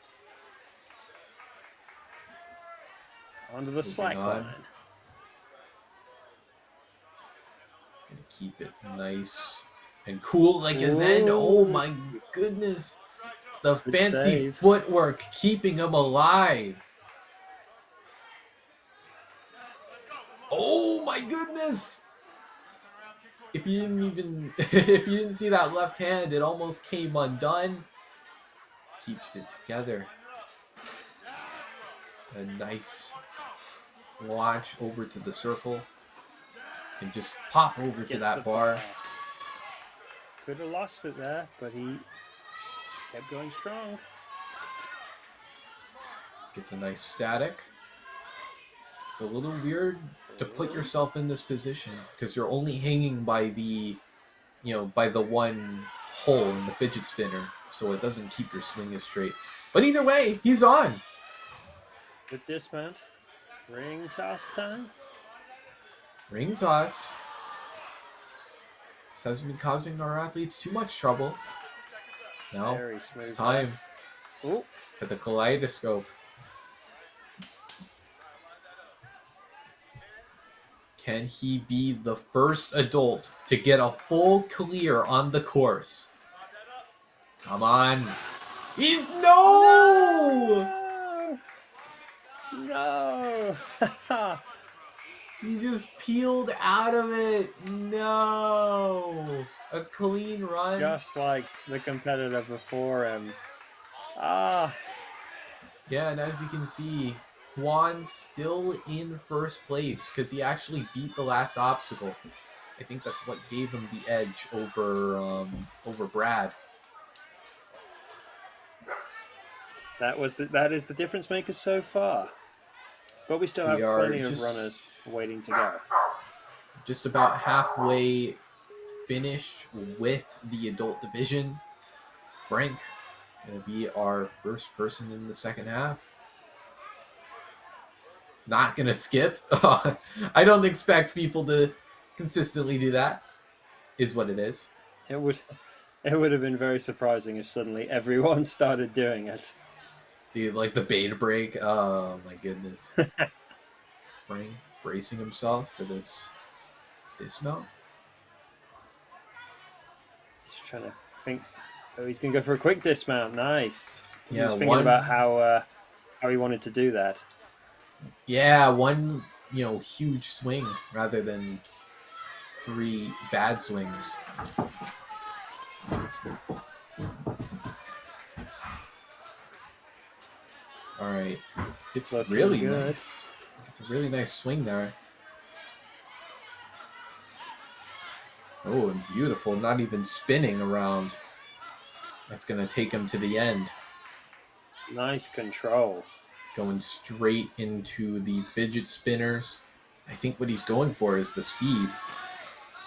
S2: Onto the slack
S3: on.
S2: line.
S3: Gonna keep it nice and cool like his end. Oh my goodness. The
S2: Good
S3: fancy
S2: save.
S3: footwork keeping him alive. Oh my goodness. If you didn't see that left hand, it almost came undone. Keeps it together. A nice launch over to the circle. And just pop over to that bar.
S2: Could have lost it there, but he kept going strong.
S3: Gets a nice static. It's a little weird to put yourself in this position because you're only hanging by the, by the one hole in the fidget spinner, so it doesn't keep your swing as straight. But either way, he's on.
S2: With dismount, ring toss time.
S3: Ring toss. This hasn't been causing our athletes too much trouble. Now
S2: Very smooth.
S3: it's time
S2: for
S3: the kaleidoscope. Can he be the first adult to get a full clear on the course? Come on. He's no!
S2: No!
S3: He just peeled out of it. No. A clean run.
S2: just like the competitor before him. Ah,
S3: Yeah, and as you can see, Juan's still in first place because he actually beat the last obstacle. I think that's what gave him the edge over Brad.
S2: that is the difference maker so far. But we still have
S3: We are
S2: plenty of runners waiting to go.
S3: just about halfway finished with the adult division. Frank gonna be our first person in the second half. Not gonna skip. I don't expect people to consistently do that. Is what it is.
S2: It would have been very surprising if suddenly everyone started doing it.
S3: The beta break. Oh my goodness. Frank bracing himself for this dismount.
S2: Just trying to think. Oh, he's going to go for a quick dismount. Nice. He was thinking
S3: one-
S2: about how he wanted to do that.
S3: Yeah, one huge swing rather than 3 bad swings. All right, it's
S2: Looking
S3: really
S2: good.
S3: nice. It's a really nice swing there. Oh, and beautiful. Not even spinning around. That's gonna take him to the end.
S2: Nice control.
S3: Going straight into the fidget spinners. I think what he's going for is the speed.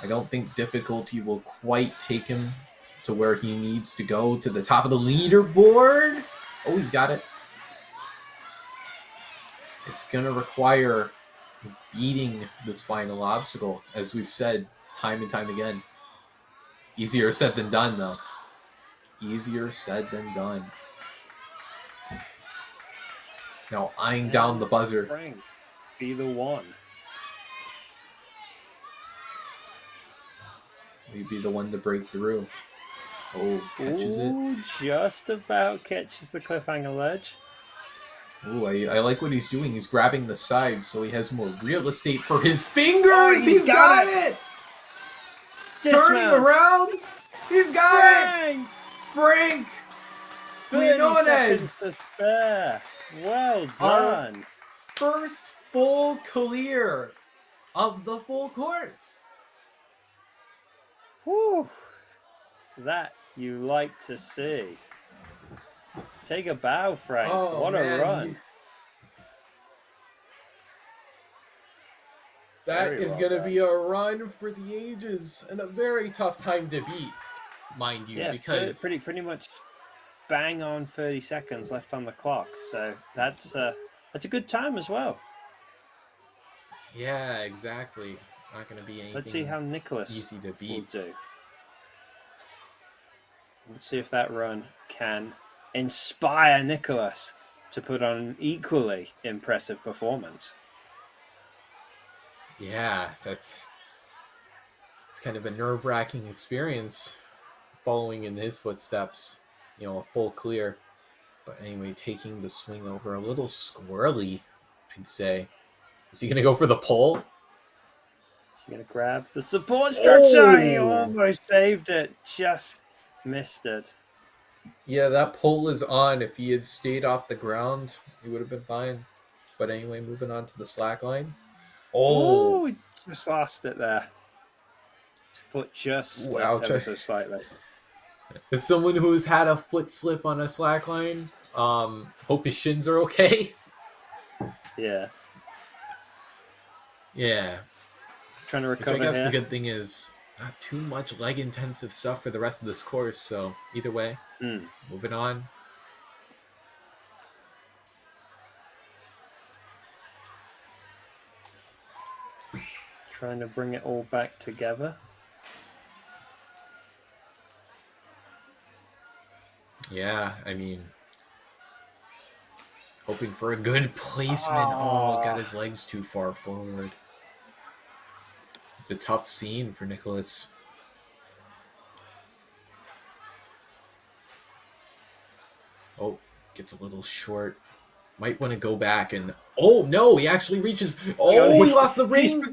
S3: I don't think difficulty will quite take him to where he needs to go, to the top of the leaderboard. Oh, he's got it. It's going to require beating this final obstacle, as we've said time and time again. Easier said than done, though. Easier said than done. Now eyeing down the buzzer.
S2: Frank, be the one.
S3: Maybe the one to break through. Oh, catches
S2: Ooh, just about catches the cliffhanger ledge.
S3: it. Ooh, I like what he's doing. He's grabbing the sides so he has more real estate for his fingers.
S2: Oh,
S3: he's got it. Turning around. He's got it. Frank.
S2: 30
S3: Quinones.
S2: seconds to spare. Well done.
S3: First full clear of the full course.
S2: Whew. That you like to see. Take a bow, Frank. What a run.
S3: That
S2: Very
S3: is
S2: well
S3: going to
S2: done.
S3: be a run for the ages and a very tough time to beat, mind you,
S2: Yeah,
S3: because
S2: pretty much bang on 30 seconds left on the clock. So that's a good time as well.
S3: yeah, exactly. Not going to be anything
S2: Let's see how Nicholas
S3: easy to
S2: will
S3: beat.
S2: do. Let's see if that run can inspire Nicholas to put on an equally impressive performance.
S3: Yeah, it's kind of a nerve-wracking experience following in his footsteps, a full clear. But anyway, taking the swing over a little squirrely, I'd say. Is he going to go for the pole?
S2: He's going to grab the support structure. He
S3: Oh!
S2: almost saved it. Just missed it.
S3: Yeah, that pole is on. If he had stayed off the ground, he would have been fine. But anyway, moving on to the slack line. Oh!
S2: He just lost it there. His foot just slipped
S3: Ouch.
S2: ever so slightly.
S3: As someone who's had a foot slip on a slack line, hope his shins are okay.
S2: Yeah.
S3: Yeah.
S2: Trying to
S3: Which
S2: recover
S3: I guess
S2: here.
S3: the good thing is not too much leg intensive stuff for the rest of this course. So either way, moving on.
S2: Trying to bring it all back together.
S3: Yeah, I mean, hoping for a good placement. Oh, got his legs too far forward. It's a tough scene for Nicholas. Oh, gets a little short. Might want to go back and... Oh, no, he actually reaches... Oh, he lost the ring!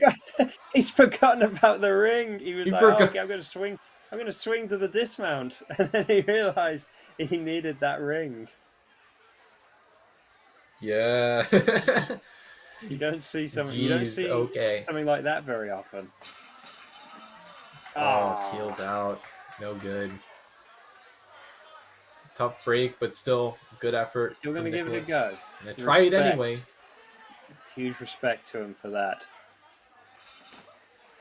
S2: He's forgotten about the ring. He was like, okay, I'm going to swing I'm going to swing to the dismount. And then he realized he needed that ring.
S3: Yeah.
S2: You don't see
S3: Jeez, okay.
S2: something like that very often.
S3: Oh, peels out. No good. Tough break, but still good effort.
S2: Still going to
S3: from
S2: give it a
S3: Nicholas.
S2: go.
S3: Gonna try it anyway.
S2: Huge respect to him for that.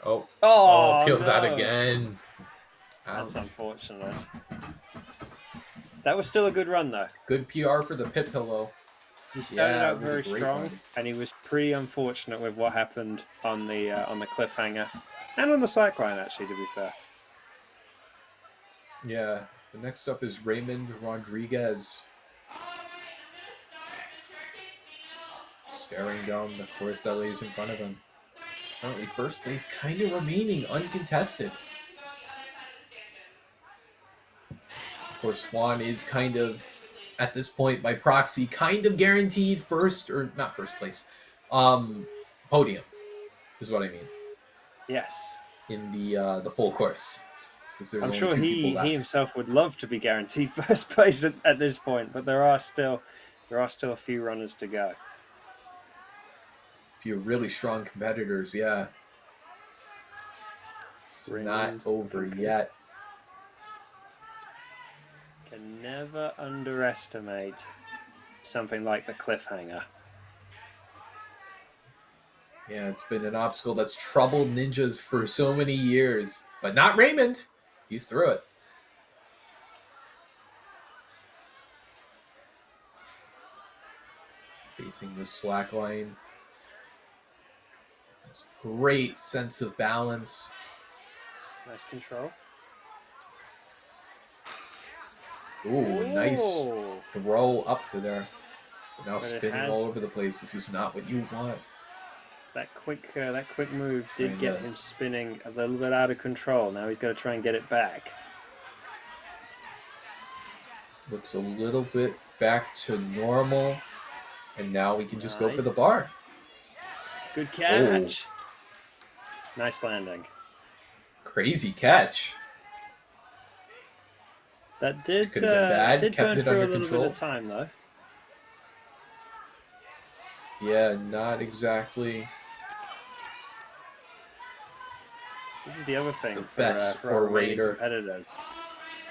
S3: Oh, peels
S2: no.
S3: out again.
S2: That's
S3: Ouch.
S2: unfortunate. That was still a good run, though.
S3: Good PR for the pit pillow.
S2: He started
S3: Yeah,
S2: out
S3: it was a
S2: very
S3: great
S2: strong,
S3: run.
S2: and he was pretty unfortunate with what happened on the cliffhanger and on the slack line. Actually, to be fair.
S3: Yeah. The next up is Raymond Rodriguez. Staring down the course that lays in front of him. Currently first place kind of remaining uncontested. Of course, Juan is kind of, at this point, by proxy, kind of guaranteed first, or not first place, podium, is what I mean.
S2: Yes.
S3: In the full course.
S2: I'm sure he himself would love to be guaranteed first place at this point, but there are still a few runners to go.
S3: A few really strong competitors, yeah. It's not over yet.
S2: Can never underestimate something like the cliffhanger.
S3: Yeah, it's been an obstacle that's troubled ninjas for so many years. But not Raymond. He's through it. Facing the slack line. This great sense of balance.
S2: Nice control.
S3: Ooh, nice throw up to there. Now
S2: But
S3: spinning all over the place. This is not what you want.
S2: That quick move did get him spinning a little bit out of control. Now he's got to try and get it back.
S3: Looks a little bit back to normal. And now we can just go for the bar.
S2: Good catch. Oh. Nice landing.
S3: Crazy catch.
S2: That did
S3: bad.
S2: Did
S3: Kept
S2: burn
S3: it
S2: through a
S3: under
S2: little
S3: control.
S2: bit of time, though.
S3: Yeah, not exactly.
S2: This is the other thing
S3: The
S2: for
S3: best
S2: our remaining
S3: orator.
S2: competitors.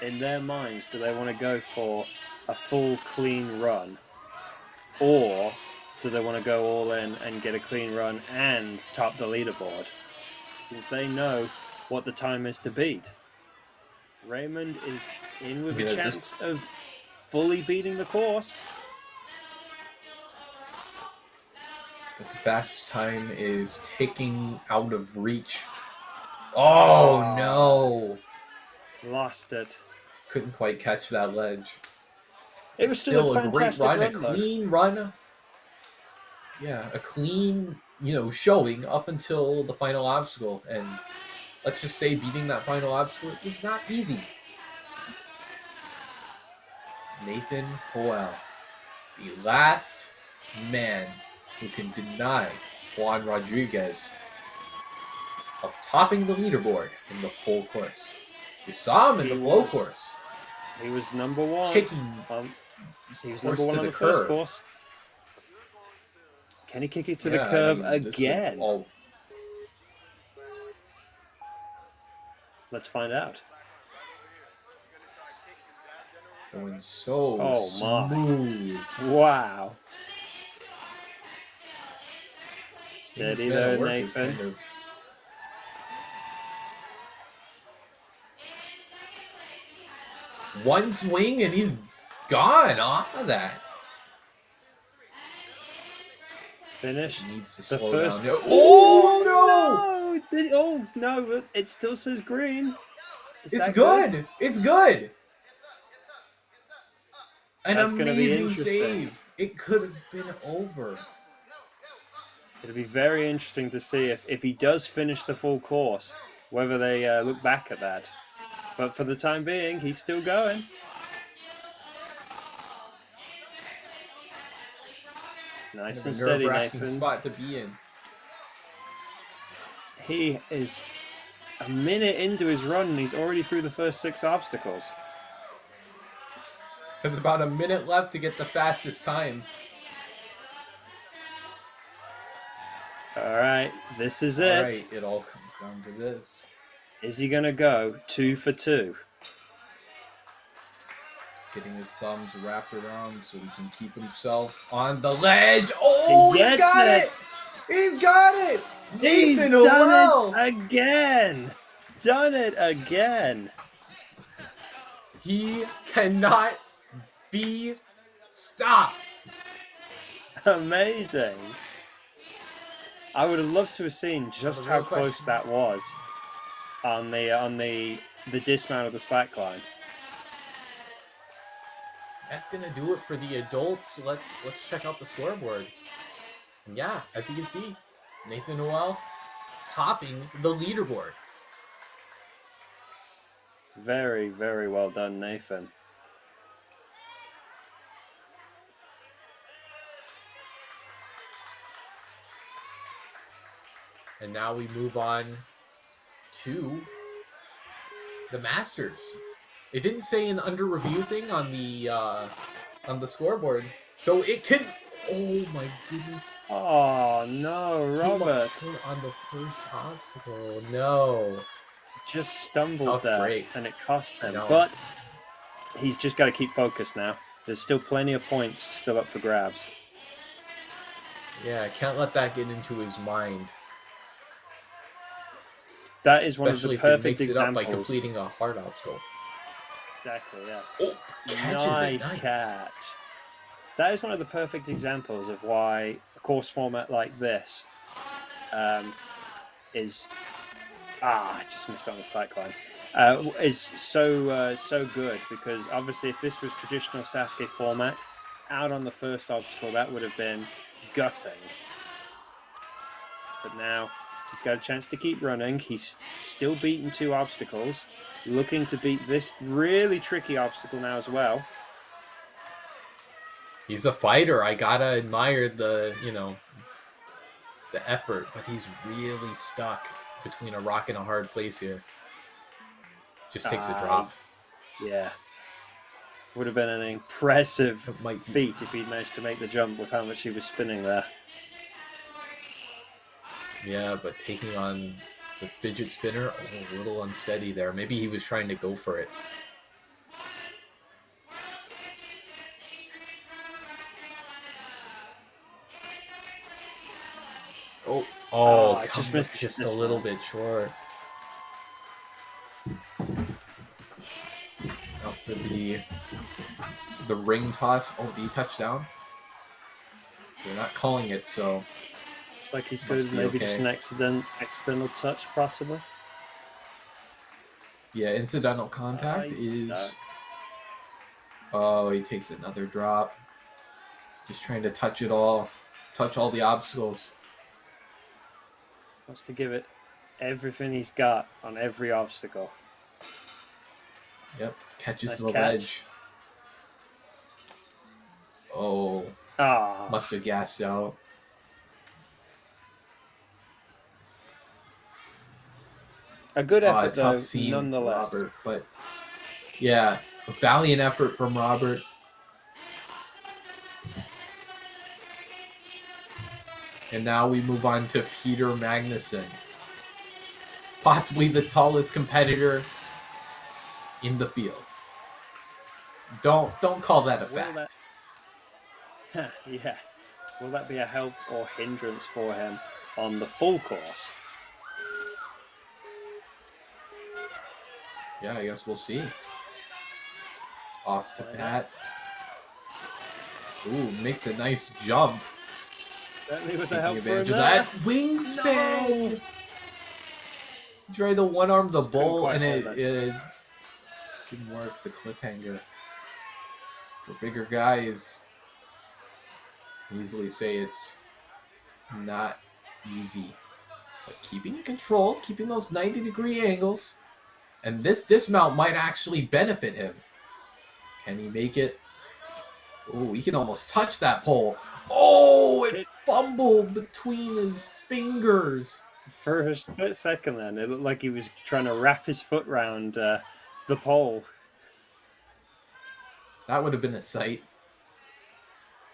S2: In their minds, do they want to go for a full clean run, or do they want to go all in and get a clean run and top the leaderboard? Since they know what the time is to beat. Raymond is in with a chance of fully beating the course.
S3: But the fastest time is taking out of reach. Oh, no.
S2: Lost it.
S3: Couldn't quite catch that ledge.
S2: It was still a
S3: great run, a
S2: though.
S3: clean run. Yeah, a clean, showing up until the final obstacle. And let's just say beating that final obstacle is not easy. Nathan Hoel, the last man who can deny Juan Rodriguez of topping the leaderboard in the full course. You saw him in the flow course.
S2: He was number one.
S3: Kicking
S2: he was number one on the first course. Can he kick it to the curb again? Let's find out.
S3: Going so smooth.
S2: Wow. Steady there, Nathan.
S3: One swing and he's gone off of that.
S2: Finished.
S3: He needs to slow down.
S2: Oh no! Oh no! It still says green.
S3: It's good. It's good. An amazing save. It could have been over.
S2: It'll be very interesting to see if he does finish the full course, whether they look back at that. But for the time being, he's still going. Nice and steady, Nathan.
S3: Spot to be in.
S2: He is a minute into his run and he's already through the first 6 obstacles.
S3: There's about a minute left to get the fastest time.
S2: All right, this is
S3: All
S2: it.
S3: right, it all comes down to this.
S2: Is he going to go 2 for 2?
S3: Getting his thumbs wrapped around so he can keep himself on the ledge. Oh,
S2: He
S3: he's got
S2: gets
S3: it! He's got it!
S2: He's
S3: Nathan
S2: done
S3: Noel!
S2: it again! Done it again!
S3: He cannot be stopped.
S2: Amazing! I would have loved to have seen just
S3: The
S2: how
S3: real
S2: close
S3: question-
S2: that was on the dismount of the slack line.
S3: That's gonna do it for the adults. Let's check out the scoreboard. And yeah, as you can see, Nathan Noel topping the leaderboard.
S2: Very, very well done, Nathan.
S3: And now we move on to the Masters. It didn't say an under review thing on the scoreboard, so it could. Oh my goodness!
S2: Oh no, Robert!
S3: He got hit on the first obstacle. No.
S2: Just stumbled
S3: Tough
S2: there,
S3: break.
S2: and it cost him.
S3: know.
S2: But he's just got to keep focused now. There's still plenty of points still up for grabs.
S3: Yeah, I can't let that get into his mind.
S2: That is one of
S3: Especially
S2: the
S3: if he
S2: perfect
S3: makes it up by
S2: examples.
S3: completing a hard obstacle.
S2: Exactly, yeah.
S3: Oh, catches
S2: Nice
S3: it. Nice
S2: catch. That is one of the perfect examples of why a course format like this is... I just missed on the slack line. Is so good, because obviously if this was traditional Sasuke format, out on the first obstacle that would have been gutting. But now he's got a chance to keep running. He's still beaten 2 obstacles, looking to beat this really tricky obstacle now as well.
S3: He's a fighter. I gotta admire the effort, but he's really stuck between a rock and a hard place here. Just takes a drop.
S2: Yeah. Would have been an impressive
S3: It might be.
S2: feat if he'd managed to make the jump with how much he was spinning there.
S3: Yeah, but taking on the fidget spinner, a little unsteady there. Maybe he was trying to go for it. Oh,
S2: I
S3: just
S2: just missed
S3: just
S2: this
S3: a little
S2: one.
S3: bit short. Now for the ring toss. Oh, the touchdown. They're not calling it, so
S2: Looks like he's
S3: Must
S2: good.
S3: be
S2: Maybe just
S3: okay.
S2: an accidental touch, possibly.
S3: yeah, incidental contact
S2: Nice
S3: is.
S2: stuff.
S3: Oh, he takes another drop. Just trying to touch all the obstacles.
S2: Wants to give it everything he's got on every obstacle.
S3: Yep, catches
S2: Nice
S3: the
S2: catch.
S3: ledge. Oh,
S2: Ah,
S3: must have gassed out.
S2: a good effort
S3: Tough
S2: though,
S3: scene
S2: nonetheless.
S3: for Robert, but yeah, a valiant effort from Robert. And now we move on to Peter Magnuson, possibly the tallest competitor in the field. Don't call that a
S2: Will
S3: fact.
S2: Yeah. Will that be a help or hindrance for him on the full course?
S3: Yeah, I guess we'll see. Off to
S2: Try
S3: bat. Ooh, makes a nice jump.
S2: Certainly was a
S3: Taking
S2: help for him
S3: advantage of
S2: there.
S3: that. Wingspan!
S2: No!
S3: He tried to one-arm the
S2: Just couldn't
S3: bull,
S2: quite
S3: and
S2: hold
S3: it
S2: it.
S3: didn't work. The cliffhanger. For bigger guys, I easily say it's not easy. But keeping control, keeping those 90-degree angles, and this dismount might actually benefit him. Can he make it? Oh, he can almost touch that pole. Oh, it fumbled between his fingers.
S2: For a split second then, it looked like he was trying to wrap his foot round the pole.
S3: That would have been a sight.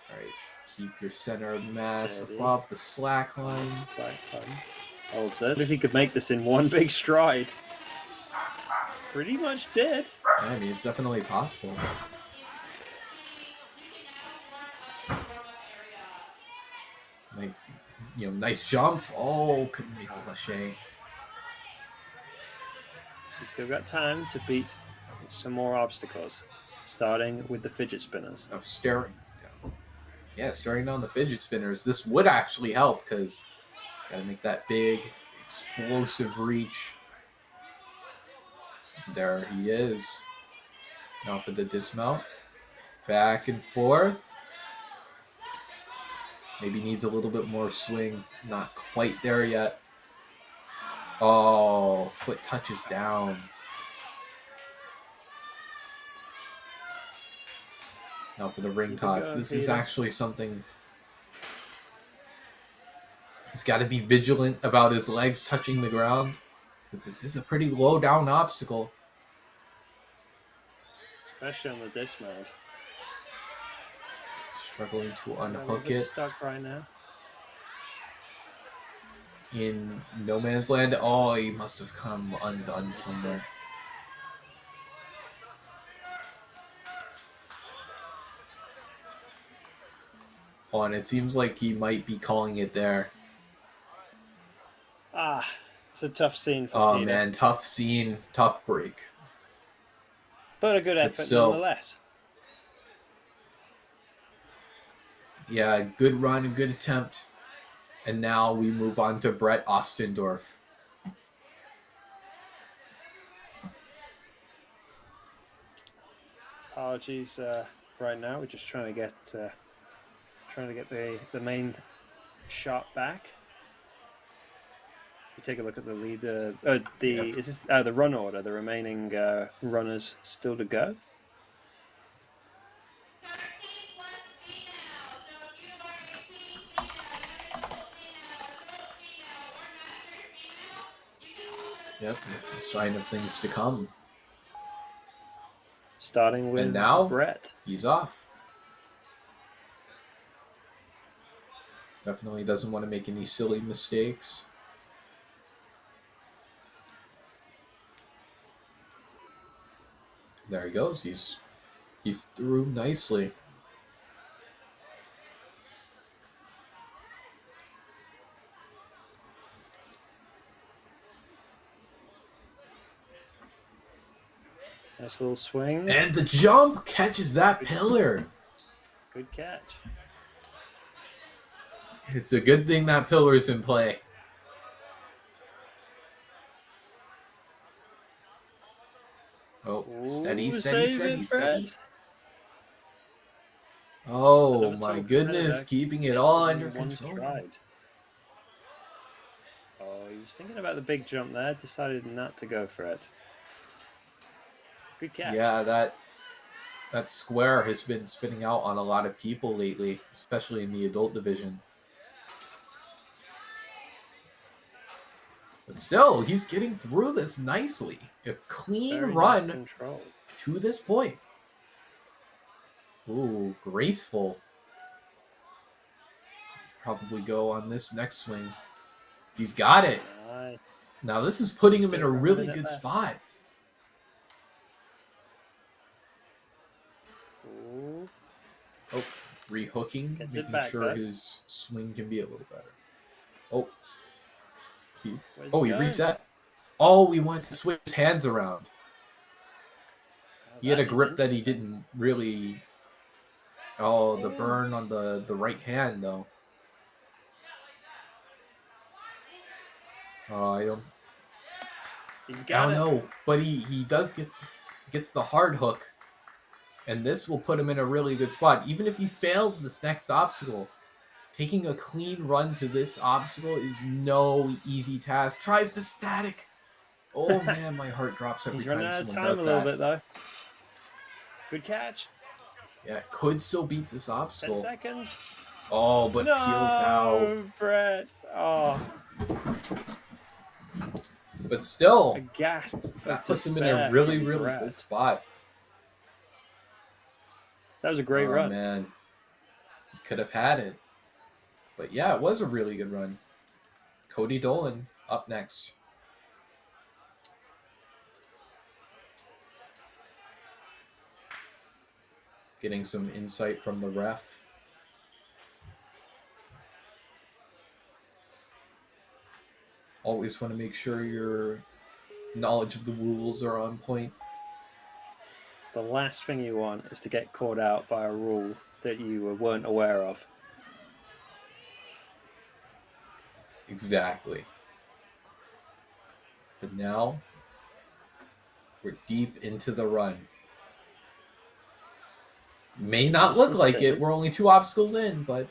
S3: All right, keep your center of mass
S2: Steady.
S3: above the slack line.
S2: Slack line. Holds it. If he could make this in one big stride. Pretty much did.
S3: Yeah, I mean, it's definitely possible. Like, nice jump. Oh, couldn't make the lâcher.
S2: He's still got time to beat some more obstacles, starting with the fidget spinners.
S3: Oh, staring down the fidget spinners. This would actually help because gotta make that big, explosive reach. There he is. Now for the dismount. Back and forth. Maybe needs a little bit more swing. Not quite there yet. Oh, foot touches down. Now for the ring toss. This is actually something. He's got to be vigilant about his legs touching the ground, because this is a pretty low down obstacle.
S2: Especially on the dismount.
S3: Struggling to unhook it.
S2: Stuck right now.
S3: In no man's land. Oh, he must have come undone somewhere. Oh, and it seems like he might be calling it there.
S2: Ah, it's a tough scene for
S3: Oh
S2: Peter.
S3: man, tough scene, tough break.
S2: But a good effort
S3: still,
S2: nonetheless.
S3: Yeah, good run, good attempt. And now we move on to Brett Ostendorf.
S2: Apologies right now. We're just trying to get the main shot back. We take a look at the leader. The run order. The remaining runners still to go.
S3: Yep, a sign of things to come.
S2: Starting with
S3: And now,
S2: Brett.
S3: He's off. Definitely doesn't want to make any silly mistakes. There he goes. He's through nicely.
S2: Nice little swing.
S3: And the jump catches that pillar.
S2: Good catch.
S3: It's a good thing that pillar's in play. Oh, steady, steady, steady, steady. Oh my goodness, keeping it all under control.
S2: Oh, he was thinking about the big jump there, decided not to go for it. Good catch.
S3: Yeah, that square has been spinning out on a lot of people lately, especially in the adult division. But still, he's getting through this nicely. A clean
S2: Very
S3: run
S2: nice control.
S3: to this point. Ooh, graceful. Probably go on this next swing. He's got it.
S2: Nice.
S3: Now this is putting him in a really good spot.
S2: Ooh.
S3: Oh, rehooking,
S2: Gets it
S3: making
S2: back,
S3: sure
S2: bud.
S3: his swing can be a little better. Oh, he
S2: Where's
S3: reached that. Oh, he went to switch his hands around. He had a grip that he didn't really. Oh, the burn on the right hand though. I don't know, but he does gets the hard hook, and this will put him in a really good spot. Even if he fails this next obstacle, taking a clean run to this obstacle is no easy task. Tries the static. Oh man, my heart drops every
S2: He's
S3: time
S2: running out of
S3: someone
S2: time
S3: does
S2: a little
S3: that.
S2: bit though. Good catch.
S3: Yeah, could still beat this
S2: 10
S3: obstacle.
S2: seconds.
S3: Oh, but
S2: No,
S3: peels out.
S2: Brett. Oh.
S3: But still,
S2: A gasp
S3: that
S2: of
S3: puts him in
S2: despair
S3: a really,
S2: from
S3: really
S2: Brad.
S3: good spot.
S2: That was a great
S3: Oh,
S2: run.
S3: man. He could have had it. But yeah, it was a really good run. Cody Dolan up next. Getting some insight from the ref. Always want to make sure your knowledge of the rules are on point.
S2: The last thing you want is to get caught out by a rule that you weren't aware of.
S3: Exactly. But now, we're deep into the run. May not
S2: Nice
S3: look
S2: and
S3: like
S2: steady.
S3: it. We're only 2 obstacles in, but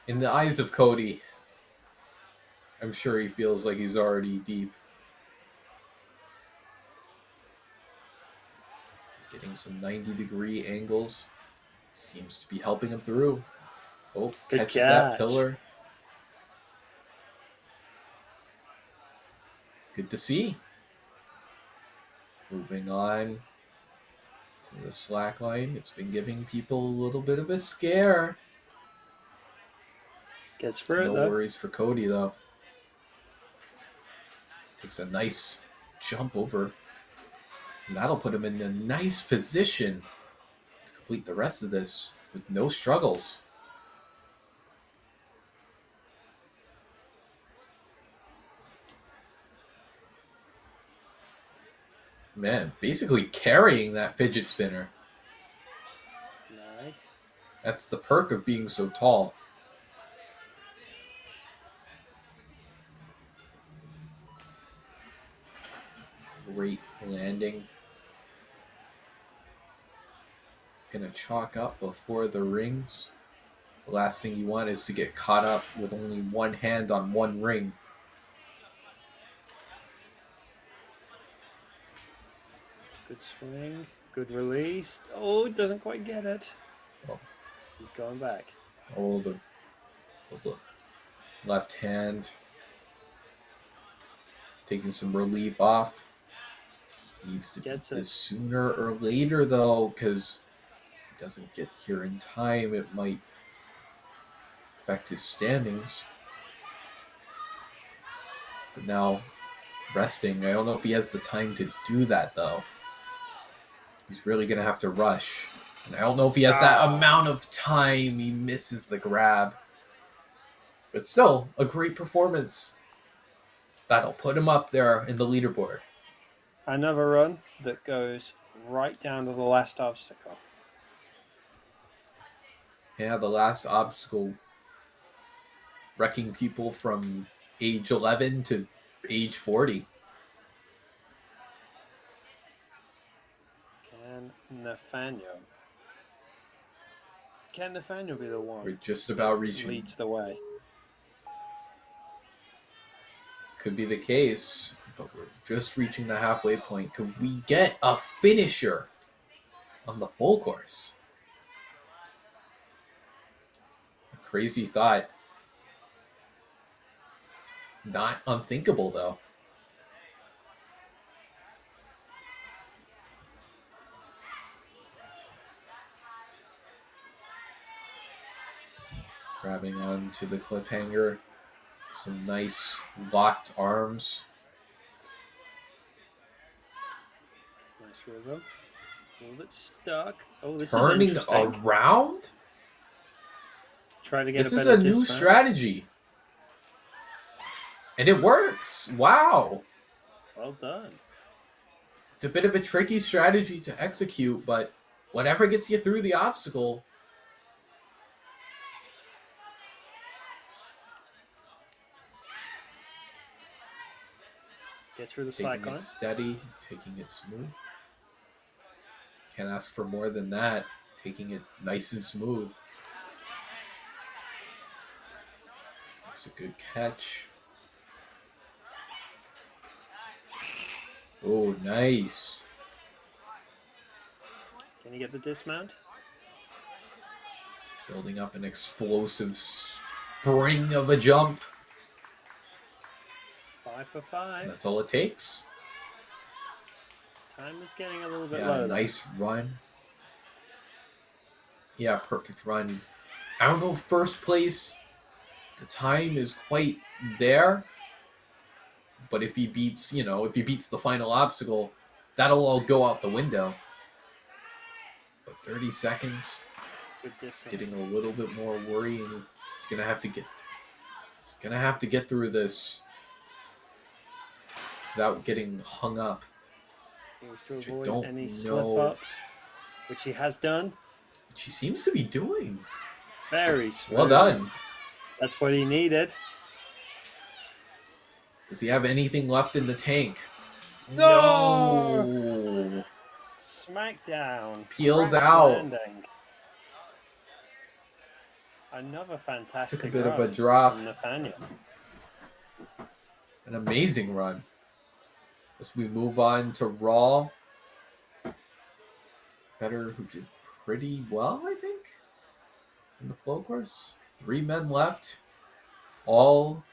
S3: in the eyes of Cody, I'm sure he feels like he's already deep. Getting some 90-degree angles. Seems to be helping him through. Oh,
S2: Good
S3: catches that
S2: catch.
S3: pillar. Good to see. Moving on to the slack line. It's been giving people a little bit of a scare.
S2: Gets through
S3: No
S2: it though.
S3: worries for Cody, though. Takes a nice jump over. And that'll put him in a nice position to complete the rest of this with no struggles. Man, basically carrying that fidget spinner.
S2: Nice.
S3: That's the perk of being so tall. Great landing. Gonna chalk up before the rings. The last thing you want is to get caught up with only one hand on one ring.
S2: Good swing. Good release. Oh, it doesn't quite get it.
S3: Oh.
S2: He's going back.
S3: Oh, the left hand. Taking some relief off. Needs to
S2: Gets
S3: get
S2: it.
S3: this sooner or later, though, because if he doesn't get here in time, it might affect his standings. But now, resting. I don't know if he has the time to do that, though. He's really going to have to rush. And I don't know if he has that amount of time. He misses the grab. But still, a great performance. That'll put him up there in the leaderboard.
S2: Another run that goes right down to the last obstacle.
S3: Yeah, the last obstacle wrecking people from age 11 to age 40.
S2: Can Nathaniel be the one
S3: We're just about
S2: that
S3: reaching.
S2: leads the way?
S3: Could be the case, but we're just reaching the halfway point. Could we get a finisher on the full course? A crazy thought. Not unthinkable, though. Grabbing onto the cliffhanger. Some nice locked arms.
S2: Nice rhythm. A little bit stuck. Oh, this
S3: Turning
S2: is interesting.
S3: around?
S2: Try to get
S3: This
S2: a
S3: is
S2: better
S3: a new
S2: dismount.
S3: strategy. And it works. Wow.
S2: Well done.
S3: It's a bit of a tricky strategy to execute, but whatever gets you through the obstacle.
S2: Get through the
S3: Taking
S2: cyclone.
S3: it steady, taking it smooth. Can't ask for more than that. Taking it nice and smooth. It's a good catch. Oh, nice.
S2: Can you get the dismount?
S3: Building up an explosive spring of a jump.
S2: 5 for 5.
S3: That's all it takes.
S2: Time is getting a little bit
S3: Yeah,
S2: low.
S3: nice run. Yeah, perfect run. I don't know if first place, the time is quite there. But if he beats, if he beats the final obstacle, that'll all go out the window. But 30 seconds,
S2: Good
S3: it's
S2: dismount.
S3: getting a little bit more worry, and it's gonna have to get through this without getting hung up.
S2: He was to
S3: Which I
S2: avoid
S3: don't
S2: any
S3: know.
S2: slip-ups, which he has done.
S3: Which he seems to be doing.
S2: Very smooth.
S3: Well done.
S2: That's what he needed.
S3: Does he have anything left in the tank?
S2: No! Smackdown.
S3: Peels
S2: Crash
S3: out.
S2: landing. Another fantastic
S3: Took a bit
S2: run
S3: of a drop.
S2: from Nathaniel.
S3: An amazing run. As we move on to Raw. Better, who did pretty well, I think, in the flow course. 3 men left. All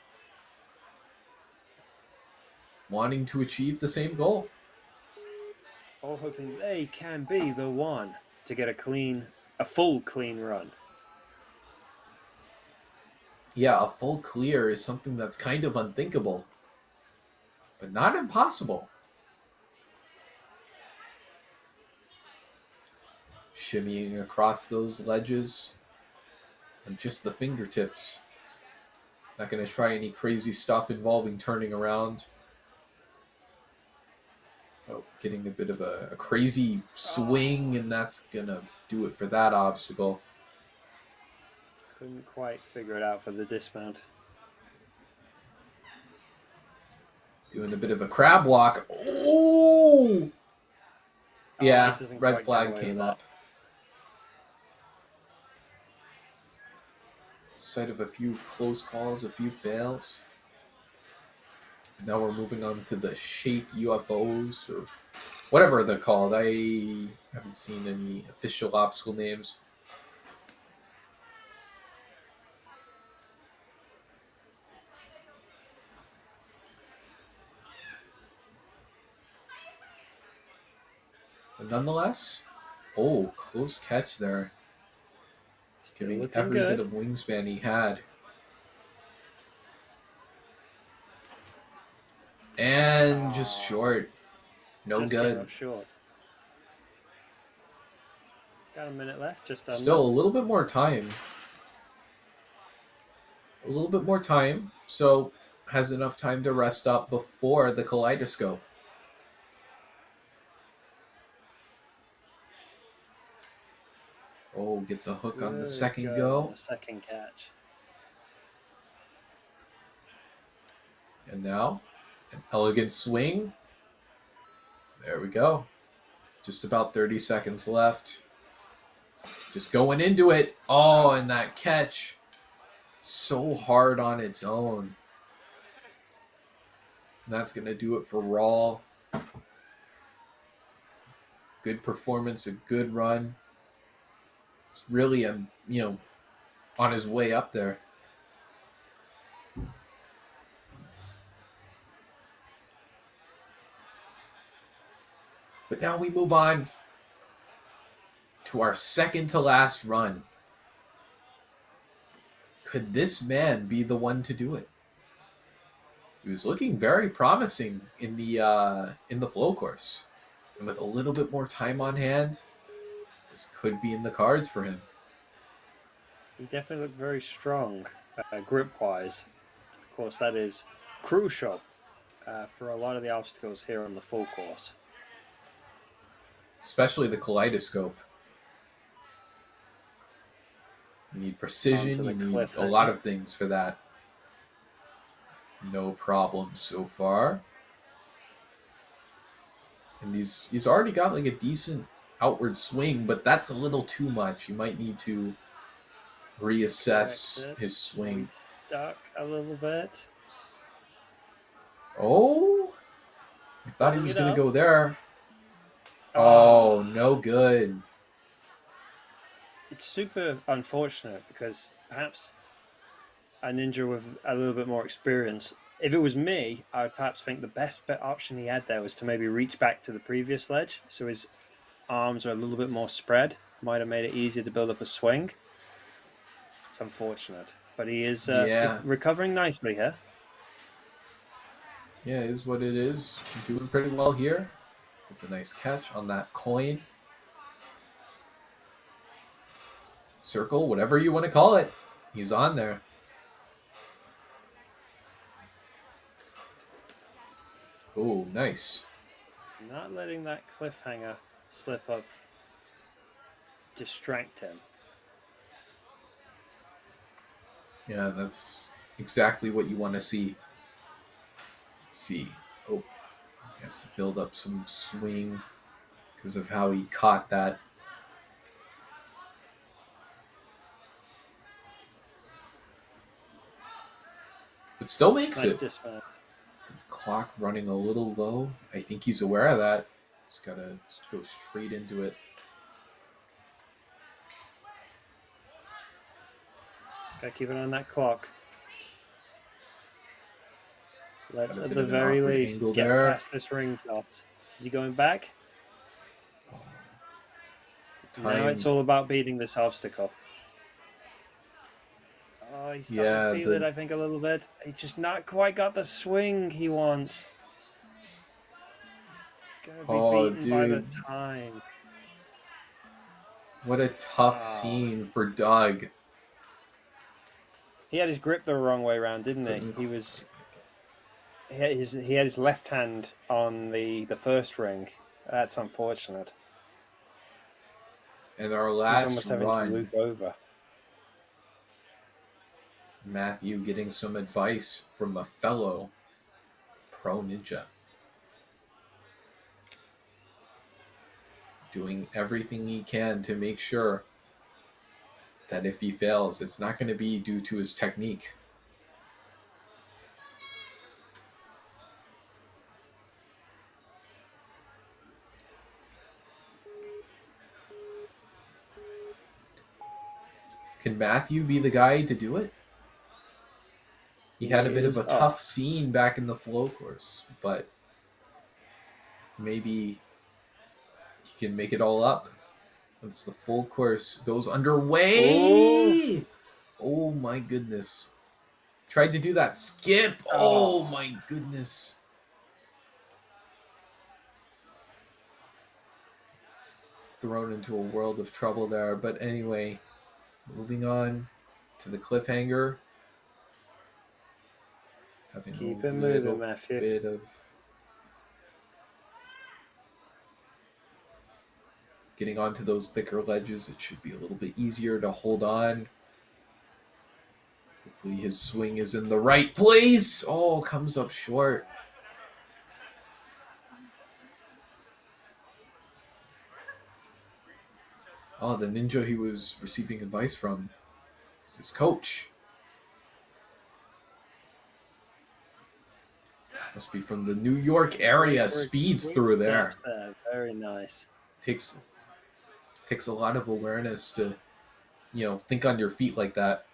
S3: wanting to achieve the same goal.
S2: All hoping they can be the one to get a full clean run.
S3: Yeah, a full clear is something that's kind of unthinkable, but not impossible. Shimmying across those ledges on just the fingertips. Not going to try any crazy stuff involving turning around. Oh, getting a bit of a crazy swing, and that's going to do it for that obstacle.
S2: Couldn't quite figure it out for the dismount.
S3: Doing a bit of a crab walk. Oh! Yeah,
S2: he doesn't
S3: red
S2: quite get
S3: flag
S2: away
S3: came
S2: with
S3: up. Sight of a few close calls, a few fails. Now we're moving on to the shape UFOs, or whatever they're called. I haven't seen any official obstacle names. But nonetheless, close catch there.
S2: Still
S3: Giving
S2: looking
S3: every
S2: good.
S3: bit of wingspan he had. And just short. No
S2: Just
S3: good.
S2: came up short. Got a minute left, just under.
S3: Still a little bit more time. So has enough time to rest up before the kaleidoscope. Oh, gets a hook on the
S2: Good
S3: second
S2: go on
S3: go.
S2: the second catch.
S3: And now, an elegant swing. There we go. Just about 30 seconds left. Just going into it. Oh, and that catch. So hard on its own. And that's going to do it for Raw. Good performance, a good run. It's really, on his way up there. But now we move on to our second to last run. Could this man be the one to do it? He was looking very promising in the flow course. And with a little bit more time on hand, this could be in the cards for him.
S2: He definitely looked very strong, grip-wise. Of course, that is crucial for a lot of the obstacles here on the full course.
S3: Especially the kaleidoscope. You need precision, you need a lot of things for that. No problem so far. And he's already got like a decent outward swing, but that's a little too much. You might need to reassess his swing.
S2: He's stuck a little bit.
S3: Oh, I thought he was going to go there. Oh, no good.
S2: It's super unfortunate because perhaps a ninja with a little bit more experience If it was me, I would perhaps think the best bet option he had there was to maybe reach back to the previous ledge, so his arms are a little bit more spread. Might have made it easier to build up a swing. It's unfortunate, but he is
S3: Yeah.
S2: recovering nicely here.
S3: Yeah, it is what it is. Doing pretty well here. It's a nice catch on that coin. Circle, whatever you want to call it. He's on there. Oh, nice.
S2: Not letting that cliffhanger slip up distract him.
S3: Yeah, that's exactly what you want to see. Let's see. Oh, I guess build up some swing because of how he caught that. But still makes
S2: Nice
S3: it.
S2: dismount.
S3: His clock running a little low. I think he's aware of that. He's got to go straight into it.
S2: Gotta keep an eye on that clock. Let's
S3: Got a
S2: at
S3: bit
S2: the
S3: of an
S2: very
S3: awkward
S2: least
S3: angle
S2: get
S3: there.
S2: past this ring toss. Is he going back?
S3: Oh,
S2: Now it's all about beating this obstacle. Oh, he's starting
S3: Yeah,
S2: to feel it, I think, a little bit. He's just not quite got the swing he wants. He's gonna be beaten by the
S3: dude.
S2: time.
S3: What a tough
S2: Oh.
S3: scene for Doug.
S2: He had his grip the wrong way around, didn't he?
S3: Couldn't-
S2: He was. He had his left hand on the first ring. That's unfortunate.
S3: And our
S2: He's
S3: last
S2: almost having to
S3: run,
S2: loop over.
S3: Matthew getting some advice from a fellow pro ninja. Doing everything he can to make sure that if he fails, it's not going to be due to his technique. Can Matthew be the guy to do it? He had a bit of a tough scene back in the flow course, but maybe he can make it all up once the full course goes underway. Oh my goodness. Tried to do that skip. Oh my goodness. He's thrown into a world of trouble there. But anyway, moving on to the cliffhanger. Having
S2: Keep
S3: a
S2: it
S3: little
S2: moving, Matthew.
S3: bit of getting onto those thicker ledges. It should be a little bit easier to hold on. Hopefully his swing is in the right place. Oh, comes up short. Oh, the ninja he was receiving advice from is his coach. Must be from the New York area. Speeds through there.
S2: Very nice.
S3: Takes a lot of awareness to, think on your feet like that.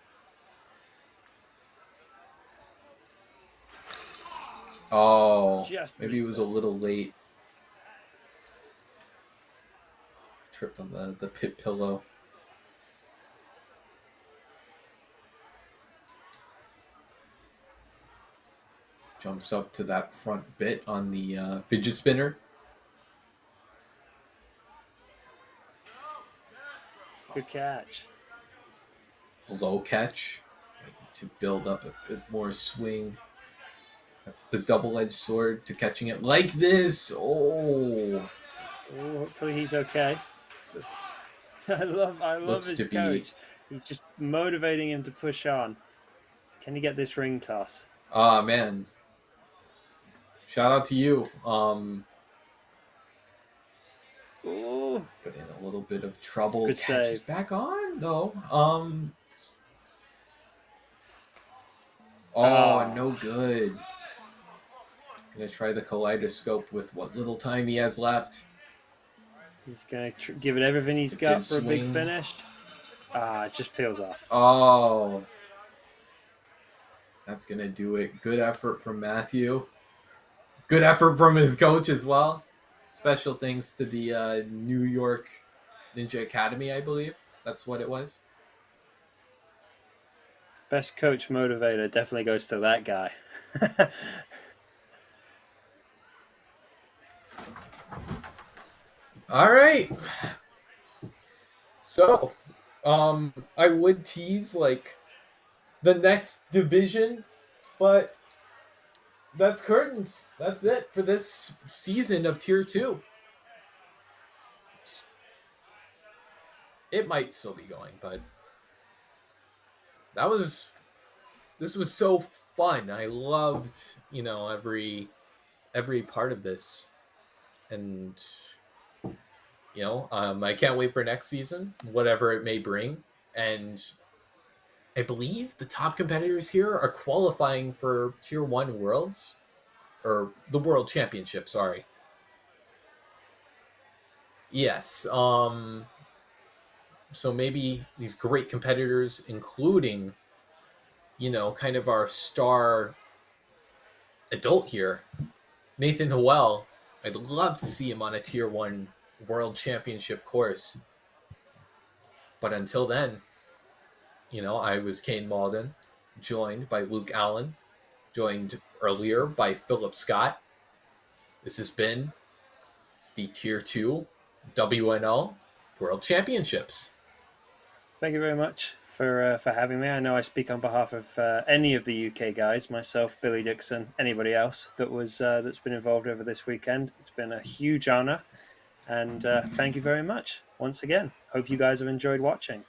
S3: Oh, maybe it was a little late. Tripped on the pit pillow. Jumps up to that front bit on the fidget spinner.
S2: Good catch.
S3: Low catch to build up a bit more swing. That's the double-edged sword to catching it like this. Oh,
S2: hopefully he's okay. I love his coach. He's just motivating him to push on. Can he get this ring toss?
S3: Ah, man. Shout out to you. But in a little bit of trouble.
S2: Good
S3: Catches
S2: save.
S3: back on? No. No good. Gonna try the kaleidoscope with what little time he has left.
S2: He's gonna give it everything he's got for a big finish. It just peels off.
S3: Oh. That's going to do it. Good effort from Matthew. Good effort from his coach as well. Special thanks to the New York Ninja Academy, I believe. That's what it was.
S2: Best coach motivator definitely goes to that guy.
S3: All right. So, I would tease like the next division, but that's curtains. That's it for this season of Tier 2. It might still be going, but this was so fun. I loved, every part of this. And I can't wait for next season, whatever it may bring. And I believe the top competitors here are qualifying for Tier 1 Worlds, or the World Championship, sorry. Yes, so maybe these great competitors, including, kind of our star adult here, Nathan Howell. I'd love to see him on a Tier 1 World Championship course. But until then, I was Kane Malden, joined by Luke Allen, joined earlier by Philip Scott. This has been the Tier 2 WNL World Championships.
S2: Thank you very much for having me. I know I speak on behalf of any of the UK guys, myself, Billy Dixon, anybody else that's been involved over this weekend. It's been a huge honor, and thank you very much once again. Hope you guys have enjoyed watching.